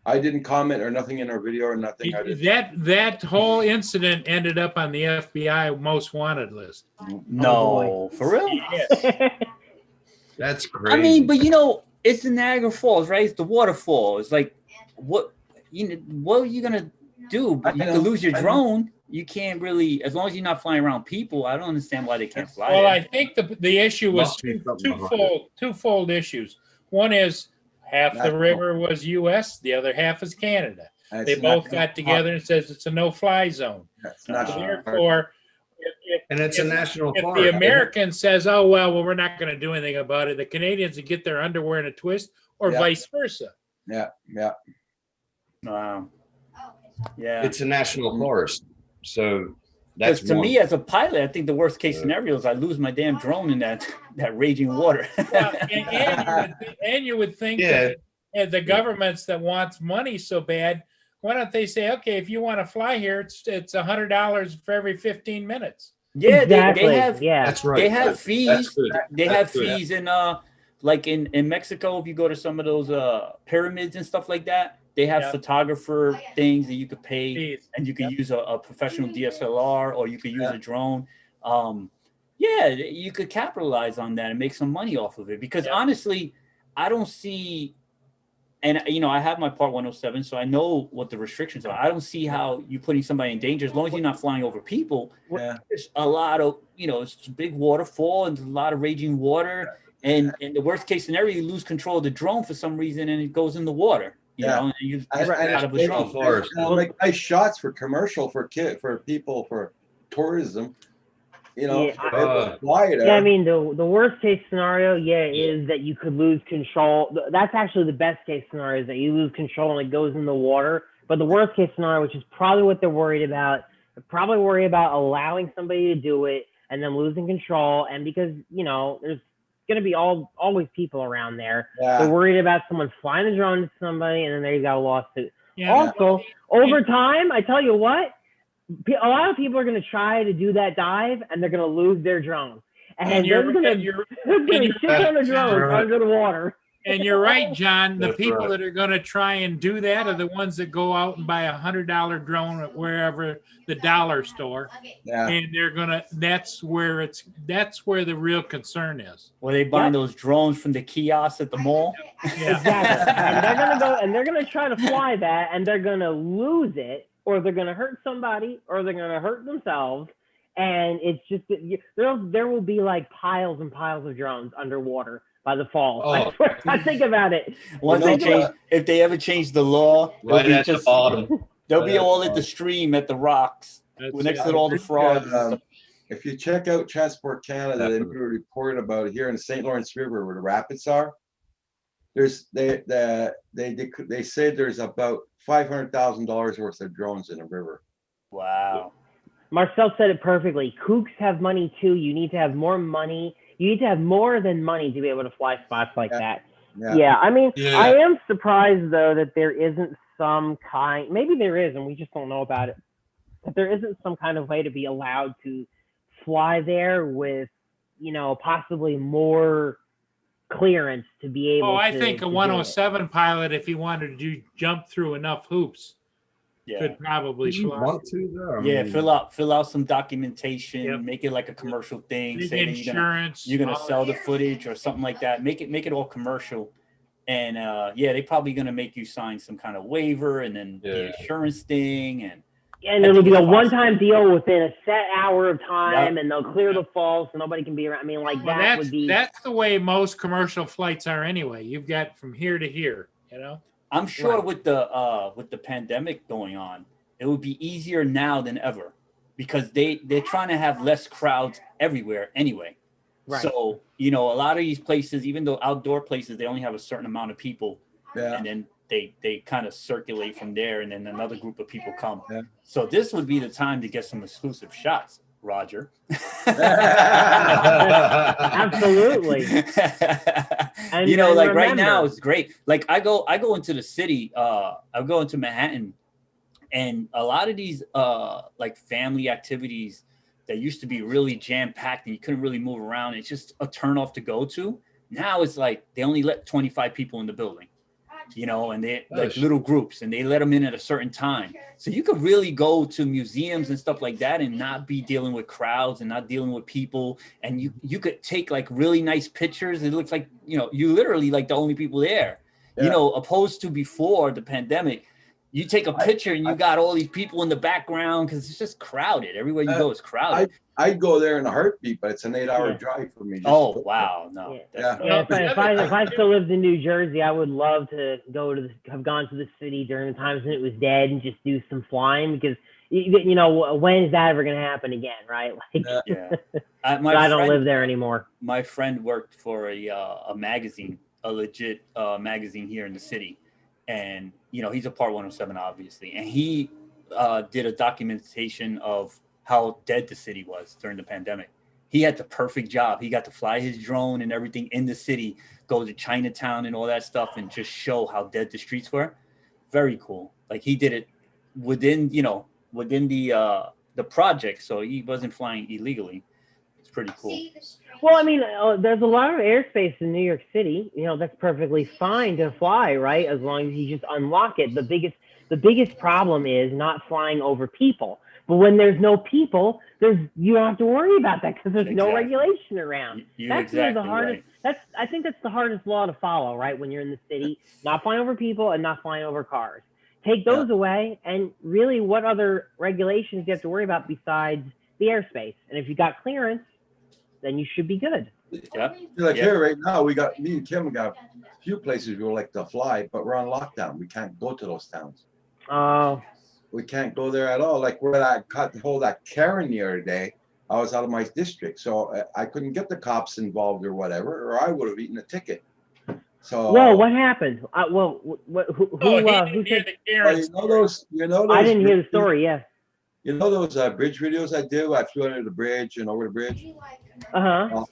I didn't comment or nothing in her video or nothing. I didn't. That whole incident ended up on the FBI most wanted list. No, for real? Yes. That's crazy. I mean, but it's the Niagara Falls, right? It's the waterfall. It's like, what are you gonna do? You could lose your drone. You can't really, as long as you're not flying around people. I don't understand why they can't fly. Well, there. I think the issue was Must be something behind it. twofold issues. One is half the river was U.S., the other half is Canada. And They it's both not- got together and says it's a no-fly zone. It's not- So therefore, and it's a national if park. the American says, "Oh well, we're not going to do anything about it," the Canadians would get their underwear in a twist, or Yeah. vice versa. Yeah. Wow. Yeah. It's a national forest. So that's Because to one. me, as a pilot, I think the worst case scenario is I lose my damn drone in that raging water. Well, and you would think Yeah. that the governments that wants money so bad, why don't they say, okay, if you want to fly here, it's $100 for every 15 minutes. Yeah, Exactly. they have Yeah. That's right. they have That's fees. good. They That's have good. fees in like in Mexico, if you go to some of those pyramids and stuff like that, they have Yeah. photographer things that you could pay, Fees. and you could use a professional DSLR, or you could use Yeah. a drone. Yeah, you could capitalize on that and make some money off of it. Because Yeah. honestly, I don't see, and I have my Part 107, so I know what the restrictions are. I don't see how you putting somebody in danger as long as you're not flying over people. Yeah. There's a lot of, it's a big waterfall and there's a lot of raging water. And in the worst case scenario, you lose control of the drone for some reason and it goes in the water. You Yeah. know, and you And- just and out of a it's drone. forest. Like nice shots for commercial for people for tourism. Yeah, it was quiet. Yeah, I mean the worst case scenario, is that you could lose control. That's actually the best case scenario, is that you lose control and it goes in the water. But the worst case scenario, which is probably what they're worried about, they're probably worried about allowing somebody to do it and then losing control. And because there's going to be always people around there, they're worried about someone flying a drone to somebody and then they got a lawsuit. Yeah. Also, over time, I tell you what, a lot of people are going to try to do that dive and they're going to lose their drone. And And they're you're- going and to you're- shit on the That's drone right. under the water. And you're right, John. The That's people right. that are going to try and do that are the ones that go out and buy $100 drone at wherever the dollar store, Yeah. and they're gonna. That's where the real concern is. Were they buying those drones from the kiosks at the mall? Yeah. Exactly. And they're gonna go and they're gonna try to fly that, and they're gonna lose it, or they're gonna hurt somebody, or they're gonna hurt themselves. And it's just there will be like piles and piles of drones underwater by the fall. Oh. I swear, I think about it. Once they change, if they ever change the law, Right it'll be at the bottom. they'll be Right at all the at the stream at the rocks next to all the frogs. and stuff. If you check out Transport Canada, they do a report about here in the St. Lawrence River where the rapids are. There's they say there's about $500,000 worth of drones in the river. Wow. Marcel said it perfectly. Kooks have money too. You need to have more money. You need to have more than money to be able to fly spots like that. Yeah, I mean, I am surprised though that there isn't some kind. Maybe there is, and we just don't know about it. But there isn't some kind of way to be allowed to fly there with, possibly more clearance to be able. I to, think to a do it. 107 pilot, if he wanted to jump through enough hoops, could probably You fly. want to though? I Yeah, mean, fill out some documentation, Yep. make it like a commercial thing. Big Say that insurance, you're gonna all sell that. the footage or something like that. Make it all commercial. And they probably gonna make you sign some kind of waiver and then the insurance thing and And I it'll think be it's a awesome. one-time deal within a set hour of time, Yep. and they'll clear the falls so nobody can be around. I mean, like Well, that would be. that's the way most commercial flights are anyway. You've got from here to here, I'm sure Right. with the pandemic going on, it would be easier now than ever because they're trying to have less crowds everywhere anyway. Right. So, a lot of these places, even though outdoor places, they only have a certain amount of people. Yeah. And then they kind of circulate from there and then another group of people come. Yeah. So this would be the time to get some exclusive shots, Roger. Absolutely. And, like and right now remember- it's great. Like I go into the city, I go into Manhattan, and a lot of these like family activities that used to be really jam-packed and you couldn't really move around, it's just a turn off to go to. Now it's like they only let 25 people in the building. And they like little groups and they let them in at a certain time. So you could really go to museums and stuff like that and not be dealing with crowds and not dealing with people. And you could take like really nice pictures. It looks like, you literally like the only people there, opposed to before the pandemic. You take a picture and you got all these people in the background because it's just crowded. Everywhere you go is crowded. I'd go there in a heartbeat, but it's an 8-hour drive for me. just to Oh, go. wow. No. Yeah. Yeah, if I still lived in New Jersey, I would love to have gone to the city during the times when it was dead and just do some flying because when is that ever going to happen again, right? Like, Yeah. but I don't live there anymore. My friend worked for a magazine, a legit magazine here in the city, and he's a Part 107 obviously, and he did a documentation of how dead the city was during the pandemic. He had the perfect job. He got to fly his drone and everything in the city, go to Chinatown and all that stuff, and just show how dead the streets were. Very cool. Like he did it within the project, so he wasn't flying illegally. It's pretty cool. Well, I mean, there's a lot of airspace in New York City. That's perfectly fine to fly, right? As long as you just unlock it. The biggest problem is not flying over people. But when there's no people, you don't have to worry about that because there's no Exactly. regulation around. You're That's really the exactly hardest. right. I think that's the hardest law to follow, right? When you're in the city, not flying over people and not flying over cars. Take those away, and really, what other regulations do you have to worry about besides the airspace? And if you got clearance, then you should be good. Yep. Like here right now, me and Kim got a few places we would like to fly, but we're on lockdown. We can't go to those towns. Oh. We can't go there at all. Like where I caught the whole that Karen the other day, I was out of my district, so I couldn't get the cops involved or whatever, or I would have eaten a ticket. So. Whoa, what happened? Who he said? You know those. I didn't hear the story. Yeah. You know those bridge videos I do? I flew under the bridge and over the bridge. Uh-huh.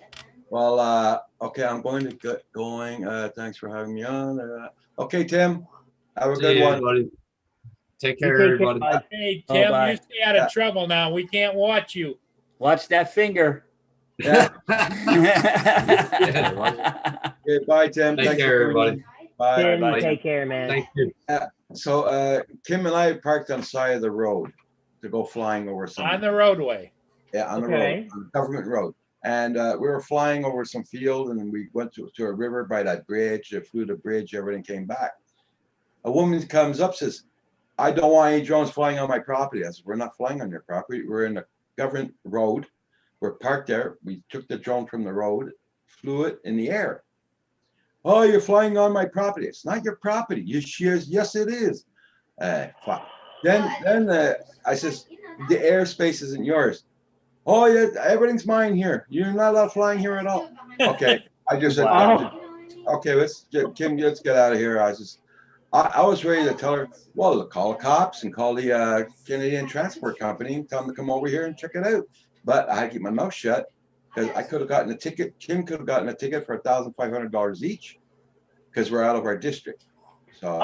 Well, okay, I'm going to get going. Thanks for having me on. Okay, Tim, have a See good you, one. buddy. Take You care, take care, everybody. bud. Hey, Oh, Tim, bye. you stay out of trouble now. We can't watch you. Watch that finger. Yeah. Yeah, Okay, bye, Tim. Take Thanks care, for everybody. Bye. Tim, bye. take care, man. Thank you. So Kim and I parked on the side of the road to go flying over some. On the roadway. Yeah, on the Okay. road, on the government road. And we were flying over some field and we went to a river by that bridge, flew the bridge, everything came back. A woman comes up, says, I don't want any drones flying on my property. I said, we're not flying on your property. We're in a government road. We're parked there. We took the drone from the road, flew it in the air. Oh, you're flying on my property. It's not your property. She is, yes, it is. Fuck. Then I says, the airspace isn't yours. Oh, yeah, everything's mine here. You're not allowed flying here at all. Okay, I just said, okay, Kim, let's get out of here. I was ready to tell her, well, call the cops and call the Canadian Transport Company and tell them to come over here and check it out. But I had to keep my mouth shut because I could have gotten a ticket. Kim could have gotten a ticket for $1,500 each because we're out of our district. So.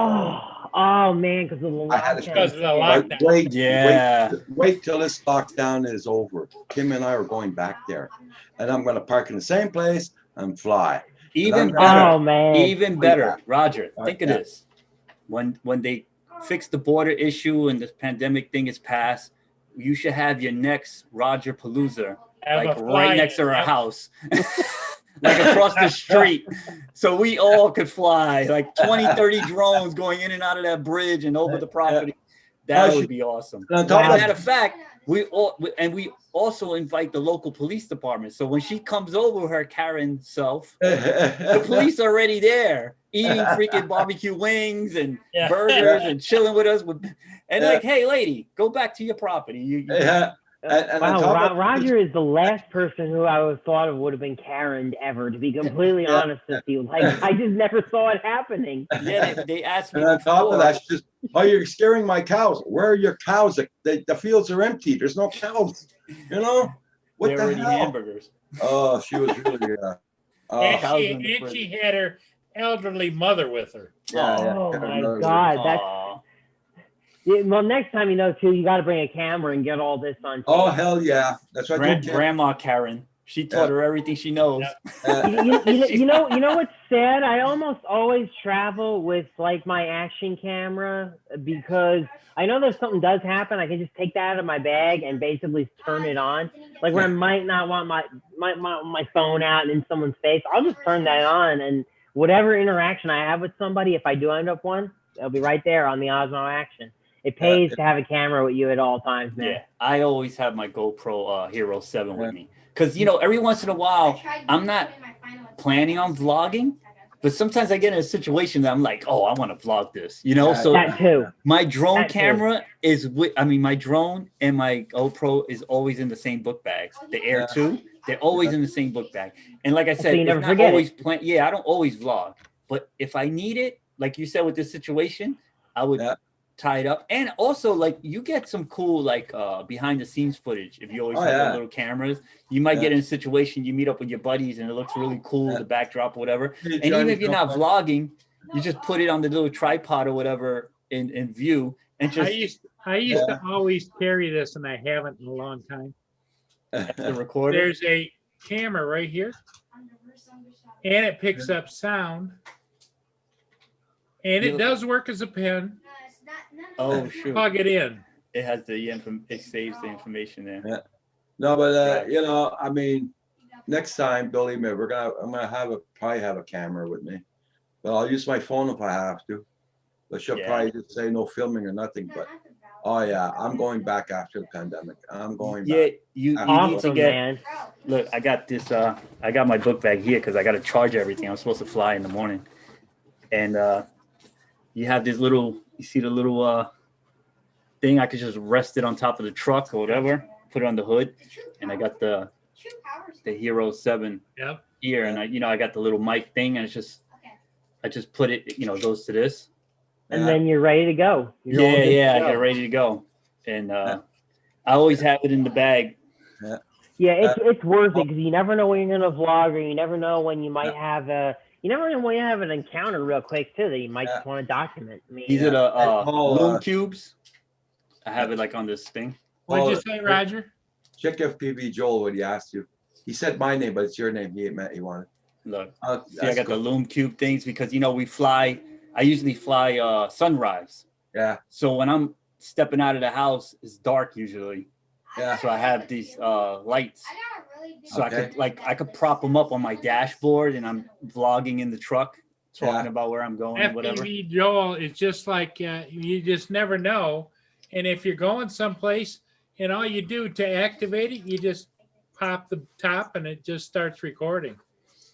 Oh man, because of the lockdown. Wait till this lockdown is over. Kim and I are going back there, and I'm going to park in the same place and fly. Even better. Even better, Roger. Think of this: when they fix the border issue and this pandemic thing is passed, you should have your next Roger Palooza like right next to our house. Like across the street, so we all could fly, like 20, 30 drones going in and out of that bridge and over the property. That would be awesome. Matter of fact, we also invite the local police department. So when she comes over with her Karen self, the police are already there eating freaking barbecue wings and burgers and chilling with us. Like, hey, lady, go back to your property. Wow, Roger is the last person who I would thought of would have been Karen ever, to be completely honest with you. Like, I just never saw it happening. Yeah, they asked me. And on top of that, just, oh, you're scaring my cows. Where are your cows? The fields are empty. There's no cows. You know? What They're the already hell? hamburgers. Oh, she was really, and she had her elderly mother with her. Oh my God, that's. Yeah, well, next time too, you got to bring a camera and get all this on tape. Oh hell yeah, that's right. Grandma Karen, she taught her everything she knows. You know what's sad? I almost always travel with like my action camera because I know that if something does happen, I can just take that out of my bag and basically turn it on. Like when I might not want my phone out in someone's face, I'll just turn that on, and whatever interaction I have with somebody, if I do end up one, it'll be right there on the Osmo Action. It pays to have a camera with you at all times, man. Yeah, I always have my GoPro Hero 7 with me. Because, every once in a while, I'm not planning on vlogging, but sometimes I get in a situation that I'm like, oh, I want to vlog this, So that too. My drone camera is my drone and my GoPro is always in the same book bag. The Air 2, they're always in the same book bag. And like I said, so you never forget it. I don't always vlog. But if I need it, like you said with this situation, I would tie it up. And also, like, you get some cool behind the scenes footage if you always have the little cameras. You might get in a situation, you meet up with your buddies and it looks really cool, the backdrop or whatever. And even if you're not vlogging, you just put it on the little tripod or whatever in view and just I used to always carry this, and I haven't in a long time. The recorder. There's a camera right here, and it picks up sound, and it does work as a pen. Oh, shoot. Plug it in. It has it saves the information there. Yeah. No, but I mean, next time, believe me, I'm gonna probably have a camera with me, but I'll use my phone if I have to. But she'll probably just say no filming or nothing. But I'm going back after the pandemic. I'm going back. Yeah, you need to get. Man. Look, I got this. I got my book bag here because I got to charge everything. I'm supposed to fly in the morning, and you have this little. You see the little thing? I could just rest it on top of the truck or whatever. Put it on the hood, and I got the Hero 7 here, and I got the little mic thing, and I just put it. It goes to this. And then you're ready to go. I get ready to go. And I always have it in the bag. Yeah, it's worth it because you never know when you're gonna vlog, or you never know when you might have an encounter real quick too that you might just want to document. I mean, these are the Loom Cubes. I have it like on this thing. What'd you say, Roger? Check FPV Joel when he asked you. He said my name, but it's your name. He wanted. Look, Oh, see, I that's got the cool. Loom Cube things because we fly. I usually fly sunrise. Yeah, So when I'm stepping out of the house, it's dark usually. yeah. So I have these lights. So Okay. I could prop them up on my dashboard, and I'm vlogging in the truck, talking Yeah. about where I'm going, whatever. FPV Joel is just like you just never know. And if you're going someplace and all you do to activate it, you just pop the top and it just starts recording.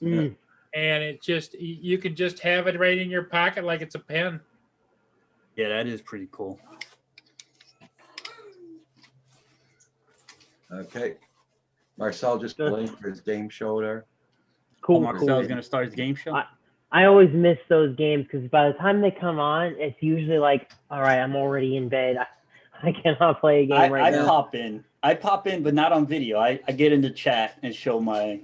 Mm. And it just, you can just have it right in your pocket like it's a pen. Yeah, that is pretty cool. Okay. Marcel just playing for his game show there. Cool, Marcel's cool. gonna start his game show. I always miss those games because by the time they come on, it's usually like, all right, I'm already in bed. I cannot play a game right now. I pop in, but not on video. I get in the chat and show my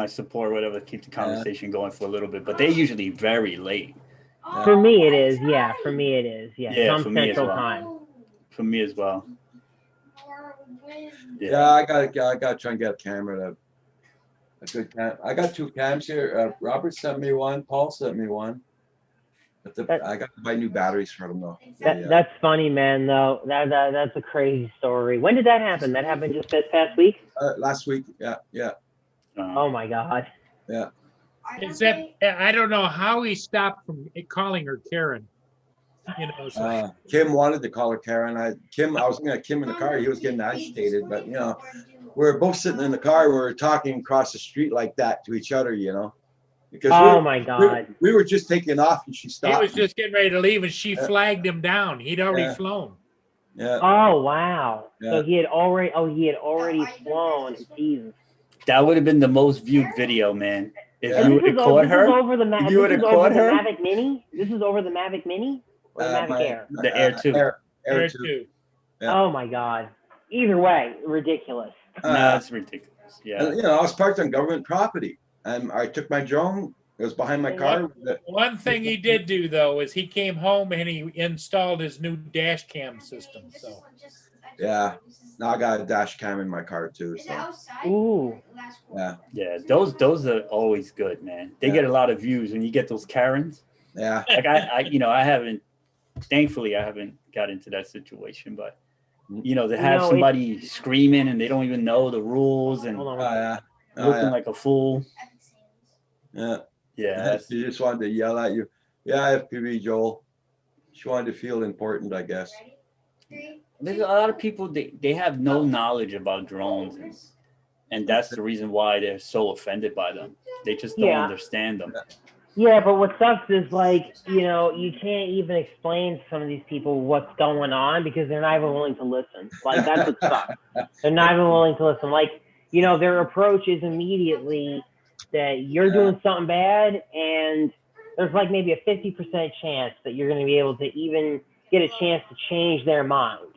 support, whatever, keep the conversation going for a little bit. But they're usually very late. For me, it is. Yeah, for me, it is. Yeah, Yeah, some for me as Central well. Time. For me as well. Yeah, I gotta try and get a camera, a good cam. I got 2 cams here. Robert sent me one. Paul sent me one. But I got to buy new batteries for them though. That's funny, man. Though that's a crazy story. When did that happen? That happened just this past week. Last week. Yeah, yeah. Oh my God. Yeah. Is that, I don't know how he stopped from calling her Karen. You know, so Kim wanted to call her Karen. I was looking at Kim in the car. He was getting agitated, but you know, we were both sitting in the car. We were talking across the street like that to each other, you know. Because my God. We were just taking off and she stopped. he was just getting ready to leave and she flagged him down. He'd already flown. Yeah. Oh wow. Yeah. So he had already flown. Jesus. That would have been the most viewed video, man. If And you would have caught her, if you would have caught her. Mavic Mini. This is over the Mavic Mini or the Mavic Air. The Air 2. Air 2. Yeah. Oh my God. Either way, ridiculous. That's ridiculous. Yeah. And, you know, I was parked on government property, and I took my drone. It was behind my car. One thing he did do though is he came home and he installed his new dash cam system. So yeah, now I got a dash cam in my car too. So ooh, yeah, yeah. Those are always good, man. They get a lot of views when you get those Karens. Yeah, like I haven't. Thankfully, I haven't got into that situation, but you know, to have somebody screaming and they don't even know the rules and looking like a fool. Yeah. Yeah. She just wanted to yell at you. Yeah, FPV Joel. She wanted to feel important, I guess. There's a lot of people, they have no knowledge about drones. And that's the reason why they're so offended by them. They just don't understand them. Yeah, but what sucks is like, you know, you can't even explain to some of these people what's going on because they're not even willing to listen. Like, that's what sucks. They're not even willing to listen. Like, you know, their approach is immediately that you're doing something bad, and there's like maybe a 50% chance that you're going to be able to even get a chance to change their mind.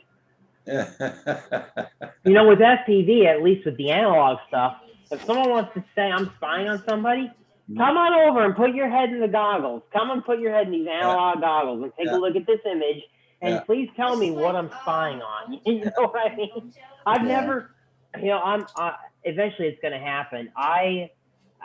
You know, with FPV, at least with the analog stuff, if someone wants to say I'm spying on somebody, come on over and put your head in the goggles. Come and put your head in these analog goggles and take a look at this image, and please tell me what I'm spying on. You know what I mean? I've never, you know, eventually it's going to happen. I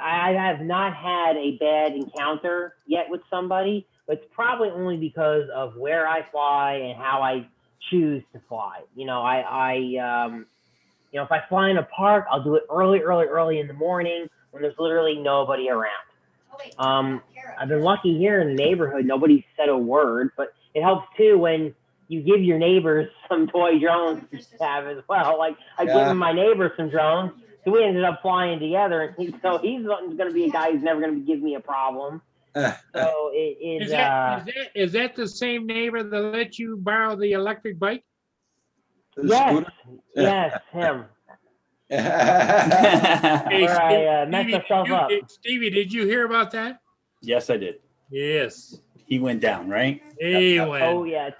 have not had a bad encounter yet with somebody, but it's probably only because of where I fly and how I choose to fly. You know, you know, if I fly in a park, I'll do it early in the morning when there's literally nobody around. I've been lucky here in the neighborhood. Nobody said a word, but it helps too when you give your neighbors some toy drones to have as well. Like I gave my neighbor some drones. So we ended up flying together, and so he's going to be a guy who's never going to give me a problem. So it is. Is that the same neighbor that let you borrow the electric bike? Yes, him. Hey, I messed myself up. Stevie, did you hear about that? Yes, I did. Yes. He went down, right? He went. Oh yeah.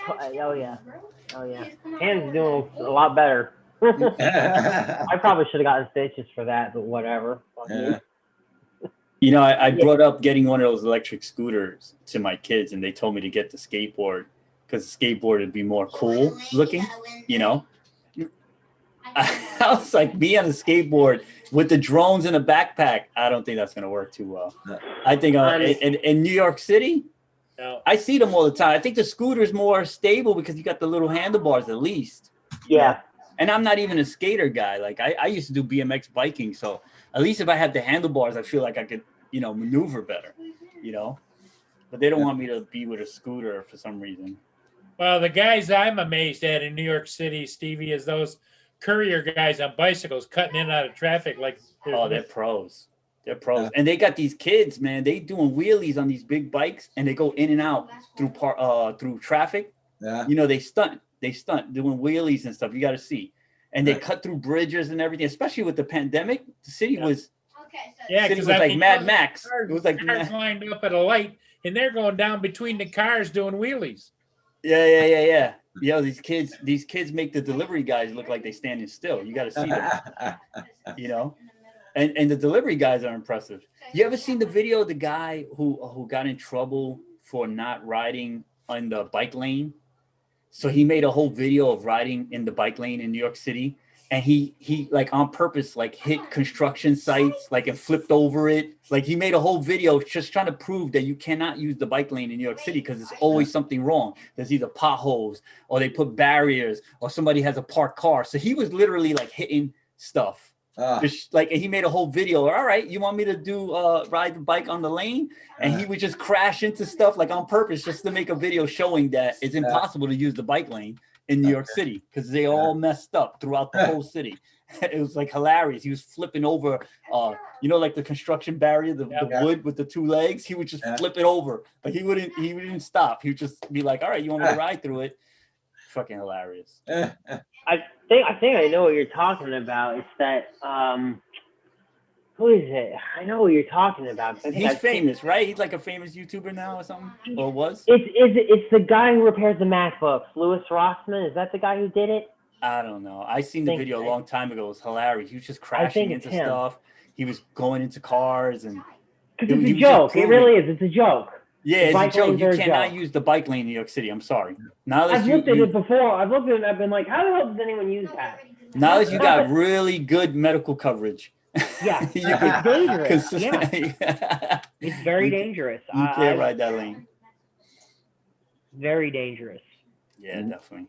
Han's doing a lot better. I probably should have gotten stitches for that, but whatever. You know, I brought up getting one of those electric scooters to my kids, and they told me to get the skateboard because the skateboard would be more cool looking, you know. I was like, me on a skateboard with the drones in a backpack. I don't think that's gonna work too well. I think in New York City, No. I see them all the time. I think the scooter's more stable because you got the little handlebars at least. Yeah. And I'm not even a skater guy. Like I used to do BMX biking, so at least if I had the handlebars, I feel like I could, maneuver better, But they don't want me to be with a scooter for some reason. Well, the guys I'm amazed at in New York City, Stevie, is those courier guys on bicycles cutting in and out of traffic. Like, they're pros. They're pros, and they got these kids, man. They doing wheelies on these big bikes, and they go in and out through traffic. Yeah. They stunt doing wheelies and stuff. You got to see, and they cut through bridges and everything. Especially with the pandemic, the city was because like Mad Max. Cars, it was like cars lined up at a light, and they're going down between the cars doing wheelies. Yeah. These kids make the delivery guys look like they standing still. You got to see them, And the delivery guys are impressive. You ever seen the video of the guy who got in trouble for not riding on the bike lane? So he made a whole video of riding in the bike lane in New York City, and he like on purpose like hit construction sites like and flipped over it. Like he made a whole video just trying to prove that you cannot use the bike lane in New York City because there's always something wrong. There's either potholes or they put barriers or somebody has a parked car. So he was literally like hitting stuff. Just like, and he made a whole video. All right, you want me to do ride the bike on the lane? And he would just crash into stuff like on purpose just to make a video showing that it's impossible to use the bike lane in New York City because they all messed up throughout the whole city. It was like hilarious. He was flipping over, like the construction barrier, the wood with the two legs. He would just flip it over, but he wouldn't stop. He would just be like, "All right, you want me to ride through it?" Fucking hilarious. I think I know what you're talking about. It's that who is it? I know what you're talking about. He's famous, right? He's like a famous YouTuber now or something, or was? It's the guy who repairs the MacBooks. Louis Rossman, is that the guy who did it? I don't know. I seen the video a long time ago. It was hilarious. He was just crashing into stuff. He was going into cars and. Because it's a joke. It really is. It's a joke. Yeah, it's a joke. You cannot use the bike lane in New York City. I'm sorry. I've looked at it before. I've looked at it and I've been like, how the hell does anyone use that? Now that you got really good medical coverage. Yeah, it's dangerous. Yeah. It's very dangerous. You can't ride that lane. Very dangerous. Yeah, definitely.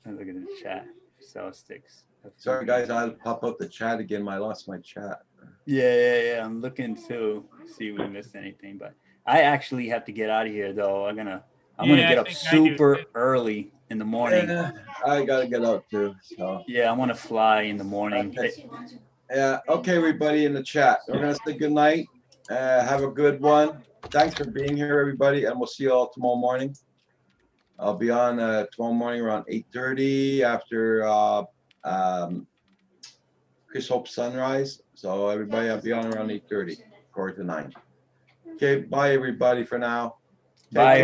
Look at the chat. Sell sticks. Sorry, guys, I'll pop up the chat again. I lost my chat. Yeah. I'm looking to see if we missed anything, but I actually have to get out of here though. I'm gonna get up super early in the morning. Yeah, I gotta get out too. So. Yeah, I want to fly in the morning. Okay. Yeah. Okay, everybody in the chat. We're gonna say good night. Have a good one. Thanks for being here, everybody, and we'll see you all tomorrow morning. I'll be on tomorrow morning around 8:30 after Chris Hope sunrise. So everybody, I'll be on around 8:30, quarter to 9. Okay, bye everybody for now. Bye.